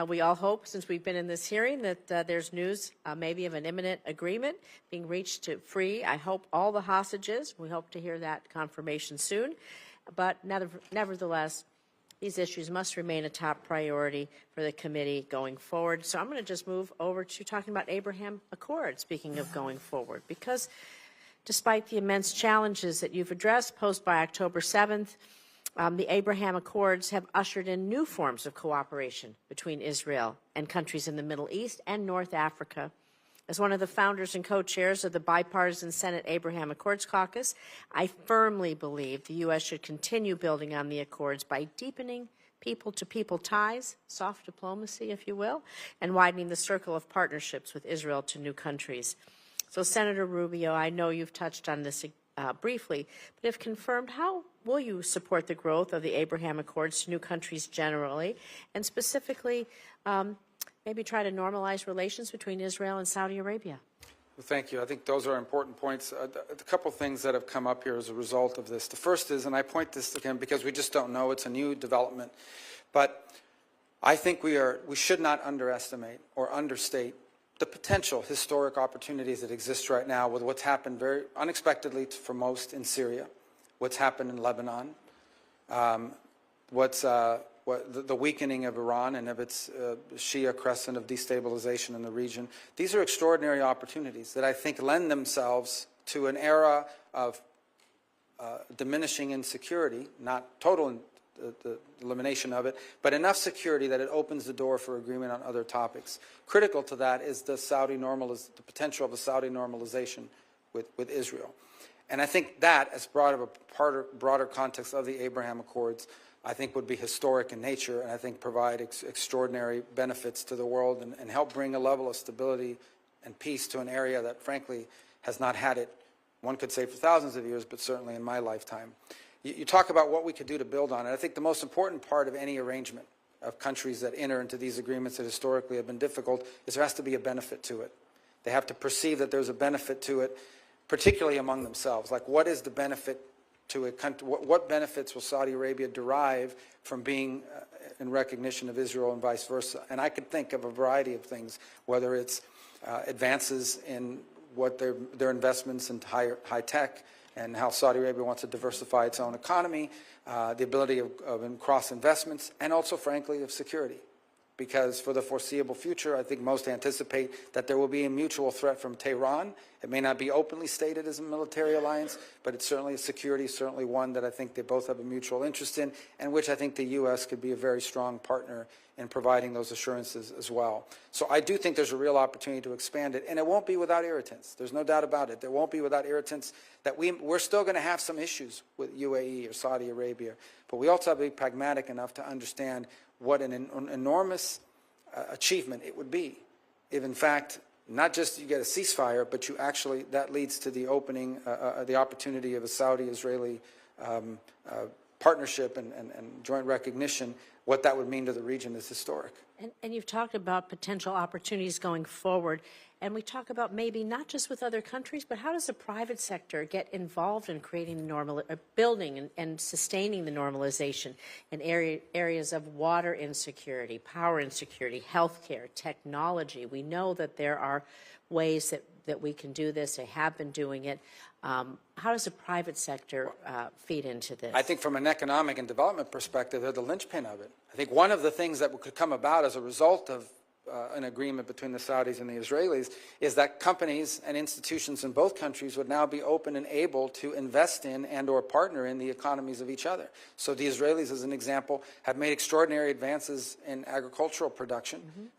We all hope, since we've been in this hearing, that there's news maybe of an imminent agreement being reached to free, I hope, all the hostages. We hope to hear that confirmation soon. But nevertheless, these issues must remain a top priority for the committee going forward. So I'm going to just move over to talking about Abraham Accord, speaking of going forward, because despite the immense challenges that you've addressed posed by October 7th, the Abraham Accords have ushered in new forms of cooperation between Israel and countries in the Middle East and North Africa. As one of the founders and co-chairs of the bipartisan Senate Abraham Accords Caucus, I firmly believe the U.S. should continue building on the accords by deepening people-to-people ties, soft diplomacy, if you will, and widening the circle of partnerships with Israel to new countries. So, Senator Rubio, I know you've touched on this briefly, but if confirmed, how will you support the growth of the Abraham Accords to new countries generally, and specifically maybe try to normalize relations between Israel and Saudi Arabia?
Well, thank you. I think those are important points. A couple things that have come up here as a result of this. The first is, and I point this again because we just don't know, it's a new development, but I think we should not underestimate or understate the potential historic opportunities that exist right now with what's happened very unexpectedly for most in Syria, what's happened in Lebanon, the weakening of Iran and of its Shia crescent of destabilization in the region. These are extraordinary opportunities that I think lend themselves to an era of diminishing insecurity, not total the elimination of it, but enough security that it opens the door for agreement on other topics. Critical to that is the potential of a Saudi normalization with Israel. And I think that, as part of a broader context of the Abraham Accords, I think would be historic in nature, and I think provide extraordinary benefits to the world and help bring a level of stability and peace to an area that, frankly, has not had it, one could say, for thousands of years, but certainly in my lifetime. You talk about what we could do to build on it. I think the most important part of any arrangement of countries that enter into these agreements that historically have been difficult is there has to be a benefit to it. They have to perceive that there's a benefit to it, particularly among themselves. Like, what is the benefit to a country? What benefits will Saudi Arabia derive from being in recognition of Israel and vice versa? And I could think of a variety of things, whether it's advances in what their investments in high tech, and how Saudi Arabia wants to diversify its own economy, the ability of cross investments, and also, frankly, of security. Because for the foreseeable future, I think most anticipate that there will be a mutual threat from Tehran It may not be openly stated as a military alliance, but it's certainly a security, certainly one that I think they both have a mutual interest in, and which I think the U.S. could be a very strong partner in providing those assurances as well. So I do think there's a real opportunity to expand it, and it won't be without irritants. There's no doubt about it. There won't be without irritants. That we're still going to have some issues with UAE or Saudi Arabia, but we also have to be pragmatic enough to understand what an enormous achievement it would be if, in fact, not just you get a ceasefire, but you actually, that leads to the opening, the opportunity of a Saudi-Israeli partnership and joint recognition. What that would mean to the region is historic.
And you've talked about potential opportunities going forward, and we talk about maybe not just with other countries, but how does the private sector get involved in creating building and sustaining the normalization in areas of water insecurity, power insecurity, healthcare, technology. We know that there are ways that we can do this. They have been doing it. How does the private sector feed into this?
I think from an economic and development perspective, they're the linchpin of it. I think one of the things that could come about as a result of an agreement between the Saudis and the Israelis is that companies and institutions in both countries would now be open and able to invest in and or partner in the economies of each other. So the Israelis, as an example, have made extraordinary advances in agricultural production.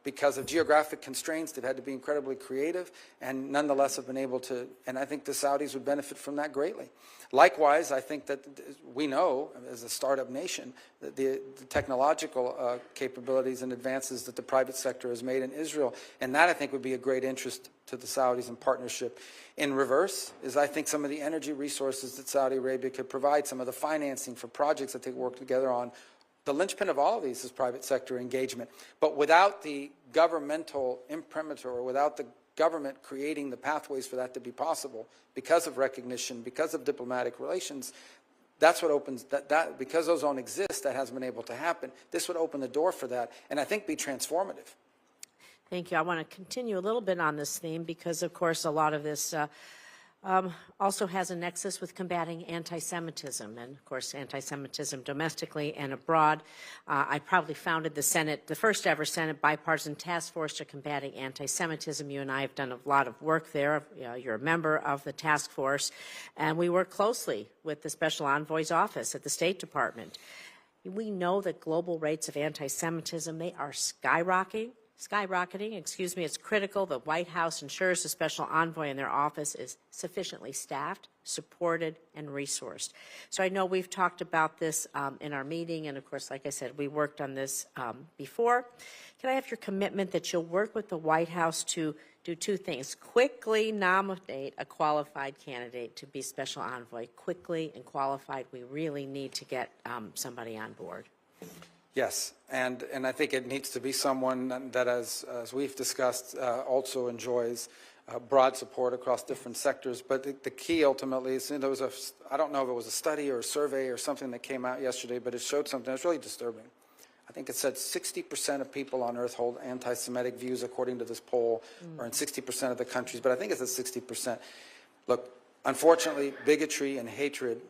Because of geographic constraints, they've had to be incredibly creative and nonetheless have been able to, and I think the Saudis would benefit from that greatly. Likewise, I think that we know, as a startup nation, that the technological capabilities and advances that the private sector has made in Israel, and that I think would be a great interest to the Saudis in partnership. In reverse is I think some of the energy resources that Saudi Arabia could provide, some of the financing for projects that they work together on. The linchpin of all of these is private sector engagement. But without the governmental imprimatur, or without the government creating the pathways for that to be possible, because of recognition, because of diplomatic relations, that's what opens, that because those don't exist, that hasn't been able to happen. This would open the door for that, and I think be transformative.
Thank you. I want to continue a little bit on this theme because, of course, a lot of this also has a nexus with combating anti-Semitism, and, of course, anti-Semitism domestically and abroad. I probably founded the Senate, the first ever Senate bipartisan task force to combating anti-Semitism. You and I have done a lot of work there. You're a member of the task force, and we work closely with the Special Envoy's office at the State Department. We know that global rates of anti-Semitism, they are skyrocketing. It's critical the White House ensures the special envoy in their office is sufficiently staffed, supported, and resourced. So I know we've talked about this in our meeting, and of course, like I said, we worked on this before. Can I have your commitment that you'll work with the White House to do two things? Quickly nominate a qualified candidate to be special envoy. Quickly and qualified. We really need to get somebody on board.
Yes, and I think it needs to be someone that, as we've discussed, also enjoys broad support across different sectors. But the key ultimately is, there was I don't know if it was a study or a survey or something that came out yesterday, but it showed something that's really disturbing. I think it said 60% of people on Earth hold anti-Semitic views, according to this poll, or in 60% of the countries, but I think it's at 60%. Look, unfortunately, bigotry and hatred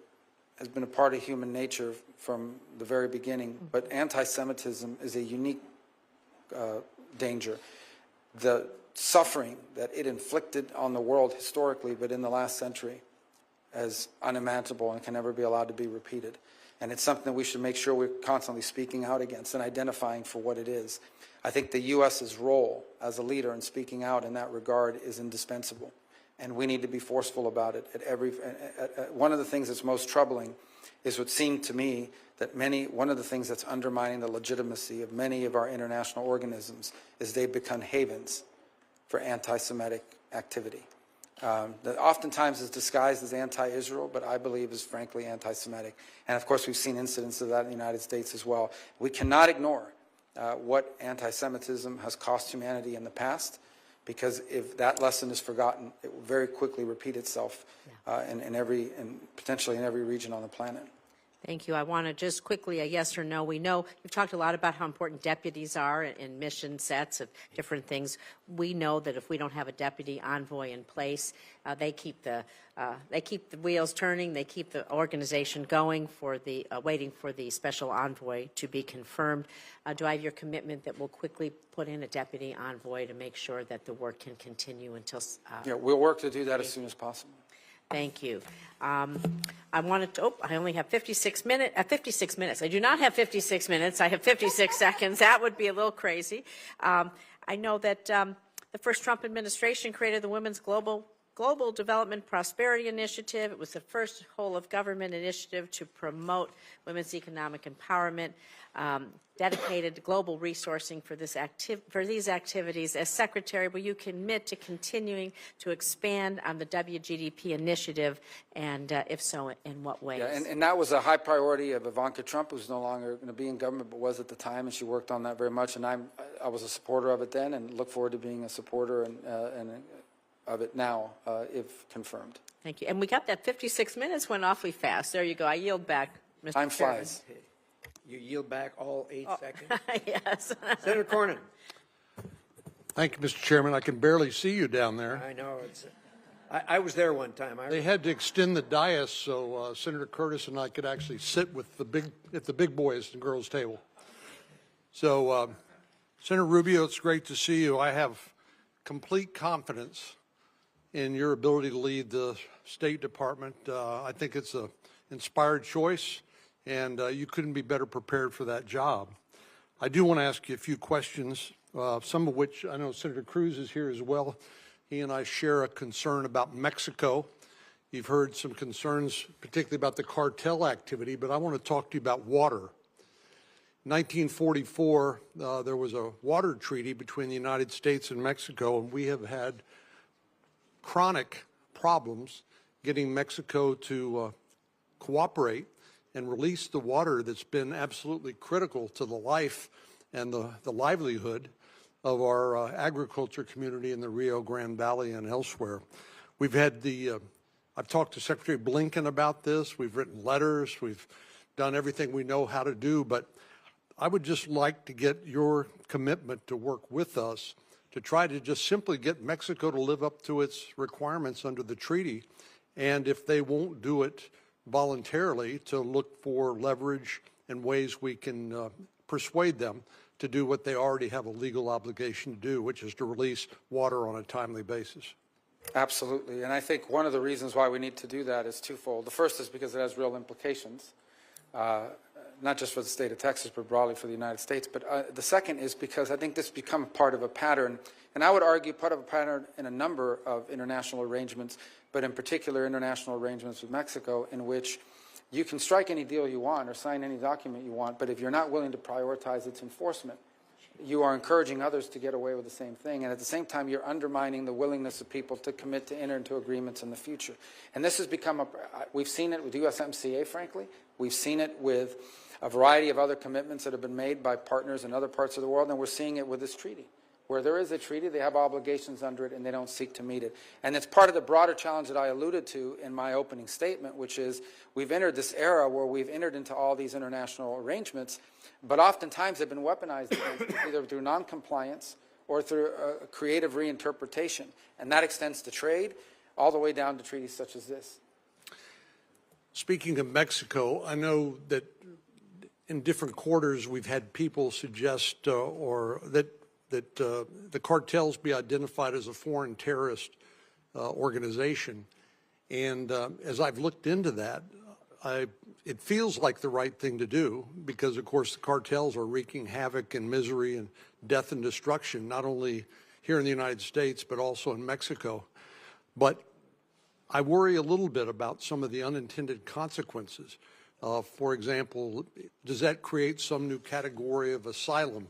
has been a part of human nature from the very beginning, but anti-Semitism is a unique danger. The suffering that it inflicted on the world historically, but in the last century, is unimaginable and can never be allowed to be repeated. And it's something that we should make sure we're constantly speaking out against and identifying for what it is. I think the U.S.'s role as a leader in speaking out in that regard is indispensable. And we need to be forceful about it. One of the things that's most troubling is what seemed to me that one of the things that's undermining the legitimacy of many of our international organisms is they've become havens for anti-Semitic activity. That oftentimes is disguised as anti-Israel, but I believe is frankly anti-Semitic. And of course, we've seen incidents of that in the United States as well. We cannot ignore what anti-Semitism has cost humanity in the past, because if that lesson is forgotten, it will very quickly repeat itself potentially in every region on the planet.
Thank you. I want to just quickly, a yes or no. We know you've talked a lot about how important deputies are in mission sets of different things. We know that if we don't have a deputy envoy in place, they keep the wheels turning. They keep the organization going for the waiting for the special envoy to be confirmed. Do I have your commitment that we'll quickly put in a deputy envoy to make sure that the work can continue until?
Yeah, we'll work to do that as soon as possible.
Thank you. I wanted to, I only have 56 minutes. I do not have 56 minutes. I have 56 seconds. That would be a little crazy. I know that the first Trump administration created the Women's Global Development Prosperity Initiative. It was the first whole-of-government initiative to promote women's economic empowerment, dedicated global resourcing for these activities. As Secretary, will you commit to continuing to expand on the WGDP initiative, and if so, in what ways?
Yeah, and that was a high priority of Ivanka Trump, who's no longer going to be in government, but was at the time, and she worked on that very much. And I was a supporter of it then, and look forward to being a supporter of it now, if confirmed.
Thank you. And we got that 56 minutes went awfully fast. There you go. I yield back, Mr.
Time
Chairman.
flies.
You yield back all 8 seconds?
Yes.
Senator Cornyn.
Thank you, Mr. Chairman. I can barely see you down there.
I know. I was there one time.
They had to extend the dais so Senator Curtis and I could actually sit with at the big boys and girls table. So, Senator Rubio, it's great to see you. I have complete confidence in your ability to lead the State Department. I think it's an inspired choice, and you couldn't be better prepared for that job. I do want to ask you a few questions, some of which I know Senator Cruz is here as well. He and I share a concern about Mexico. You've heard some concerns, particularly about the cartel activity, but I want to talk to you about water. In 1944, there was a water treaty between the United States and Mexico, and we have had chronic problems getting Mexico to cooperate and release the water that's been absolutely critical to the life and the livelihood of our agriculture community in the Rio Grande Valley and elsewhere. We've had I've talked to Secretary Blinken about this. We've written letters. We've done everything we know how to do, but I would just like to get your commitment to work with us to try to just simply get Mexico to live up to its requirements under the treaty, and if they won't do it voluntarily, to look for leverage and ways we can persuade them to do what they already have a legal obligation to do, which is to release water on a timely basis.
Absolutely, and I think one of the reasons why we need to do that is twofold. The first is because it has real implications, not just for the state of Texas, but broadly for the United States. But the second is because I think this has become part of a pattern, and I would argue part of a pattern in a number of international arrangements, but in particular international arrangements with Mexico, in which you can strike any deal you want or sign any document you want, but if you're not willing to prioritize its enforcement, you are encouraging others to get away with the same thing, and at the same time you're undermining the willingness of people to commit to enter into agreements in the future. And this has become we've seen it with USMCA, frankly. We've seen it with a variety of other commitments that have been made by partners in other parts of the world, and we're seeing it with this treaty. Where there is a treaty, they have obligations under it, and they don't seek to meet it. And it's part of the broader challenge that I alluded to in my opening statement, which is we've entered this era where we've entered into all these international arrangements, but oftentimes they've been weaponized against us, either through noncompliance or through a creative reinterpretation. And that extends to trade all the way down to treaties such as this.
Speaking of Mexico, I know that in different quarters we've had people suggest that the cartels be identified as a foreign terrorist organization. And as I've looked into that, it feels like the right thing to do because, of course, the cartels are wreaking havoc and misery and death and destruction, not only here in the United States, but also in Mexico. But I worry a little bit about some of the unintended consequences. For example, does that create some new category of asylum,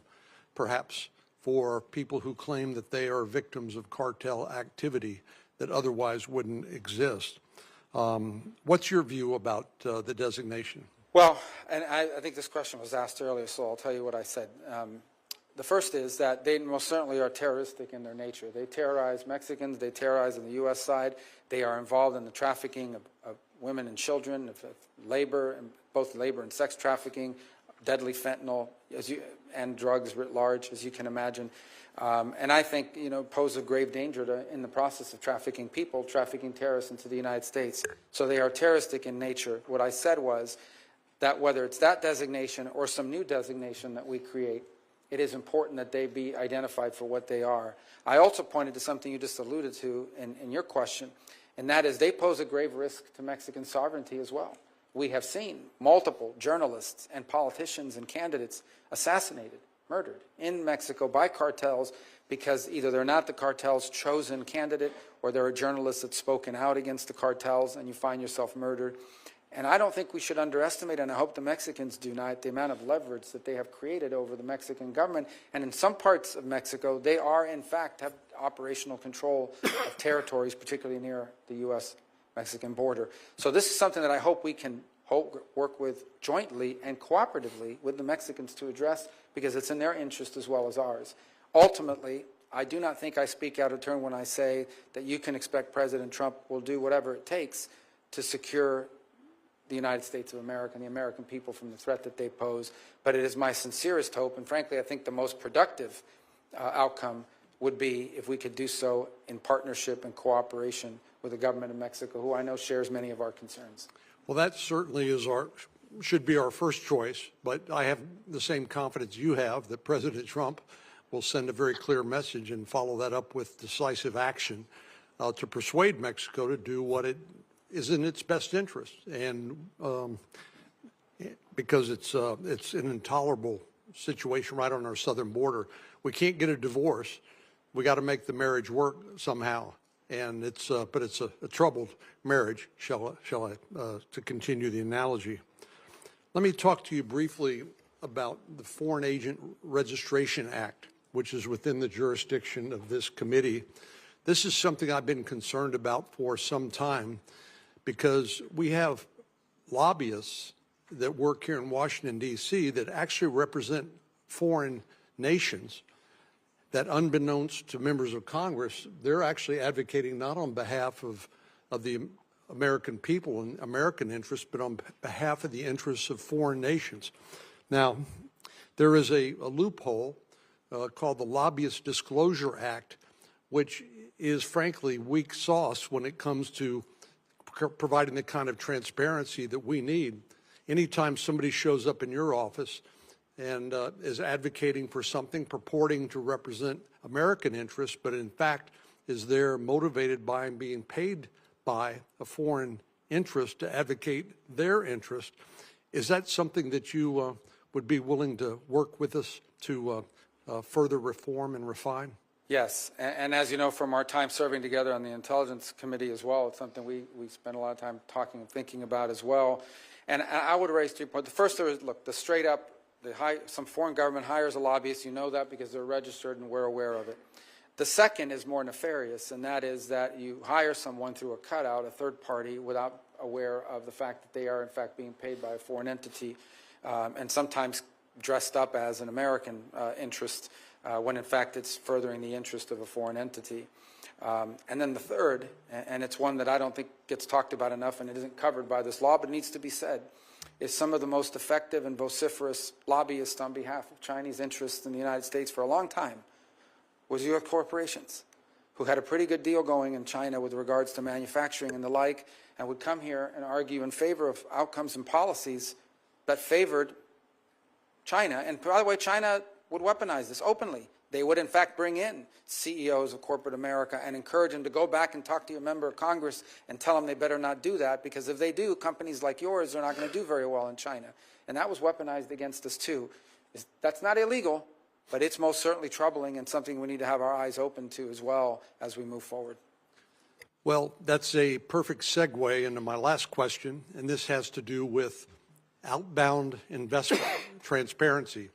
perhaps, for people who claim that they are victims of cartel activity that otherwise wouldn't exist? What's your view about the designation?
Well, and I think this question was asked earlier, so I'll tell you what I said. The first is that they most certainly are terroristic in their nature. They terrorize Mexicans. They terrorize on the U.S. side. They are involved in the trafficking of women and children, of labor, and both labor and sex trafficking, deadly fentanyl, and drugs writ large, as you can imagine. And I think, pose a grave danger in the process of trafficking people, trafficking terrorists into the United States. So they are terroristic in nature. What I said was that whether it's that designation or some new designation that we create, it is important that they be identified for what they are. I also pointed to something you just alluded to in your question, and that is they pose a grave risk to Mexican sovereignty as well. We have seen multiple journalists and politicians and candidates assassinated, murdered in Mexico by cartels because either they're not the cartel's chosen candidate or they're a journalist that's spoken out against the cartels and you find yourself murdered. And I don't think we should underestimate, and I hope the Mexicans do not, the amount of leverage that they have created over the Mexican government. And in some parts of Mexico, they are, in fact, have operational control of territories, particularly near the U.S.-Mexican border. So this is something that I hope we can work with jointly and cooperatively with the Mexicans to address, because it's in their interest as well as ours. Ultimately, I do not think I speak out of turn when I say that you can expect President Trump will do whatever it takes to secure the United States of America and the American people from the threat that they pose. But it is my sincerest hope, and frankly, I think the most productive outcome would be if we could do so in partnership and cooperation with the government of Mexico, who I know shares many of our concerns.
Well, that certainly is should be our first choice, but I have the same confidence you have that President Trump will send a very clear message and follow that up with decisive action to persuade Mexico to do what it is in its best interest, and because it's an intolerable situation right on our southern border. We can't get a divorce. We got to make the marriage work somehow, and but it's a troubled marriage, shall I to continue the analogy. Let me talk to you briefly about the Foreign Agent Registration Act, which is within the jurisdiction of this committee. This is something I've been concerned about for some time, because we have lobbyists that work here in Washington, D.C. that actually represent foreign nations that, unbeknownst to members of Congress, they're actually advocating not on behalf of the American people and American interests, but on behalf of the interests of foreign nations. Now, there is a loophole called the Lobbyist Disclosure Act, which is frankly weak sauce when it comes to providing the kind of transparency that we need. Anytime somebody shows up in your office and is advocating for something purporting to represent American interests, but in fact is there motivated by and being paid by a foreign interest to advocate their interest, is that something that you would be willing to work with us to further reform and refine?
Yes, and as you know from our time serving together on the Intelligence Committee as well, it's something we spend a lot of time talking and thinking about as well. And I would raise 3 points. The first is, look, the straight up, some foreign government hires a lobbyist. You know that because they're registered and we're aware of it. The second is more nefarious, and that is that you hire someone through a cutout, a third party, without aware of the fact that they are in fact being paid by a foreign entity, and sometimes dressed up as an American interest, when in fact it's furthering the interest of a foreign entity. And then the third, and it's one that I don't think gets talked about enough and it isn't covered by this law, but it needs to be said, is some of the most effective and vociferous lobbyists on behalf of Chinese interests in the United States for a long time was U.S. corporations, who had a pretty good deal going in China with regards to manufacturing and the like, and would come here and argue in favor of outcomes and policies that favored China. And by the way, China would weaponize this openly. They would, in fact, bring in CEOs of corporate America and encourage them to go back and talk to a member of Congress and tell them they better not do that, because if they do, companies like yours are not going to do very well in China. And that was weaponized against us, too. That's not illegal, but it's most certainly troubling and something we need to have our eyes open to as well as we move forward.
Well, that's a perfect segue into my last question, and this has to do with outbound investment transparency.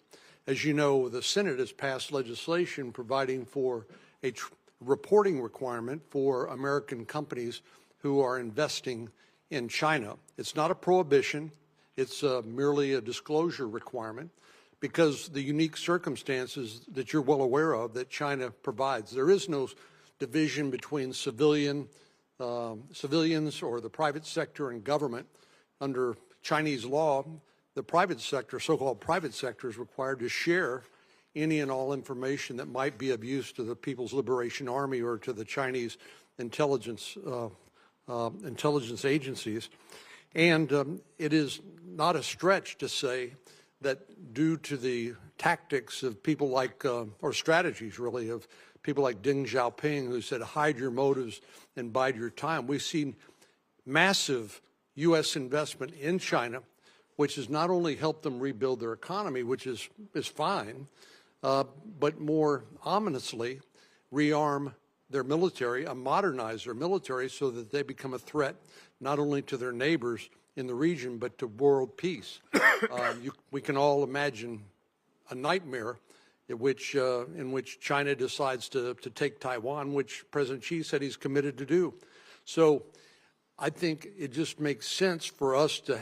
As you know, the Senate has passed legislation providing for a reporting requirement for American companies who are investing in China. It's not a prohibition. It's merely a disclosure requirement because the unique circumstances that you're well aware of that China provides. There is no division between civilian civilians or the private sector and government. Under Chinese law, the private sector, so-called private sector, is required to share any and all information that might be of use to the People's Liberation Army or to the Chinese intelligence agencies. And it is not a stretch to say that due to the tactics of people like, or strategies really, of people like Deng Xiaoping, who said, hide your motives and bide your time, we've seen massive U.S. investment in China, which has not only helped them rebuild their economy, which is fine, but more ominously rearm their military, modernize their military so that they become a threat not only to their neighbors in the region, but to world peace. We can all imagine a nightmare in which China decides to take Taiwan, which President Xi said he's committed to do. So I think it just makes sense for us to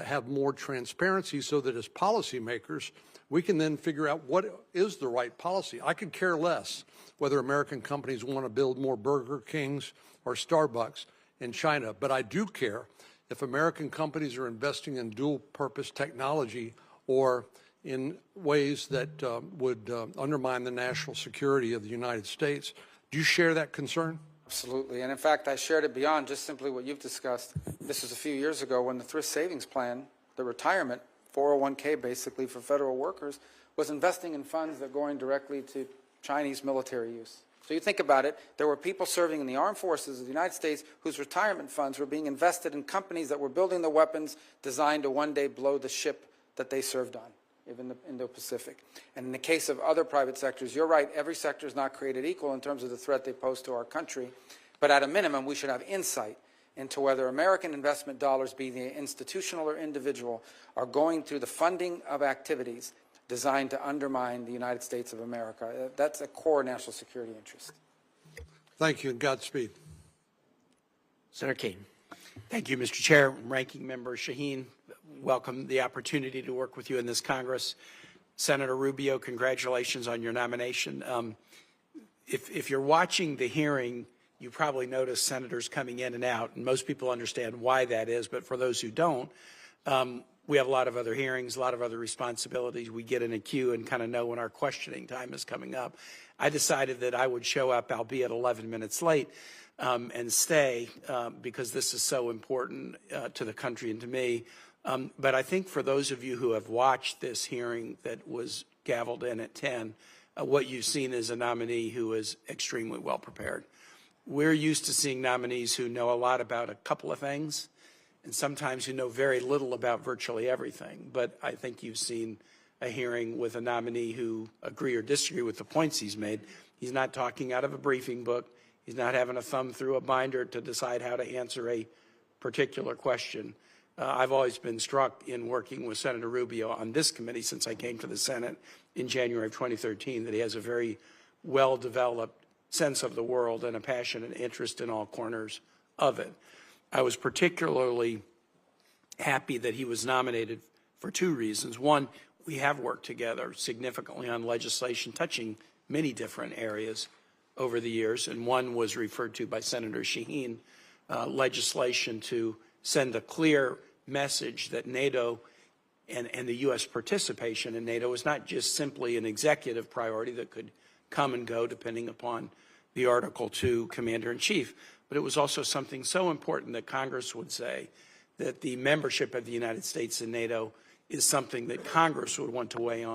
have more transparency so that as policymakers, we can then figure out what is the right policy. I could care less whether American companies want to build more Burger Kings or Starbucks in China, but I do care if American companies are investing in dual-purpose technology or in ways that would undermine the national security of the United States. Do you share that concern?
Absolutely. And in fact, I shared it beyond just simply what you've discussed. This was a few years ago when the thrift savings plan, the retirement, 401k basically for federal workers, was investing in funds that are going directly to Chinese military use. So you think about it, there were people serving in the armed forces of the United States whose retirement funds were being invested in companies that were building the weapons designed to one day blow the ship that they served on, even the Indo-Pacific. And in the case of other private sectors, you're right, every sector is not created equal in terms of the threat they pose to our country. But at a minimum, we should have insight into whether American investment dollars, be they institutional or individual, are going to the funding of activities designed to undermine the United States of America. That's a core national security interest.
Thank you, and Godspeed.
Senator Kane.
Thank you, Mr. Chair. Ranking Member Shaheen, welcome the opportunity to work with you in this Congress. Senator Rubio, congratulations on your nomination. If you're watching the hearing, you probably notice senators coming in and out, and most people understand why that is, but for those who don't, we have a lot of other hearings, a lot of other responsibilities. We get in a queue and kind of know when our questioning time is coming up. I decided that I would show up, albeit 11 minutes late, and stay because this is so important to the country and to me. But I think for those of you who have watched this hearing that was gavelled in at 10, what you've seen is a nominee who is extremely well prepared. We're used to seeing nominees who know a lot about a couple of things and sometimes who know very little about virtually everything. But I think you've seen a hearing with a nominee who agree or disagree with the points he's made. He's not talking out of a briefing book. He's not having a thumb through a binder to decide how to answer a particular question. I've always been struck in working with Senator Rubio on this committee since I came to the Senate in January of 2013 that he has a very well-developed sense of the world and a passion and interest in all corners of it. I was particularly happy that he was nominated for two reasons. One, we have worked together significantly on legislation touching many different areas over the years, and one was referred to by Senator Shaheen, legislation to send a clear message that NATO and the U.S. participation in NATO is not just simply an executive priority that could come and go depending upon the Article II Commander-in-Chief, but it was also something so important that Congress would say that the membership of the United States in NATO is something that Congress would want to weigh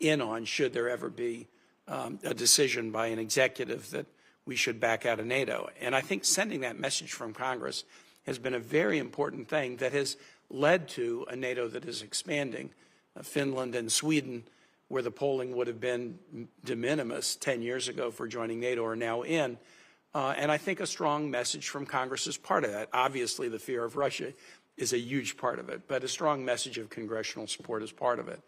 in on should there ever be a decision by an executive that we should back out of NATO. And I think sending that message from Congress has been a very important thing that has led to a NATO that is expanding. Finland and Sweden, where the polling would have been de minimis 10 years ago for joining NATO, are now in. And I think a strong message from Congress is part of that. Obviously, the fear of Russia is a huge part of it, but a strong message of congressional support is part of it.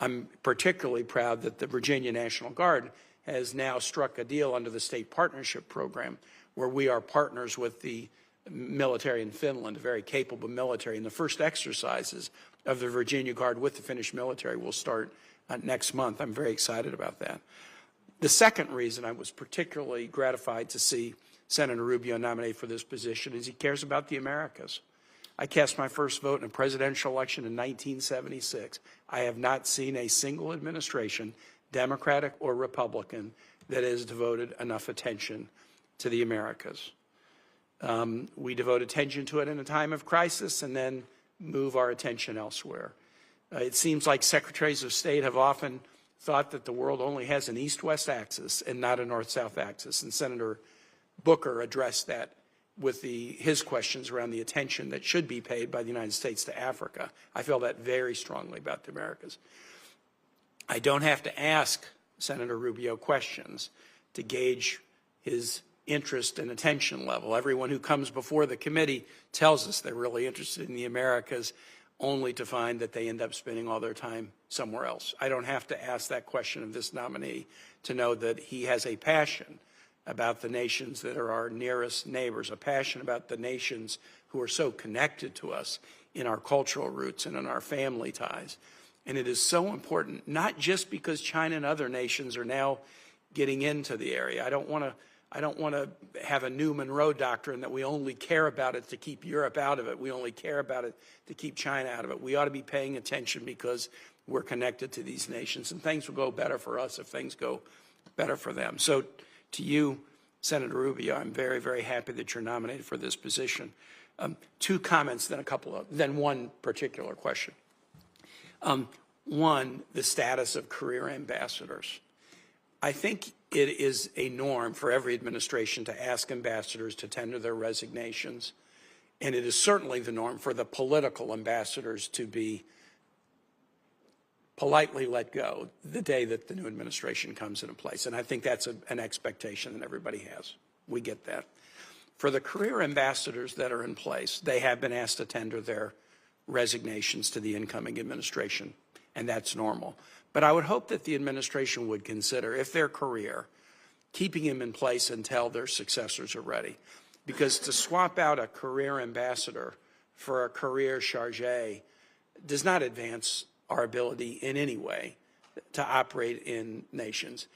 I'm particularly proud that the Virginia National Guard has now struck a deal under the State Partnership Program where we are partners with the military in Finland, a very capable military. And the first exercises of the Virginia Guard with the Finnish military will start next month. I'm very excited about that. The second reason I was particularly gratified to see
Senator Rubio nominated for this position is he cares about the Americas. I cast my first vote in a presidential election in 1976. I have not seen a single administration, Democratic or Republican, that has devoted enough attention to the Americas. We devote attention to it in a time of crisis and then move our attention elsewhere. It seems like secretaries of state have often thought that the world only has an east-west axis and not a north-south axis, and Senator Booker addressed that with his questions around the attention that should be paid by the United States to Africa. I feel that very strongly about the Americas. I don't have to ask Senator Rubio questions to gauge his interest and attention level. Everyone who comes before the committee tells us they're really interested in the Americas, only to find that they end up spending all their time somewhere else. I don't have to ask that question of this nominee to know that he has a passion about the nations that are our nearest neighbors, a passion about the nations who are so connected to us in our cultural roots and in our family ties. And it is so important, not just because China and other nations are now getting into the area. I don't want to have a new Monroe doctrine that we only care about it to keep Europe out of it. We only care about it to keep China out of it. We ought to be paying attention because we're connected to these nations, and things will go better for us if things go better for them. So to you, Senator Rubio, I'm very, very happy that you're nominated for this position. Two comments, then one particular question. One, the status of career ambassadors. I think it is a norm for every administration to ask ambassadors to tender their resignations, and it is certainly the norm for the political ambassadors to be politely let go the day that the new administration comes into place. And I think that's an expectation that everybody has. We get that. For the career ambassadors that are in place, they have been asked to tender their resignations to the incoming administration, and that's normal. But I would hope that the administration would consider, if their career, keeping him in place until their successors are ready. Because to swap out a career ambassador for a career chargé does not advance our ability in any way to operate in nations.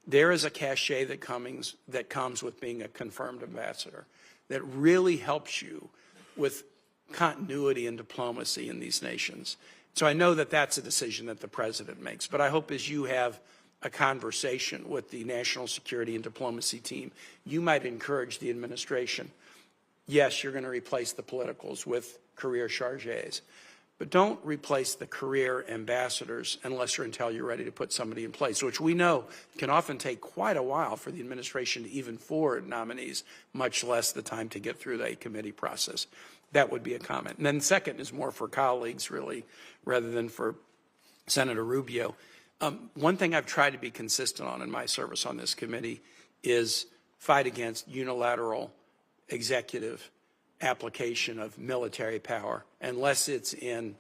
There is a cachet that comes with being a confirmed ambassador that really helps you with continuity and diplomacy in these nations. So I know that that's a decision that the president makes, but I hope as you have a conversation with the national security and diplomacy team, you might encourage the administration, yes, you're going to replace the politicals with career chargés, but don't replace the career ambassadors unless or until you're ready to put somebody in place, which we know can often take quite a while for the administration to even forward nominees, much less the time to get through the committee process. That would be a comment. And then second is more for colleagues, really, rather than for Senator Rubio. One thing I've tried to be consistent on in my service on this committee is fight against unilateral executive application of military power unless it's in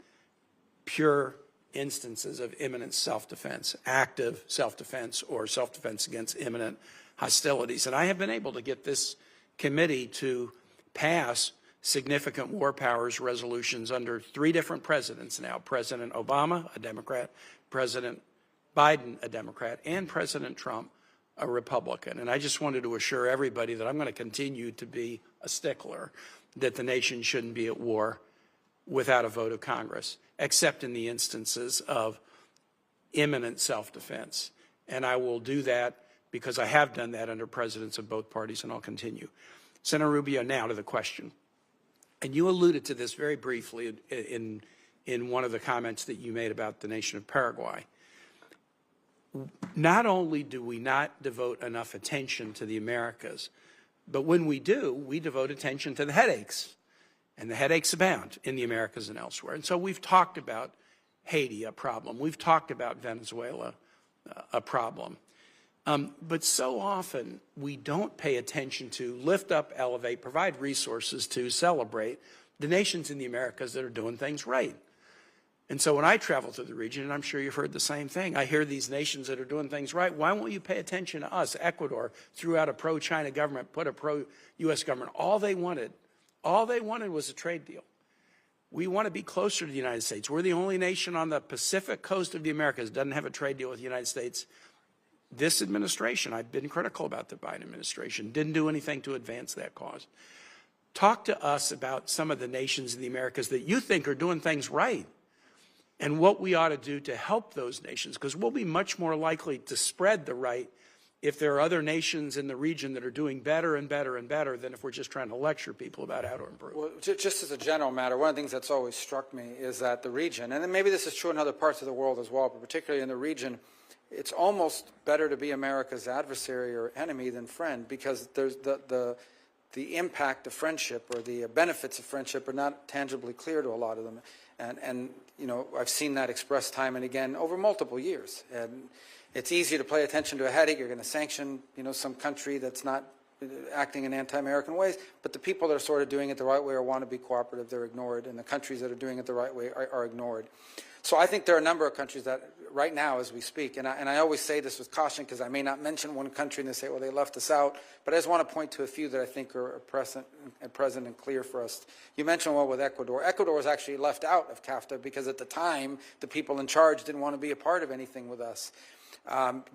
pure instances of imminent self-defense, active self-defense or self-defense against imminent hostilities. And I have been able to get this committee to pass significant war powers resolutions under 3 different presidents now, President Obama, a Democrat, President Biden, a Democrat, and President Trump, a Republican. And I just wanted to assure everybody that I'm going to continue to be a stickler that the nation shouldn't be at war without a vote of Congress, except in the instances of imminent self-defense. And I will do that because I have done that under presidents of both parties, and I'll continue. Senator Rubio, now to the question. And you alluded to this very briefly in one of the comments that you made about the nation of Paraguay. Not only do we not devote enough attention to the Americas, but when we do, we devote attention to the headaches. And the headaches abound in the Americas and elsewhere. And so we've talked about Haiti, a problem. We've talked about Venezuela, a problem. But so often we don't pay attention to lift up, elevate, provide resources to celebrate the nations in the Americas that are doing things right. And so when I travel to the region, and I'm sure you've heard the same thing, I hear these nations that are doing things right. Why won't you pay attention to us? Ecuador threw out a pro-China government, put a pro-U.S. government. All they wanted was a trade deal. We want to be closer to the United States. We're the only nation on the Pacific coast of the Americas that doesn't have a trade deal with the United States. This administration, I've been critical about the Biden administration, didn't do anything to advance that cause. Talk to us about some of the nations in the Americas that you think are doing things right and what we ought to do to help those nations, because we'll be much more likely to spread the right if there are other nations in the region that are doing better and better and better than if we're just trying to lecture people about how to improve.
Well, just as a general matter, one of the things that's always struck me is that the region, and then maybe this is true in other parts of the world as well, but particularly in the region, it's almost better to be America's adversary or enemy than friend, because there's the impact of friendship or the benefits of friendship are not tangibly clear to a lot of them. And you know, I've seen that expressed time and again over multiple years. And it's easy to pay attention to a headache. You're going to sanction, you know, some country that's not acting in anti-American ways, but the people that are sort of doing it the right way or want to be cooperative, they're ignored, and the countries that are doing it the right way are ignored. So I think there are a number of countries that right now as we speak, and I always say this with caution because I may not mention one country and they say, well, they left us out, but I just want to point to a few that I think are present and clear for us. You mentioned one with Ecuador. Ecuador was actually left out of CAFTA because at the time the people in charge didn't want to be a part of anything with us.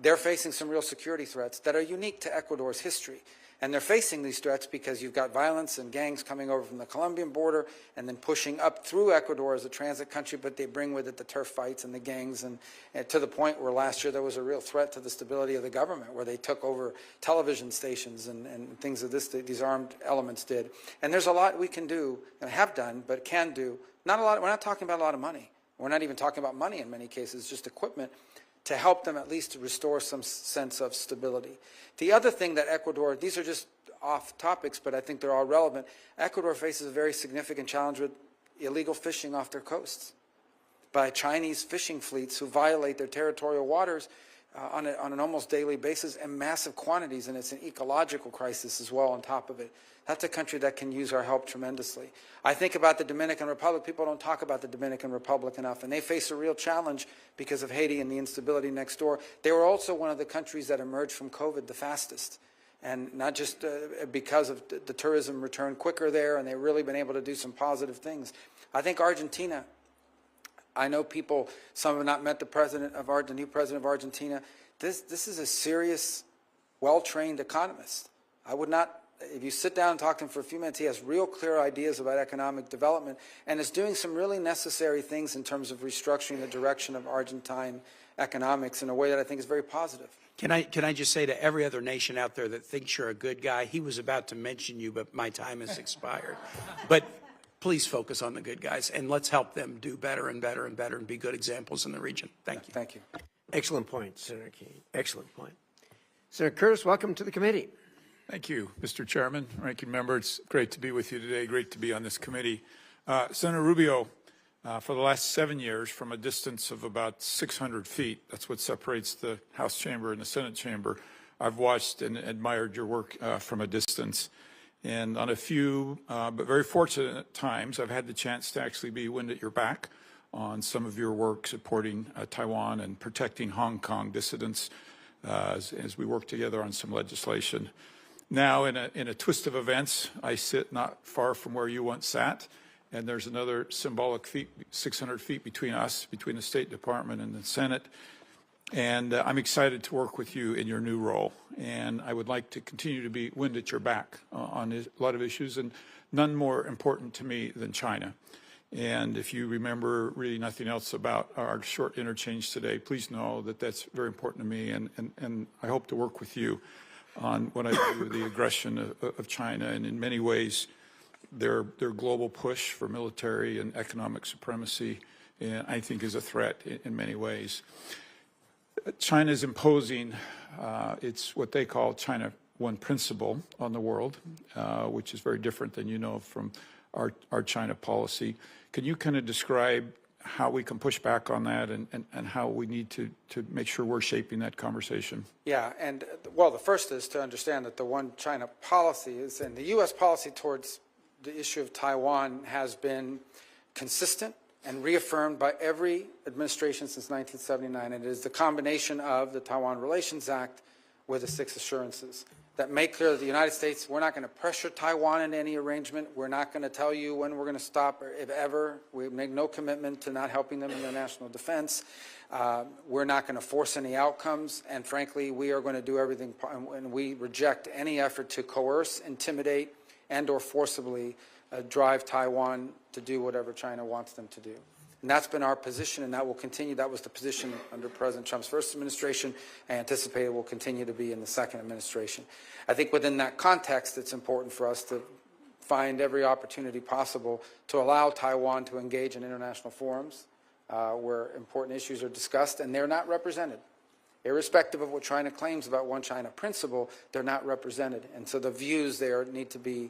They're facing some real security threats that are unique to Ecuador's history. And they're facing these threats because you've got violence and gangs coming over from the Colombian border and then pushing up through Ecuador as a transit country, but they bring with it the turf fights and the gangs, and to the point where last year there was a real threat to the stability of the government, where they took over television stations and these armed elements did. And there's a lot we can do, and have done, but can do. Not a lot. We're not talking about a lot of money. We're not even talking about money in many cases, just equipment, to help them at least to restore some sense of stability. The other thing that Ecuador, these are just off topics, but I think they're all relevant. Ecuador faces a very significant challenge with illegal fishing off their coasts by Chinese fishing fleets who violate their territorial waters on an almost daily basis in massive quantities, and it's an ecological crisis as well on top of it. That's a country that can use our help tremendously. I think about the Dominican Republic. People don't talk about the Dominican Republic enough, and they face a real challenge because of Haiti and the instability next door. They were also one of the countries that emerged from COVID the fastest, and not just because of the tourism return quicker there, and they've really been able to do some positive things. I think Argentina, I know people, some have not met the new president of Argentina. This is a serious, well-trained economist. I would not, if you sit down and talk to him for a few minutes, he has real clear ideas about economic development and is doing some really necessary things in terms of restructuring the direction of Argentine economics in a way that I think is very positive.
Can I just say to every other nation out there that thinks you're a good guy, he was about to mention you, but my time has expired. But please focus on the good guys, and let's help them do better and better and better and be good examples in the region. Thank you.
Thank you.
Excellent point, Senator Kane. Excellent point. Senator Curtis, welcome to the committee.
Thank you, Mr. Chairman, Ranking Member. It's great to be with you today. Great to be on this committee. Senator Rubio, for the last 7 years, from a distance of about 600 feet, that's what separates the House chamber and the Senate chamber, I've watched and admired your work from a distance. And on a few, but very fortunate times, I've had the chance to actually be wind at your back on some of your work supporting Taiwan and protecting Hong Kong dissidents as we work together on some legislation. Now, in a twist of events, I sit not far from where you once sat, and there's another symbolic 600 feet between us, between the State Department and the Senate. And I'm excited to work with you in your new role. And I would like to continue to be wind at your back on a lot of issues, and none more important to me than China. And if you remember really nothing else about our short interchange today, please know that that's very important to me, and I hope to work with you on what I view the aggression of China, and in many ways their global push for military and economic supremacy, and I think is a threat in many ways. China is imposing it's what they call China One principle on the world, which is very different than you know from our China policy. Can you kind of describe how we can push back on that and how we need to make sure we're shaping that conversation?
Yeah, and well, the first is to understand that the One China policy is, and the U.S. policy towards the issue of Taiwan has been consistent and reaffirmed by every administration since 1979. And it is the combination of the Taiwan Relations Act, were the 6 assurances that make clear that the United States, we're not going to pressure Taiwan into any arrangement. We're not going to tell you when we're going to stop, or if ever. We make no commitment to not helping them in their national defense. We're not going to force any outcomes. And frankly, we are going to do everything, and we reject any effort to coerce, intimidate, and or forcibly drive Taiwan to do whatever China wants them to do. And that's been our position, and that will continue. That was the position under President Trump's first administration. I anticipate it will continue to be in the second administration. I think within that context, it's important for us to find every opportunity possible to allow Taiwan to engage in international forums where important issues are discussed, and they're not represented. Irrespective of what China claims about one China principle, they're not represented. And so the views there need to be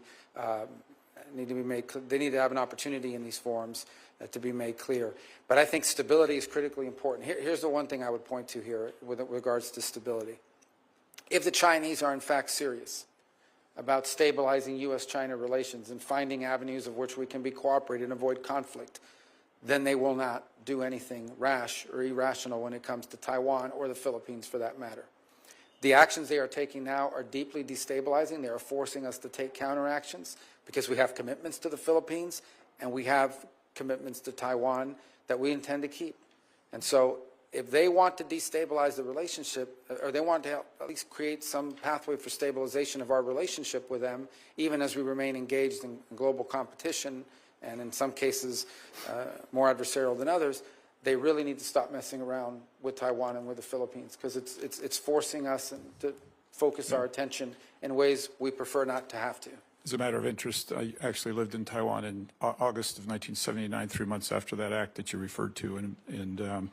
made clear. They need to have an opportunity in these forums to be made clear. But I think stability is critically important. Here's the one thing I would point to here with regards to stability. If the Chinese are in fact serious about stabilizing U.S.-China relations and finding avenues of which we can be cooperated and avoid conflict, then they will not do anything rash or irrational when it comes to Taiwan or the Philippines for that matter. The actions they are taking now are deeply destabilizing. They are forcing us to take counteractions because we have commitments to the Philippines and we have commitments to Taiwan that we intend to keep. And so if they want to destabilize the relationship, or they want to help at least create some pathway for stabilization of our relationship with them, even as we remain engaged in global competition and in some cases more adversarial than others, they really need to stop messing around with Taiwan and with the Philippines, because it's forcing us to focus our attention in ways we prefer not to have to.
As a matter of interest, I actually lived in Taiwan in August of 1979, 3 months after that act that you referred to, and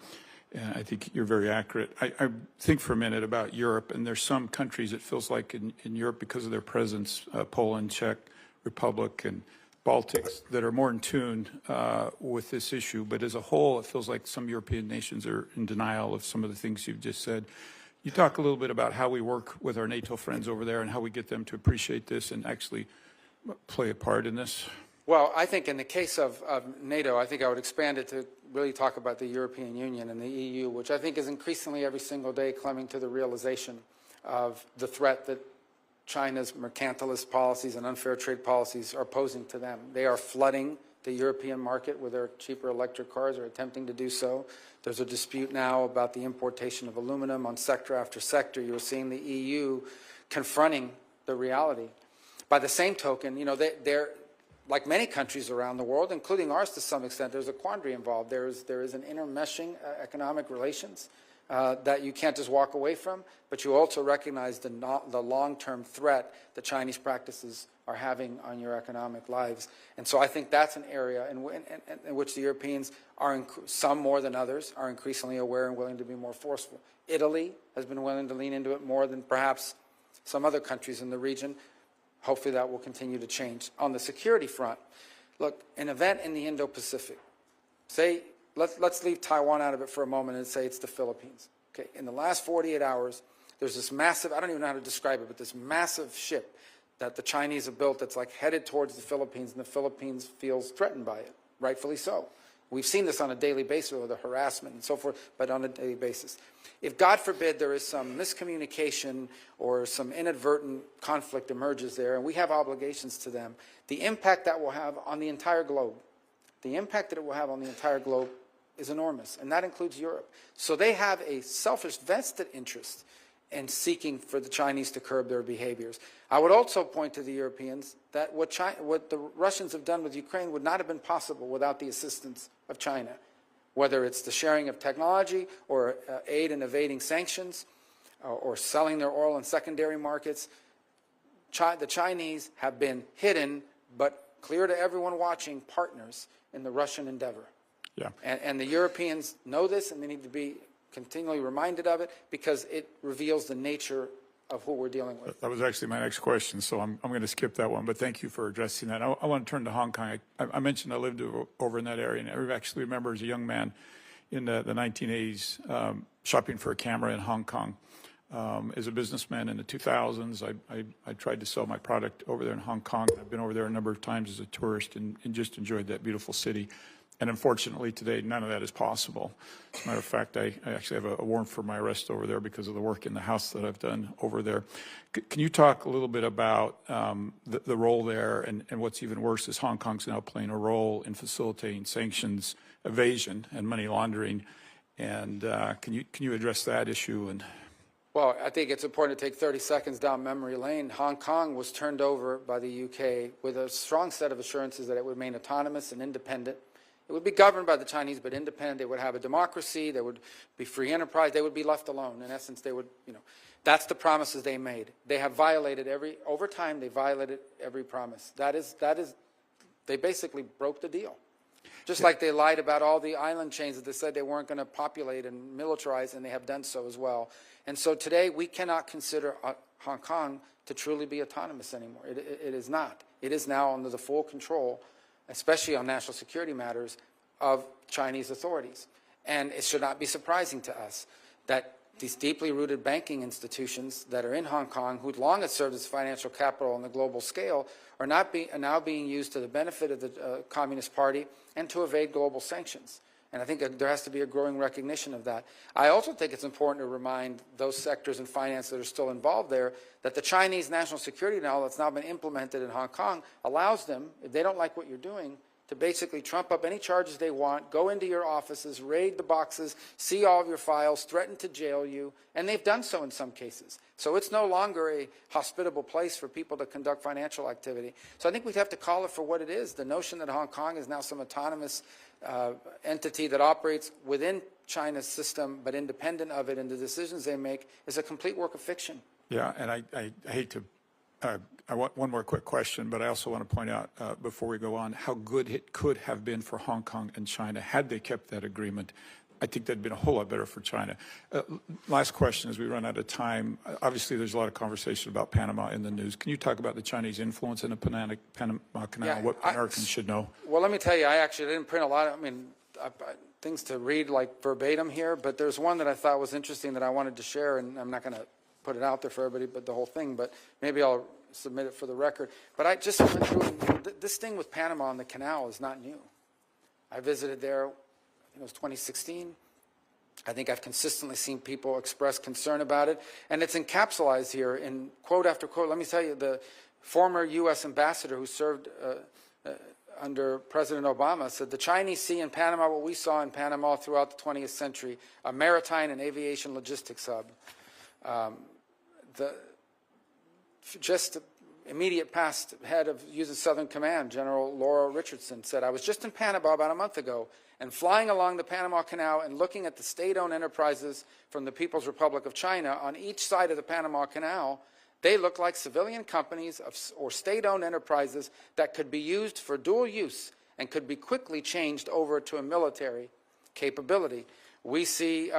I think you're very accurate. I think for a minute about Europe, and there's some countries it feels like in Europe, because of their presence, Poland, Czech Republic, and Baltics, that are more in tune with this issue. But as a whole, it feels like some European nations are in denial of some of the things you've just said. You talk a little bit about how we work with our NATO friends over there and how we get them to appreciate this and actually play a part in this?
Well, I think in the case of NATO, I think I would expand it to really talk about the European Union and the EU, which I think is increasingly every single day coming to the realization of the threat that China's mercantilist policies and unfair trade policies are posing to them. They are flooding the European market with their cheaper electric cars, or attempting to do so. There's a dispute now about the importation of aluminum on sector after sector. You're seeing the EU confronting the reality. By the same token, you know, they're like many countries around the world, including ours to some extent, there's a quandary involved. There is an intermeshing economic relations that you can't just walk away from, but you also recognize the long-term threat that Chinese practices are having on your economic lives. And so I think that's an area in which the Europeans are, some more than others, are increasingly aware and willing to be more forceful. Italy has been willing to lean into it more than perhaps some other countries in the region. Hopefully that will continue to change. On the security front, look, an event in the Indo-Pacific, say, let's leave Taiwan out of it for a moment and say it's the Philippines. Okay, in the last 48 hours, there's this massive, I don't even know how to describe it, but this massive ship that the Chinese have built that's like headed towards the Philippines, and the Philippines feels threatened by it, rightfully so. We've seen this on a daily basis with the harassment and so forth, but on a daily basis. If, God forbid, there is some miscommunication or some inadvertent conflict emerges there, and we have obligations to them, the impact that will have on the entire globe, the impact that it will have on the entire globe is enormous, and that includes Europe. So they have a selfish, vested interest in seeking for the Chinese to curb their behaviors. I would also point to the Europeans that what the Russians have done with Ukraine would not have been possible without the assistance of China, whether it's the sharing of technology or aid in evading sanctions or selling their oil in secondary markets. The Chinese have been hidden, but clear to everyone watching, partners in the Russian endeavor.
Yeah.
And the Europeans know this, and they need to be continually reminded of it, because it reveals the nature of who we're dealing with.
That was actually my next question, so I'm going to skip that one, but thank you for addressing that. I want to turn to Hong Kong. I mentioned I lived over in that area, and I actually remember as a young man in the 1980s shopping for a camera in Hong Kong. As a businessman in the 2000s, I tried to sell my product over there in Hong Kong. I've been over there a number of times as a tourist and just enjoyed that beautiful city. And unfortunately, today, none of that is possible. As a matter of fact, I actually have a warrant for my arrest over there because of the work in the House that I've done over there. Can you talk a little bit about the role there, and what's even worse is Hong Kong's now playing a role in facilitating sanctions evasion and money laundering. And can you address that issue? And
Well, I think it's important to take 30 seconds down memory lane. Hong Kong was turned over by the UK with a strong set of assurances that it would remain autonomous and independent. It would be governed by the Chinese, but independent. They would have a democracy. They would be free enterprise. They would be left alone. In essence, they would, that's the promises they made. They have violated over time, they violated every promise. They basically broke the deal. Just like they lied about all the island chains that they said they weren't going to populate and militarize, and they have done so as well. And so today, we cannot consider Hong Kong to truly be autonomous anymore. It is not. It is now under the full control, especially on national security matters, of Chinese authorities. And it should not be surprising to us that these deeply rooted banking institutions that are in Hong Kong, who long have served as financial capital on the global scale, are now being used to the benefit of the Communist Party and to evade global sanctions. And I think there has to be a growing recognition of that. I also think it's important to remind those sectors in finance that are still involved there that the Chinese national security law that's now been implemented in Hong Kong allows them, if they don't like what you're doing, to basically trump up any charges they want, go into your offices, raid the boxes, see all of your files, threaten to jail you, and they've done so in some cases. So it's no longer a hospitable place for people to conduct financial activity. So I think we have to call it for what it is. The notion that Hong Kong is now some autonomous entity that operates within China's system but independent of it and the decisions they make is a complete work of fiction.
yeah, and I hate to, I want one more quick question, but I also want to point out before we go on how good it could have been for Hong Kong and China had they kept that agreement. I think that'd been a whole lot better for China. Last question as we run out of time. Obviously, there's a lot of conversation about Panama in the news. Can you talk about the Chinese influence in the Panama Canal, what Americans should know?
Well, let me tell you, I actually didn't print a lot of, things to read like verbatim here, but there's one that I thought was interesting that I wanted to share, and I'm not going to put it out there for everybody, but the whole thing, but maybe I'll submit it for the record. But I just went through, this thing with Panama and the canal is not new. I visited there, it was 2016. I think I've consistently seen people express concern about it, and it's encapsulated here in quote after quote. Let me tell you, the former U.S. ambassador who served under President Obama said, "The Chinese see in Panama what we saw in Panama throughout the 20th century, a maritime and aviation logistics hub." Just immediate past head of U.S. Southern Command, General Laura Richardson, said, "I was just in Panama about a month ago and flying along the Panama Canal and looking at the state-owned enterprises from the People's Republic of China on each side of the Panama Canal. They look like civilian companies or state-owned enterprises that could be used for dual use and could be quickly changed over to a military capability." We see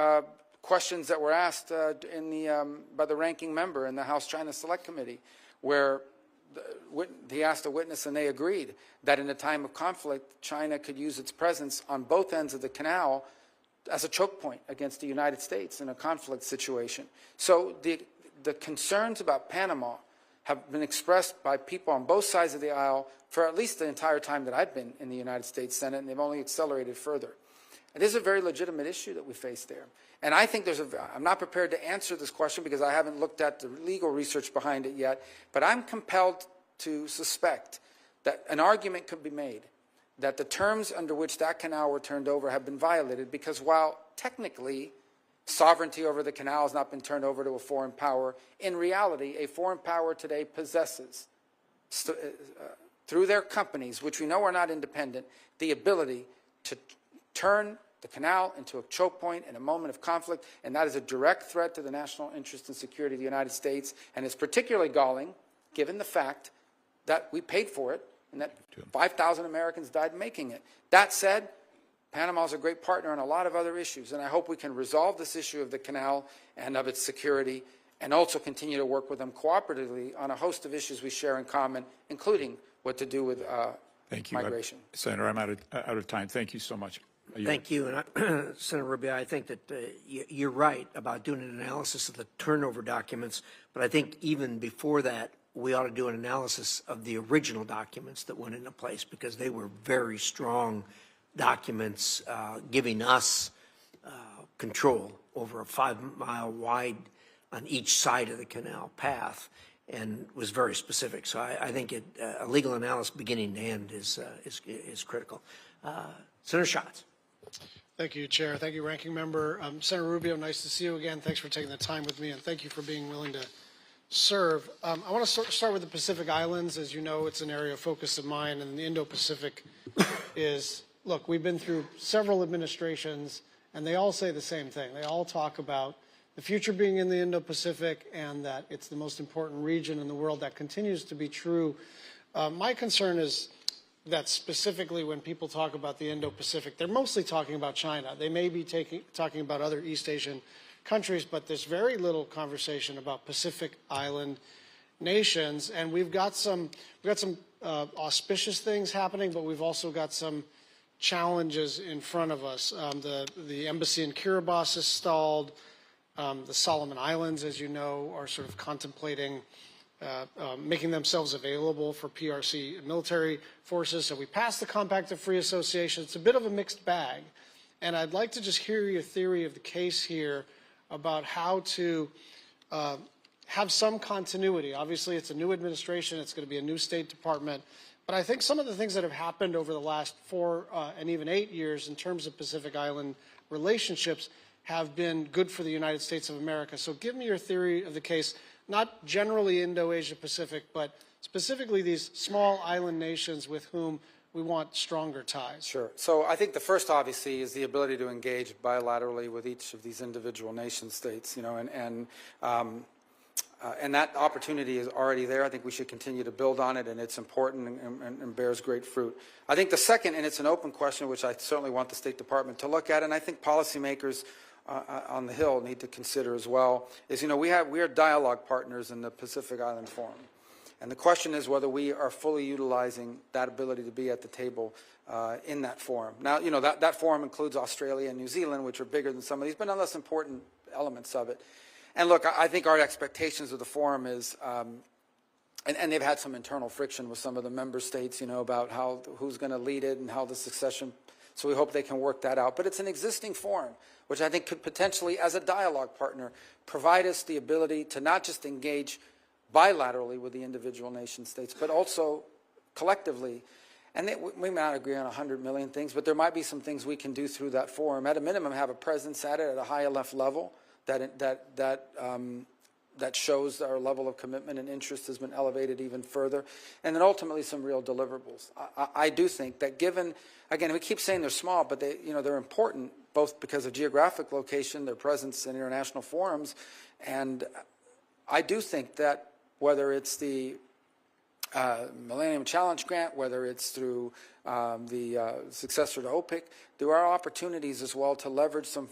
questions that were asked by the ranking member in the House China Select Committee, where he asked a witness and they agreed that in a time of conflict, China could use its presence on both ends of the canal as a choke point against the United States in a conflict situation. So the concerns about Panama have been expressed by people on both sides of the aisle for at least the entire time that I've been in the United States Senate, and they've only accelerated further. It is a very legitimate issue that we face there. And I think I'm not prepared to answer this question because I haven't looked at the legal research behind it yet, but I'm compelled to suspect that an argument could be made that the terms under which that canal were turned over have been violated, because while technically sovereignty over the canal has not been turned over to a foreign power, in reality, a foreign power today possesses, through their companies, which we know are not independent, the ability to turn the canal into a choke point in a moment of conflict, and that is a direct threat to the national interest and security of the United States, and is particularly galling given the fact that we paid for it and that 5,000 Americans died making it. That said, Panama is a great partner on a lot of other issues, and I hope we can resolve this issue of the canal and of its security, and also continue to work with them cooperatively on a host of issues we share in common, including what to do with migration.
Senator, I'm out of time. Thank you so much.
Thank you. And Senator Rubio, I think that you're right about doing an analysis of the turnover documents, but I think even before that, we ought to do an analysis of the original documents that went into place, because they were very strong documents giving us control over a 5-mile wide on each side of the canal path, and was very specific. So I think a legal analysis beginning to end is critical. Senator Schatz.
Thank you, Chair. Thank you, Ranking Member. Senator Rubio, nice to see you again. Thanks for taking the time with me, and thank you for being willing to serve. I want to start with the Pacific Islands. As you know, it's an area of focus of mine, and the Indo-Pacific is, look, we've been through several administrations, and they all say the same thing. They all talk about the future being in the Indo-Pacific and that it's the most important region in the world. That continues to be true. My concern is that specifically when people talk about the Indo-Pacific, they're mostly talking about China. They may be talking about other East Asian countries, but there's very little conversation about Pacific Island nations. And we've got some auspicious things happening, but we've also got some challenges in front of us. The embassy in Kiribati is stalled. The Solomon Islands, as you know, are sort of contemplating making themselves available for PRC military forces. So we passed the Compact of Free Association. It's a bit of a mixed bag. And I'd like to just hear your theory of the case here about how to have some continuity. Obviously, it's a new administration. It's going to be a new State Department. But I think some of the things that have happened over the last 4 and even 8 years in terms of Pacific Island relationships have been good for the United States of America. So give me your theory of the case, not generally Indo-Asia Pacific, but specifically these small island nations with whom we want stronger ties.
Sure. So I think the first, obviously, is the ability to engage bilaterally with each of these individual nation states, you know, and that opportunity is already there. I think we should continue to build on it, and it's important and bears great fruit. I think the second, and it's an open question, which I certainly want the State Department to look at, and I think policymakers on the Hill need to consider as well, is, you know, we are dialogue partners in the Pacific Island Forum. And the question is whether we are fully utilizing that ability to be at the table in that forum. Now, you know, that forum includes Australia and New Zealand, which are bigger than some of these, but nonetheless important elements of it. And look, I think our expectations of the forum is, and they've had some internal friction with some of the member states, you know, about who's going to lead it and how the succession, so we hope they can work that out. But it's an existing forum, which I think could potentially, as a dialogue partner, provide us the ability to not just engage bilaterally with the individual nation states, but also collectively. And we may not agree on 100 million things, but there might be some things we can do through that forum. At a minimum, have a presence at it at a high enough level that shows our level of commitment and interest has been elevated even further. And then ultimately some real deliverables. I do think that given, again, we keep saying they're small, but they're important, both because of geographic location, their presence in international forums, and I do think that whether it's the Millennium Challenge Grant, whether it's through the successor to OPIC, there are opportunities as well to leverage some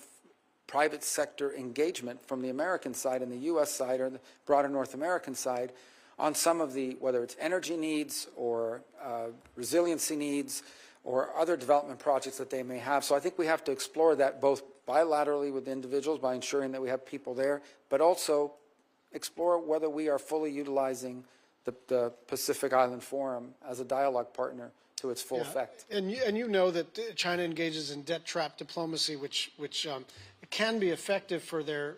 private sector engagement from the American side and the U.S. side or the broader North American side on some of the, whether it's energy needs or resiliency needs or other development projects that they may have. So I think we have to explore that both bilaterally with individuals by ensuring that we have people there, but also explore whether we are fully utilizing the Pacific Island Forum as a dialogue partner to its full effect.
And you know that China engages in debt trap diplomacy, which can be effective for their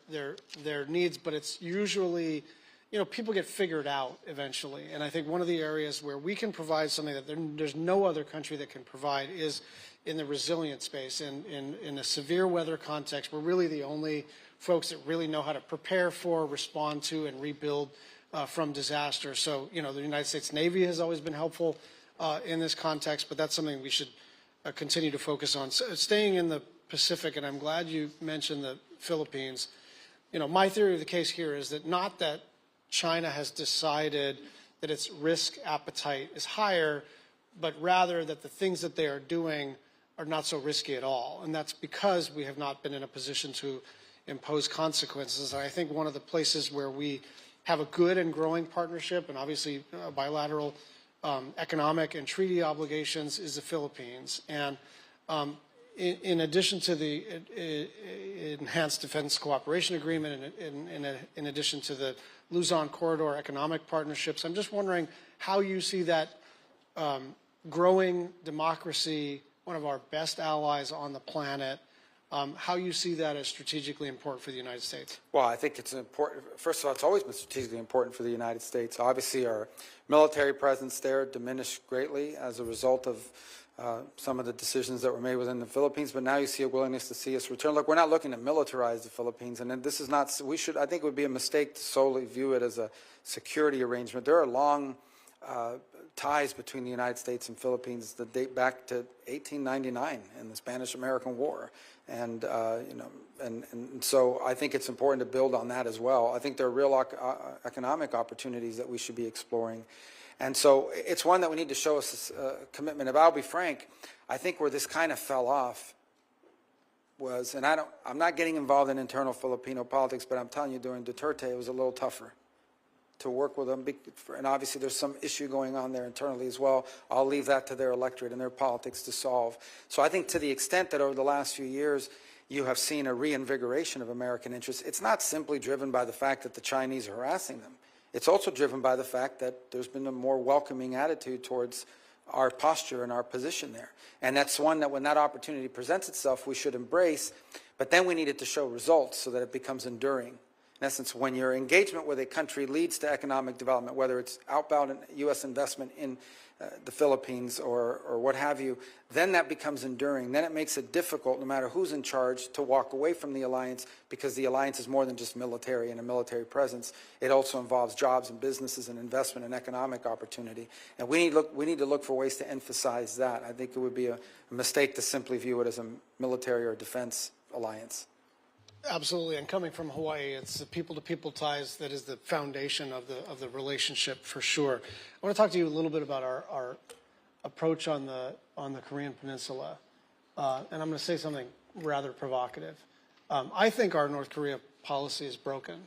needs, but it's usually, you know, people get figured out eventually. And I think one of the areas where we can provide something that there's no other country that can provide is in the resilient space. In a severe weather context, we're really the only folks that really know how to prepare for, respond to, and rebuild from disaster. So, you know, the United States Navy has always been helpful in this context, but that's something we should continue to focus on. So, staying in the Pacific, and I'm glad you mentioned the Philippines. You know, my theory of the case here is that not that China has decided that its risk appetite is higher, but rather that the things that they are doing are not so risky at all. And that's because we have not been in a position to impose consequences. And I think one of the places where we have a good and growing partnership, and obviously bilateral economic and treaty obligations, is the Philippines. And in addition to the Enhanced Defense Cooperation Agreement, and in addition to the Luzon Corridor economic partnerships, I'm just wondering how you see that growing democracy one of our best allies on the planet, how you see that as strategically important for the United States.
Well, I think it's important. First of all, it's always been strategically important for the United States. Obviously, our military presence there diminished greatly as a result of some of the decisions that were made within the Philippines, but now you see a willingness to see us return. Look, we're not looking to militarize the Philippines, and this is not, I think it would be a mistake to solely view it as a security arrangement. There are long ties between the United States and Philippines that date back to 1899 in the Spanish-American War. And, so I think it's important to build on that as well. I think there are real economic opportunities that we should be exploring. And so it's one that we need to show us commitment. If I'll be frank, I think where this kind of fell off was, and I'm not getting involved in internal Filipino politics, but I'm telling you, during Duterte, it was a little tougher to work with them. And obviously there's some issue going on there internally as well. I'll leave that to their electorate and their politics to solve. So I think to the extent that over the last few years, you have seen a reinvigoration of American interests, it's not simply driven by the fact that the Chinese are harassing them. It's also driven by the fact that there's been a more welcoming attitude towards our posture and our position there. And that's one that when that opportunity presents itself, we should embrace, but then we need it to show results so that it becomes enduring. In essence, when your engagement with a country leads to economic development, whether it's outbound U.S. investment in the Philippines or what have you, then that becomes enduring. Then it makes it difficult, no matter who's in charge, to walk away from the alliance, because the alliance is more than just military and a military presence. It also involves jobs and businesses and investment and economic opportunity. And we need to look for ways to emphasize that. I think it would be a mistake to simply view it as a military or defense alliance.
Absolutely, and coming from Hawaii, it's the people-to-people ties that is the foundation of the relationship for sure. I want to talk to you a little bit about our approach on the Korean Peninsula, and I'm going to say something rather provocative. I think our North Korea policy is broken.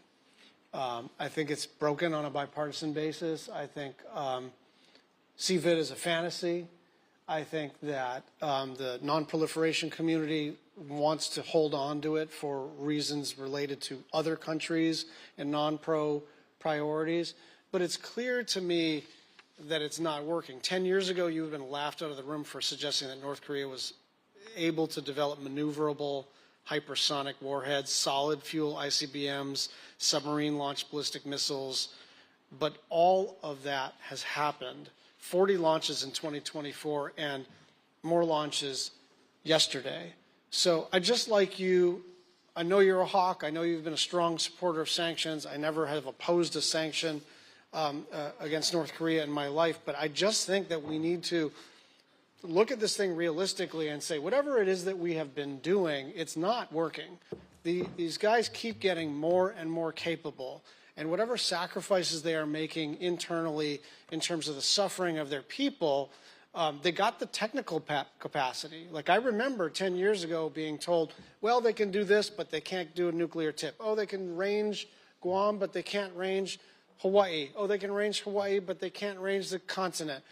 I think it's broken on a bipartisan basis. I think CVIT is a fantasy. I think that the non-proliferation community wants to hold on to it for reasons related to other countries and non-pro priorities. But it's clear to me that it's not working. 10 years ago, you would have been laughed out of the room for suggesting that North Korea was able to develop maneuverable hypersonic warheads, solid fuel ICBMs, submarine-launched ballistic missiles. But all of that has happened. 40 launches in 2024 and more launches yesterday. So I just like you, I know you're a hawk. I know you've been a strong supporter of sanctions. I never have opposed a sanction against North Korea in my life. But I just think that we need to look at this thing realistically and say, whatever it is that we have been doing, it's not working. These guys keep getting more and more capable. And whatever sacrifices they are making internally in terms of the suffering of their people, they got the technical capacity. Like I remember 10 years ago being told, well, they can do this, but they can't do a nuclear tip. Oh, they can range Guam, but they can't range Hawaii. Oh, they can range Hawaii, but they can't range the continent.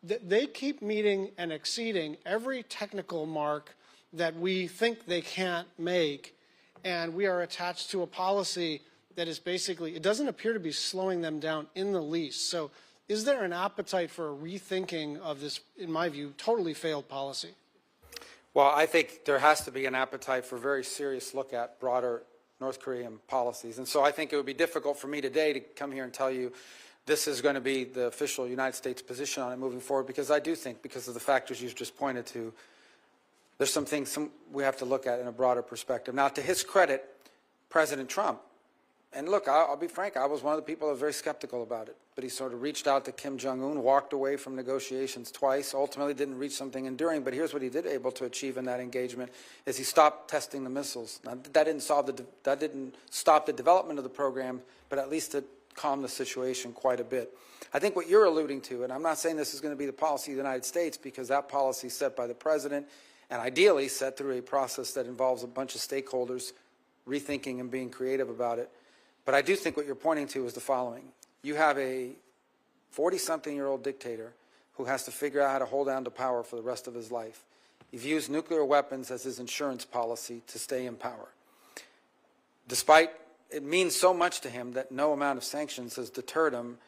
They keep meeting and exceeding every technical mark that we think they can't make, and we are attached to a policy that is basically, it doesn't appear to be slowing them down in the least. So is there an appetite for a rethinking of this, in my view, totally failed policy?
Well, I think there has to be an appetite for a very serious look at broader North Korean policies. And so I think it would be difficult for me today to come here and tell you this is going to be the official United States position on it moving forward, because I do think, because of the factors you've just pointed to, there's some things we have to look at in a broader perspective. Now, to his credit, President Trump, and look, I'll be frank, I was one of the people that was very skeptical about it. But he sort of reached out to Kim Jong-un, walked away from negotiations twice, ultimately didn't reach something enduring. But here's what he did able to achieve in that engagement, is he stopped testing the missiles. Now, that didn't stop the development of the program, but at least it calmed the situation quite a bit. I think what you're alluding to, and I'm not saying this is going to be the policy of the United States, because that policy is set by the president, and ideally set through a process that involves a bunch of stakeholders rethinking and being creative about it. But I do think what you're pointing to is the following. You have a 40-something-year-old dictator who has to figure out how to hold on to power for the rest of his life. He views nuclear weapons as his insurance policy to stay in power. Despite it means so much to him that no amount of sanctions has deterred him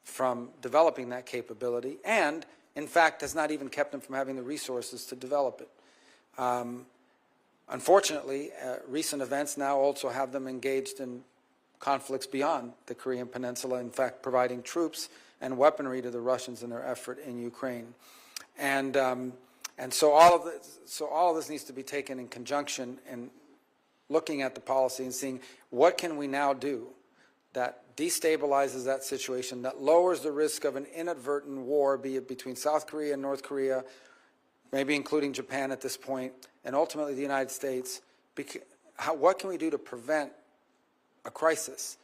from developing that capability, and In fact, has not even kept them from having the resources to develop it. Unfortunately, recent events now also have them engaged in conflicts beyond the Korean Peninsula, in fact, providing troops and weaponry to the Russians in their effort in Ukraine. And so all of this needs to be taken in conjunction and looking at the policy and seeing what can we now do that destabilizes that situation, that lowers the risk of an inadvertent war, be it between South Korea and North Korea, maybe including Japan at this point, and ultimately the United States. What can we do to prevent a crisis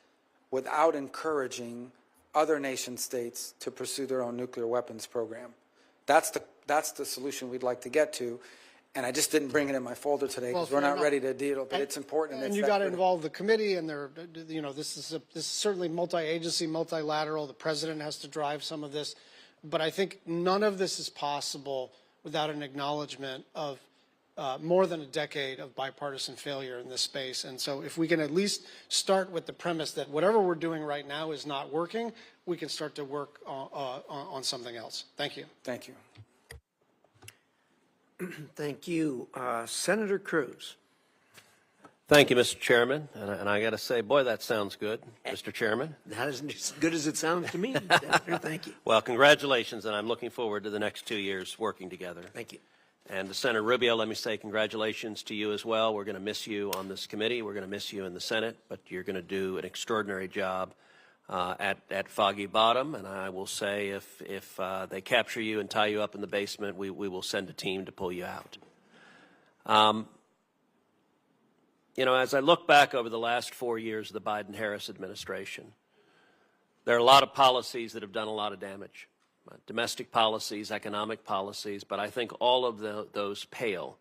without encouraging other nation states to pursue their own nuclear weapons program? That's the solution we'd like to get to. And I just didn't bring it in my folder today because we're not ready to deal, but it's important.
And you got to involve the committee, and this is certainly multi-agency, multilateral. The president has to drive some of this, but I think none of this is possible without an acknowledgement of more than a decade of bipartisan failure in this space. And so if we can at least start with the premise that whatever we're doing right now is not working, we can start to work on something else. Thank you.
Thank you.
Thank you. Senator Cruz.
Thank you, Mr. Chairman. And I got to say, boy, that sounds good, Mr. Chairman.
That isn't as good as it sounds to me, Senator. Thank you.
Well, congratulations, and I'm looking forward to the next 2 years working together.
Thank you.
And to Senator Rubio, let me say congratulations to you as well. We're going to miss you on this committee. We're going to miss you in the Senate, but you're going to do an extraordinary job at Foggy Bottom. And I will say if they capture you and tie you up in the basement, we will send a team to pull you out. You know, as I look back over the last 4 years of the Biden-Harris administration, there are a lot of policies that have done a lot of damage. Domestic policies, economic policies, but I think all of those pale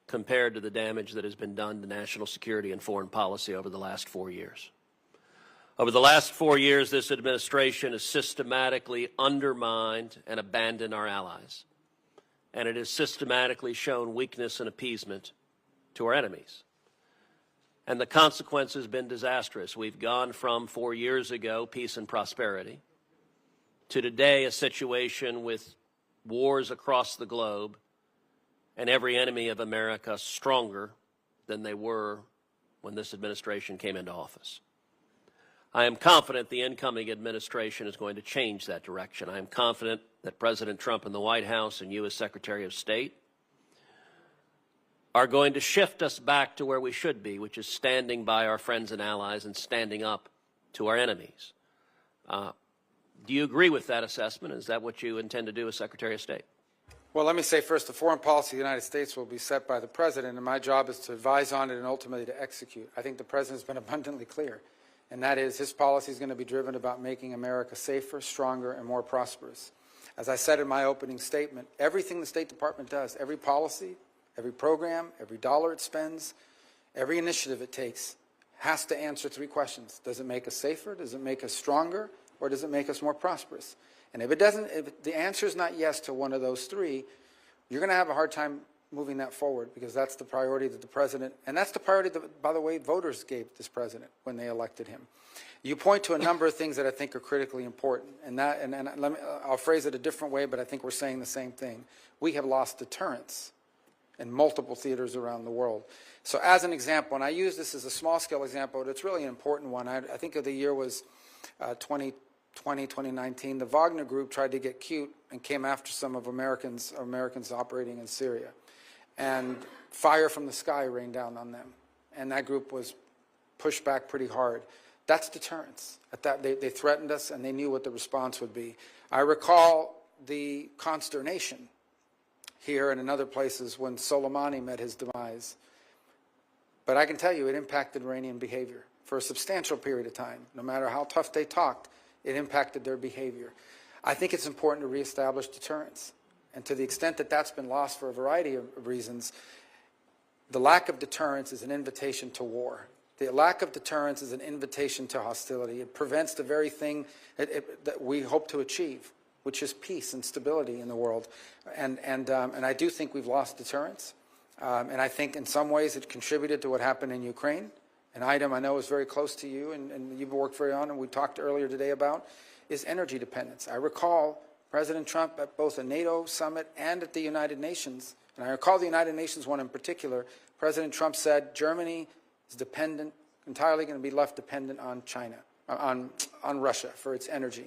compared to the damage that has been done to national security and foreign policy over the last 4 years. Over the last 4 years, this administration has systematically undermined and abandoned our allies, and it has systematically shown weakness and appeasement to our enemies. And the consequence has been disastrous. We've gone from 4 years ago, peace and prosperity, to today a situation with wars across the globe and every enemy of America stronger than they were when this administration came into office. I am confident the incoming administration is going to change that direction. I am confident that President Trump and the White House and you as Secretary of State are going to shift us back to where we should be, which is standing by our friends and allies and standing up to our enemies. Do you agree with that assessment? Is that what you intend to do as Secretary of State?
Well, let me say first, the foreign policy of the United States will be set by the President, and my job is to advise on it and ultimately to execute. I think the President has been abundantly clear, and that is his policy is going to be driven about making America safer, stronger, and more prosperous. As I said in my opening statement, everything the State Department does, every policy, every program, every dollar it spends, every initiative it takes, has to answer three questions. Does it make us safer? Does it make us stronger? Or does it make us more prosperous? And if it doesn't, if the answer is not yes to one of those three, you're going to have a hard time moving that forward, because that's the priority that the President, and that's the priority that, by the way, voters gave this President when they elected him. You point to a number of things that I think are critically important, and I'll phrase it a different way, but I think we're saying the same thing. We have lost deterrence in multiple theaters around the world. So as an example, and I use this as a small-scale example, but it's really an important one. I think of the year was 2019, the Wagner Group tried to get cute and came after some of Americans operating in Syria. And fire from the sky rained down on them. And that group was pushed back pretty hard. That's deterrence. They threatened us, and they knew what the response would be. I recall the consternation here and in other places when Soleimani met his demise. But I can tell you it impacted Iranian behavior for a substantial period of time. No matter how tough they talked, it impacted their behavior. I think it's important to reestablish deterrence. And to the extent that that's been lost for a variety of reasons, the lack of deterrence is an invitation to war. The lack of deterrence is an invitation to hostility. It prevents the very thing that we hope to achieve, which is peace and stability in the world. And I do think we've lost deterrence. And I think in some ways it contributed to what happened in Ukraine. An item I know is very close to you and you've worked very on, and we talked earlier today about, is energy dependence. I recall President Trump, at both a NATO summit and at the United Nations, and I recall the United Nations one in particular, President Trump said Germany is entirely going to be left dependent on China, on Russia for its energy.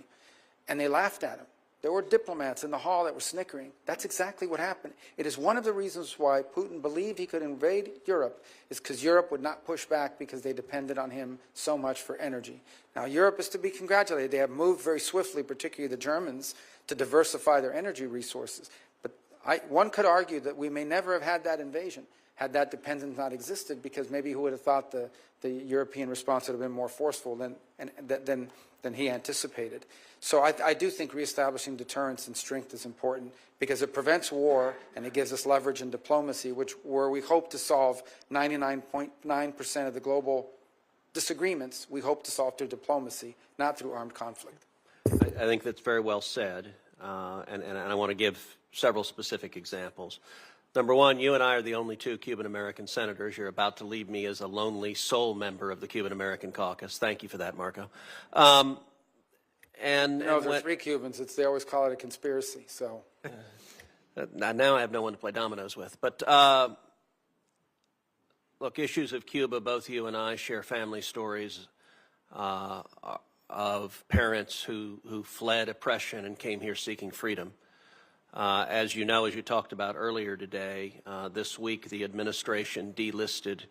And they laughed at him. There were diplomats in the hall that were snickering. That's exactly what happened. It is one of the reasons why Putin believed he could invade Europe, is because Europe would not push back because they depended on him so much for energy. Now, Europe is to be congratulated. They have moved very swiftly, particularly the Germans, to diversify their energy resources. But one could argue that we may never have had that invasion had that dependence not existed, because maybe who would have thought the European response would have been more forceful than he anticipated. So I do think reestablishing deterrence and strength is important, because it prevents war and it gives us leverage in diplomacy, where we hope to solve 99.9% of the global disagreements. We hope to solve through diplomacy, not through armed conflict.
I think that's very well said, and I want to give several specific examples. Number one, you and I are the only two Cuban-American senators. You're about to leave me as a lonely sole member of the Cuban-American caucus. Thank you for that, Marco.
There are 3 Cubans. They always call it a conspiracy. So
now I have no one to play dominoes with. But look, issues of Cuba, both you and I share family stories of parents who fled oppression and came here seeking freedom. As you know, as you talked about earlier today, this week the administration delisted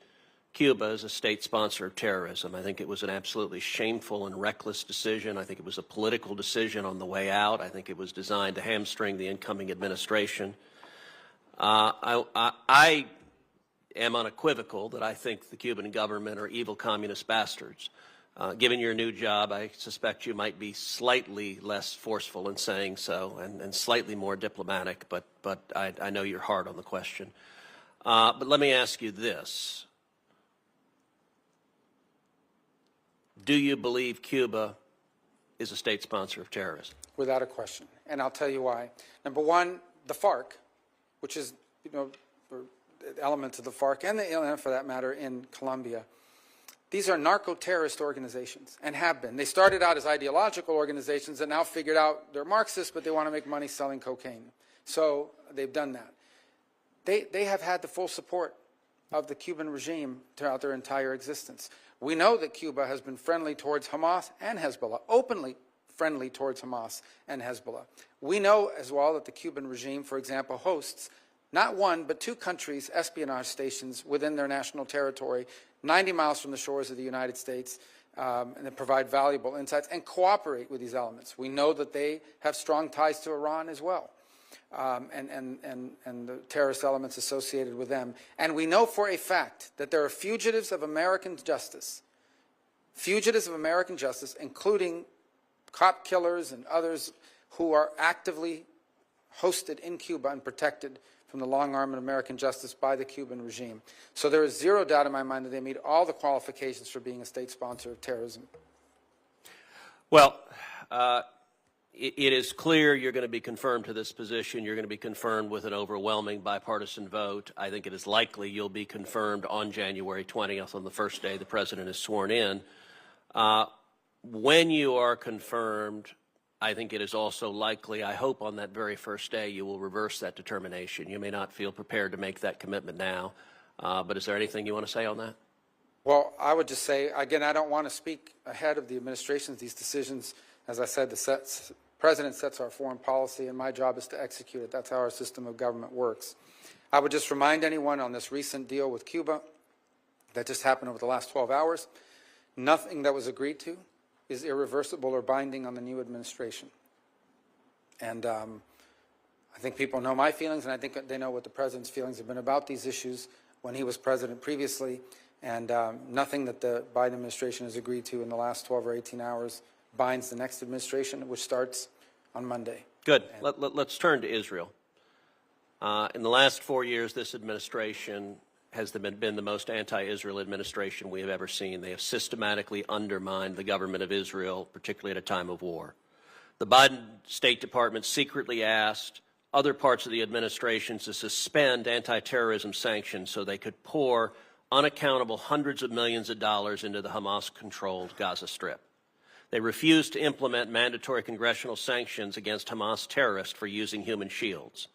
Cuba as a state sponsor of terrorism. I think it was an absolutely shameful and reckless decision. I think it was a political decision on the way out. I think it was designed to hamstring the incoming administration. I am unequivocal that I think the Cuban government are evil communist bastards. Given your new job, I suspect you might be slightly less forceful in saying so and slightly more diplomatic, but I know you're hard on the question. But let me ask you this. Do you believe Cuba is a state sponsor of terrorism?
Without a question. And I'll tell you why. Number one, the FARC, which is, elements of the FARC and the ELN for that matter in Colombia. These are narco-terrorist organizations and have been. They started out as ideological organizations and now figured out they're Marxists, but they want to make money selling cocaine. So they've done that. They have had the full support of the Cuban regime throughout their entire existence. We know that Cuba has been friendly towards Hamas and Hezbollah, openly friendly towards Hamas and Hezbollah. We know as well that the Cuban regime, for example, hosts not one but 2 countries' espionage stations within their national territory, 90 miles from the shores of the United States, and that provide valuable insights and cooperate with these elements. We know that they have strong ties to Iran as well, and the terrorist elements associated with them. And we know for a fact that there are fugitives of American justice, including cop killers and others who are actively hosted in Cuba and protected from the long arm of American justice by the Cuban regime. So there is zero doubt in my mind that they meet all the qualifications for being a state sponsor of terrorism.
Well, it is clear you're going to be confirmed to this position. You're going to be confirmed with an overwhelming bipartisan vote. I think it is likely you'll be confirmed on January 20th, on the first day the president is sworn in. When you are confirmed, I think it is also likely, I hope on that very first day, you will reverse that determination. You may not feel prepared to make that commitment now, but is there anything you want to say on that?
Well, I would just say, again, I don't want to speak ahead of the administration's these decisions. As I said, the president sets our foreign policy, and my job is to execute it. That's how our system of government works. I would just remind anyone on this recent deal with Cuba that just happened over the last 12 hours, nothing that was agreed to is irreversible or binding on the new administration. And I think people know my feelings, and I think they know what the president's feelings have been about these issues when he was president previously. And nothing that the Biden administration has agreed to in the last 12 or 18 hours binds the next administration, which starts on Monday.
Good. Let's turn to Israel. In the last 4 years, this administration has been the most anti-Israel administration we have ever seen. They have systematically undermined the government of Israel, particularly at a time of war. The Biden State Department secretly asked other parts of the administration to suspend anti-terrorism sanctions so they could pour unaccountable hundreds of millions of dollars into the Hamas-controlled Gaza Strip. They refused to implement mandatory congressional sanctions against Hamas terrorists for using human shields.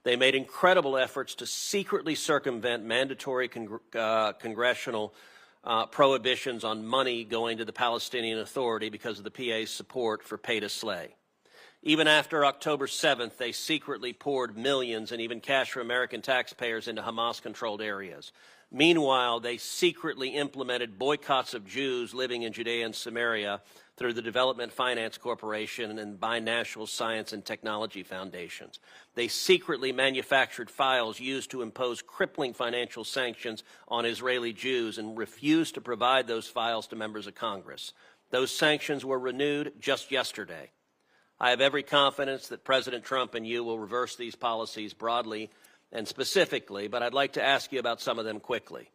They made incredible efforts to secretly circumvent mandatory congressional prohibitions on money going to the Palestinian Authority because of the PA's support for pay to slay. Even after October 7th, they secretly poured millions and even cash from American taxpayers into Hamas-controlled areas. Meanwhile, they secretly implemented boycotts of Jews living in Judea and Samaria through the Development Finance Corporation and binational science and technology foundations. They secretly manufactured files used to impose crippling financial sanctions on Israeli Jews and refused to provide those files to members of Congress. Those sanctions were renewed just yesterday. I have every confidence that President Trump and you will reverse these policies broadly and specifically, but I'd like to ask you about some of them quickly.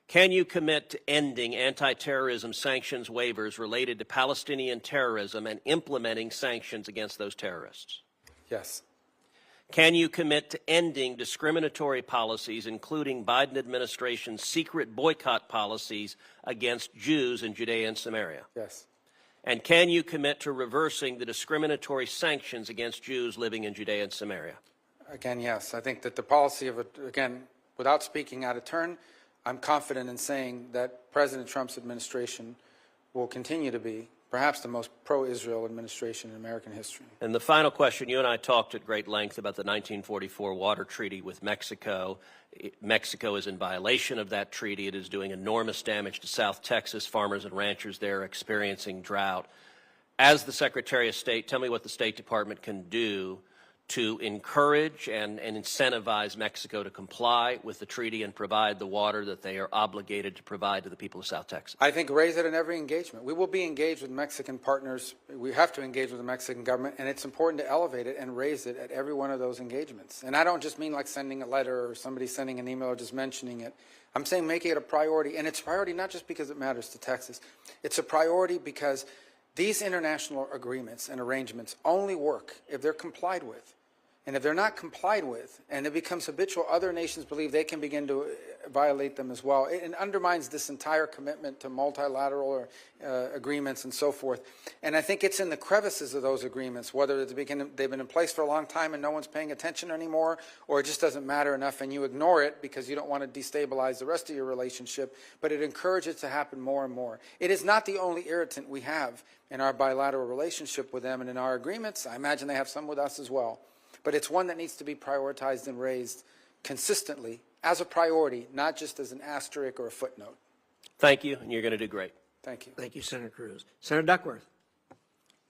Can you commit to ending anti-terrorism sanctions waivers related to Palestinian terrorism and implementing sanctions against those terrorists?
Yes.
Can you commit to ending discriminatory policies, including Biden administration's secret boycott policies against Jews in Judea and Samaria?
Yes.
And can you commit to reversing the discriminatory sanctions against Jews living in Judea and Samaria?
Again, yes. I think that the policy of, again, without speaking out of turn, I'm confident in saying that President Trump's administration will continue to be perhaps the most pro-Israel administration in American history.
And the final question, you and I talked at great length about the 1944 water treaty with Mexico. Mexico is in violation of that treaty. It is doing enormous damage to South Texas. Farmers and ranchers there are experiencing drought. As the Secretary of State, tell me what the State Department can do to encourage and incentivize Mexico to comply with the treaty and provide the water that they are obligated to provide to the people of South Texas.
I think raise it in every engagement. We will be engaged with Mexican partners. We have to engage with the Mexican government, and it's important to elevate it and raise it at every one of those engagements. And I don't just mean like sending a letter or somebody sending an email or just mentioning it. I'm saying making it a priority, and it's a priority not just because it matters to Texas. It's a priority because these international agreements and arrangements only work if they're complied with. And if they're not complied with, and it becomes habitual, other nations believe they can begin to violate them as well. It undermines this entire commitment to multilateral agreements and so forth. And I think it's in the crevices of those agreements, whether they've been in place for a long time and no one's paying attention anymore, or it just doesn't matter enough and you ignore it because you don't want to destabilize the rest of your relationship, but it encourages it to happen more and more. It is not the only irritant we have in our bilateral relationship with them and in our agreements. I imagine they have some with us as well. But it's one that needs to be prioritized and raised consistently as a priority, not just as an asterisk or a footnote.
Thank you, and you're going to do great.
Thank you.
Thank you, Senator Cruz. Senator Duckworth.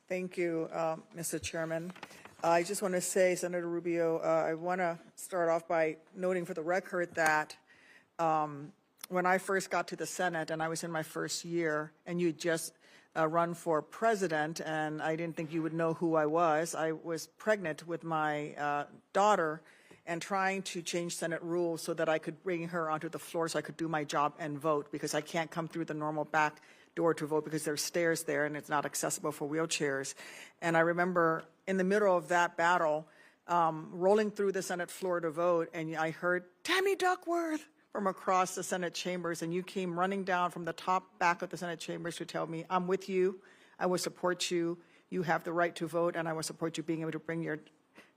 Thank you, Mr. Chairman. I just want to say, Senator Rubio, I want to start off by noting for the record that when I first got to the Senate and I was in my first year and you just run for president, and I didn't think you would know who I was. I was pregnant with my daughter and trying to change Senate rules so that I could bring her onto the floor so I could do my job and vote, because I can't come through the normal back door to vote because there's stairs there and it's not accessible for wheelchairs. And I remember in the middle of that battle, rolling through the Senate floor to vote, and I heard, "Tammy Duckworth," from across the Senate chambers, and you came running down from the top back of the Senate chambers to tell me, "I'm with you, I will support you, you have the right to vote, and I will support you being able to bring your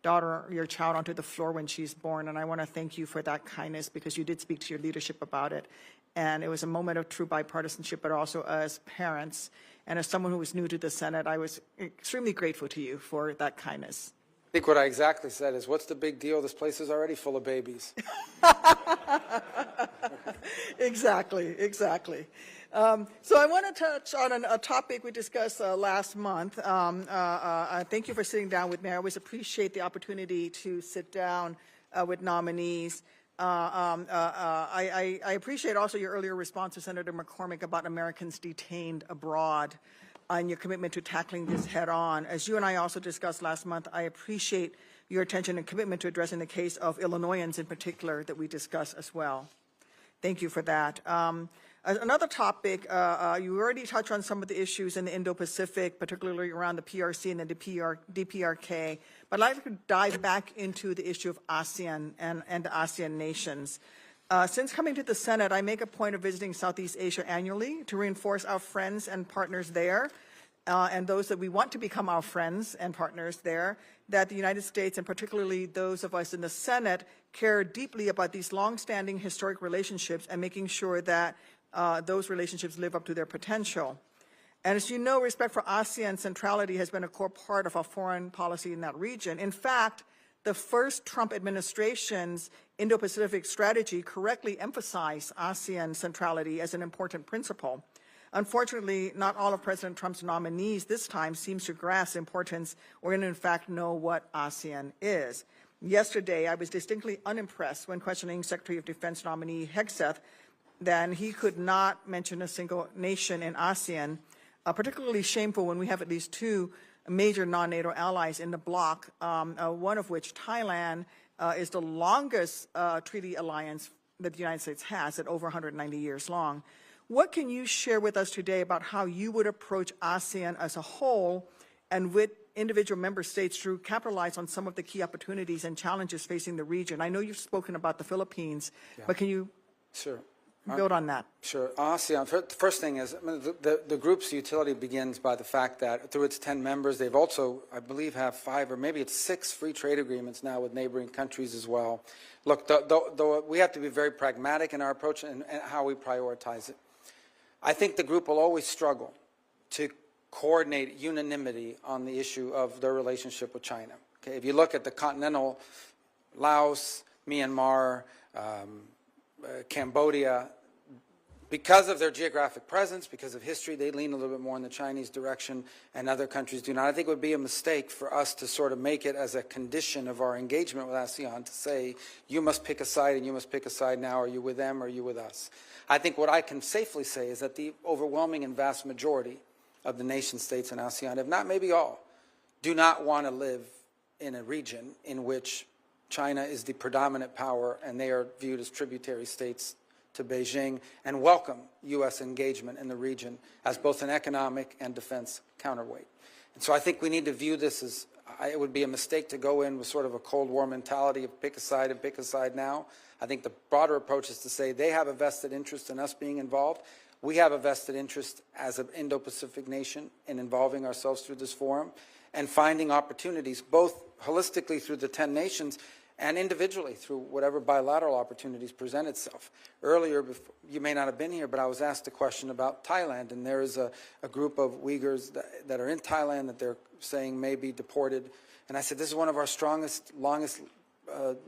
daughter, your child onto the floor when she's born." And I want to thank you for that kindness, because you did speak to your leadership about it. And it was a moment of true bipartisanship, but also as parents and as someone who was new to the Senate, I was extremely grateful to you for that kindness.
I think what I exactly said is, what's the big deal? This place is already full of babies.
Exactly. So I want to touch on a topic we discussed last month. Thank you for sitting down with me. I always appreciate the opportunity to sit down with nominees. I appreciate also your earlier response to Senator McCormick about Americans detained abroad and your commitment to tackling this head on. As you and I also discussed last month, I appreciate your attention and commitment to addressing the case of Illinoisans in particular that we discussed as well. Thank you for that. Another topic, you already touched on some of the issues in the Indo-Pacific, particularly around the PRC and the DPRK, but I'd like to dive back into the issue of ASEAN and the ASEAN nations. Since coming to the Senate, I make a point of visiting Southeast Asia annually to reinforce our friends and partners there and those that we want to become our friends and partners there, that the United States, and particularly those of us in the Senate, care deeply about these longstanding historic relationships and making sure that those relationships live up to their potential. And as you know, respect for ASEAN centrality has been a core part of our foreign policy in that region. In fact, the first Trump administration's Indo-Pacific strategy correctly emphasized ASEAN centrality as an important principle. Unfortunately, not all of President Trump's nominees this time seems to grasp the importance or in fact know what ASEAN is. Yesterday, I was distinctly unimpressed when questioning Secretary of Defense nominee Hegseth that he could not mention a single nation in ASEAN, particularly shameful when we have at least two major non-NATO allies in the bloc, one of which, Thailand, is the longest treaty alliance that the United States has at over 190 years long. What can you share with us today about how you would approach ASEAN as a whole and with individual member states to capitalize on some of the key opportunities and challenges facing the region? I know you've spoken about the Philippines, but can you build on that?
Sure. ASEAN, the first thing is, the group's utility begins by the fact that through its 10 members, they've also, I believe, have 5 or maybe it's 6 free trade agreements now with neighboring countries as well. Look, we have to be very pragmatic in our approach and how we prioritize it. I think the group will always struggle to coordinate unanimity on the issue of their relationship with China. Okay, if you look at the continental, Laos, Myanmar, Cambodia, because of their geographic presence, because of history, they lean a little bit more in the Chinese direction, and other countries do not. I think it would be a mistake for us to sort of make it as a condition of our engagement with ASEAN to say, you must pick a side and you must pick a side now. Are you with them or are you with us? I think what I can safely say is that the overwhelming and vast majority of the nation states in ASEAN, if not maybe all, do not want to live in a region in which China is the predominant power and they are viewed as tributary states to Beijing, and welcome U.S. engagement in the region as both an economic and defense counterweight. And so I think we need to view this as, it would be a mistake to go in with sort of a Cold War mentality of pick a side and pick a side now. I think the broader approach is to say they have a vested interest in us being involved. We have a vested interest as an Indo-Pacific nation in involving ourselves through this forum and finding opportunities, both holistically through the 10 nations and individually through whatever bilateral opportunities present itself. Earlier, you may not have been here, but I was asked a question about Thailand, and there is a group of Uyghurs that are in Thailand that they're saying may be deported. And I said, this is one of our strongest, longest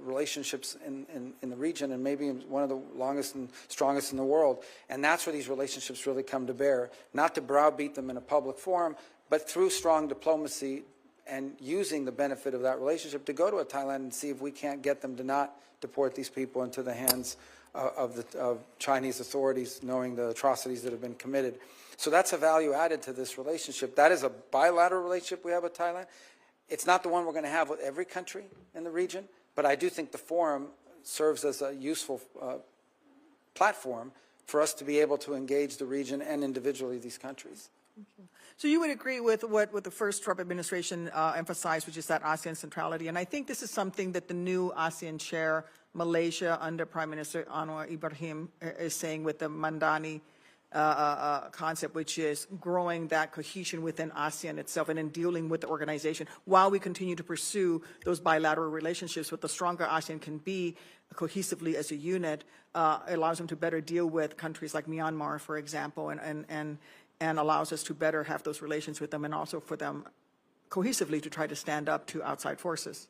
relationships in the region, and maybe one of the longest and strongest in the world. And that's where these relationships really come to bear, not to browbeat them in a public forum, but through strong diplomacy and using the benefit of that relationship to go to Thailand and see if we can't get them to not deport these people into the hands of Chinese authorities, knowing the atrocities that have been committed. So that's a value added to this relationship. That is a bilateral relationship we have with Thailand. It's not the one we're going to have with every country in the region, but I do think the forum serves as a useful platform for us to be able to engage the region and individually these countries.
So you would agree with what the first Trump administration emphasized, which is that ASEAN centrality. And I think this is something that the new ASEAN chair, Malaysia, under Prime Minister Anwar Ibrahim, is saying with the Mandani concept, which is growing that cohesion within ASEAN itself and in dealing with the organization while we continue to pursue those bilateral relationships. What the stronger ASEAN can be cohesively as a unit allows them to better deal with countries like Myanmar, for example, and allows us to better have those relations with them and also for them cohesively to try to stand up to outside forces.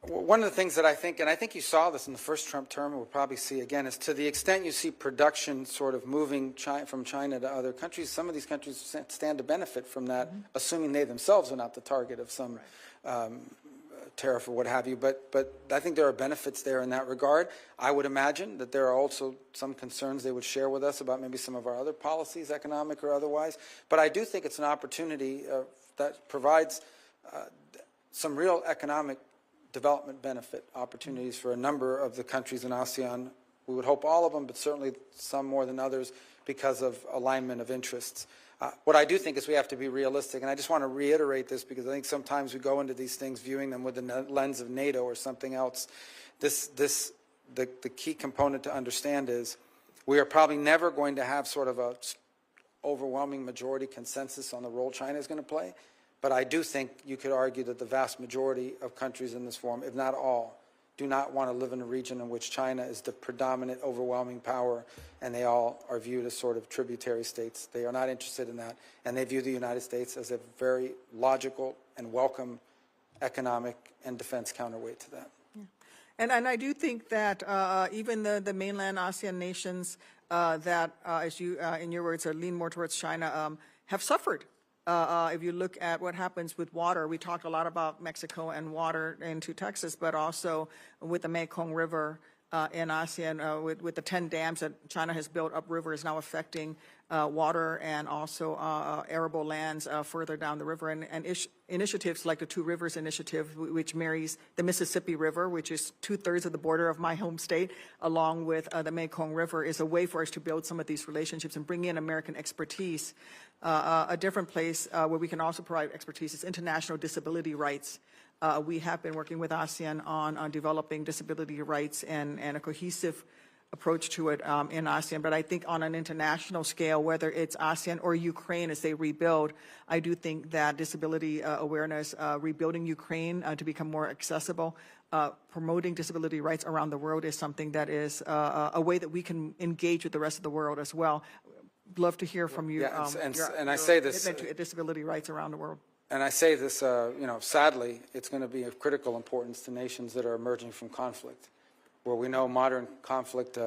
One of the things that I think, and I think you saw this in the first Trump term, and we'll probably see again, is to the extent you see production sort of moving from China to other countries, some of these countries stand to benefit from that, assuming they themselves are not the target of some tariff or what have you. But I think there are benefits there in that regard. I would imagine that there are also some concerns they would share with us about maybe some of our other policies, economic or otherwise. But I do think it's an opportunity that provides some real economic development benefit opportunities for a number of the countries in ASEAN. We would hope all of them, but certainly some more than others because of alignment of interests. What I do think is we have to be realistic, and I just want to reiterate this because I think sometimes we go into these things viewing them with the lens of NATO or something else. The key component to understand is we are probably never going to have sort of a overwhelming majority consensus on the role China is going to play. But I do think you could argue that the vast majority of countries in this forum, if not all, do not want to live in a region in which China is the predominant, overwhelming power, and they all are viewed as sort of tributary states. They are not interested in that, and they view the United States as a very logical and welcome economic and defense counterweight to that.
And I do think that even the mainland ASEAN nations that, as you, in your words, are lean more towards China, have suffered. If you look at what happens with water, we talked a lot about Mexico and water into Texas, but also with the Mekong River in ASEAN, with the 10 dams that China has built upriver is now affecting water and also arable lands further down the river. And initiatives like the Two Rivers Initiative, which marries the Mississippi River, which is 2/3 of the border of my home state, along with the Mekong River, is a way for us to build some of these relationships and bring in American expertise. A different place where we can also provide expertise is international disability rights. We have been working with ASEAN on developing disability rights and a cohesive approach to it in ASEAN. But I think on an international scale, whether it's ASEAN or Ukraine as they rebuild, I do think that disability awareness, rebuilding Ukraine to become more accessible, promoting disability rights around the world is something that is a way that we can engage with the rest of the world as well. Love to hear from you.
Yeah, and I
your
say this,
commitment to disability rights around the world.
and I say this, sadly, it's going to be of critical importance to nations that are emerging from conflict, where we know modern conflict,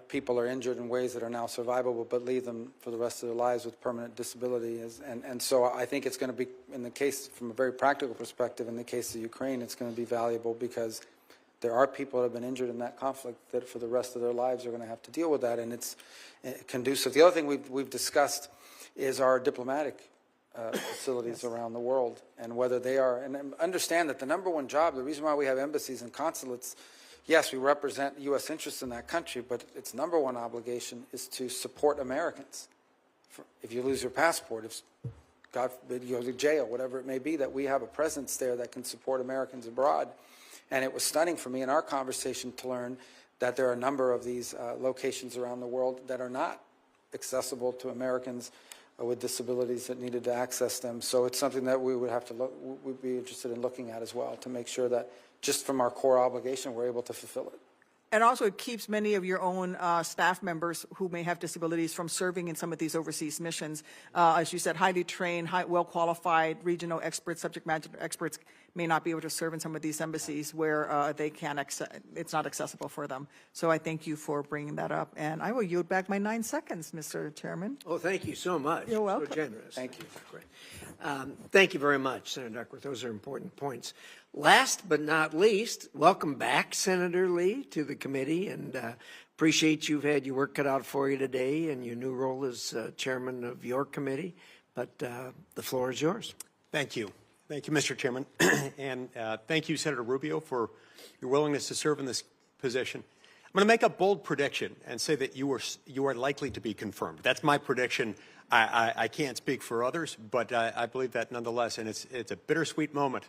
people are injured in ways that are now survivable, but leave them for the rest of their lives with permanent disability. And so I think it's going to be, in the case, from a very practical perspective, in the case of Ukraine, it's going to be valuable because there are people that have been injured in that conflict that for the rest of their lives are going to have to deal with that, and it's conducive. The other thing we've discussed is our diplomatic facilities around the world and whether they are, and understand that the number one job, the reason why we have embassies and consulates, yes, we represent U.S. interests in that country, but its number one obligation is to support Americans. If you lose your passport, if God forbid you go to jail, whatever it may be, that we have a presence there that can support Americans abroad. And it was stunning for me in our conversation to learn that there are a number of these locations around the world that are not accessible to Americans with disabilities that needed to access them. So it's something that we would have to look, we'd be interested in looking at as well to make sure that just from our core obligation, we're able to fulfill it.
And also it keeps many of your own staff members who may have disabilities from serving in some of these overseas missions. As you said, highly trained, well-qualified regional experts, subject matter experts may not be able to serve in some of these embassies where they can't it's not accessible for them. So I thank you for bringing that up. And I will yield back my 9 seconds, Mr. Chairman.
Oh, thank you so much.
You're welcome.
So generous.
Thank you.
Great. Thank you very much, Senator Duckworth. Those are important points. Last but not least, welcome back, Senator Lee, to the committee, and appreciate you've had your work cut out for you today and your new role as chairman of your committee. But the floor is yours.
Thank you. Thank you, Mr. Chairman. And thank you, Senator Rubio, for your willingness to serve in this position. I'm going to make a bold prediction and say that you are likely to be confirmed. That's my prediction. I can't speak for others, but I believe that nonetheless, and it's a bittersweet moment.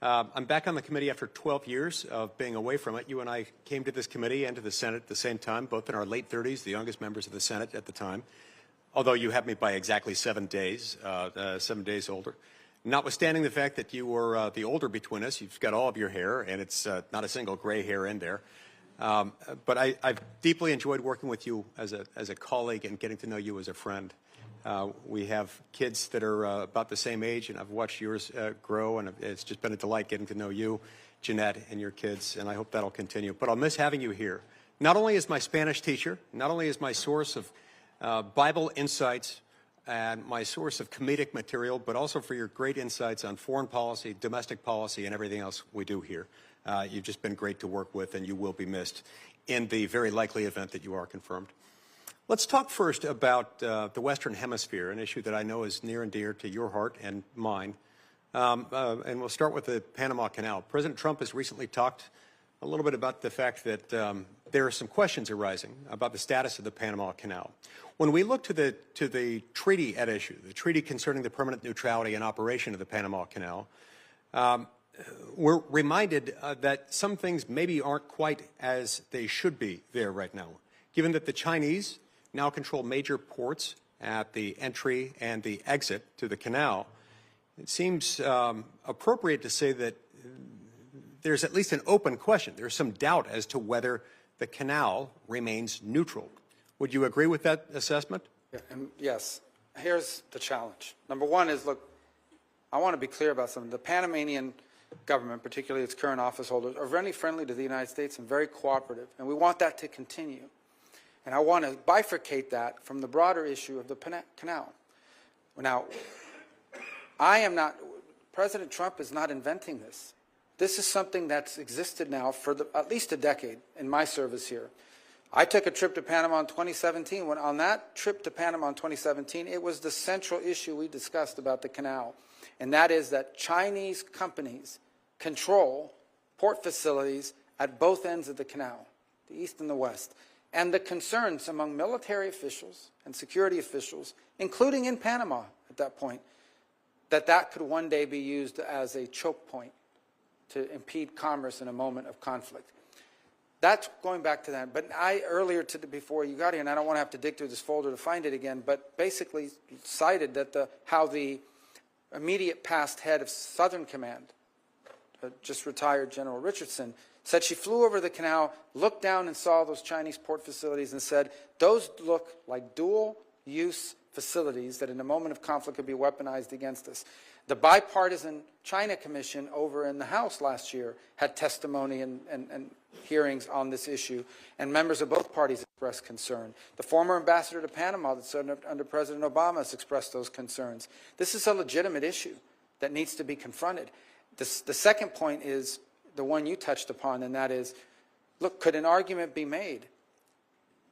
I'm back on the committee after 12 years of being away from it. You and I came to this committee and to the Senate at the same time, both in our late 30s, the youngest members of the Senate at the time, although you had me by exactly 7 days, 7 days older. Notwithstanding the fact that you were the older between us, you've got all of your hair, and it's not a single gray hair in there. But I've deeply enjoyed working with you as a colleague and getting to know you as a friend. We have kids that are about the same age, and I've watched yours grow, and it's just been a delight getting to know you, Jeanette, and your kids, and I hope that'll continue. But I'll miss having you here, not only as my Spanish teacher, not only as my source of Bible insights and my source of comedic material, but also for your great insights on foreign policy, domestic policy, and everything else we do here. You've just been great to work with, and you will be missed in the very likely event that you are confirmed. Let's talk first about the Western Hemisphere, an issue that I know is near and dear to your heart and mine. And we'll start with the Panama Canal. President Trump has recently talked a little bit about the fact that there are some questions arising about the status of the Panama Canal. When we look to the treaty at issue, the treaty concerning the permanent neutrality and operation of the Panama Canal, we're reminded that some things maybe aren't quite as they should be there right now, given that the Chinese now control major ports at the entry and the exit to the canal, it seems appropriate to say that there's at least an open question. There's some doubt as to whether the canal remains neutral. Would you agree with that assessment?
Yes. Here's the challenge. Number one is, look, I want to be clear about something. The Panamanian government, particularly its current office holders, are very friendly to the United States and very cooperative, and we want that to continue. And I want to bifurcate that from the broader issue of the canal. Now, President Trump is not inventing this. This is something that's existed now for at least a decade in my service here. I took a trip to Panama in 2017. When on that trip to Panama in 2017, it was the central issue we discussed about the canal, and that is that Chinese companies control port facilities at both ends of the canal, the east and the west. And the concerns among military officials and security officials, including in Panama at that point, that could one day be used as a choke point to impede commerce in a moment of conflict. That's going back to that. But before you got here, and I don't want to have to dig through this folder to find it again, but basically cited that how the immediate past head of Southern Command, just retired General Richardson, said she flew over the canal, looked down and saw those Chinese port facilities and said, those look like dual-use facilities that in a moment of conflict could be weaponized against us. The bipartisan China Commission over in the House last year had testimony and hearings on this issue, and members of both parties expressed concern. The former ambassador to Panama that served under President Obama has expressed those concerns. This is a legitimate issue that needs to be confronted. The second point is the one you touched upon, and that is, look, could an argument be made?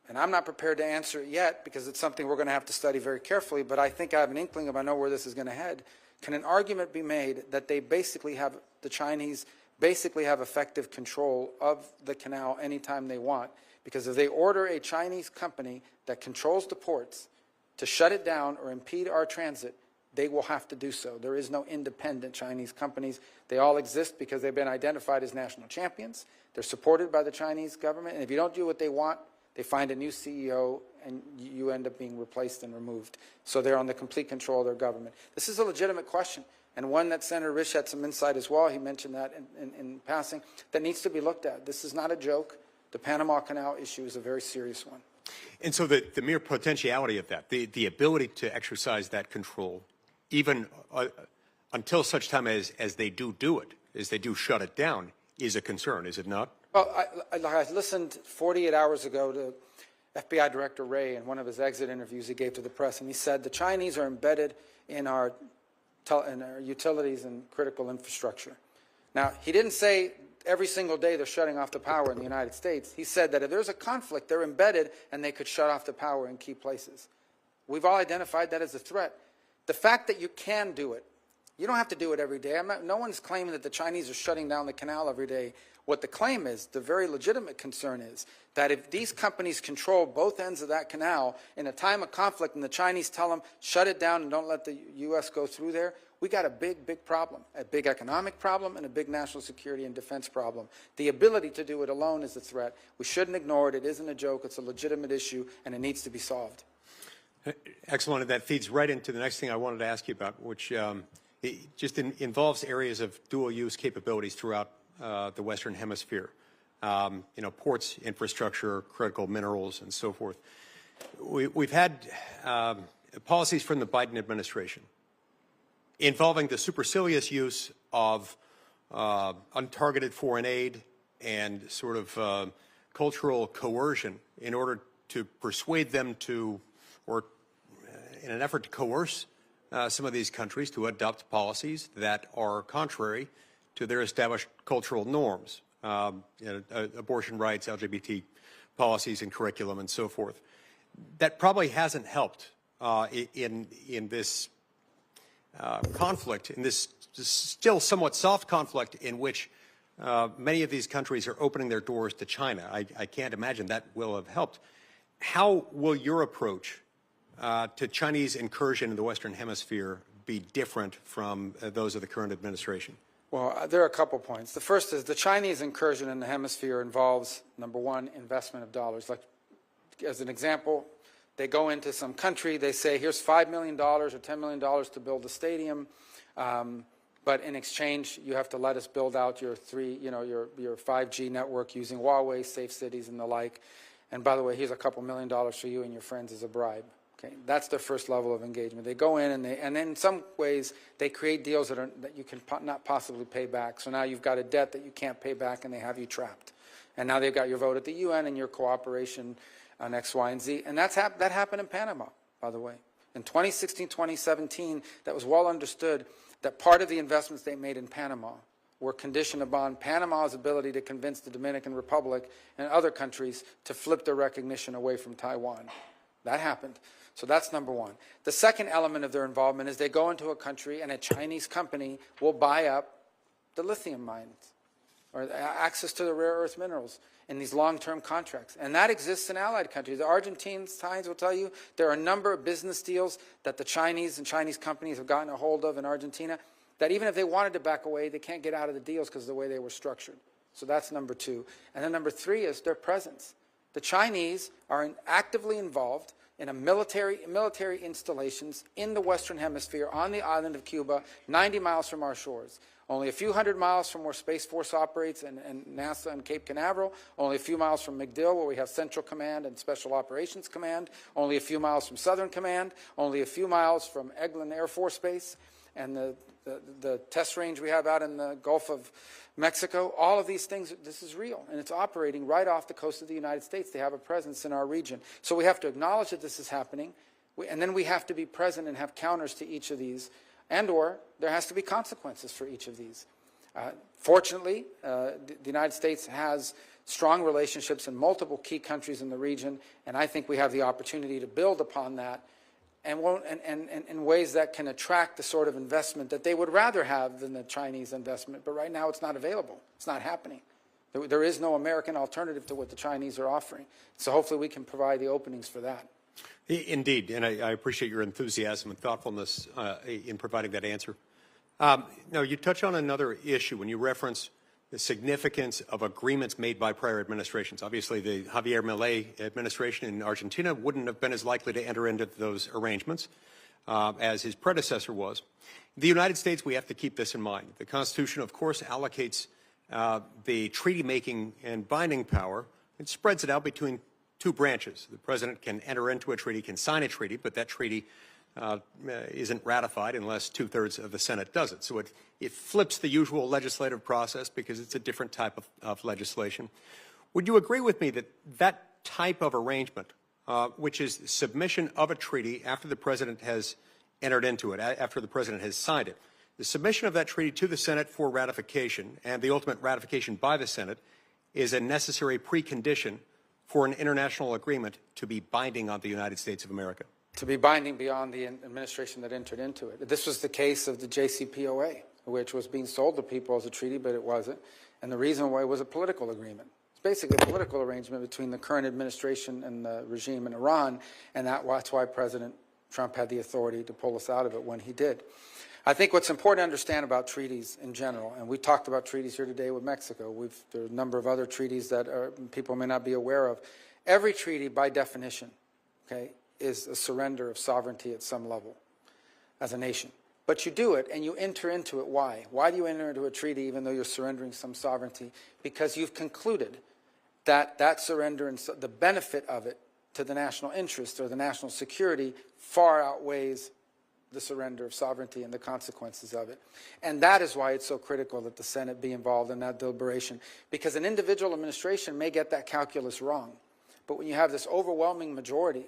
And I'm not prepared to answer it yet because it's something we're going to have to study very carefully, but I think I have an inkling I know where this is going to head. Can an argument be made that the Chinese basically have effective control of the canal anytime they want? Because if they order a Chinese company that controls the ports to shut it down or impede our transit, they will have to do so. There is no independent Chinese companies. They all exist because they've been identified as national champions. They're supported by the Chinese government, and if you don't do what they want, they find a new CEO and you end up being replaced and removed. So they're on the complete control of their government. This is a legitimate question, and one that Senator Risch had some insight as well. He mentioned that in passing, that needs to be looked at. This is not a joke. The Panama Canal issue is a very serious one.
And so the mere potentiality of that, the ability to exercise that control, even until such time as they do it, as they do shut it down, is a concern, is it not?
Well, I listened 48 hours ago to FBI Director Wray in one of his exit interviews he gave to the press, and he said the Chinese are embedded in our utilities and critical infrastructure. Now, he didn't say every single day they're shutting off the power in the United States. He said that if there's a conflict, they're embedded and they could shut off the power in key places. We've all identified that as a threat. The fact that you can do it, you don't have to do it every day. No one's claiming that the Chinese are shutting down the canal every day. What the claim is, the very legitimate concern is, that if these companies control both ends of that canal in a time of conflict and the Chinese tell them, shut it down and don't let the U.S. go through there, we got a big, big problem, a big economic problem and a big national security and defense problem. The ability to do it alone is a threat. We shouldn't ignore it. It isn't a joke. It's a legitimate issue, and it needs to be solved.
Excellent. And that feeds right into the next thing I wanted to ask you about, which involves areas of dual-use capabilities throughout the Western Hemisphere. Ports, infrastructure, critical minerals, and so forth. We've had policies from the Biden administration involving the supercilious use of untargeted foreign aid and sort of cultural coercion in order to persuade them to, or in an effort to coerce some of these countries to adopt policies that are contrary to their established cultural norms, abortion rights, LGBT policies and curriculum, and so forth. That probably hasn't helped in this conflict, in this still somewhat soft conflict in which many of these countries are opening their doors to China. I can't imagine that will have helped. How will your approach to Chinese incursion in the Western Hemisphere be different from those of the current administration?
Well, there are a couple points. The first is the Chinese incursion in the hemisphere involves, number one, investment of dollars. Like, as an example, They go into some country, they say, here's $5 million or $10 million to build a stadium, but in exchange, you have to let us build out your 5G network using Huawei, safe cities, and the like. And by the way, here's a couple $1 million for you and your friends as a bribe. Okay, that's their first level of engagement. They go in and then in some ways they create deals that you can not possibly pay back. So now you've got a debt that you can't pay back, and they have you trapped. And now they've got your vote at the UN and your cooperation on X, Y, and Z. And that happened in Panama, by the way. In 2016, 2017, that was well understood that part of the investments they made in Panama were conditioned upon Panama's ability to convince the Dominican Republic and other countries to flip their recognition away from Taiwan. That happened. So that's number one. The second element of their involvement is they go into a country and a Chinese company will buy up the lithium mines or access to the rare earth minerals in these long-term contracts. And that exists in allied countries. The Argentines will tell you there are a number of business deals that the Chinese and Chinese companies have gotten a hold of in Argentina that even if they wanted to back away, they can't get out of the deals because of the way they were structured. So that's number two. And then number three is their presence. The Chinese are actively involved in military installations in the Western Hemisphere on the island of Cuba, 90 miles from our shores. Only a few hundred miles from where Space Force operates and NASA and Cape Canaveral. Only a few miles from MacDill, where we have Central Command and Special Operations Command. Only a few miles from Southern Command. Only a few miles from Eglin Air Force Base and the test range we have out in the Gulf of Mexico. All of these things, this is real, and it's operating right off the coast of the United States. They have a presence in our region. So we have to acknowledge that this is happening, and then we have to be present and have counters to each of these, and/or there has to be consequences for each of these. Fortunately, the United States has strong relationships in multiple key countries in the region, and I think we have the opportunity to build upon that and in ways that can attract the sort of investment that they would rather have than the Chinese investment. But right now it's not available. It's not happening. There is no American alternative to what the Chinese are offering. So hopefully we can provide the openings for that.
Indeed, and I appreciate your enthusiasm and thoughtfulness in providing that answer. Now, you touch on another issue when you reference the significance of agreements made by prior administrations. Obviously, the Javier Milei administration in Argentina wouldn't have been as likely to enter into those arrangements as his predecessor was. In the United States, we have to keep this in mind. The Constitution, of course, allocates the treaty-making and binding power and spreads it out between two branches. The president can enter into a treaty, can sign a treaty, but that treaty isn't ratified unless two-thirds of the Senate does it. So it flips the usual legislative process because it's a different type of legislation. Would you agree with me that that type of arrangement, which is submission of a treaty after the president has entered into it, after the president has signed it, the submission of that treaty to the Senate for ratification and the ultimate ratification by the Senate is a necessary precondition for an international agreement to be binding on the United States of America?
To be binding beyond the administration that entered into it. This was the case of the JCPOA, which was being sold to people as a treaty, but it wasn't. And the reason why it was a political agreement. It's basically a political arrangement between the current administration and the regime in Iran, and that's why President Trump had the authority to pull us out of it when he did. I think what's important to understand about treaties in general, and we talked about treaties here today with Mexico. There are a number of other treaties that people may not be aware of. Every treaty, by definition, okay, is a surrender of sovereignty at some level as a nation. But you do it and you enter into it. Why? Why do you enter into a treaty even though you're surrendering some sovereignty? Because you've concluded that that surrender and the benefit of it to the national interest or the national security far outweighs the surrender of sovereignty and the consequences of it. And that is why it's so critical that the Senate be involved in that deliberation. Because an individual administration may get that calculus wrong. But when you have this overwhelming majority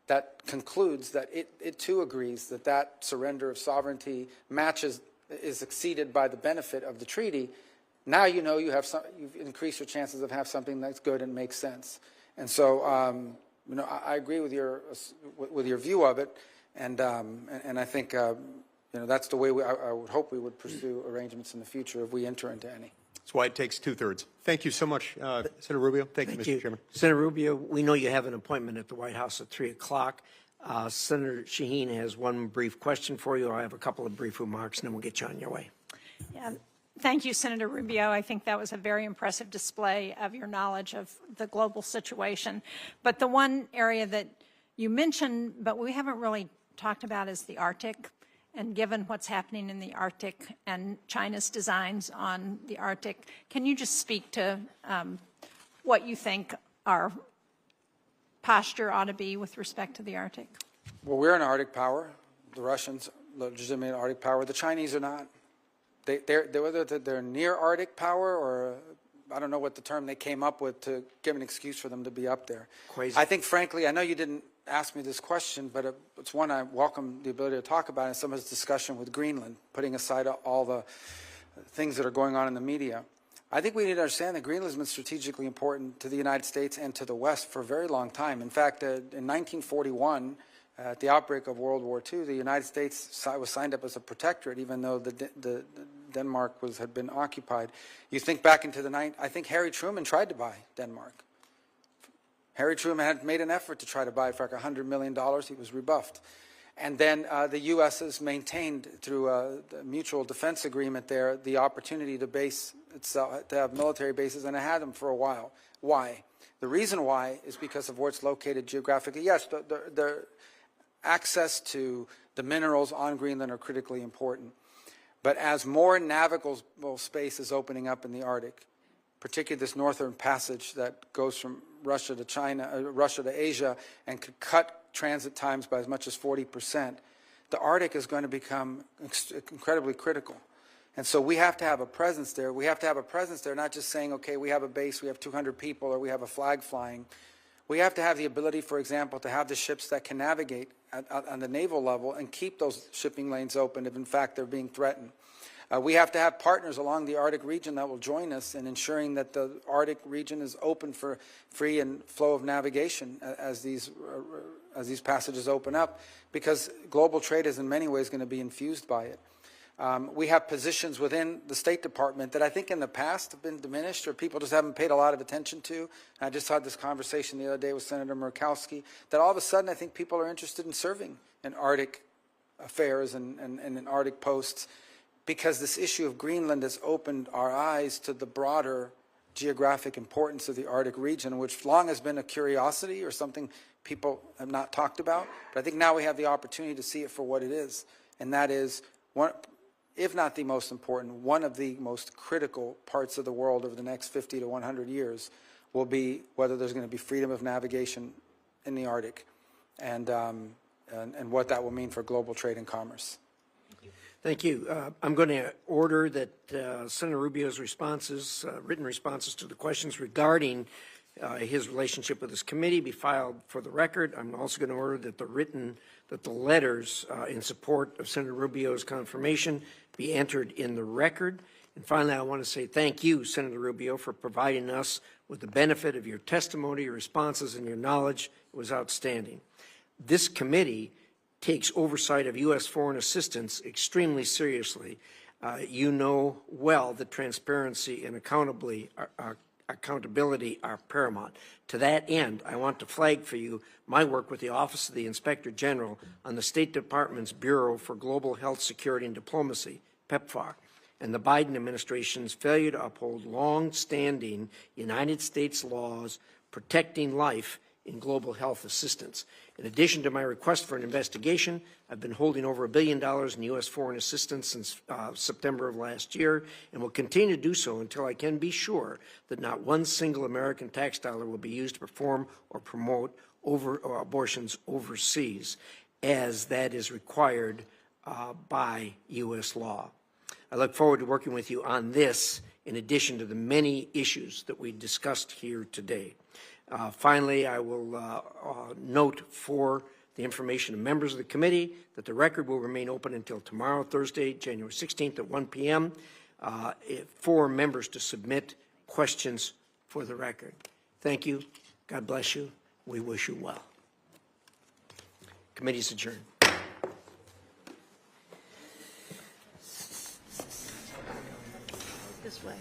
that concludes that it too agrees that that surrender of sovereignty is exceeded by the benefit of the treaty, now you know you've increased your chances of having something that's good and makes sense. And so, I agree with your view of it, and I think that's the way I would hope we would pursue arrangements in the future if we enter into any.
That's why it takes two-thirds. Thank you so much, Senator Rubio. Thank you, Mr. Chairman.
Senator Rubio, we know you have an appointment at the White House at 3 o'clock. Senator Shaheen has one brief question for you. I have a couple of brief remarks, and then we'll get you on your way.
Yeah. Thank you, Senator Rubio. I think that was a very impressive display of your knowledge of the global situation. But the one area that you mentioned, but we haven't really talked about, is the Arctic. And given what's happening in the Arctic and China's designs on the Arctic, can you just speak to what you think our posture ought to be with respect to the Arctic?
Well, we're an Arctic power. The Russians, legitimate Arctic power. The Chinese are not. Whether they're near Arctic power or I don't know what the term they came up with to give an excuse for them to be up there.
Crazy.
I think, frankly, I know you didn't ask me this question, but it's one I welcome the ability to talk about in some of this discussion with Greenland, putting aside all the things that are going on in the media. I think we need to understand that Greenland has been strategically important to the United States and to the West for a very long time. In fact, in 1941, at the outbreak of World War II, the United States was signed up as a protectorate, even though the Denmark had been occupied. You think back into the night, I think Harry Truman tried to buy Denmark. Harry Truman had made an effort to try to buy it for like $100 million. He was rebuffed. And then the U.S. has maintained through a mutual defense agreement there the opportunity to base itself, to have military bases, and it had them for a while. Why? The reason why is because of where it's located geographically. Yes, the access to the minerals on Greenland are critically important. But as more navigable space is opening up in the Arctic, particularly this northern passage that goes from Russia to China, Russia to Asia, and could cut transit times by as much as 40%, the Arctic is going to become incredibly critical. And so we have to have a presence there. We have to have a presence there, not just saying, okay, we have a base, we have 200 people, or we have a flag flying. We have to have the ability, for example, to have the ships that can navigate on the naval level and keep those shipping lanes open if, in fact, they're being threatened. We have to have partners along the Arctic region that will join us in ensuring that the Arctic region is open for free and flow of navigation as these passages open up, because global trade is in many ways going to be infused by it. We have positions within the State Department that I think in the past have been diminished or people just haven't paid a lot of attention to. And I just had this conversation the other day with Senator Murkowski that all of a sudden I think people are interested in serving in Arctic affairs and in Arctic posts, because this issue of Greenland has opened our eyes to the broader geographic importance of the Arctic region, which long has been a curiosity or something people have not talked about. But I think now we have the opportunity to see it for what it is, and that is one, if not the most important, one of the most critical parts of the world over the next 50 to 100 years will be whether there's going to be freedom of navigation in the Arctic and what that will mean for global trade and commerce.
Thank you. I'm going to order that Senator Rubio's responses, written responses to the questions regarding his relationship with this committee be filed for the record. I'm also going to order that the letters in support of Senator Rubio's confirmation be entered in the record. And finally, I want to say thank you, Senator Rubio, for providing us with the benefit of your testimony, your responses, and your knowledge. It was outstanding. This committee takes oversight of U.S. foreign assistance extremely seriously. You know well that transparency and accountability are paramount. To that end, I want to flag for you my work with the Office of the Inspector General on the State Department's Bureau for Global Health, Security, and Diplomacy, PEPFAR, and the Biden administration's failure to uphold long-standing United States laws protecting life in global health assistance. In addition to my request for an investigation, I've been holding over $1 billion in U.S. foreign assistance since September of last year, and will continue to do so until I can be sure that not one single American tax dollar will be used to perform or promote abortions overseas, as that is required by U.S. law. I look forward to working with you on this, in addition to the many issues that we discussed here today. Finally, I will note for the information of members of the committee that the record will remain open until tomorrow, Thursday, January 16th at 1 p.m. For members to submit questions for the record. Thank you. God bless you. We wish you well. Committee is adjourned.
This way.